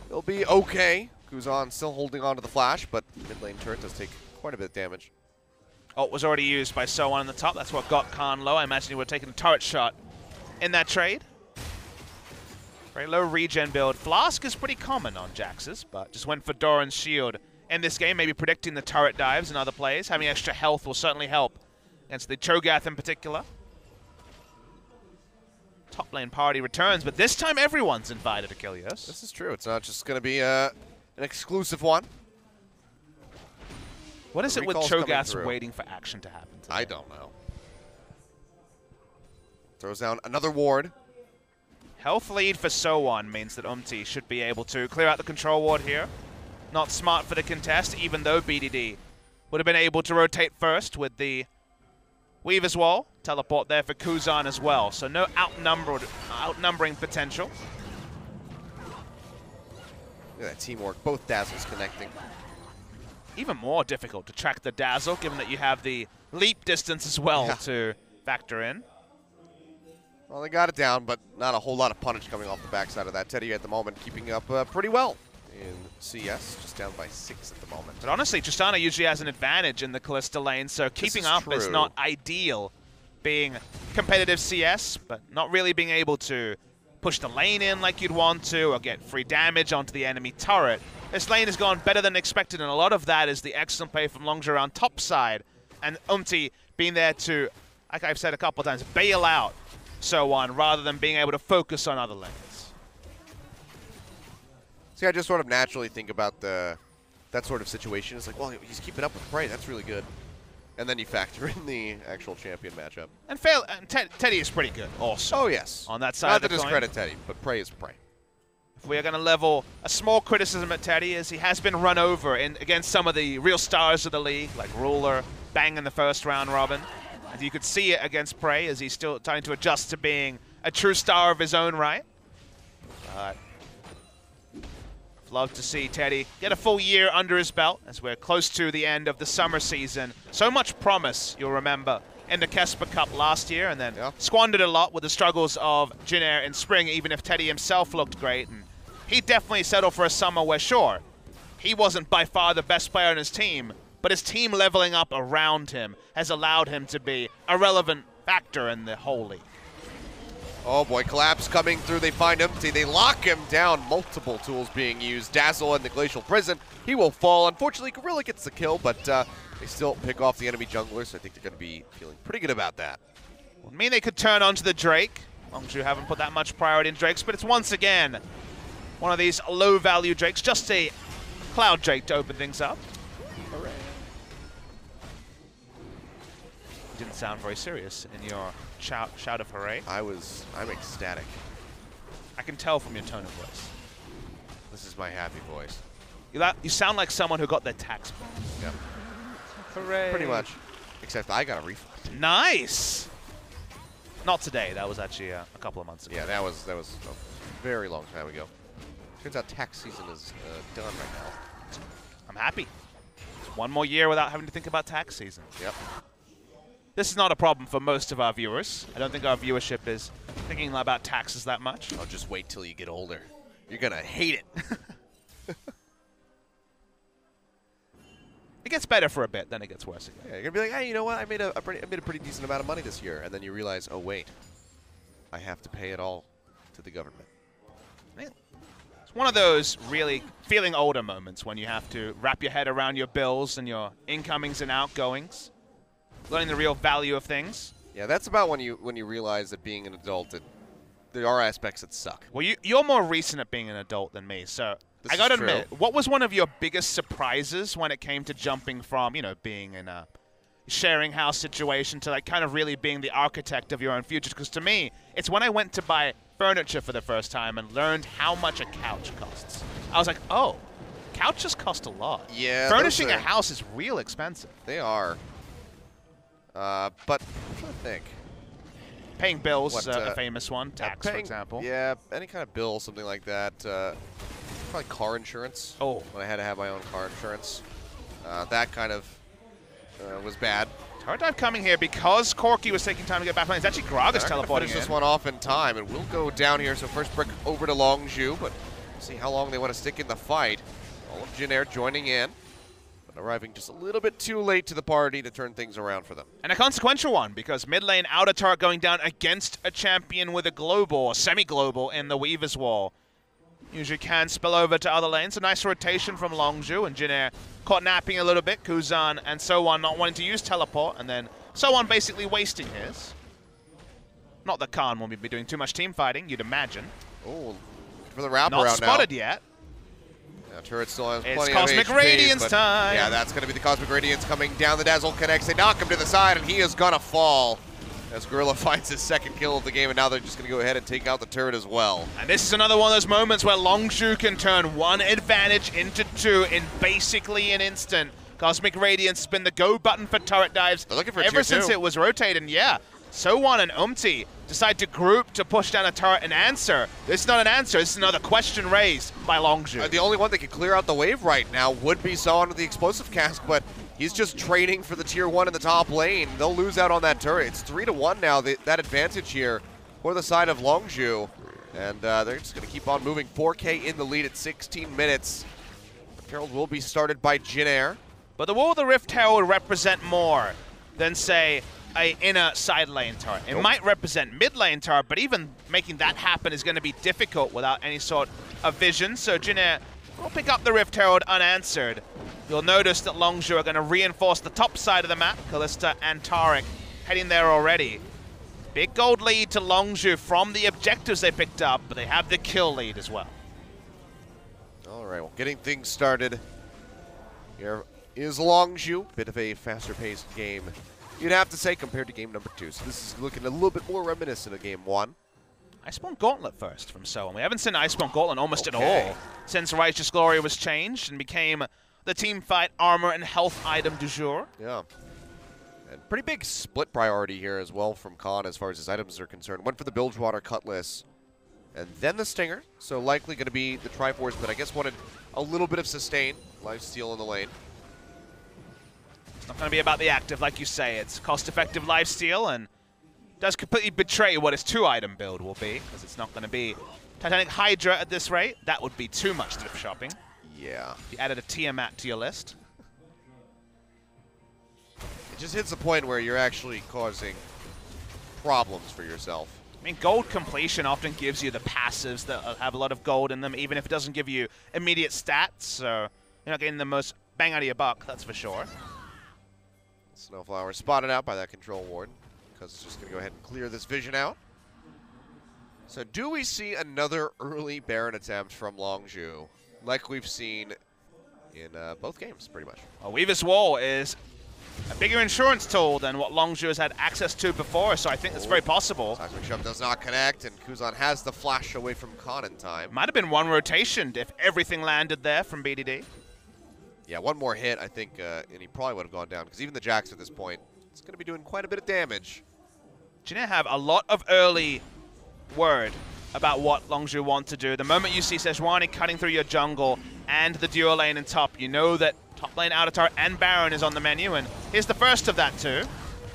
it'll be okay. Kuzan still holding on to the flash, but mid lane turret does take quite a bit of damage. Ult was already used by So On in the top. That's what got Khan low. I imagine he would have taken a turret shot in that trade. Very low regen build. Flask is pretty common on Jax's, but just went for Doran's shield in this game, maybe predicting the turret dives in other plays. Having extra health will certainly help against the Cho'Gath in particular. Top lane party returns, but this time everyone's invited, Achilles. This is true. It's not just going to be an exclusive one. What is it with Cho'Gaths waiting for action to happen today? I don't know. Throws down another ward. Health lead for So On means that Umti should be able to clear out the control ward here. Not smart for the contest, even though BDD would have been able to rotate first with the Weaver's Wall. Teleport there for Kuzan as well, so no outnumbering potential. Look at that teamwork. Both Dazzles connecting. Even more difficult to track the Dazzle, given that you have the leap distance as well to factor in. Well, they got it down, but not a whole lot of punish coming off the backside of that. Teddy at the moment keeping up pretty well in CS, just down by 6 at the moment. But honestly, Tristana usually has an advantage in the Calista lane, so keeping up is not ideal. Being competitive CS, but not really being able to push the lane in like you'd want to or get free damage onto the enemy turret. This lane has gone better than expected, and a lot of that is the excellent play from Longzhu around top side, and Umti being there to, like I've said a couple of times, bail out So On rather than being able to focus on other lanes. See, I just sort of naturally think about that sort of situation. It's like, well, he's keeping up with Prey. That's really good. And then you factor in the actual champion matchup. And Teddy is pretty good also. Oh, yes. On that side Not of the to coin. discredit Teddy, but Prey is Prey. If we are going to level a small criticism at Teddy, is he has been run over against some of the real stars of the league, like Ruler, Bang in the first round robin. And you could see it against Prey as he's still trying to adjust to being a true star of his own right. But love to see Teddy get a full year under his belt as we're close to the end of the summer season. So much promise, you'll remember, in the Kesper Cup last year, and then squandered a lot with the struggles of Jin Air in spring, even if Teddy himself looked great. And he definitely settled for a summer where, sure, he wasn't by far the best player on his team, but his team leveling up around him has allowed him to be a relevant factor in the whole league. Oh boy, collapse coming through. They find Empty. They lock him down. Multiple tools being used. Dazzle in the Glacial Prison. He will fall. Unfortunately, Gorilla gets the kill, but they still pick off the enemy jungler, so I think they're going to be feeling pretty good about that. Would mean they could turn onto the Drake. Longzhu haven't put that much priority in Drakes, but it's once again one of these low-value Drakes. Just a Cloud Drake to open things up. Hooray. You didn't sound very serious in your shout of hooray. I'm ecstatic. I can tell from your tone of voice. This is my happy voice. You sound like someone who got their tax bill. Yep. Hooray. Pretty much. Except I got a refund. Nice. Not today. That was actually a couple of months ago. Yeah, that was a very long time ago. Turns out tax season is done right now. I'm happy. It's one more year without having to think about tax season. Yep. This is not a problem for most of our viewers. I don't think our viewership is thinking about taxes that much. I'll just wait till you get older. You're gonna hate it. It gets better for a bit, then it gets worse again. Yeah, you're gonna be like, hey, you know what? I made a pretty decent amount of money this year, and then you realize, oh wait, I have to pay it all to the government. It's one of those really feeling older moments when you have to wrap your head around your bills and your incomings and outgoings, learning the real value of things. Yeah, that's about when you realize that being an adult, that there are aspects that suck. Well, you're more recent at being an adult than me, so This I gotta is true. admit, what was one of your biggest surprises when it came to jumping from, being in a sharing house situation to like kind of really being the architect of your own future? Because to me, it's when I went to buy furniture for the first time and learned how much a couch costs. I was like, oh, couches cost a lot. Yeah, Furnishing those a house is real expensive. They are. But I'm trying to think. Paying bills, What, a famous one. Tax, for example. Yeah, any kind of bill, something like that. Probably car insurance. Oh. When I had to have my own car insurance. That kind of was bad. Hard dive coming here because Corki was taking time to get back on. It's actually Gragas teleporting finish this in. one off in time, and we'll go down here. So first brick over to Longzhu, but see how long they want to stick in the fight. All of Jin Air joining in, but arriving just a little bit too late to the party to turn things around for them. And a consequential one, because mid lane outer turret going down against a champion with a global, or semi-global in the Weaver's Wall. Usually can spill over to other lanes. A nice rotation from Longzhu, and Jin Air caught napping a little bit. Kuzan and So-Won not wanting to use teleport, and then So-Won basically wasting his. Not that Khan won't be doing too much team fighting, you'd imagine. Oh, for the wraparound now. Not spotted yet. Yeah, turret still has It's plenty Cosmic of HP, Radiance but time. Yeah, that's going to be the Cosmic Radiance coming down. The Dazzle connects. They knock him to the side, and he is going to fall as Gorilla finds his second kill of the game, and now they're just going to go ahead and take out the turret as well. And this is another one of those moments where Longzhu can turn one advantage into two in basically an instant. Cosmic Radiance has been the go button for turret dives They're looking for ever tier since 2. it was rotated. And yeah, So-Won and Umti decide to group to push down a turret and answer. This is not an answer, this is another question raised by Longzhu. The only one that can clear out the wave right now would be So-Won with the explosive cask, but he's just trading for the tier 1 in the top lane. They'll lose out on that turret. It's 3-1 now, that advantage here for the side of Longzhu. And they're just going to keep on moving. 4K in the lead at 16 minutes. Herald will be started by Jin Air. But the Will of the Rift Herald represent more than, say, a inner side lane turret. It might represent mid lane turret, but even making that happen is going to be difficult without any sort of vision. So Jin Air will pick up the Rift Herald unanswered. You'll notice that Longzhu are going to reinforce the top side of the map. Kalista and Taric heading there already. Big gold lead to Longzhu from the objectives they picked up, but they have the kill lead as well. All right, well, getting things started. Here is Longzhu. Bit of a faster-paced game, you'd have to say, compared to game number 2. So this is looking a little bit more reminiscent of game 1. Iceborne Gauntlet first from So-Won. We haven't seen Iceborne Gauntlet almost at all since Righteous Glory was changed and became the team fight armor and health item du jour. Yeah. And pretty big split priority here as well from Khan as far as his items are concerned. Went for the Bilgewater Cutlass and then the Stinger. So likely going to be the Triforce, but I guess wanted a little bit of sustain. Lifesteal in the lane. It's not going to be about the active, like you say. It's cost-effective lifesteal, and does completely betray what his 2-item build will be, because it's not going to be Titanic Hydra at this rate. That would be too much thrift shopping. Yeah. If you added a Tiamat to your list. It just hits a point where you're actually causing problems for yourself. I mean, gold completion often gives you the passives that have a lot of gold in them, even if it doesn't give you immediate stats. So you're not getting the most bang out of your buck, that's for sure. Snowflower spotted out by that control ward. Because it's just going to go ahead and clear this vision out. So do we see another early Baron attempt from Longzhu, like we've seen in both games, pretty much? Well, Weaver's Wall is a bigger insurance tool than what Longzhu has had access to before, so I think that's very possible. Seismic Shove does not connect, and Kuzan has the flash away from Khan in time. Might have been one rotation if everything landed there from BDD. Yeah, one more hit, I think, and he probably would have gone down, because even the Jax at this point, it's going to be doing quite a bit of damage. Jin Air have a lot of early word about what Longzhu want to do. The moment you see Sejuani cutting through your jungle and the duo lane and top, you know that top lane outer turret and Baron is on the menu, and here's the first of that too.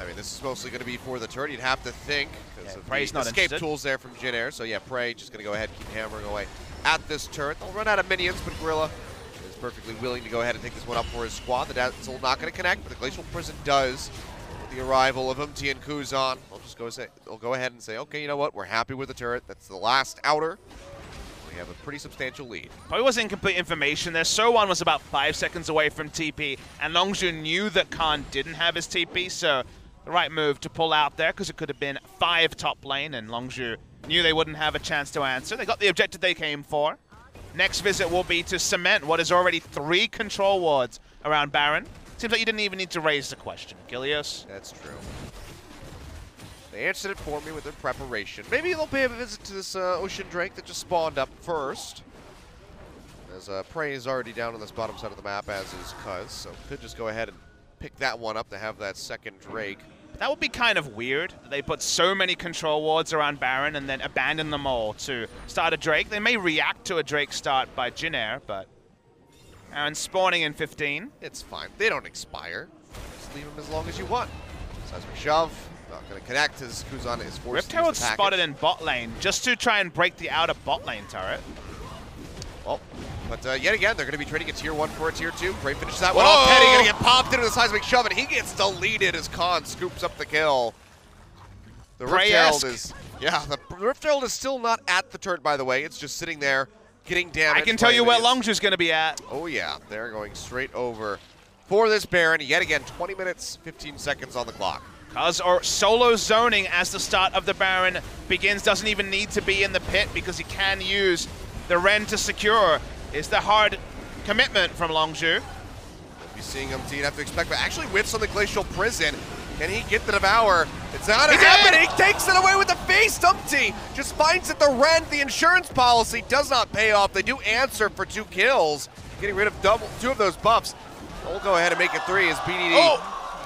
I mean, this is mostly going to be for the turret, you'd have to think, because of Prey's the not escape interested. tools there from Jin Air. So yeah, Prey just going to go ahead and keep hammering away at this turret. They'll run out of minions, but Gorilla is perfectly willing to go ahead and take this one up for his squad. The Dazzle not going to connect, but the Glacial Prison does. With the arrival of Umti and Kuzan, they'll go ahead and say, okay, you know what, we're happy with the turret. That's the last outer. We have a pretty substantial lead. Probably wasn't incomplete information there. So1 was about 5 seconds away from TP, and Longzhu knew that Khan didn't have his TP, so the right move to pull out there, because it could have been 5 top lane, and Longzhu knew they wouldn't have a chance to answer. They got the objective they came for. Next visit will be to cement what is already 3 control wards around Baron. Seems like you didn't even need to raise the question, Gilios. That's true. They answered it for me with their preparation. Maybe they'll pay a visit to this Ocean Drake that just spawned up first. As Prey is already down on this bottom side of the map, as is Cuz, so could just go ahead and pick that one up to have that second Drake. That would be kind of weird. They put so many control wards around Baron and then abandon them all to start a Drake. They may react to a Drake start by Jin Air, but Aaron spawning in 15. It's fine. They don't expire. Just leave them as long as you want. Seismic Shove. Not going to connect as Kuzan is forced Rift to Herald use the package. spotted in bot lane just to try and break the outer bot lane turret. Well, but yet again, they're going to be trading a tier 1 for a tier 2. Prey finishes that one off. Petty going to get popped into the Seismic Shove, and he gets deleted as Khan scoops up the kill. The Rift Herald is... Yeah, the Rift Herald is still not at the turret, by the way. It's just sitting there getting damage. I can tell you where Longzhu's going to be at. Oh, yeah. They're going straight over for this Baron. Yet again, 20 minutes, 15 seconds on the clock. Cuz or solo zoning as the start of the Baron begins. Doesn't even need to be in the pit because he can use the Ren to secure. Is the hard commitment from Longzhu. We'll be seeing him, you'd have to expect, but actually whiffs on the Glacial Prison. Can he get the Devour? It's not happening. He takes it away with the face. Dumpty just finds that the rent, the insurance policy does not pay off. They do answer for 2 kills, getting rid of 2 of those buffs. We'll go ahead and make it 3 as BDD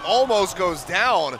almost goes down.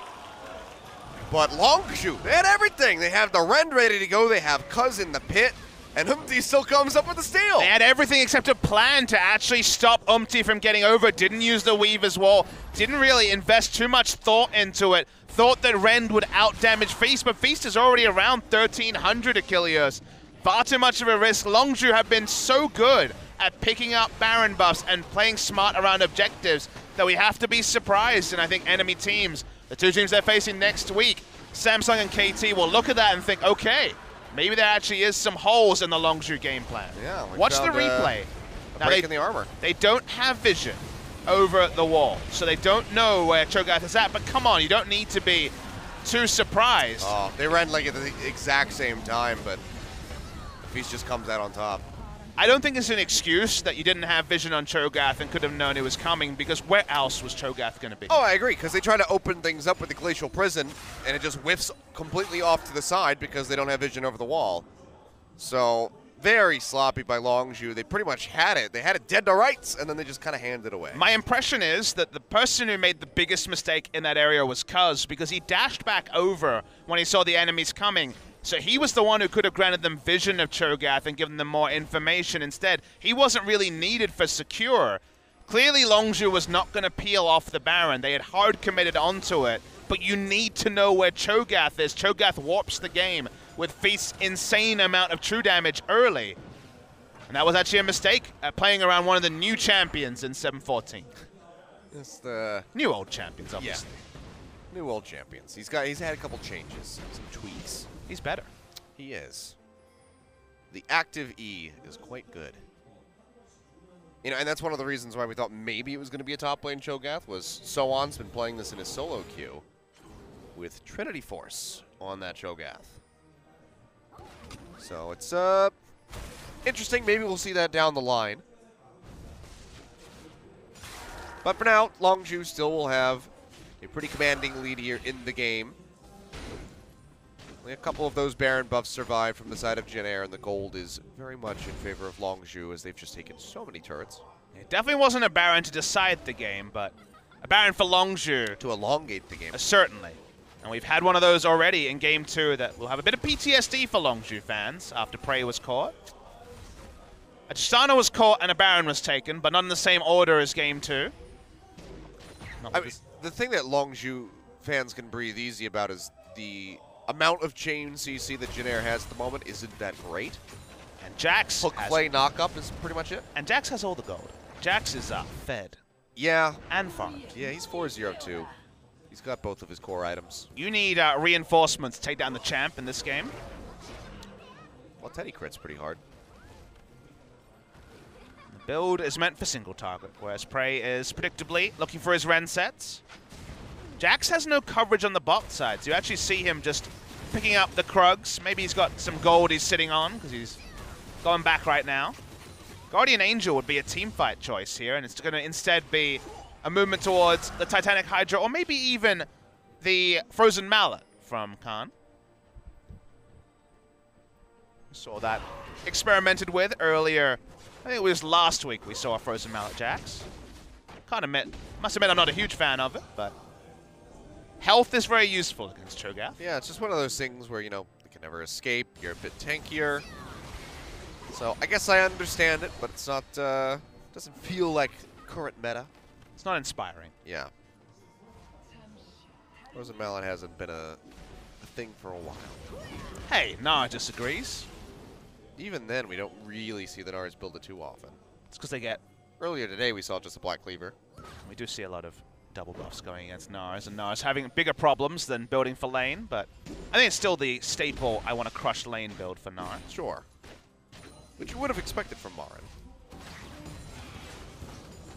But Longzhu, they had everything. They have the rend ready to go. They have Cuz in the pit. And Umti still comes up with the steal. They had everything except a plan to actually stop Umti from getting over. Didn't use the Weaver's Wall. Didn't really invest too much thought into it. Thought that Rend would out-damage Feast, but Feast is already around 1,300 Achilles. Far too much of a risk. Longzhu have been so good at picking up Baron buffs and playing smart around objectives that we have to be surprised. And I think enemy teams, the 2 teams they're facing next week, Samsung and KT, will look at that and think, okay, maybe there actually is some holes in the Longzhu game plan. Yeah, watch the replay. Now break in the armor. They don't have vision over the wall, so they don't know where Cho'Gath is at, but come on, you don't need to be too surprised. Oh, they ran like at the exact same time, but Feast just comes out on top. I don't think it's an excuse that you didn't have vision on Cho'Gath and could have known it was coming, because where else was Cho'Gath going to be? Oh, I agree, because they try to open things up with the Glacial Prison, and it just whiffs completely off to the side because they don't have vision over the wall. So, very sloppy by Longzhu. They pretty much had it. They had it dead to rights, and then they just kind of handed it away. My impression is that the person who made the biggest mistake in that area was Cuz, because he dashed back over when he saw the enemies coming. So he was the one who could have granted them vision of Cho'Gath and given them more information. Instead, he wasn't really needed for secure. Clearly, Longzhu was not going to peel off the Baron. They had hard committed onto it, but you need to know where Cho'Gath is. Cho'Gath warps the game with Feast's insane amount of true damage early. And that was actually a mistake at playing around one of the new champions in 7-14. It's the New old champions, obviously. Yeah. New old champions. He's had a couple changes, some tweaks. He's better. He is. The active E is quite good. You know, and that's one of the reasons why we thought maybe it was going to be a top lane Cho'Gath, was Soan's been playing this in his solo queue with Trinity Force on that Cho'Gath. So it's interesting. Maybe we'll see that down the line. But for now, Longzhu still will have a pretty commanding lead here in the game. Only a couple of those Baron buffs survive from the side of Jin Air, and the gold is very much in favor of Longzhu as they've just taken so many turrets. It definitely wasn't a Baron to decide the game, but a Baron for Longzhu. To elongate the game. Certainly. And we've had one of those already in Game 2 that will have a bit of PTSD for Longzhu fans after Prey was caught. A Tristana was caught and a Baron was taken, but not in the same order as Game 2. I mean, the thing that Longzhu fans can breathe easy about is the amount of chain CC that Jin Air has at the moment isn't that great. And Jax Hook play knock-up is pretty much it. And Jax has all the gold. Jax is fed. Yeah. And farmed. Yeah, he's 4-0-2. He's got both of his core items. You need reinforcements to take down the champ in this game. Well, Teddy crit's pretty hard. The build is meant for single target, whereas Prey is predictably looking for his Ren sets. Jax has no coverage on the bot side, so you actually see him just picking up the Krugs. Maybe he's got some gold he's sitting on, because he's going back right now. Guardian Angel would be a teamfight choice here, and it's going to instead be a movement towards the Titanic Hydra, or maybe even the Frozen Mallet from Khan. Saw that experimented with earlier. I think it was last week we saw a Frozen Mallet Jax. Must admit I'm not a huge fan of it, but health is very useful against Cho'Gath. Yeah, it's just one of those things where, you know, you can never escape. You're a bit tankier. So I guess I understand it, but it's not, doesn't feel like current meta. It's not inspiring. Yeah. Frozen Mallet hasn't been a thing for a while. Hey, Nara disagrees. Even then, we don't really see the Nars build it too often. It's because they get... Earlier today, we saw just a Black Cleaver. We do see a lot of double buffs going against Nars, and Nars having bigger problems than building for lane, but I think it's still the staple I want to crush lane build for Nars. Sure. Which you would have expected from Marin.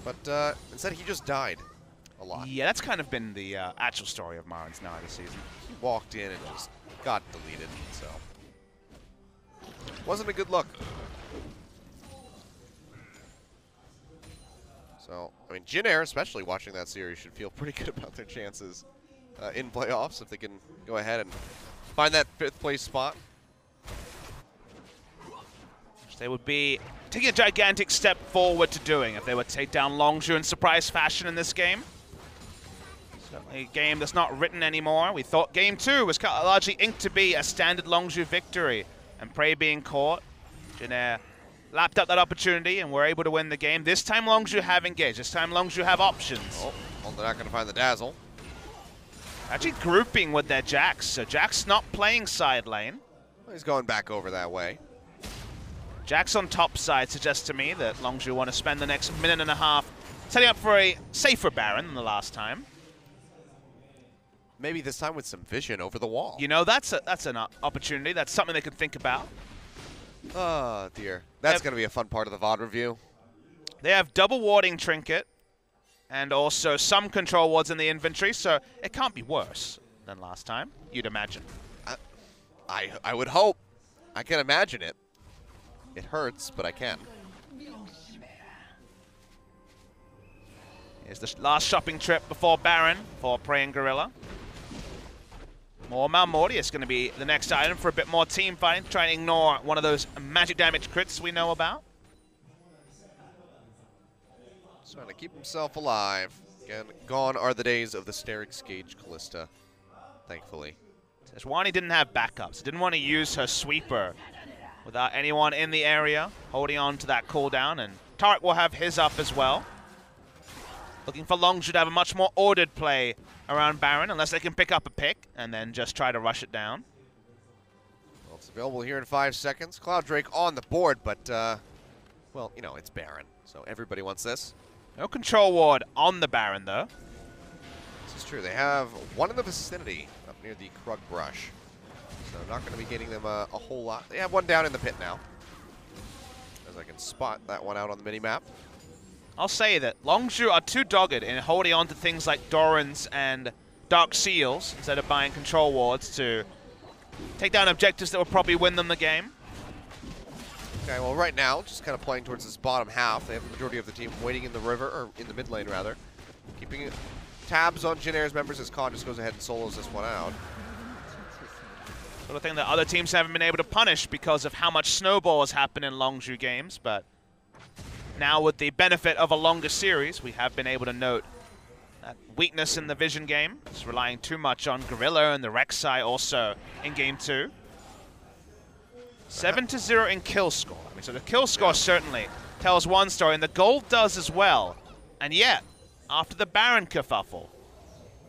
But instead, he just died a lot. Yeah, that's kind of been the actual story of Marin's Nara this season. He walked in and just got deleted, so... Wasn't a good look. So, I mean, Jin Air, especially watching that series, should feel pretty good about their chances in playoffs if they can go ahead and find that 5th place spot. Which they would be taking a gigantic step forward to doing if they were to take down Longzhu in surprise fashion in this game. Certainly a game that's not written anymore. We thought Game 2 was largely inked to be a standard Longzhu victory. And Prey being caught, Jin Air lapped up that opportunity and were able to win the game. This time Longzhu have engaged. This time Longzhu have options. Oh, well, they're not going to find the Dazzle. Actually grouping with their Jax. So Jax not playing side lane. Well, he's going back over that way. Jax on top side suggests to me that Longzhu want to spend the next minute and a half setting up for a safer Baron than the last time. Maybe this time with some vision over the wall. You know, that's an opportunity. That's something they could think about. Oh, dear. That's going to be a fun part of the VOD review. They have double warding trinket and also some control wards in the inventory, so it can't be worse than last time, you'd imagine. I would hope. I can imagine it. It hurts, but I can. Here's the last shopping trip before Baron for Prey and Gorilla. More Malmortius going to be the next item for a bit more team fighting. Try and ignore one of those magic damage crits we know about. Trying to keep himself alive. Again, gone are the days of the Sterix Gauge Callista, thankfully. Sejuani didn't have backups. Didn't want to use her sweeper without anyone in the area holding on to that cooldown. And Tarek will have his up as well. Looking for Longzhu to have a much more ordered play around Baron unless they can pick up a pick and then just try to rush it down. Well, it's available here in 5 seconds. Cloud Drake on the board, but, well, you know, it's Baron, so everybody wants this. No control ward on the Baron, though. This is true. They have one in the vicinity up near the Krug Brush, so not going to be getting them a whole lot. They have one down in the pit now, as I can spot that one out on the mini-map. I'll say that Longzhu are too dogged in holding on to things like Dorans and Dark Seals instead of buying control wards to take down objectives that will probably win them the game. Okay, well, right now, just kind of playing towards this bottom half. They have the majority of the team waiting in the river, or in the mid lane, rather. Keeping tabs on Jin Air's members as Khan just goes ahead and solos this one out. Sort of thing that other teams haven't been able to punish because of how much snowball has happened in Longzhu games, but now with the benefit of a longer series, we have been able to note that weakness in the Vision game. It's relying too much on Gorilla and the Rek'Sai also in Game 2. 7-0 in kill score. I mean, so the kill score certainly tells one story, and the gold does as well. And yet, after the Baron kerfuffle,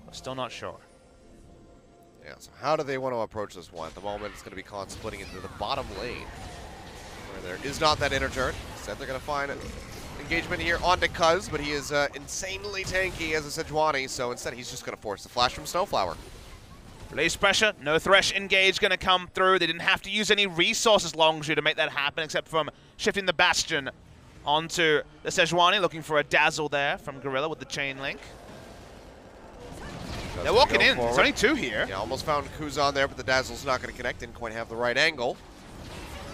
we're still not sure. Yeah, so how do they want to approach this one? At the moment, it's going to be Khan splitting into the bottom lane, where there is not that inner turret. Instead, they're going to find engagement here onto Cuz, but he is insanely tanky as a Sejuani, so instead he's just going to force the flash from Snowflower. Release pressure, no Thresh engage going to come through. They didn't have to use any resources Longzhu to make that happen, except from shifting the Bastion onto the Sejuani, looking for a dazzle there from Gorilla with the chain link. They're walking in. There's only two here. Yeah, almost found Kuz on there, but the dazzle's not going to connect. Didn't quite have the right angle.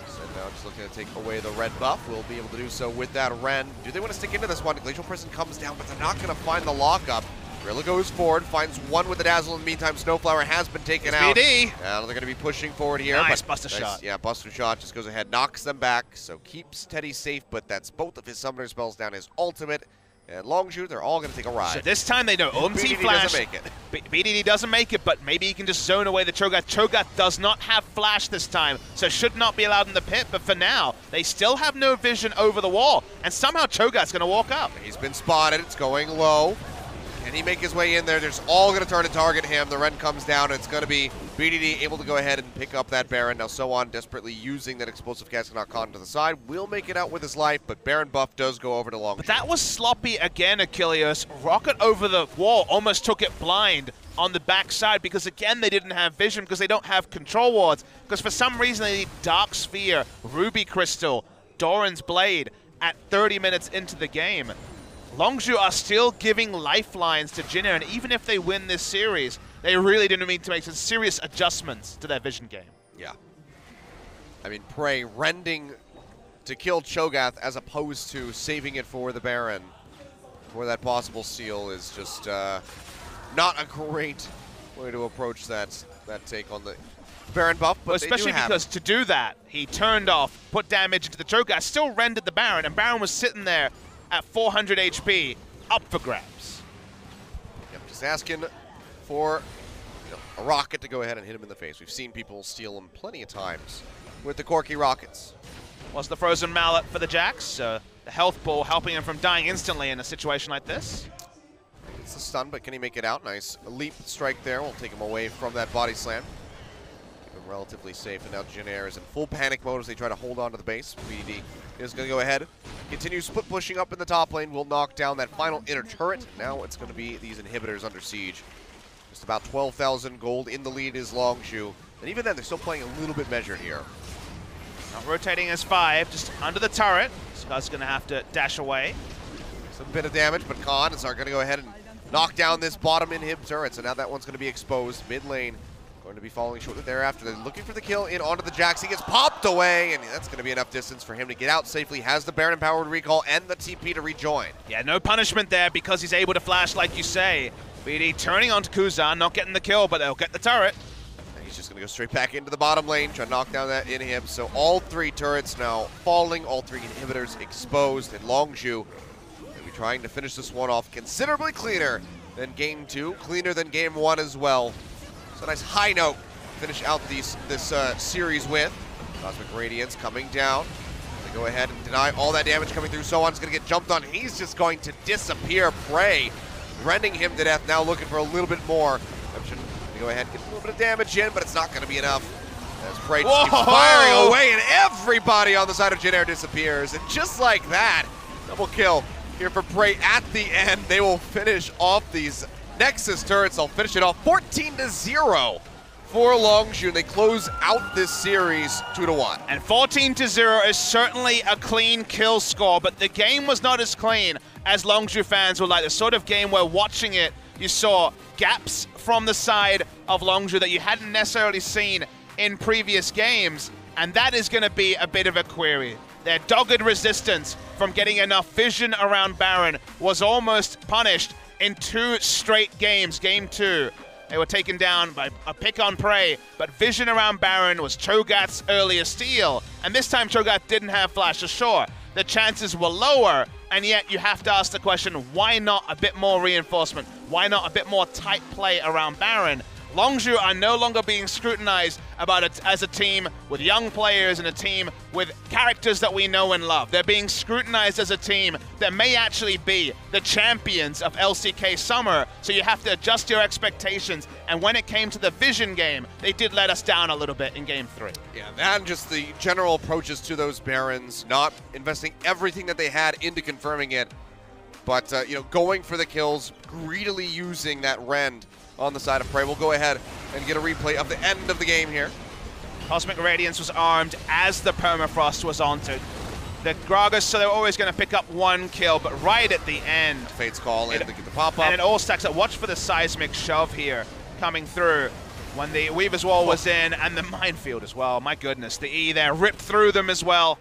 So now just looking to take away the red buff. We'll be able to do so with that Ren. Do they want to stick into this one? Glacial Prison comes down, but they're not going to find the lockup. Gorilla goes forward, finds one with the dazzle. In the meantime, Snowflower has been taken out. Now they're going to be pushing forward here. Nice Buster Shot. Yeah, Buster Shot just goes ahead, knocks them back. So keeps Teddy safe, but that's both of his summoner spells down his ultimate. And Longzhu, they're all going to take a ride. So this time they know Ulti Flash. Doesn't make it. BDD doesn't make it, but maybe he can just zone away the Cho'Gath. Cho'Gath does not have Flash this time, so should not be allowed in the pit. But for now, they still have no vision over the wall. And somehow Cho'Gath's going to walk up. He's been spotted. It's going low. Can he make his way in there? They're all going to turn and target him. The Ren comes down, and it's going to be BDD able to go ahead and pick up that Baron. Now, So-On desperately using that explosive cast knock Khan to the side. Will make it out with his life, but Baron buff does go over to Longzhu. But that was sloppy again, Achilles. Rocket over the wall almost took it blind on the backside because, again, they didn't have vision because they don't have control wards. Because for some reason they need Dark Sphere, Ruby Crystal, Doran's Blade at 30 minutes into the game. Longzhu are still giving lifelines to Jin Air, and even if they win this series, they really didn't need to make some serious adjustments to their vision game. Yeah. I mean, Prey rending to kill Cho'Gath as opposed to saving it for the Baron for that possible seal is just not a great way to approach that take on the Baron buff, but especially because to do that, he turned off, put damage into the Cho'Gath, still rendered the Baron, and Baron was sitting there at 400 HP, up for grabs. Yep, just asking for a rocket to go ahead and hit him in the face. We've seen people steal him plenty of times with the Corki rockets. Was the frozen mallet for the Jax, the health ball helping him from dying instantly in a situation like this. It's a stun, but can he make it out? Nice leap strike there. We'll take him away from that body slam. Keep him relatively safe, and now Jin Air is in full panic mode as they try to hold on to the base. BDD is going to go ahead, continue split pushing up in the top lane, will knock down that final inner turret. Now it's going to be these inhibitors under siege. Just about 12,000 gold in the lead is Longzhu, and even then they're still playing a little bit measured here. Not rotating as 5, just under the turret. Scott's going to have to dash away. Some bit of damage, but Khan is going to go ahead and knock down this bottom inhib turret, so now that one's going to be exposed. Mid lane going to be falling shortly thereafter. They're looking for the kill in onto the Jax. He gets popped away, and that's going to be enough distance for him to get out safely. Has the Baron empowered recall and the TP to rejoin. Yeah, no punishment there because he's able to flash like you say. BD turning onto Kuzan, not getting the kill, but they'll get the turret. And he's just going to go straight back into the bottom lane, try to knock down that inhib. So all 3 turrets now falling, all 3 inhibitors exposed, and Longzhu will be trying to finish this one off considerably cleaner than Game 2, cleaner than Game 1 as well. So a nice high note to finish out this series with. Cosmic Radiance coming down. They go ahead and deny all that damage coming through. So-On's going to get jumped on. He's just going to disappear. Prey rending him to death, now looking for a little bit more. Intermission gonna go ahead and get a little bit of damage in, but it's not gonna be enough. As Prey just keeps firing away, and everybody on the side of Jin Air disappears. And just like that, double kill here for Prey at the end. They will finish off these Nexus turrets. They'll finish it off 14-0 for Longzhu. They close out this series 2-1. And 14-0 is certainly a clean kill score, but the game was not as clean as Longzhu fans would like. The sort of game where watching it, you saw gaps from the side of Longzhu that you hadn't necessarily seen in previous games, and that is going to be a bit of a query. Their dogged resistance from getting enough vision around Baron was almost punished in 2 straight games. Game 2, they were taken down by a pick on Prey, but vision around Baron was Cho'Gath's earlier steal, and this time Cho'Gath didn't have flash. So sure, the chances were lower, and yet you have to ask the question, why not a bit more reinforcement? Why not a bit more tight play around Baron? Longzhu are no longer being scrutinized about it as a team with young players and a team with characters that we know and love. They're being scrutinized as a team that may actually be the champions of LCK Summer, so you have to adjust your expectations. And when it came to the vision game, they did let us down a little bit in Game 3. Yeah, that and just the general approaches to those Barons, not investing everything that they had into confirming it, but you know, going for the kills, greedily using that rend on the side of Prey. We'll go ahead and get a replay of the end of the game here. Cosmic Radiance was armed as the Permafrost was onto the Gragas, so they were always going to pick up 1 kill, but right at the end, Fate's Call in to get the pop-up. And it all stacks up. Watch for the seismic shove here coming through when the Weaver's Wall was in, and the Minefield as well. My goodness, the E there ripped through them as well.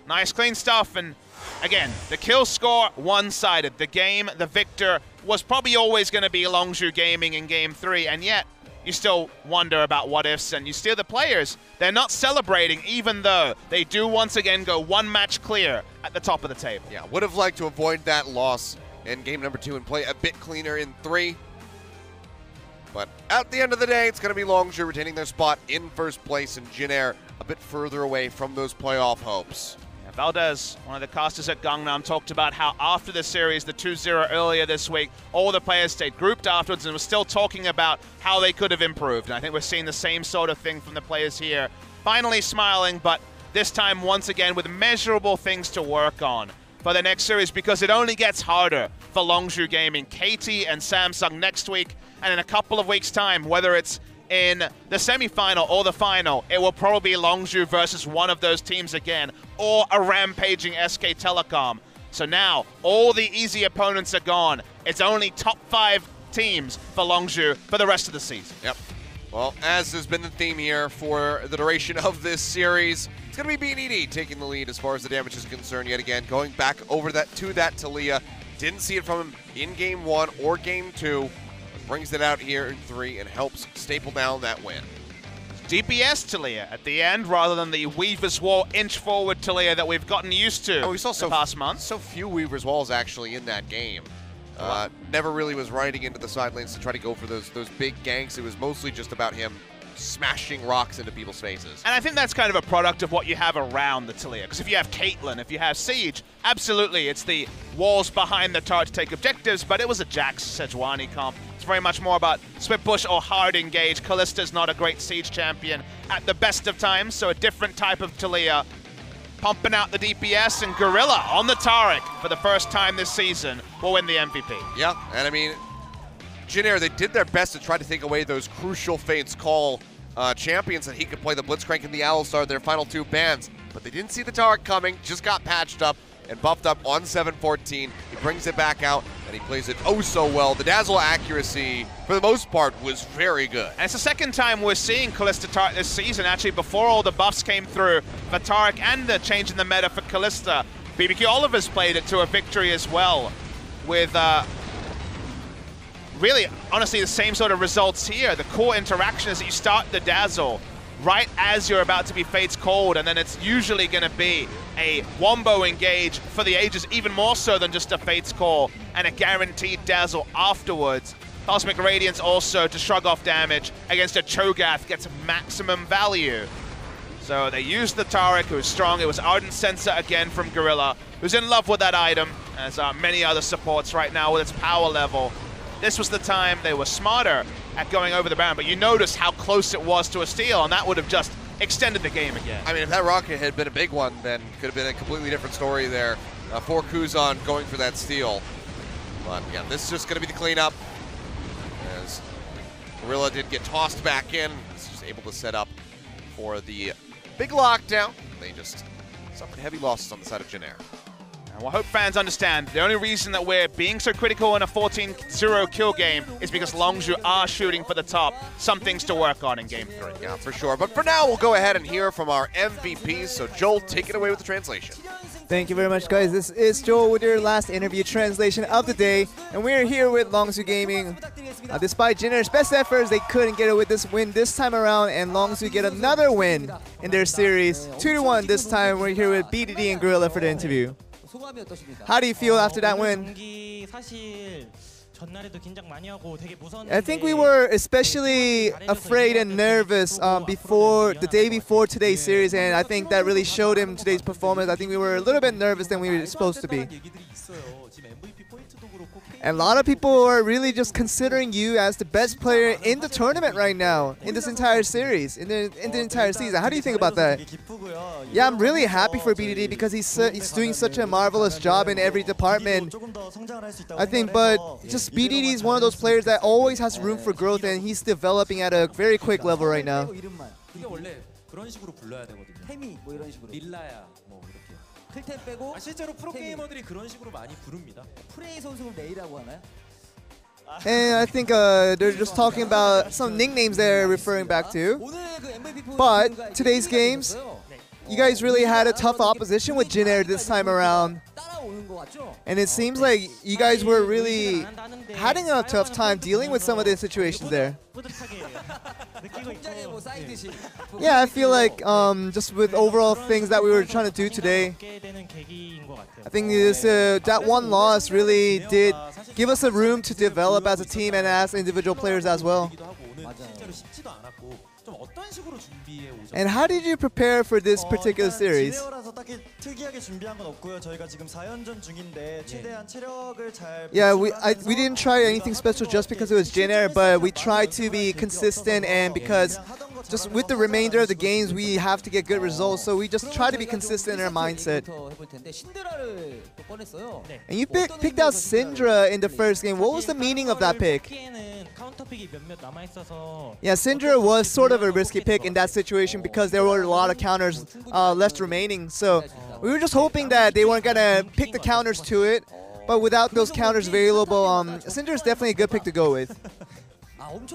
Nice, clean stuff, and again, the kill score, one-sided. The game, the victor, was probably always going to be Longzhu Gaming in Game 3, and yet you still wonder about what-ifs, and you steal the players. They're not celebrating, even though they do once again go 1 match clear at the top of the table. Yeah, would have liked to avoid that loss in game number 2 and play a bit cleaner in 3. But at the end of the day, it's going to be Longzhu retaining their spot in first place, and Jin Air a bit further away from those playoff hopes. Valdez, one of the casters at Gangnam, talked about how after the series, the 2-0 earlier this week, all the players stayed grouped afterwards and were still talking about how they could have improved. And I think we're seeing the same sort of thing from the players here. Finally smiling, but this time once again with measurable things to work on for the next series, because it only gets harder for Longzhu Gaming. KT and Samsung next week, and in a couple of weeks' time, whether it's in the semi-final or the final, it will probably be Longzhu versus one of those teams again, or a rampaging SK Telecom. So now, all the easy opponents are gone. It's only top 5 teams for Longzhu for the rest of the season. Yep. Well, as has been the theme here for the duration of this series, it's going to be BNED taking the lead as far as the damage is concerned yet again. Going back over that to that Talia. Didn't see it from him in Game 1 or Game 2. Brings it out here in 3 and helps staple down that win. DPS Talia at the end, rather than the Weaver's Wall inch forward Talia that we've gotten used to we saw the past month. So few Weaver's Walls actually in that game. Never really was riding into the side lanes to try to go for those big ganks. It was mostly just about him smashing rocks into people's faces. And I think that's kind of a product of what you have around the Talia. Because if you have Caitlyn, if you have Siege, absolutely, it's the walls behind the turret to take objectives, but it was a Jax Sejuani comp. It's very much more about split push or hard engage. Kallista's not a great Siege champion at the best of times, so a different type of Talia. Pumping out the DPS, and Gorilla on the Taric for the first time this season will win the MVP. Yeah, and I mean, Jin Air, they did their best to try to take away those crucial Fates Call champions that he could play the Blitzcrank and the Alistar, their final 2 bans. But they didn't see the Taric coming, just got patched up and buffed up on 7-14. He brings it back out, and he plays it oh so well. The Dazzle accuracy, for the most part, was very good. And it's the second time we're seeing Kalista Taric this season, actually, before all the buffs came through for Taric and the change in the meta for Kalista. BBQ Oliver's played it to a victory as well, with really, honestly, the same sort of results here. The core interaction is that you start the Dazzle right as you're about to be Fates Called, and then it's usually going to be a Wombo engage for the ages, even more so than just a Fates Call, and a guaranteed Dazzle afterwards. Cosmic Radiance also to shrug off damage against a Cho'Gath gets maximum value. So they used the Taric, who's strong. It was Ardent Sensor again from Gorilla, who's in love with that item, as are many other supports right now with its power level. this was the time they were smarter at going over the Baron, but you notice how close it was to a steal, and that would have just extended the game again. I mean, if that rocket had been a big one, then could have been a completely different story there. For Kuzan going for that steal. But yeah, this is just going to be the cleanup. As Gorilla did get tossed back in. He's just able to set up for the big lockdown. They just suffered heavy losses on the side of Jin Air. And I hope fans understand the only reason that we're being so critical in a 14-0 kill game is because Longzhu are shooting for the top. Some things to work on in Game 3. Yeah, for sure. But for now, we'll go ahead and hear from our MVPs. So Joel, take it away with the translation. Thank you very much, guys. This is Joel with your last interview translation of the day, and we're here with Longzhu Gaming. Despite Jin Air's best efforts, they couldn't get it with this win this time around, and Longzhu get another win in their series. 2-1 this time. We're here with BDD and Gorilla for the interview. How do you feel after that win? I think we were especially afraid and nervous the day before today's series, and I think that really showed in today's performance. I think we were a little bit nervous than we were supposed to be. And a lot of people are really just considering you as the best player in the tournament right now, in this entire series, in the entire season. How do you think about that? Yeah, I'm really happy for BDD because he's doing such a marvelous job in every department. I think, but just BDD is one of those players that always has room for growth, and he's developing at a very quick level right now. 실제로 프로게이머들이 그런 식으로 많이 부릅니다. 프레이 선수를 레이라고 하나요? And I think they're just talking about some nicknames they're referring back to. But today's games, you guys really had a tough opposition with Jin Air this time around. And it seems like you guys were really having a tough time dealing with some of the situations there. Yeah, I feel like just with overall things that we were trying to do today, I think this, that one loss really did give us a room to develop as a team and as individual players as well. And how did you prepare for this particular series? Yeah, we didn't try anything special just because it was Jin Air, but we tried to be consistent, and because just with the remainder of the games we have to get good results, so we just try to be consistent in our mindset. And you picked out Syndra in the first game. What was the meaning of that pick? Yeah, Syndra was sort of a risky pick in that situation because there were a lot of counters left remaining. So we were just hoping that they weren't going to pick the counters to it. But without those counters available, Syndra is definitely a good pick to go with. And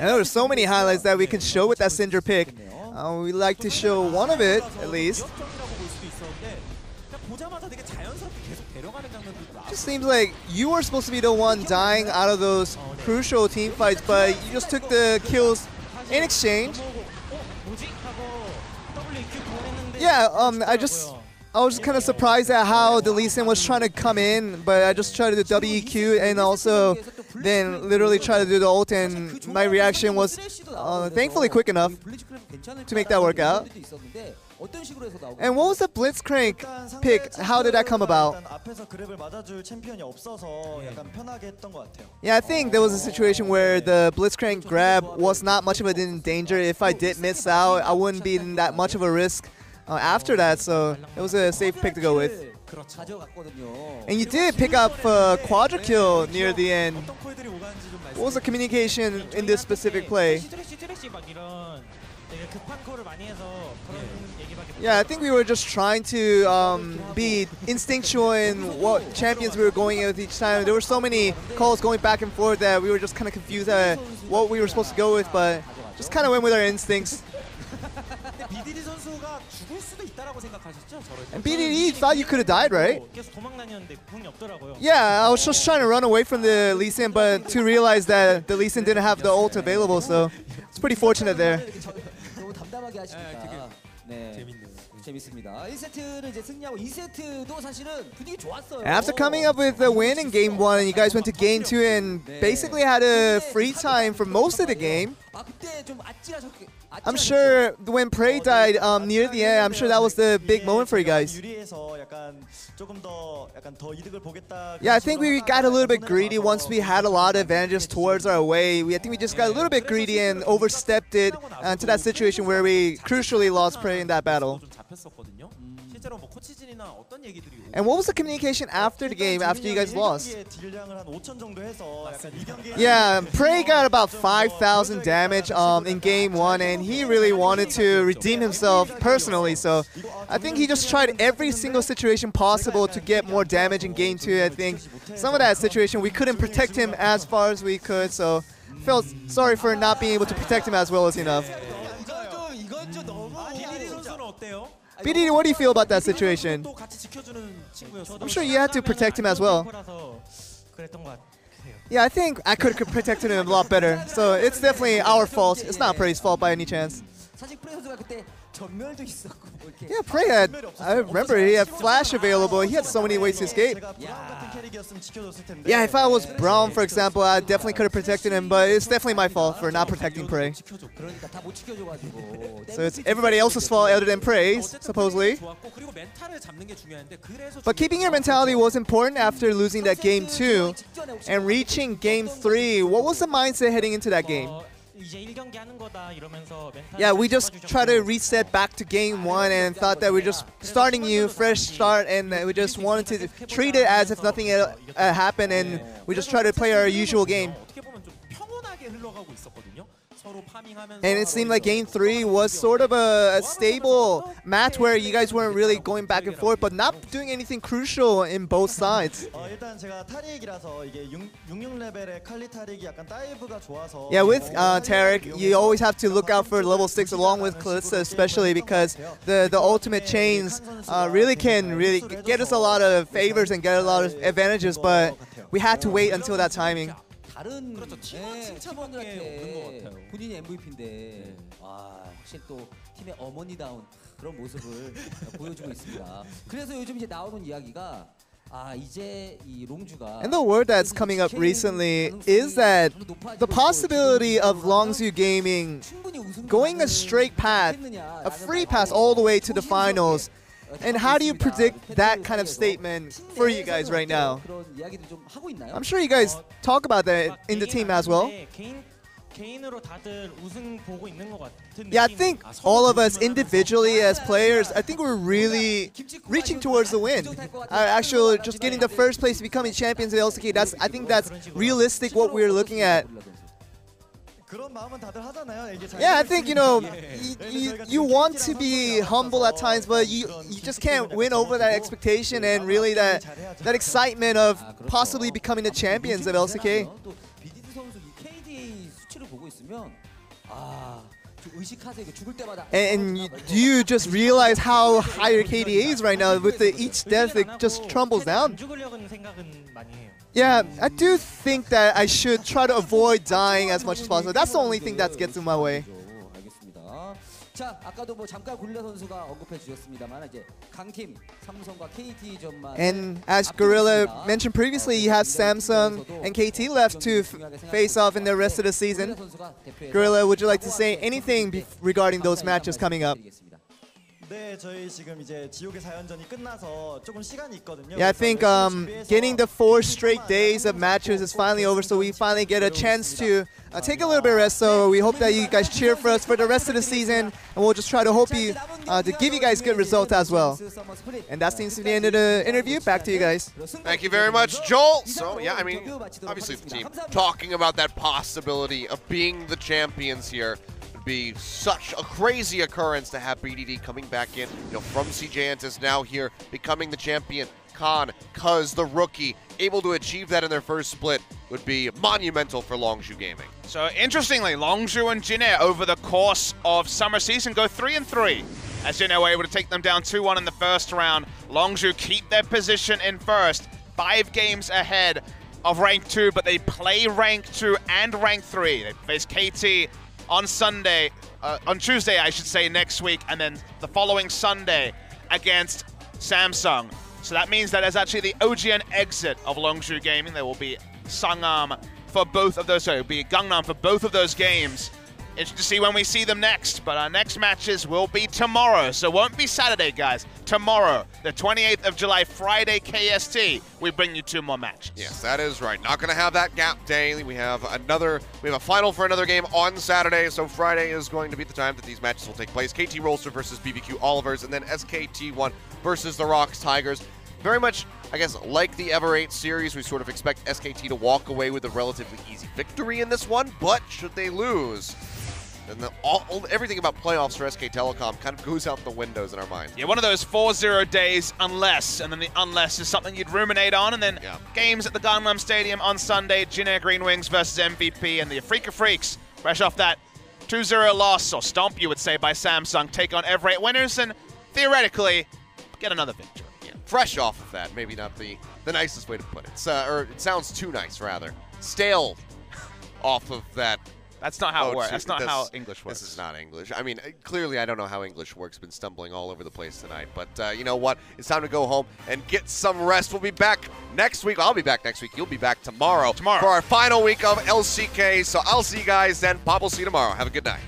there were so many highlights that we can show with that Syndra pick. We'd like to show one of it, at least. Just seems like you were supposed to be the one dying out of those crucial team fights, but you just took the kills in exchange. Yeah, I was kind of surprised at how the Lee Sin was trying to come in, but I just tried to do WEQ and also then literally try to do the ult, and my reaction was thankfully quick enough to make that work out. And what was the Blitzcrank pick? How did that come about? Yeah, I think there was a situation where the Blitzcrank grab was not much of a danger. If I did miss out, I wouldn't be in that much of a risk after that, so it was a safe pick to go with. And you did pick up a quadra kill near the end. What was the communication in this specific play? Yeah, I think we were just trying to be instinctual in what champions we were going with each time. There were so many calls going back and forth that we were just kind of confused at what we were supposed to go with, but just kind of went with our instincts. And BDD thought you could have died, right? Yeah, I was just trying to run away from the Lee Sin, but to realize that the Lee Sin didn't have the ult available, so it's pretty fortunate there. After coming up with a win in Game 1, you guys went to Game 2 and basically had a free time for most of the game. I'm sure when Prey died near the end, I'm sure that was the big moment for you guys. Yeah, I think we got a little bit greedy once we had a lot of advantages towards our way. I think we just got a little bit greedy and overstepped it into that situation where we crucially lost Prey in that battle. And what was the communication after the game, after you guys lost? Yeah, Prey got about 5,000 damage in game 1, and he really wanted to redeem himself personally, so I think he just tried every single situation possible to get more damage in game 2. I think some of that situation we couldn't protect him as far as we could, so felt sorry for not being able to protect him as well as enough. BDD, what do you feel about that situation? I'm sure you had to protect him as well. Yeah, I think I could have protected him a lot better. So it's definitely our fault. It's not Prey's fault by any chance. Yeah, Prey had, I remember he had Flash available. He had so many ways to escape. Yeah, if I was Braum, for example, I definitely could have protected him, but it's definitely my fault for not protecting Prey. So it's everybody else's fault other than Prey's, supposedly. But keeping your mentality was important after losing that game 2 and reaching game 3. What was the mindset heading into that game? Yeah, we just try to reset back to game 1 and thought that we're just starting new, fresh start, and we just wanted to treat it as if nothing happened, and we just try to play our usual game. And it seemed like game 3 was sort of a stable match where you guys weren't really going back and forth, but not doing anything crucial in both sides. Yeah, with Tarek, you always have to look out for level 6 along with Kalista, especially because the ultimate chains really can get us a lot of favors and get a lot of advantages, but we had to wait until that timing. 다른 팀원들한테 본인이 MVP인데 확실히 또 팀의 어머니다운 그런 모습을 보여주고 있습니다. 그래서 요즘 이제 나오는 이야기가 이제 이 롱주가 And the word that's coming up recently is that the possibility of Longzhu Gaming going a straight path, a free pass all the way to the finals. And how do you predict that kind of statement for you guys right now? I'm sure you guys talk about that in the team as well. Yeah, I think all of us individually as players, I think we're really reaching towards the win. Actually, just getting the first place, becoming champions of LCK, I think that's realistic what we're looking at. Yeah, I think, you know, you want to be humble at times, but you just can't win over that expectation and really that excitement of possibly becoming the champions of LCK. And do you just realize how high your KDA is right now? With each death, it just crumbles down. Yeah, I do think that I should try to avoid dying as much as possible. That's the only thing that gets in my way. 자, 아까도 뭐 잠깐 고릴라 선수가 언급해 주셨습니다만 이제 강팀 삼성과 KT전만. And as Gorilla mentioned previously, you have Samsung and KT left to face off in the rest of the season. Gorilla, would you like to say anything regarding those matches coming up? Yeah, I think getting the 4 straight days of matches is finally over, so we finally get a chance to take a little bit of rest. So we hope that you guys cheer for us for the rest of the season, and we'll just try to hope to give you guys good results as well. And that seems to be the end of the interview. Back to you guys. Thank you very much, Joel. So yeah, I mean, obviously the team talking about that possibility of being the champions here. Be such a crazy occurrence to have BDD coming back in, you know, from CJ Antis now here becoming the champion. Khan, Cuz, the rookie, able to achieve that in their first split would be monumental for Longzhu Gaming. So interestingly, Longzhu and Jin Air over the course of summer season go 3-3. As Jin Air were able to take them down 2-1 in the first round. Longzhu keep their position in first, 5 games ahead of rank 2, but they play rank 2 and rank 3. They face KT on Sunday, on Tuesday, I should say, next week, and then the following Sunday against Samsung. So that means that as actually the OGN exit of Longzhu Gaming, there will be Sangam for both of those, sorry, it will be Gangnam for both of those games Interesting to see when we see them next, but our next matches will be tomorrow, so it won't be Saturday, guys. Tomorrow, the 28th of July, Friday KST, we bring you 2 more matches. Yes, that is right. Not going to have that gap day. We have a final for another game on Saturday, so Friday is going to be the time that these matches will take place. KT Rolster versus BBQ Olivers, and then SKT1 versus the Rocks Tigers. Very much, I guess, like the Ever 8 series, we sort of expect SKT to walk away with a relatively easy victory in this one, but should they lose, then everything about playoffs for SK Telecom kind of goes out the windows in our minds. Yeah, one of those 4-0 days, unless, and then the unless is something you'd ruminate on, and then games at the Gangnam Stadium on Sunday, Jin Air GreenWings versus MVP, and the Afreeca Freecs, fresh off that 2-0 loss, or stomp, you would say, by Samsung, take on Ever 8 winners, and theoretically, get another victory. Fresh off of that, maybe not the nicest way to put it. Or it sounds too nice, rather. Stale off of that. That's not how it works. That's not how English works. This is not English. I mean, clearly I don't know how English works. Been stumbling all over the place tonight. But you know what? It's time to go home and get some rest. We'll be back next week. I'll be back next week. You'll be back tomorrow. For our final week of LCK. So I'll see you guys then. Bob will see you tomorrow. Have a good night.